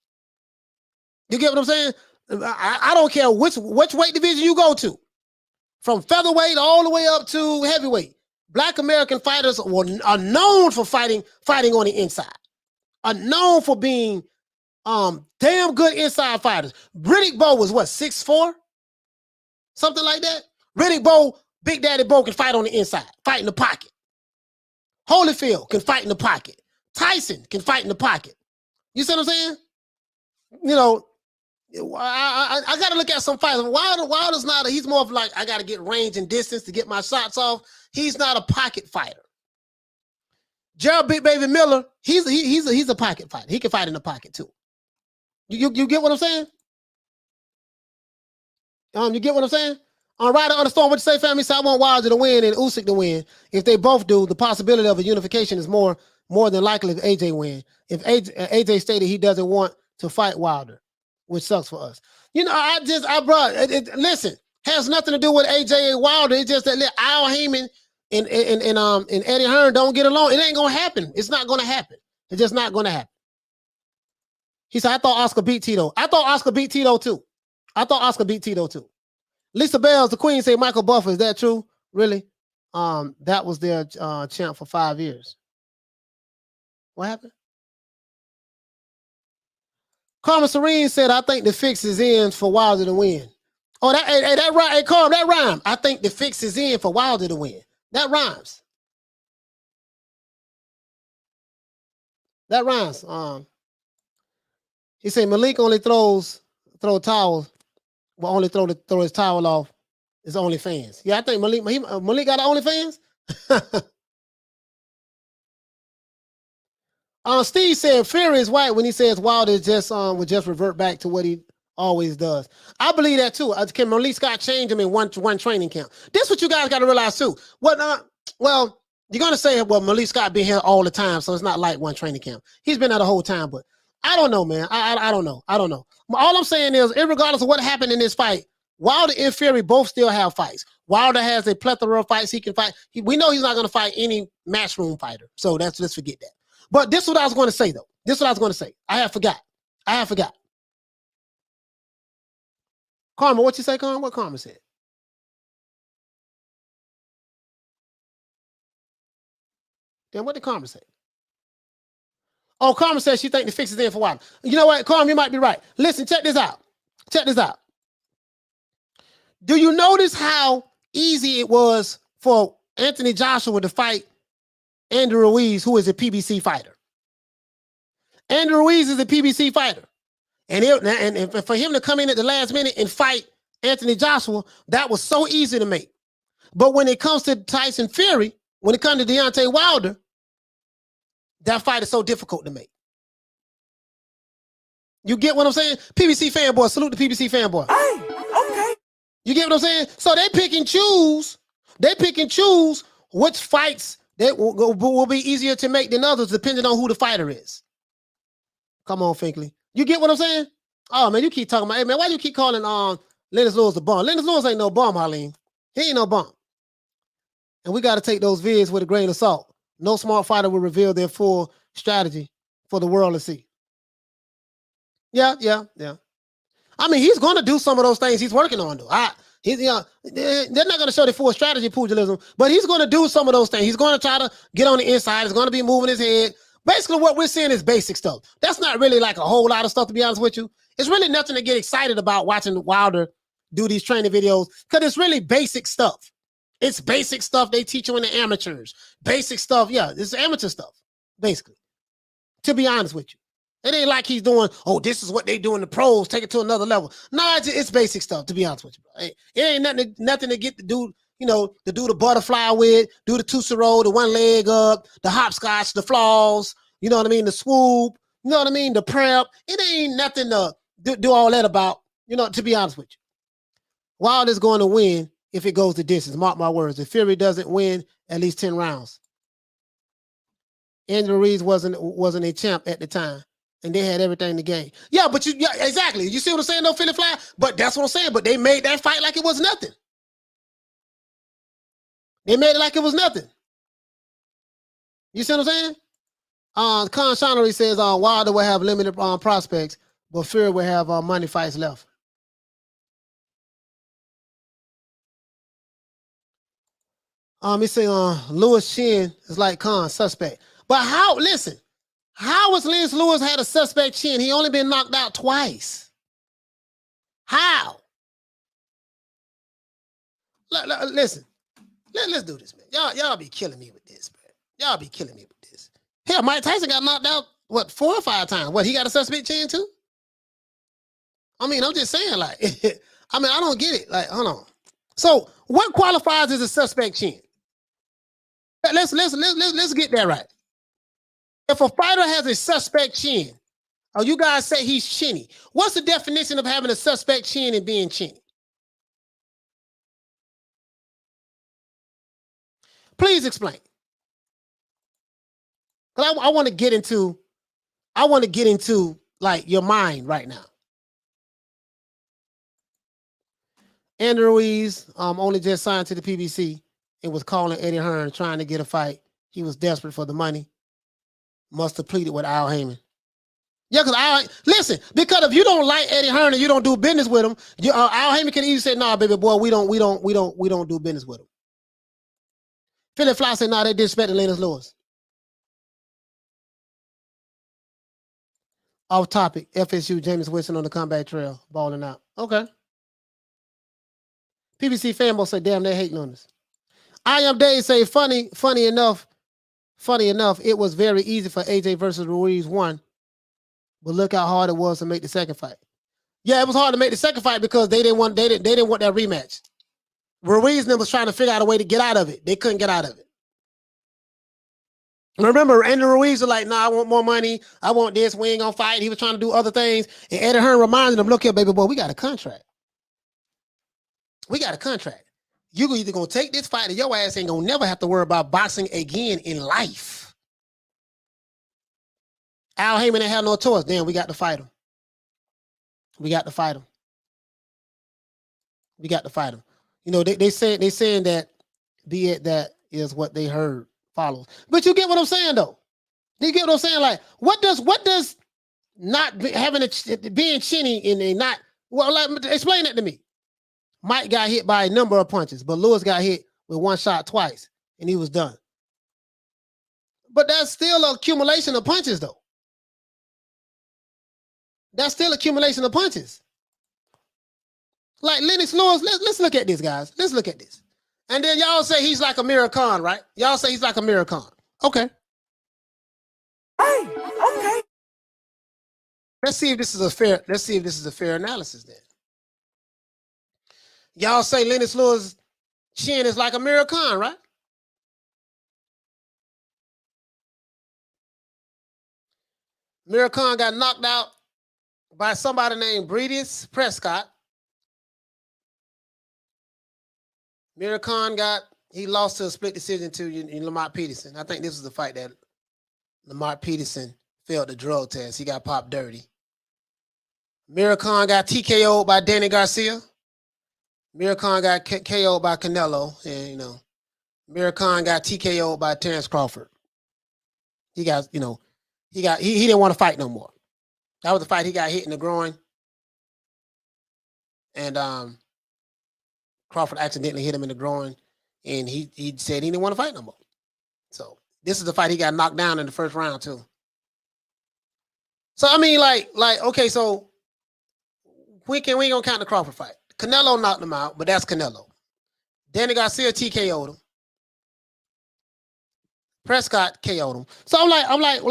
You get what I'm saying? I don't care which weight division you go to, from featherweight all the way up to heavyweight. Black American fighters are known for fighting on the inside, are known for being damn good inside fighters. Riddick Bowe was what, 6'4"? Something like that. Riddick Bowe, Big Daddy Bowe can fight on the inside, fight in the pocket. Holyfield can fight in the pocket. Tyson can fight in the pocket. You see what I'm saying? I got to look at some fights. Wilder's not. He's more of like, I got to get range and distance to get my shots off. He's not a pocket fighter. Gerald Big Baby Miller, he's a pocket fighter. He can fight in the pocket too. You get what I'm saying? You get what I'm saying? On Ryder on the Storm, what you say, family? So I want Wilder to win and Usyk to win. If they both do, the possibility of a unification is more than likely if AJ win. If AJ stated he doesn't want to fight Wilder, which sucks for us. Listen, has nothing to do with AJ and Wilder. It's just that Al Heyman and Eddie Hearn don't get along. It ain't gonna happen. It's not gonna happen. It's just not gonna happen. He said, I thought Oscar beat Tito. I thought Oscar beat Tito too. Lisa Bells, the Queen, say Michael Buffer. Is that true? Really? That was their champ for 5 years. What happened? Carmen Serene said, I think the fix is in for Wilder to win. Oh, that rhyme. Hey, Carl, that rhyme. I think the fix is in for Wilder to win. That rhymes. That rhymes. He said Malik only throw towels, but only throw his towel off his OnlyFans. Yeah, I think Malik got an OnlyFans. Steve said Fury is white when he says Wilder just would just revert back to what he Always does. I believe that too. Can Malik Scott change him in one training camp? This is what you guys got to realize too. Well, you're gonna say, well, Malik Scott been here all the time, so it's not like one training camp. He's been there the whole time, but I don't know, man. I don't know. I don't know. All I'm saying is, regardless of what happened in this fight, Wilder and Fury both still have fights. Wilder has a plethora of fights he can fight. We know he's not going to fight any matchroom fighter, so let's forget that. But this is what I was going to say, though. This is what I was going to say. I have forgot. Karma, what you say, Karma? What Karma said? Then what did Karma say? Oh, Karma says she think the fix is in for Wilder. You know what, Karma, you might be right. Listen, check this out. Check this out. Do you notice how easy it was for Anthony Joshua to fight Andrew Ruiz, who is a PBC fighter? Andrew Ruiz is a PBC fighter. And for him to come in at the last minute and fight Anthony Joshua, that was so easy to make. But when it comes to Tyson Fury, when it comes to Deontay Wilder, that fight is so difficult to make. You get what I'm saying? PBC fanboy, salute the PBC fanboy. Hey, okay. You get what I'm saying? So they pick and choose. They pick and choose which fights that will be easier to make than others, depending on who the fighter is. Come on, Finkley. You get what I'm saying? Oh man, you keep talking about. Hey man, why you keep calling Lennox Lewis a bum? Lennox Lewis ain't no bum, Harleen. He ain't no bum. And we got to take those vids with a grain of salt. No smart fighter will reveal their full strategy for the world to see. Yeah. I mean, he's going to do some of those things he's working on, though. They're not going to show the full strategy pugilism, but he's going to do some of those things. He's going to try to get on the inside. He's going to be moving his head. Basically, what we're seeing is basic stuff. That's not really like a whole lot of stuff, to be honest with you. It's really nothing to get excited about watching Wilder do these training videos, because it's really basic stuff. It's basic stuff they teach you in the amateurs. Basic stuff, yeah, it's amateur stuff, basically, to be honest with you. It ain't like he's doing, oh, this is what they do in the pros, take it to another level. No, it's basic stuff, to be honest with you. It ain't nothing to get to do, to do the butterfly with, do the two-roll, the one leg up, the hopscotch, the flaws, you know what I mean, the swoop, you know what I mean, the prep. It ain't nothing to do all that about, to be honest with you. Wilder's going to win if it goes the distance. Mark my words. If Fury doesn't win at least 10 rounds. Andrew Ruiz wasn't a champ at the time, and they had everything to gain. Yeah, but exactly. You see what I'm saying, though, Philly Fly? But that's what I'm saying. But they made that fight like it was nothing. They made it like it was nothing. You see what I'm saying? Con Shonery says Wilder will have limited prospects, but Fury will have money fights left. He's saying Lewis chin is like Khan, suspect. But how has Lennox Lewis had a suspect chin? He only been knocked out twice. How? Listen, let's do this, man. Y'all be killing me with this, man. Y'all be killing me with this. Hell, Mike Tyson got knocked out, 4 or 5 times? What, he got a suspect chin too? I mean, I'm just saying, like, I don't get it. Like, hold on. So, what qualifies as a suspect chin? Let's get that right. If a fighter has a suspect chin, or you guys say he's chinny, what's the definition of having a suspect chin and being chinny? Please explain. Because I want to get into like your mind right now. Andrew Ruiz only just signed to the PBC and was calling Eddie Hearn trying to get a fight. He was desperate for the money. Must have pleaded with Al Heyman. Yeah, because if you don't like Eddie Hearn and you don't do business with him, Al Heyman can easily say, "Nah, baby boy, we don't do business with him." Philip Fly said, "Nah, they disrespected Lennox Lewis." Off topic, FSU James Winston on the comeback trail, balling out. Okay. PBC fanboy say, "Damn, they hating on us." I Am Dave say, funny enough, it was very easy for AJ versus Ruiz 1, but look how hard it was to make the second fight. Yeah, it was hard to make the second fight because they didn't want that rematch. Ruiz was trying to figure out a way to get out of it. They couldn't get out of it. Remember, Andy Ruiz was like, nah, I want more money. I want this. We ain't gonna fight. He was trying to do other things. And Eddie Hearn reminded him, look here, baby boy, we got a contract. We got a contract. You either gonna take this fight or your ass ain't gonna never have to worry about boxing again in life. Al Heyman didn't have no choice. Damn, we got to fight him. We got to fight him. We got to fight him. You know, they saying that be it that is what they heard follows. But you get what I'm saying though. You get what I'm saying? Like, what does not being chinny and they not explain that to me. Mike got hit by a number of punches, but Lewis got hit with one shot twice, and he was done. But that's still an accumulation of punches, though. That's still accumulation of punches. Like Lennox Lewis, let's look at this, guys. Let's look at this. And then y'all say he's like Amir Khan, right? Y'all say he's like Amir Khan. Okay. Hey, okay. Let's see if this is a fair analysis then. Y'all say Lennox Lewis' chin is like Amir Khan, right? Amir Khan got knocked out by somebody named Breedis Prescott. Amir Khan he lost to a split decision to Lamont Peterson. I think this was the fight that Lamont Peterson failed the drug test. He got popped dirty. Amir Khan got TKO'd by Danny Garcia. Amir Khan got KO'd by Canelo. And, Amir Khan got TKO'd by Terrence Crawford. He didn't want to fight no more. That was the fight he got hit in the groin. And Crawford accidentally hit him in the groin. And he said he didn't want to fight no more. So this is the fight he got knocked down in the first round too. So I mean, okay, so we ain't gonna count the Crawford fight. Canelo knocked him out, but that's Canelo. Danny Garcia TKO'd him. Prescott KO'd him. So I'm like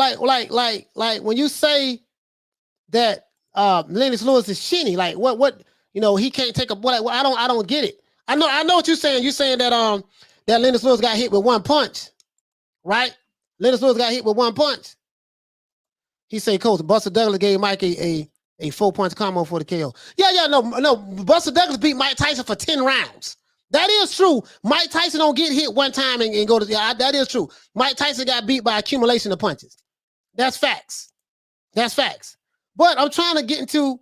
when you say that Lennox Lewis is shinny, like what he can't take a I don't get it. I know what you're saying. You're saying that that Lennox Lewis got hit with one punch, right? Lennox Lewis got hit with one punch. He said, Coach, Buster Douglas gave Mike a 4-punch combo for the KO. No. Buster Douglas beat Mike Tyson for 10 rounds. That is true. Mike Tyson don't get hit one time and go to that is true. Mike Tyson got beat by accumulation of punches. That's facts. That's facts. But I'm trying to get into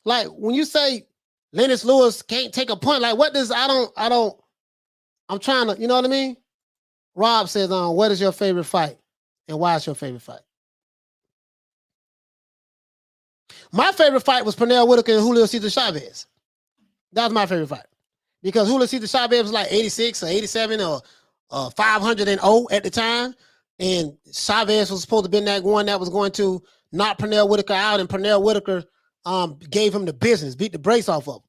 like when you say Lennox Lewis can't take a punch, like what does I'm trying to, you know what I mean? Rob says, what is your favorite fight? And why is your favorite fight? My favorite fight was Pernell Whitaker and Julio Cesar Chavez. That was my favorite fight. Because Julio Cesar Chavez was like 86 or 87 or 500-0 at the time. And Chavez was supposed to be that one that was going to knock Pernell Whitaker out. And Pernell Whitaker gave him the business, beat the brakes off of him.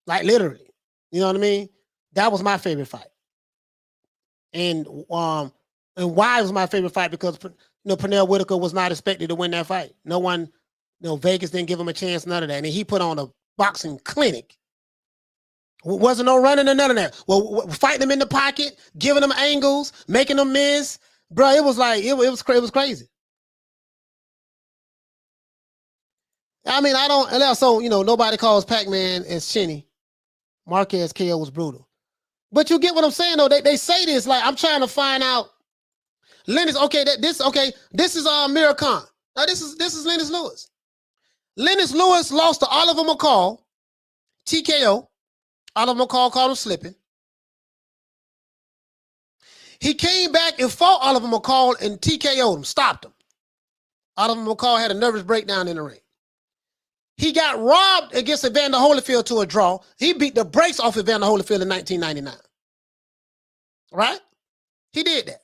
Like literally. You know what I mean? That was my favorite fight. And why it was my favorite fight? Because Pernell Whitaker was not expected to win that fight. No one, Vegas didn't give him a chance, none of that. And he put on a boxing clinic. Wasn't no running or none of that. Well, fighting him in the pocket, giving him angles, making him miss. Bro, it was like, it was crazy. I mean, nobody calls Pac-Man as shinny. Marquez KO was brutal. But you get what I'm saying, though. They say this, like, I'm trying to find out. Lennox, this is Amir Khan. Now, this is Lennox Lewis. Lennox Lewis lost to Oliver McCall, TKO. Oliver McCall called him slipping. He came back and fought Oliver McCall and TKO'd him, stopped him. Oliver McCall had a nervous breakdown in the ring. He got robbed against Evander Holyfield to a draw. He beat the brakes off Evander Holyfield in 1999. Right? He did that.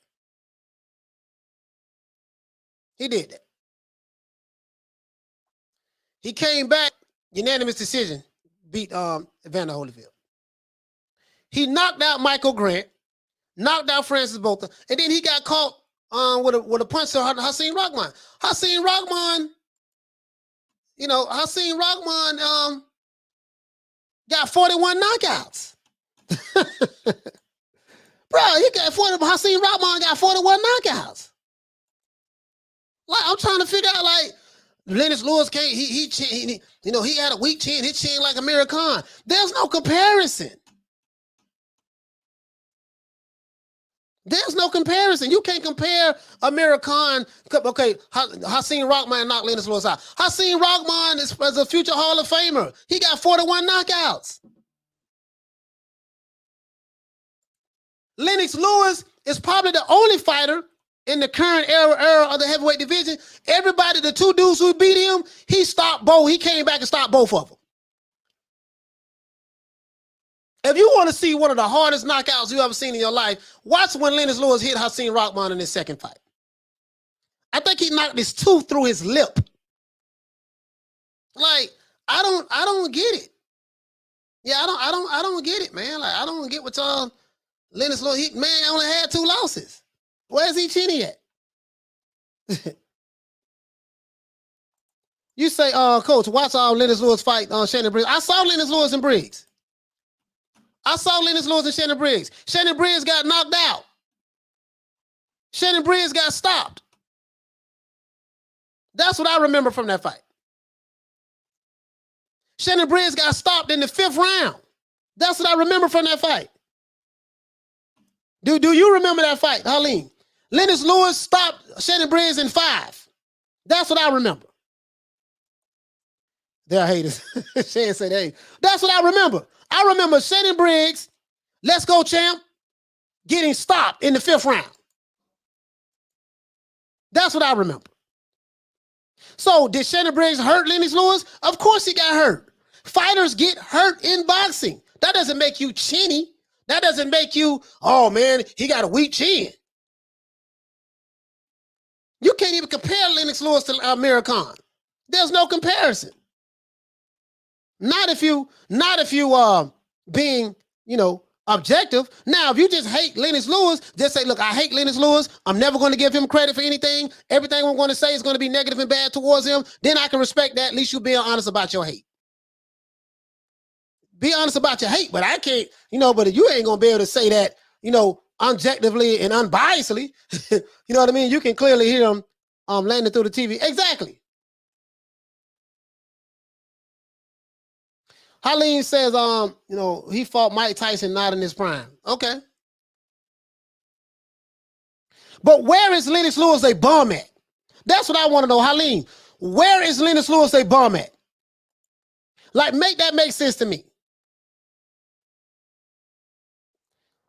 He came back, unanimous decision, beat Evander Holyfield. He knocked out Michael Grant, knocked out Francis Botha, and then he got caught with a punch to Hasim Rahman. Hasim Rahman got 41 knockouts. Bro, you got 40. Hakeem Rahman got 41 knockouts. Like, I'm trying to figure out, like, Lennox Lewis can't, he you know, he had a weak chin, his chin like Amir Khan. There's no comparison. There's no comparison. You can't compare Amir Khan. Okay, Hakeem Rahman knocked Lennox Lewis out. Hakeem Rahman is a future Hall of Famer. He got 41 knockouts. Lennox Lewis is probably the only fighter in the current era of the heavyweight division. Everybody, the two dudes who beat him, he stopped both. He came back and stopped both of them. If you want to see one of the hardest knockouts you ever seen in your life, watch when Lennox Lewis hit Hakeem Rahman in his second fight. I think he knocked his tooth through his lip. Like, I don't get it. Yeah, I don't get it, man. Like, I don't get what y'all Lennox Lewis, man, only had 2 losses. Where's he chinny at? You say, Coach, watch all Lennox Lewis fight on Shannon Briggs. I saw Lennox Lewis and Briggs. I saw Lennox Lewis and Shannon Briggs. Shannon Briggs got knocked out. Shannon Briggs got stopped. That's what I remember from that fight. Shannon Briggs got stopped in the 5th round. That's what I remember from that fight. Do you remember that fight, Halim? Lennox Lewis stopped Shannon Briggs in 5. That's what I remember. They're haters. Shan said, hey, that's what I remember. I remember Shannon Briggs, let's go champ, getting stopped in the 5th round. That's what I remember. So did Shannon Briggs hurt Lennox Lewis? Of course he got hurt. Fighters get hurt in boxing. That doesn't make you chinny. That doesn't make you, oh man, he got a weak chin. You can't even compare Lennox Lewis to Amir Khan. There's no comparison. Not if you being, you know, objective. Now, if you just hate Lennox Lewis, just say, look, I hate Lennox Lewis. I'm never going to give him credit for anything. Everything I'm going to say is going to be negative and bad towards him. Then I can respect that. At least you being honest about your hate. Be honest about your hate, but I can't, you know, but you ain't going to be able to say that, you know, objectively and unbiasedly. You know what I mean? You can clearly hear him landing through the TV. Exactly. Halim says, you know, he fought Mike Tyson not in his prime. Okay. But where is Lennox Lewis a bum at? That's what I want to know, Halim. Where is Lennox Lewis a bum at? Like, make that make sense to me.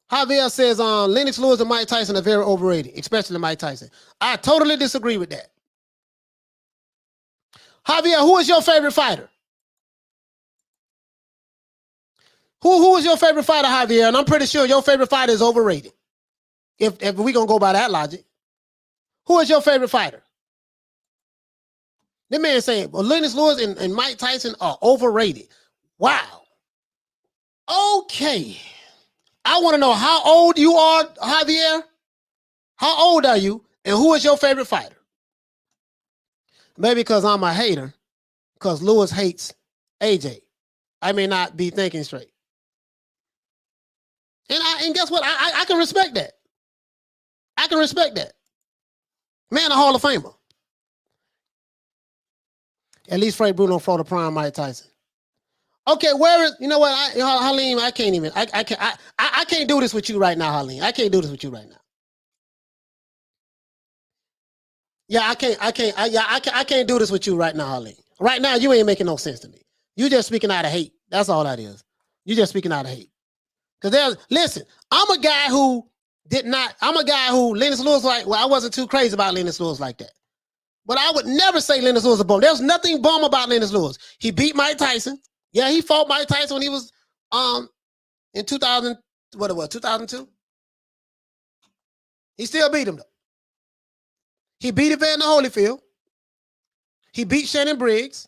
Javier says, Lennox Lewis and Mike Tyson are very overrated, especially Mike Tyson. I totally disagree with that. Javier, who is your favorite fighter? Who is your favorite fighter, Javier? And I'm pretty sure your favorite fighter is overrated. If we're going to go by that logic. Who is your favorite fighter? That man saying, well, Lennox Lewis and Mike Tyson are overrated. Wow. Okay. I want to know how old you are, Javier. How old are you? And who is your favorite fighter? Maybe because I'm a hater. Because Lewis hates AJ. I may not be thinking straight. And guess what? I can respect that. I can respect that. Man, a Hall of Famer. At least Frank Bruno fought the prime Mike Tyson. Okay, where is, you know what, Halim, I can't even, I can't do this with you right now, Halim. I can't do this with you right now. Yeah, I can't do this with you right now, Halim. Right now, you ain't making no sense to me. You just speaking out of hate. That's all that is. You just speaking out of hate. Because listen, I'm a guy who Lennox Lewis, like, well, I wasn't too crazy about Lennox Lewis like that. But I would never say Lennox Lewis a bum. There's nothing bum about Lennox Lewis. He beat Mike Tyson. Yeah, he fought Mike Tyson when he was in 2002? He still beat him though. He beat Evander Holyfield. He beat Shannon Briggs.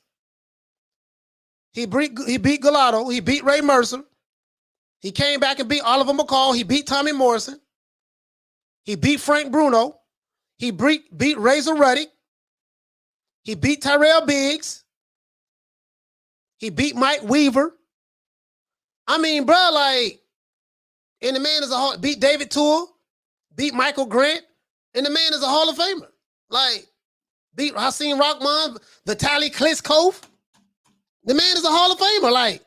He beat Gallardo. He beat Ray Mercer. He came back and beat Oliver McCall. He beat Tommy Morrison. He beat Frank Bruno. He beat Razor Ruddock. He beat Tyrell Biggs. He beat Mike Weaver. I mean, bro, like, And the man is beat David Tour, beat Michael Grant, and the man is a Hall of Famer. Like, beat Hasim Rahman, Vitaly Klitschko. The man is a Hall of Famer.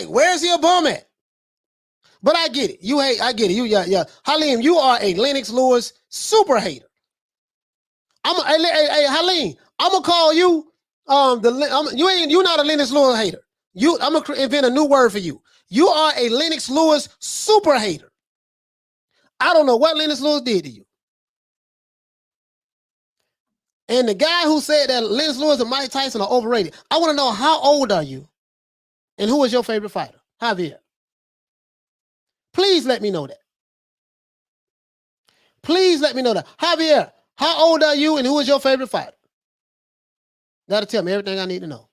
Where's your bum at? But I get it. I get it. Yeah. Halim, you are a Lennox Lewis super hater. Hey, Halim, I'm gonna call you. You're not a Lennox Lewis hater. I'm gonna invent a new word for you. You are a Lennox Lewis super hater. I don't know what Lennox Lewis did to you. And the guy who said that Lennox Lewis and Mike Tyson are overrated, I want to know, how old are you? And who is your favorite fighter? Javier. Please let me know that. Please let me know that. Javier, how old are you and who is your favorite fighter? That'll tell me everything I need to know.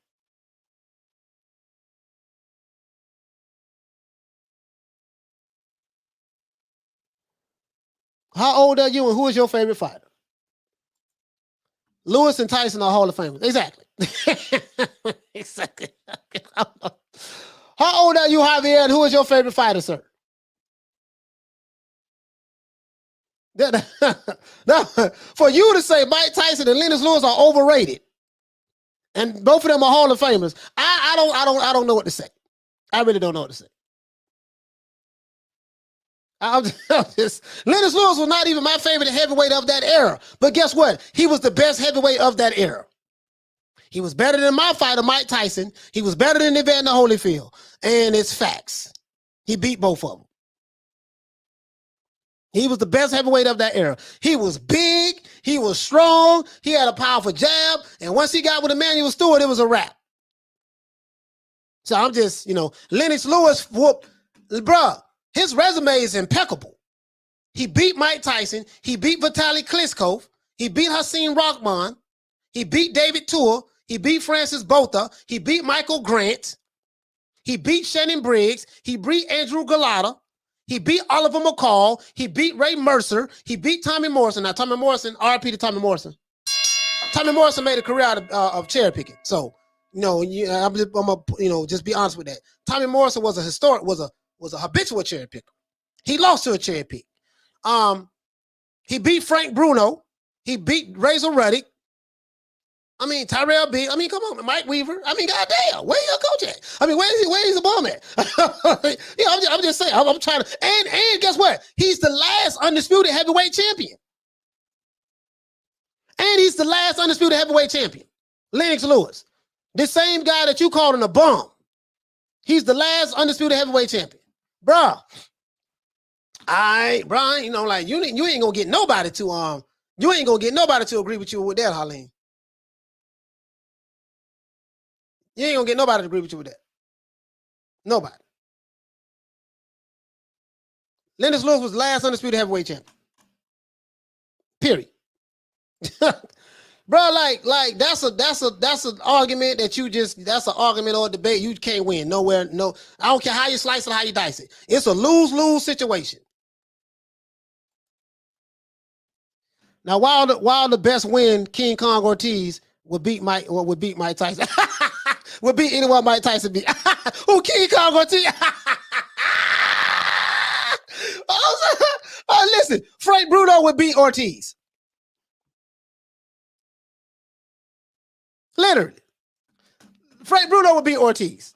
How old are you and who is your favorite fighter? Lewis and Tyson are Hall of Famers. Exactly. Exactly. How old are you, Javier, and who is your favorite fighter, sir? For you to say Mike Tyson and Lennox Lewis are overrated, and both of them are Hall of Famers, I don't know what to say. I really don't know what to say. Lennox Lewis was not even my favorite heavyweight of that era. But guess what? He was the best heavyweight of that era. He was better than my fighter, Mike Tyson. He was better than Evander Holyfield. And it's facts. He beat both of them. He was the best heavyweight of that era. He was big. He was strong. He had a powerful jab. And once he got with Emmanuel Stewart, it was a wrap. So I'm just, Lennox Lewis whooped, bruh. His resume is impeccable. He beat Mike Tyson. He beat Vitaly Klitschko. He beat Hasim Rahman. He beat David Tour. He beat Francis Botha. He beat Michael Grant. He beat Shannon Briggs. He beat Andrew Galata. He beat Oliver McCall. He beat Ray Mercer. He beat Tommy Morrison. Now, Tommy Morrison, RIP to Tommy Morrison. Tommy Morrison made a career out of cherry picking. So, I'm gonna just be honest with that. Tommy Morrison was a habitual cherry picker. He lost to a cherry pick. He beat Frank Bruno. He beat Razor Ruddock. Tyrell B. Come on, Mike Weaver. Goddamn, where your coach at? Where's the bum at? I'm just saying. I'm trying to. And guess what? He's the last undisputed heavyweight champion. And he's the last undisputed heavyweight champion. Lennox Lewis, the same guy that you called a bum. He's the last undisputed heavyweight champion. Bruh, Brian, you ain't gonna get nobody to agree with you with that, Halim. You ain't gonna get nobody to agree with you with that. Nobody. Lennox Lewis was the last undisputed heavyweight champion. Period. Bro, that's an argument that's an argument or a debate you can't win nowhere. No, I don't care how you slice it, how you dice it. It's a lose-lose situation. Now, while the best win, King Kong Ortiz would beat Mike Tyson. Would beat anyone Mike Tyson beat. Who, King Kong Ortiz? Listen, Frank Bruno would beat Ortiz. Literally. Frank Bruno would beat Ortiz.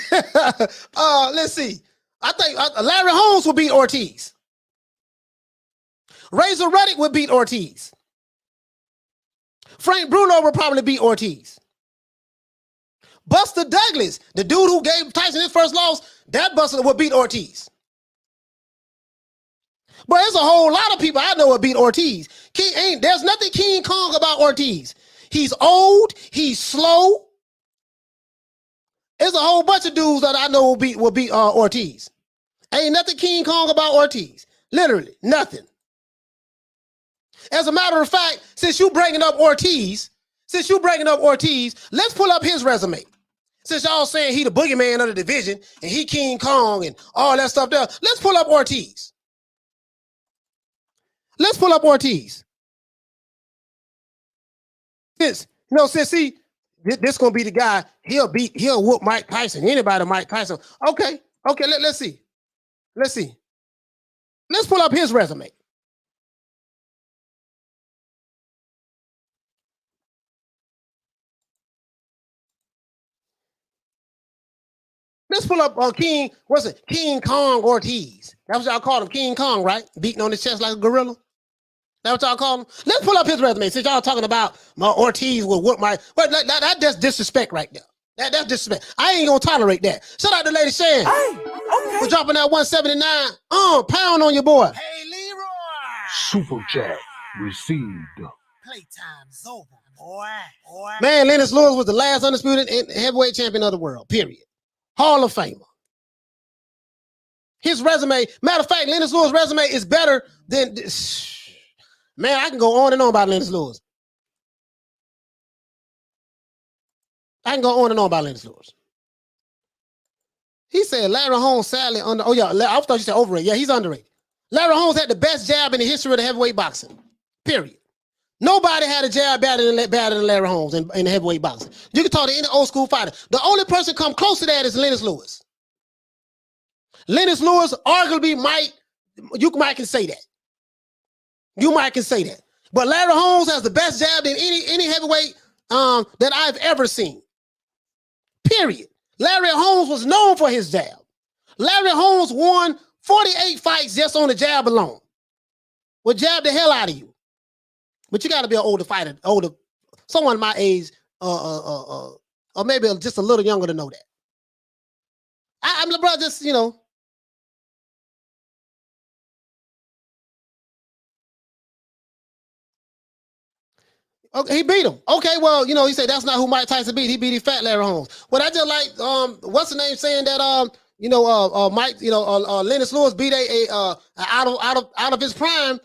Let's see. I think Larry Holmes would beat Ortiz. Razor Ruddock would beat Ortiz. Frank Bruno would probably beat Ortiz. Buster Douglas, the dude who gave Tyson his first loss, that Buster would beat Ortiz. But there's a whole lot of people I know would beat Ortiz. There's nothing King Kong about Ortiz. He's old. He's slow. There's a whole bunch of dudes that I know will beat Ortiz. Ain't nothing King Kong about Ortiz. Literally nothing. As a matter of fact, since you bringing up Ortiz, let's pull up his resume. Since y'all saying he the boogeyman of the division and he King Kong and all that stuff there, let's pull up Ortiz. Let's pull up Ortiz. Since this gonna be the guy, he'll whoop Mike Tyson. Anybody Mike Tyson. Okay, let's see. Let's pull up his resume. Let's pull up King, what's it? King Kong Ortiz. That's what y'all call him, King Kong, right? Beating on his chest like a gorilla. That's what y'all call him? Let's pull up his resume. Since y'all talking about my Ortiz will whoop my... Well, that's just disrespect right there. That's disrespect. I ain't gonna tolerate that. Shout out to Lady Shan. Hey, okay. For dropping that 179. Pound on your boy. Hey, Leroy. Super chat received. Playtime's over, boy. Man, Lennox Lewis was the last undisputed heavyweight champion of the world, period. Hall of Famer. His resume, matter of fact, Lennox Lewis' resume is better than... Man, I can go on and on about Lennox Lewis. I can go on and on about Lennox Lewis. He said Larry Holmes sadly under... Oh, yeah, I thought you said overrated. Yeah, he's underrated. Larry Holmes had the best jab in the history of the heavyweight boxing, period. Nobody had a jab better than Larry Holmes in the heavyweight boxing. You can talk to any old school fighter. The only person come close to that is Lennox Lewis. Lennox Lewis arguably you might can say that. You might can say that. But Larry Holmes has the best jab in any heavyweight that I've ever seen. Period. Larry Holmes was known for his jab. Larry Holmes won 48 fights just on the jab alone. Would jab the hell out of you. But you got to be an older fighter, someone my age, or maybe just a little younger to know that. I'm the brother, just, you know. Okay, he beat him. Okay, well, you know, he said that's not who Mike Tyson beat. He beat fat Larry Holmes. Well, I just like, what's the name saying that, you know, Mike, you know, Lennox Lewis beat out of his prime,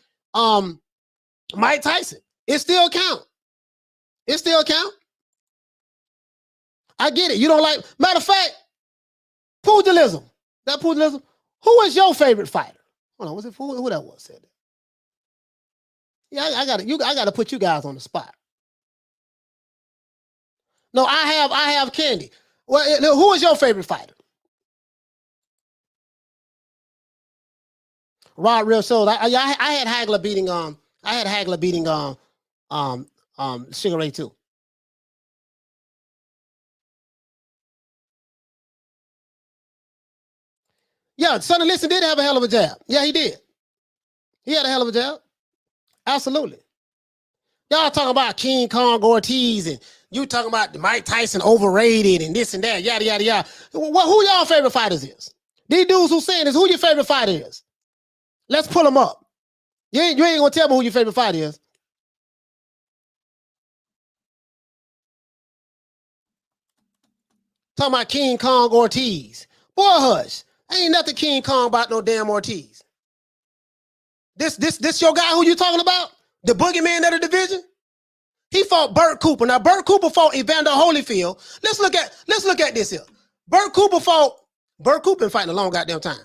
Mike Tyson. It still count. It still count. I get it. You don't like, matter of fact, pugilism. That pugilism. Who is your favorite fighter? Hold on, was it who that was said that? Yeah, I got to put you guys on the spot. No, I have Candy. Well, who is your favorite fighter? Rod Real Shows. I had Hagler beating Sugar Ray too. Yeah, Sonny Liston did have a hell of a jab. Yeah, he did. He had a hell of a jab. Absolutely. Y'all talking about King Kong Ortiz and you talking about Mike Tyson overrated and this and that, yada, yada, yada. Who y'all favorite fighters is? These dudes who saying this, who your favorite fighter is? Let's pull them up. You ain't gonna tell me who your favorite fighter is. Talking about King Kong Ortiz. Boy, hush. Ain't nothing King Kong about no damn Ortiz. This your guy who you talking about? The boogeyman of the division? He fought Burt Cooper. Now, Burt Cooper fought Evander Holyfield. Let's look at this here. Burt Cooper been fighting a long goddamn time.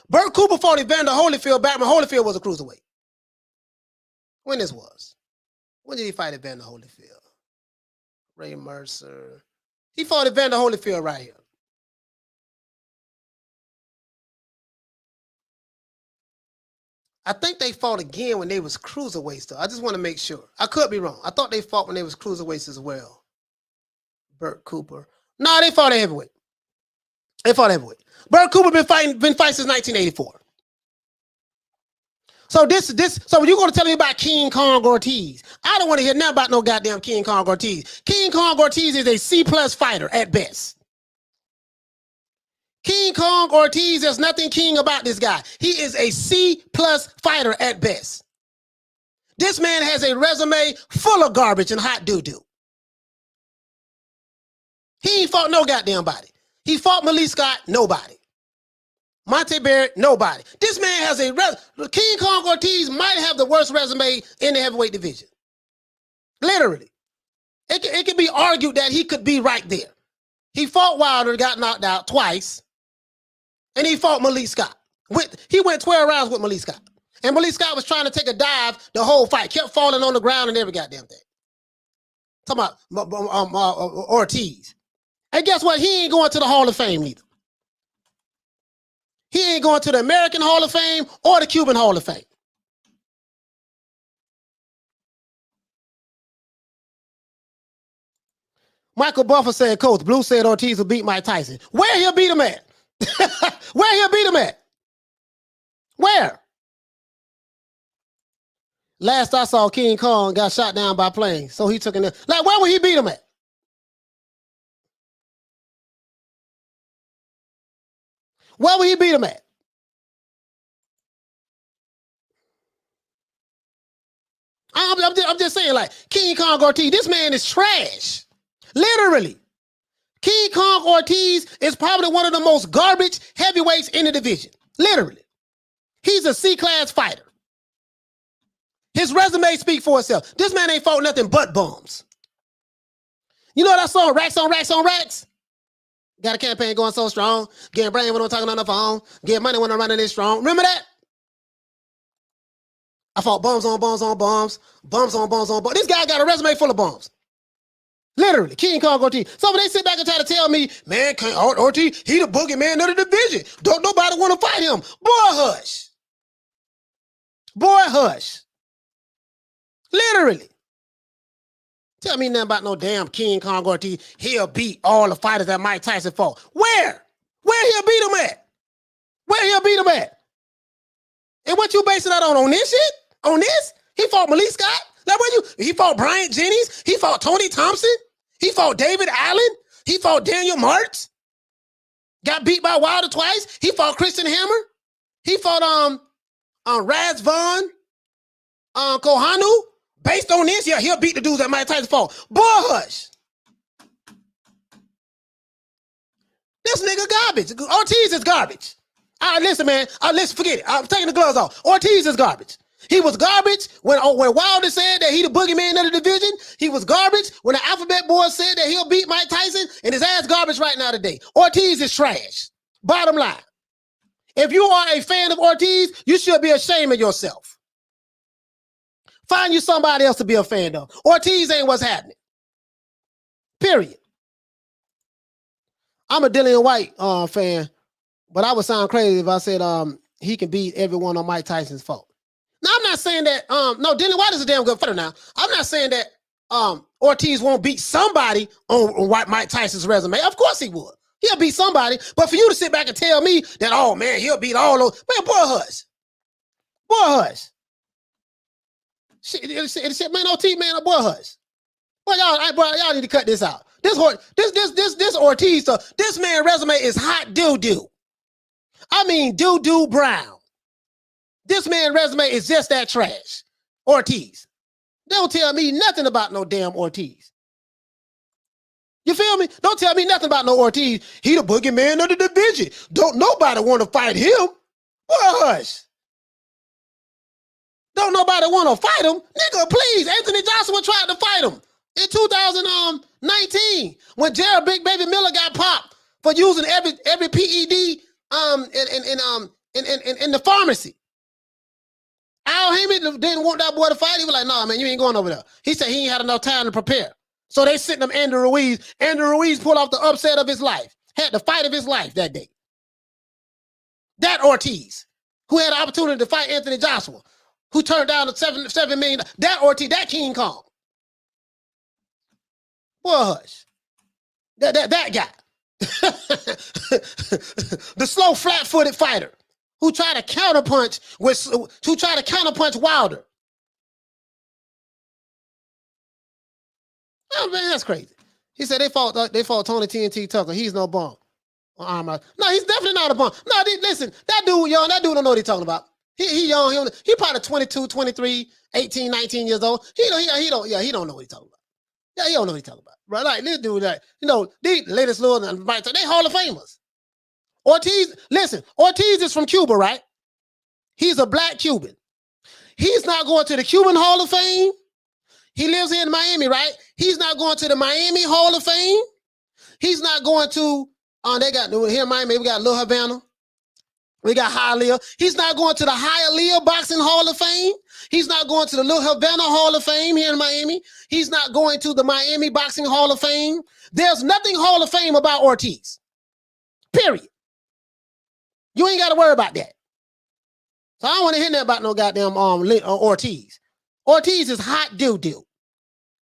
Burt Cooper fought Evander Holyfield back when Holyfield was a cruiserweight. When this was? When did he fight Evander Holyfield? Ray Mercer. He fought Evander Holyfield right here. I think they fought again when they was cruiserweights, though. I just want to make sure. I could be wrong. I thought they fought when they was cruiserweights as well. Burt Cooper. No, they fought at heavyweight. Burt Cooper been fighting since 1984. So so you're gonna tell me about King Kong Ortiz? I don't want to hear nothing about no goddamn King Kong Ortiz. King Kong Ortiz is a C+ fighter at best. King Kong Ortiz, there's nothing king about this guy. He is a C+ fighter at best. This man has a resume full of garbage and hot doo-doo. He ain't fought no goddamn body. He fought Malik Scott, nobody. Monte Barrett, nobody. This man has King Kong Ortiz might have the worst resume in the heavyweight division. Literally. It can be argued that he could be right there. He fought Wilder, got knocked out twice. And he fought Malik Scott. He went 12 rounds with Malik Scott. And Malik Scott was trying to take a dive the whole fight. Kept falling on the ground and every goddamn thing. Talking about Ortiz. And guess what? He ain't going to the Hall of Fame either. He ain't going to the American Hall of Fame or the Cuban Hall of Fame. Michael Buffer said, Coach, Blue said Ortiz will beat Mike Tyson. Where he'll beat him at? Where he'll beat him at? Where? Last I saw, King Kong got shot down by plane, so he took it. Like, where would he beat him at? Where would he beat him at? I'm just saying, like, King Kong Ortiz, this man is trash. Literally. King Kong Ortiz is probably one of the most garbage heavyweights in the division. Literally. He's a C-class fighter. His resume speaks for itself. This man ain't fought nothing but bums. You know that song, Racks on Racks on Racks? Got a campaign going so strong. Getting brain when I'm talking on the phone. Getting money when I'm running this strong. Remember that? I fought bums on bums on bums. Bums on bums on bums. This guy got a resume full of bums. Literally, King Kong Ortiz. So when they sit back and try to tell me, man, Ortiz, he the boogeyman of the division. Don't nobody want to fight him. Boy, hush. Boy, hush. Literally. Tell me nothing about no damn King Kong Ortiz. He'll beat all the fighters that Mike Tyson fought. Where? Where he'll beat him at? Where he'll beat him at? And what you basing that on? On this shit? On this? He fought Malik Scott? Like he fought Bryant Jennings? He fought Tony Thompson? He fought David Allen? He fought Daniel Martz? Got beat by Wilder twice? He fought Christian Hammer? He fought Raz Vaughn? Kohanu? Based on this, yeah, he'll beat the dudes that Mike Tyson fought. Boy, hush. This nigga garbage. Ortiz is garbage. Listen, man. Listen, forget it. I'm taking the gloves off. Ortiz is garbage. He was garbage when Wilder said that he the boogeyman of the division. He was garbage when the Alphabet Boy said that he'll beat Mike Tyson, and his ass garbage right now today. Ortiz is trash. Bottom line. If you are a fan of Ortiz, you should be ashamed of yourself. Find you somebody else to be a fan of. Ortiz ain't what's happening. Period. I'm a Dillian White fan, but I would sound crazy if I said he can beat everyone on Mike Tyson's fault. Now, I'm not saying that, no, Dillian White is a damn good fighter now. I'm not saying that Ortiz won't beat somebody on Mike Tyson's resume. Of course he would. He'll beat somebody. But for you to sit back and tell me that, oh, man, he'll beat all those, man, boy, hush. Boy, hush. Shit, man, OT, man, boy, hush. Boy, y'all need to cut this out. This Ortiz, this man resume is hot doo-doo. I mean, doo-doo brown. This man resume is just that trash. Ortiz. They don't tell me nothing about no damn Ortiz. You feel me? Don't tell me nothing about no Ortiz. He the boogeyman of the division. Don't nobody want to fight him. Boy, hush. Don't nobody want to fight him. Nigga, please. Anthony Joshua tried to fight him in 2019 when Jared Big Baby Miller got popped for using every PED in the pharmacy. Al Heyman didn't want that boy to fight. He was like, nah, man, you ain't going over there. He said he ain't had enough time to prepare. So they sent him Andrew Ruiz. Andrew Ruiz pulled off the upset of his life. Had the fight of his life that day. That Ortiz, who had the opportunity to fight Anthony Joshua, who turned down the $7 million. That Ortiz, that King Kong. Boy, hush. That guy. The slow, flat-footed fighter who tried to counterpunch Wilder. Oh, man, that's crazy. He said they fought Tony TNT Tucker. He's no bum. No, he's definitely not a bum. No, listen, that dude young. That dude don't know what he's talking about. He young. He probably 22, 23, 18, 19 years old. He don't know what he's talking about. Yeah, he don't know what he's talking about. Right? Like this dude, these Lennox Lewis and Mike, they Hall of Famers. Ortiz is from Cuba, right? He's a black Cuban. He's not going to the Cuban Hall of Fame. He lives here in Miami, right? He's not going to the Miami Hall of Fame. He's not going to, they got here in Miami, we got Little Havana. We got Hialeah. He's not going to the Hialeah Boxing Hall of Fame. He's not going to the Little Havana Hall of Fame here in Miami. He's not going to the Miami Boxing Hall of Fame. There's nothing Hall of Fame about Ortiz. Period. You ain't got to worry about that. So I don't want to hear nothing about no goddamn Ortiz. Ortiz is hot doo-doo.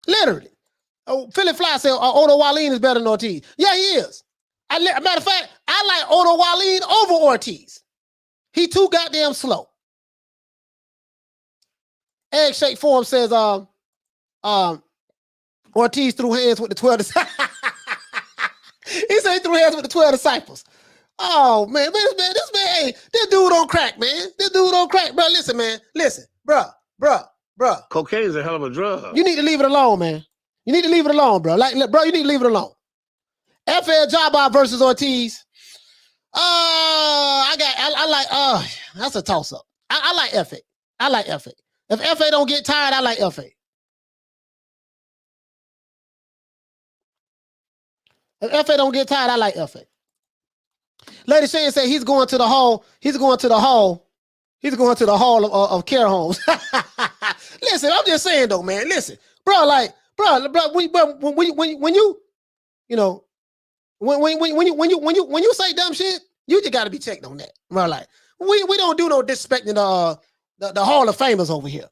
Literally. Oh, Philly Fly said Otto Wallin is better than Ortiz. Yeah, he is. Matter of fact, I like Otto Wallin over Ortiz. He too goddamn slow. Egg Shake Forum says Ortiz threw hands with the 12 disciples. He said he threw hands with the 12 disciples. Oh, man, this man, hey, this dude on crack, man. This dude on crack, bro. Listen, man. Listen, bruh. Cocaine is a hell of a drug. You need to leave it alone, man. You need to leave it alone, bro. Bro, you need to leave it alone. FL Jabbar versus Ortiz. That's a toss-up. I like FA. I like FA. If FA don't get tired, I like FA. If FA don't get tired, I like FA. Lady Shane said he's going to the hall. He's going to the hall of care homes. Listen, I'm just saying though, man. Listen, bro, when you say dumb shit, you just got to be checked on that, bro. Like we don't do no disrespecting the Hall of Famers over here.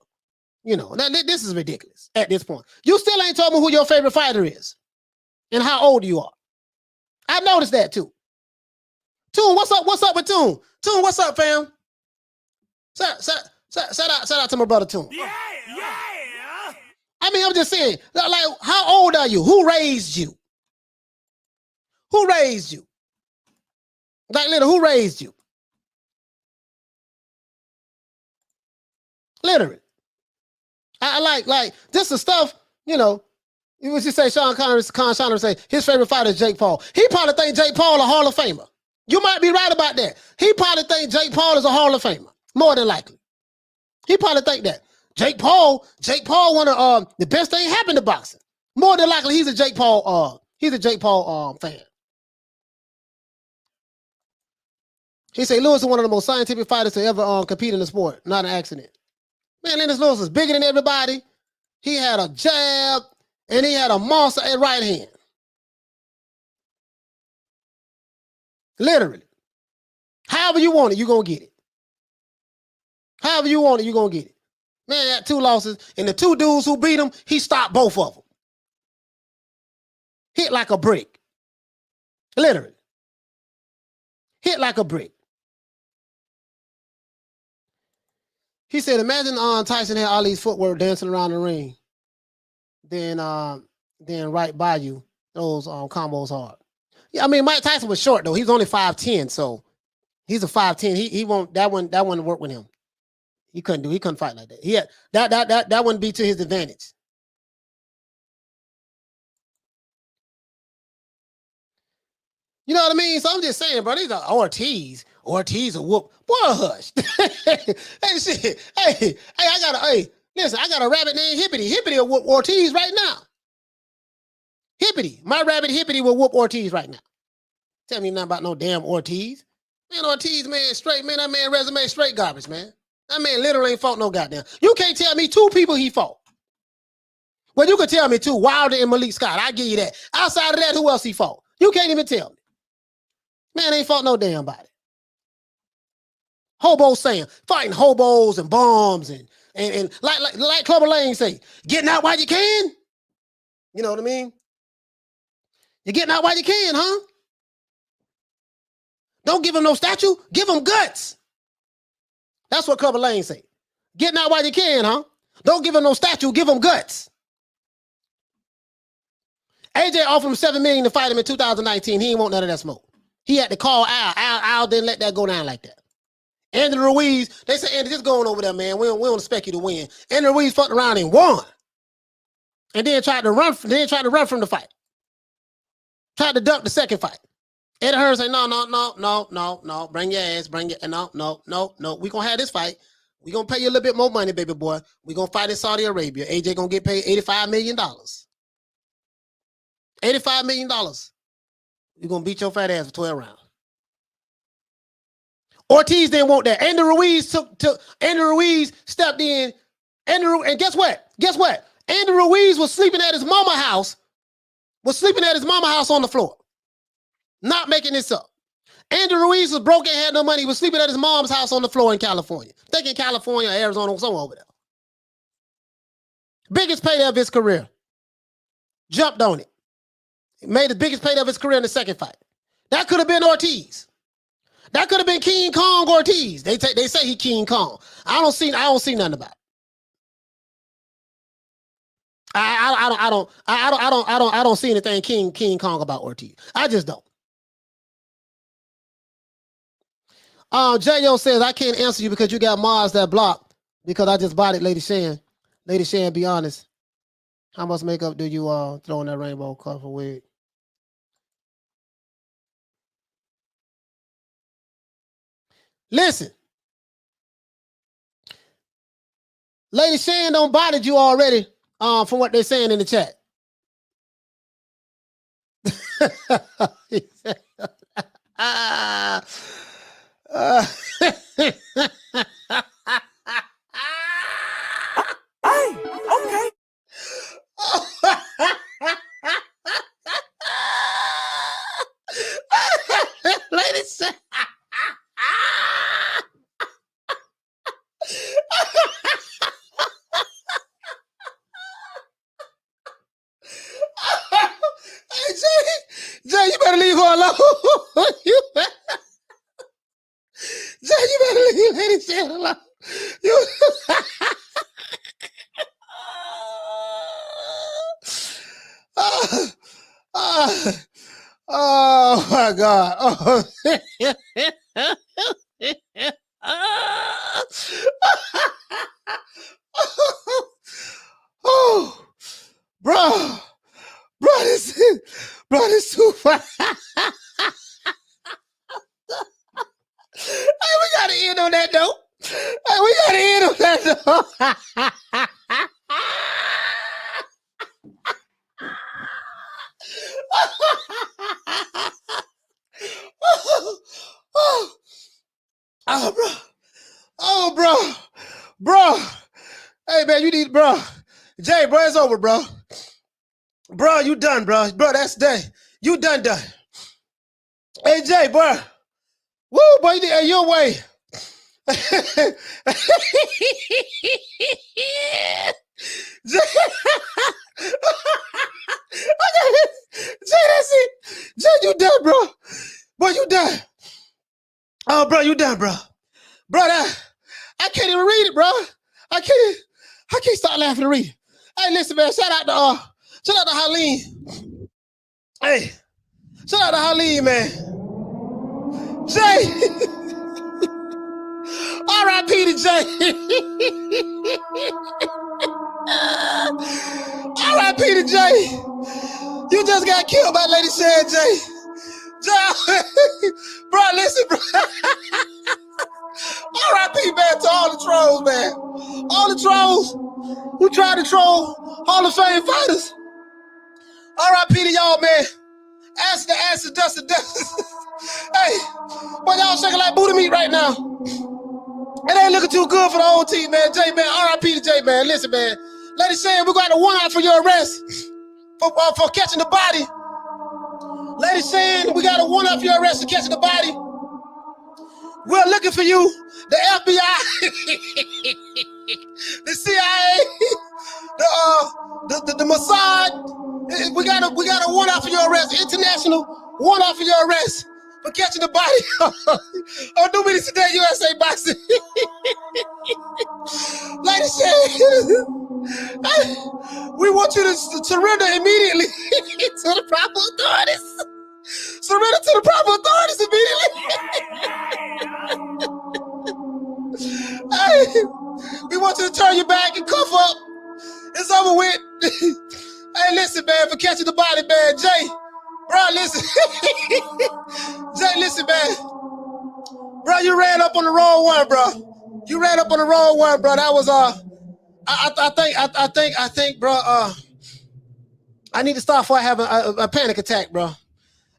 You know, this is ridiculous at this point. You still ain't told me who your favorite fighter is and how old you are. I noticed that too. Toon, what's up? What's up with Toon? Toon, what's up, fam? Shout out to my brother Toon. Yeah. I mean, I'm just saying, like, how old are you? Who raised you? Who raised you? Like, literally, who raised you? Literally. I like this is stuff, you know. You would just say Con Connor say his favorite fighter is Jake Paul. He probably think Jake Paul a Hall of Famer. You might be right about that. He probably think Jake Paul is a Hall of Famer, more than likely. He probably think that. Jake Paul, one of the best thing happened to boxing. More than likely, he's a Jake Paul fan. He said Lewis is one of the most scientific fighters to ever compete in the sport. Not an accident. Man, Lennox Lewis was bigger than everybody. He had a jab, and he had a monster at right hand. Literally. However you want it, you're going to get it. However you want it, you're going to get it. Man, he had 2 losses, and the 2 dudes who beat him, he stopped both of them. Hit like a brick. Literally. Hit like a brick. He said, imagine Tyson had Ali's footwork dancing around the ring. Then right by you, those combos hard. Yeah, I mean, Mike Tyson was short, though. He was only 5'10", so he's a 5'10". He won't, that wouldn't work with him. He couldn't fight like that. That wouldn't be to his advantage. You know what I mean? So I'm just saying, bro, these are Ortiz a whoop. Boy, hush. Hey, shit. Hey, listen, I got a rabbit named Hippity. Hippity will whoop Ortiz right now. Hippity. My rabbit Hippity will whoop Ortiz right now. Tell me nothing about no damn Ortiz. Man, Ortiz, man, straight, man, that man resume straight garbage, man. That man literally ain't fought no goddamn. You can't tell me 2 people he fought. Well, you can tell me 2, Wilder and Malik Scott. I give you that. Outside of that, who else he fought? You can't even tell me. Man, ain't fought no damn body. Hobo saying, fighting hobos and bums and like Clubber Lane say, getting out while you can. You know what I mean? You're getting out while you can, huh? Don't give him no statue. Give him guts. That's what Clubber Lane say. Getting out while you can, huh? Don't give him no statue. Give him guts. AJ offered him $7 million to fight him in 2019. He ain't want none of that smoke. He had to call Al. Al didn't let that go down like that. Andy Ruiz, they said, Andy, just go on over there, man. We don't expect you to win. Andy Ruiz fucked around and won. And then tried to run from the fight. Tried to duck the second fight. Eddie Hearn said, no. Bring your ass. No. We gonna have this fight. We gonna pay you a little bit more money, baby boy. We gonna fight in Saudi Arabia. AJ gonna get paid $85 million. $85 million. You gonna beat your fat ass for 12 rounds. Ortiz didn't want that. Andy Ruiz Andy Ruiz stepped in. And guess what? Andy Ruiz was sleeping at his mama house. On the floor. Not making this up. Andrew Ruiz was broke and had no money. He was sleeping at his mom's house on the floor in California. Thinking California or Arizona or somewhere over there. Biggest payday of his career. Jumped on it. Made the biggest payday of his career in the second fight. That could have been Ortiz. That could have been King Kong Ortiz. They say he King Kong. I don't see nothing about it. I don't see anything King Kong about Ortiz. I just don't. J.O. says, I can't answer you because you got mods that block because I just bought it, Lady Shan. Lady Shan, be honest. How much makeup do you throw in that rainbow cover wig? Listen. Lady Shan don't bother you already from what they're saying in the chat. Hey, okay. Lady Shan. Hey, Jay, you better leave her alone. Jay, you better leave Lady Shan alone. You... oh my God. Oh. Oh, bro, this too far. Hey, we gotta end on that note. Hey, we gotta end on that note. Oh, bro. Hey, man, you need, bro. Jay, bro, it's over, bro. Bro, you done, bro. Bro, that's day. You done. Hey, Jay, bro. Woo, boy, you did your way. Jay, that's it. Jay, you done, bro. Boy, you done. Oh, bro, you done, bro. Bro, I can't even read it, bro. I can't stop laughing to read it. Hey, listen, man, shout out to Haleen. Hey, shout out to Haleen, man. Jay. R.I.P. to Jay. R.I.P. to Jay. You just got killed by Lady Shan, Jay. Jay, bro, listen, bro. R.I.P. man to all the trolls, man. All the trolls who tried to troll Hall of Fame fighters. R.I.P. to y'all, man. Answer, dust. Hey, boy, y'all shaking like booty meat right now. It ain't looking too good for the whole team, man. Jay, man, R.I.P. to Jay, man. Listen, man. Lady Shan, we got a warrant for your arrest for catching the body. Lady Shan, we got a warrant for your arrest for catching the body. We're looking for you, the FBI, the CIA, the Mossad. We got a warrant for your arrest, international warrant for your arrest for catching the body. Oh, New Media Today, USA Boxing. Lady Shan, we want you to surrender immediately to the proper authorities. Surrender to the proper authorities immediately. Hey, we want you to turn your back and cuff up. It's over with. Hey, listen, man, for catching the body, man. Jay, bro, listen. Jay, listen, man. Bro, you ran up on the wrong one, bro. You ran up on the wrong one, bro. That was I think, bro. I need to start before I have a panic attack, bro.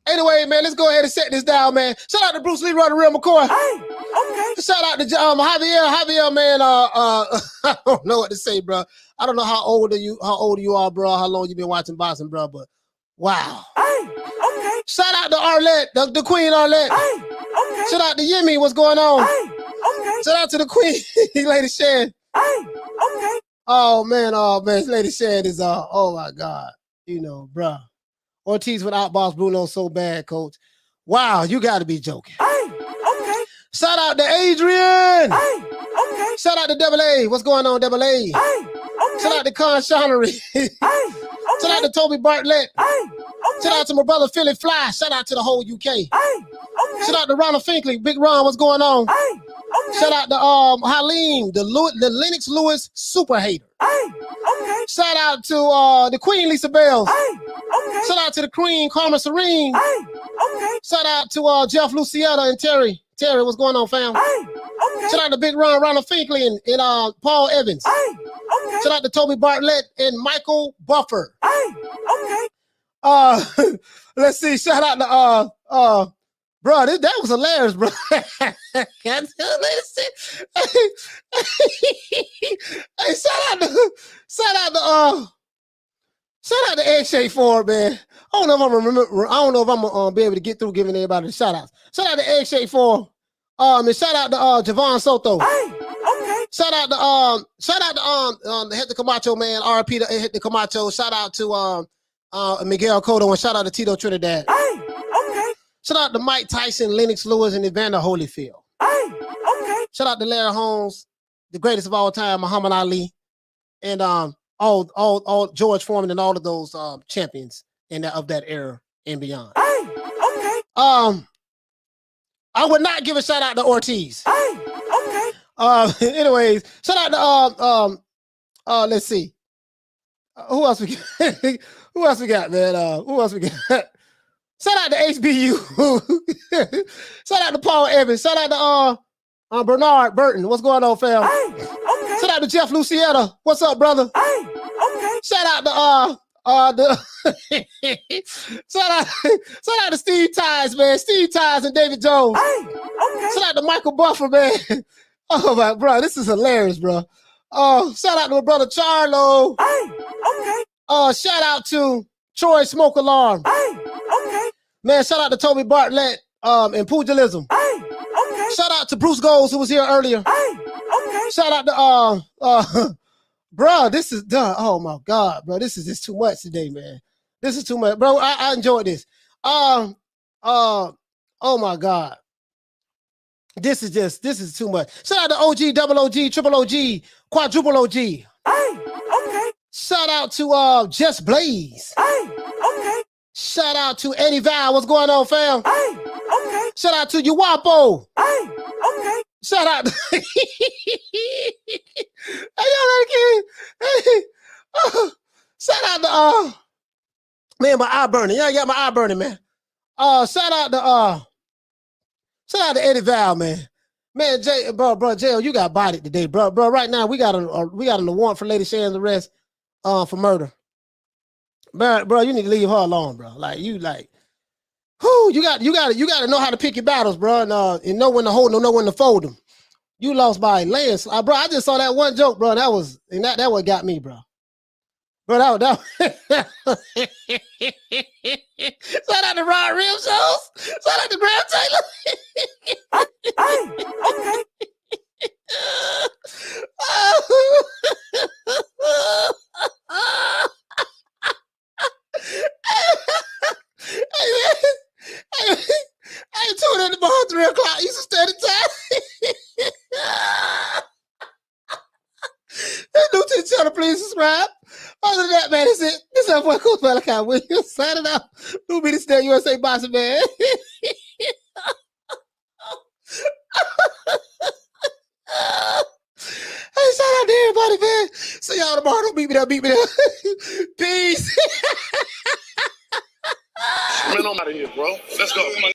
Anyway, man, let's go ahead and set this down, man. Shout out to Bruce Lee, the real McCoy. Hey, okay. Shout out to Javier, man. I don't know what to say, bro. I don't know how old you are, bro. How long you been watching boxing, bro? But wow. Hey, okay. Shout out to Arlette, the Queen Arlette. Hey, okay. Shout out to Yemi. What's going on? Hey, okay. Shout out to the queen, Lady Shan. Hey, okay. Oh man, Lady Shan is oh my God, you know, bruh. Ortiz would outbox Bruno so bad, coach. Wow, you got to be joking. Hey, okay. Shout out to Adrian. Hey, okay. Shout out to Double A. What's going on, Double A? Hey, okay. Shout out to Con Shonery. Hey, okay. Shout out to Toby Bartlett. Hey, okay. Shout out to my brother Philly Fly. Shout out to the whole UK. Hey, okay. Shout out to Ronald Finkley. Big Ron, what's going on? Hey, okay. Shout out to Halim, the Lennox Lewis super hater. Hey, okay. Shout out to the Queen Lisa Bells. Hey, okay. Shout out to the Queen Karma Serene. Hey, okay. Shout out to Jeff Lucietta and Terry. Terry, what's going on, fam? Hey, okay. Shout out to Big Ron, Ronald Finkley, and Paul Evans. Hey, okay. Shout out to Toby Bartlett and Michael Buffer. Hey, okay. Let's see. Shout out to bro, that was hilarious, bro. Hey, shout out to Egg Shake Ford, man. I don't know if I'm gonna be able to get through giving everybody the shout outs. Shout out to Egg Shake Ford. And shout out to Javon Soto. Hey, okay. Shout out to Hector Camacho, man. RP to Hector Camacho. Shout out to Miguel Cotto, and shout out to Tito Trinidad. Hey, okay. Shout out to Mike Tyson, Lennox Lewis, and Evander Holyfield. Hey, okay. Shout out to Larry Holmes, the greatest of all time, Muhammad Ali, and all George Foreman and all of those champions of that era and beyond. Hey, okay. I would not give a shout out to Ortiz. Hey, okay. Anyways, shout out to let's see. Who else we got? Who else we got, man? Who else we got? Shout out to HBU. Shout out to Paul Evans. Shout out to Bernard Burton. What's going on, fam? Hey, okay. Shout out to Jeff Lucietta. What's up, brother? Hey, okay. Shout out to shout out to Steve Ties, man. Steve Ties and David Jones. Hey, okay. Shout out to Michael Buffer, man. Oh my bro, this is hilarious, bro. Shout out to my brother Charlo. Hey, okay. Shout out to Troy Smoke Alarm. Hey, okay. Man, shout out to Toby Bartlett and Pugilism. Hey, okay. Shout out to Bruce Goals, who was here earlier. Hey, okay. Shout out to bro, this is done. Oh my God, bro. This is just too much today, man. This is too much. Bro, I enjoyed this. Oh my God. This is too much. Shout out to OG, double OG, triple OG, quadruple OG. Hey, okay. Shout out to Just Blaze. Hey, okay. Shout out to Eddie Val. What's going on, fam? Hey, okay. Shout out to Uwapo. Hey, okay. Shout out to hey, shout out to man, my eye burning. Yeah, I got my eye burning, man. Shout out to Eddie Val, man. Man, bro, Jail, you got bodied today, bro. Bro, right now we got an warrant for Lady Shan's arrest for murder. Bro, you need to leave her alone, bro. Like you got to know how to pick your battles, bro, and know when to hold them, know when to fold them. You lost by a landslide, bro. I just saw that one joke, bro. That what got me, bro. Bro, that shout out to Rod Rim Shows. Shout out to Graham Taylor. Okay. I ain't tuned in tomorrow 3 o'clock Eastern Standard Time. New to the channel, please subscribe. Other than that, man, that's it. This is boy Coach Malik Williams signing out. New Media Today USA Boxing, man. Hey, shout out to everybody, man. See y'all tomorrow. Don't beat me down. Peace. Man, I'm out of here, bro. Let's go. Come on.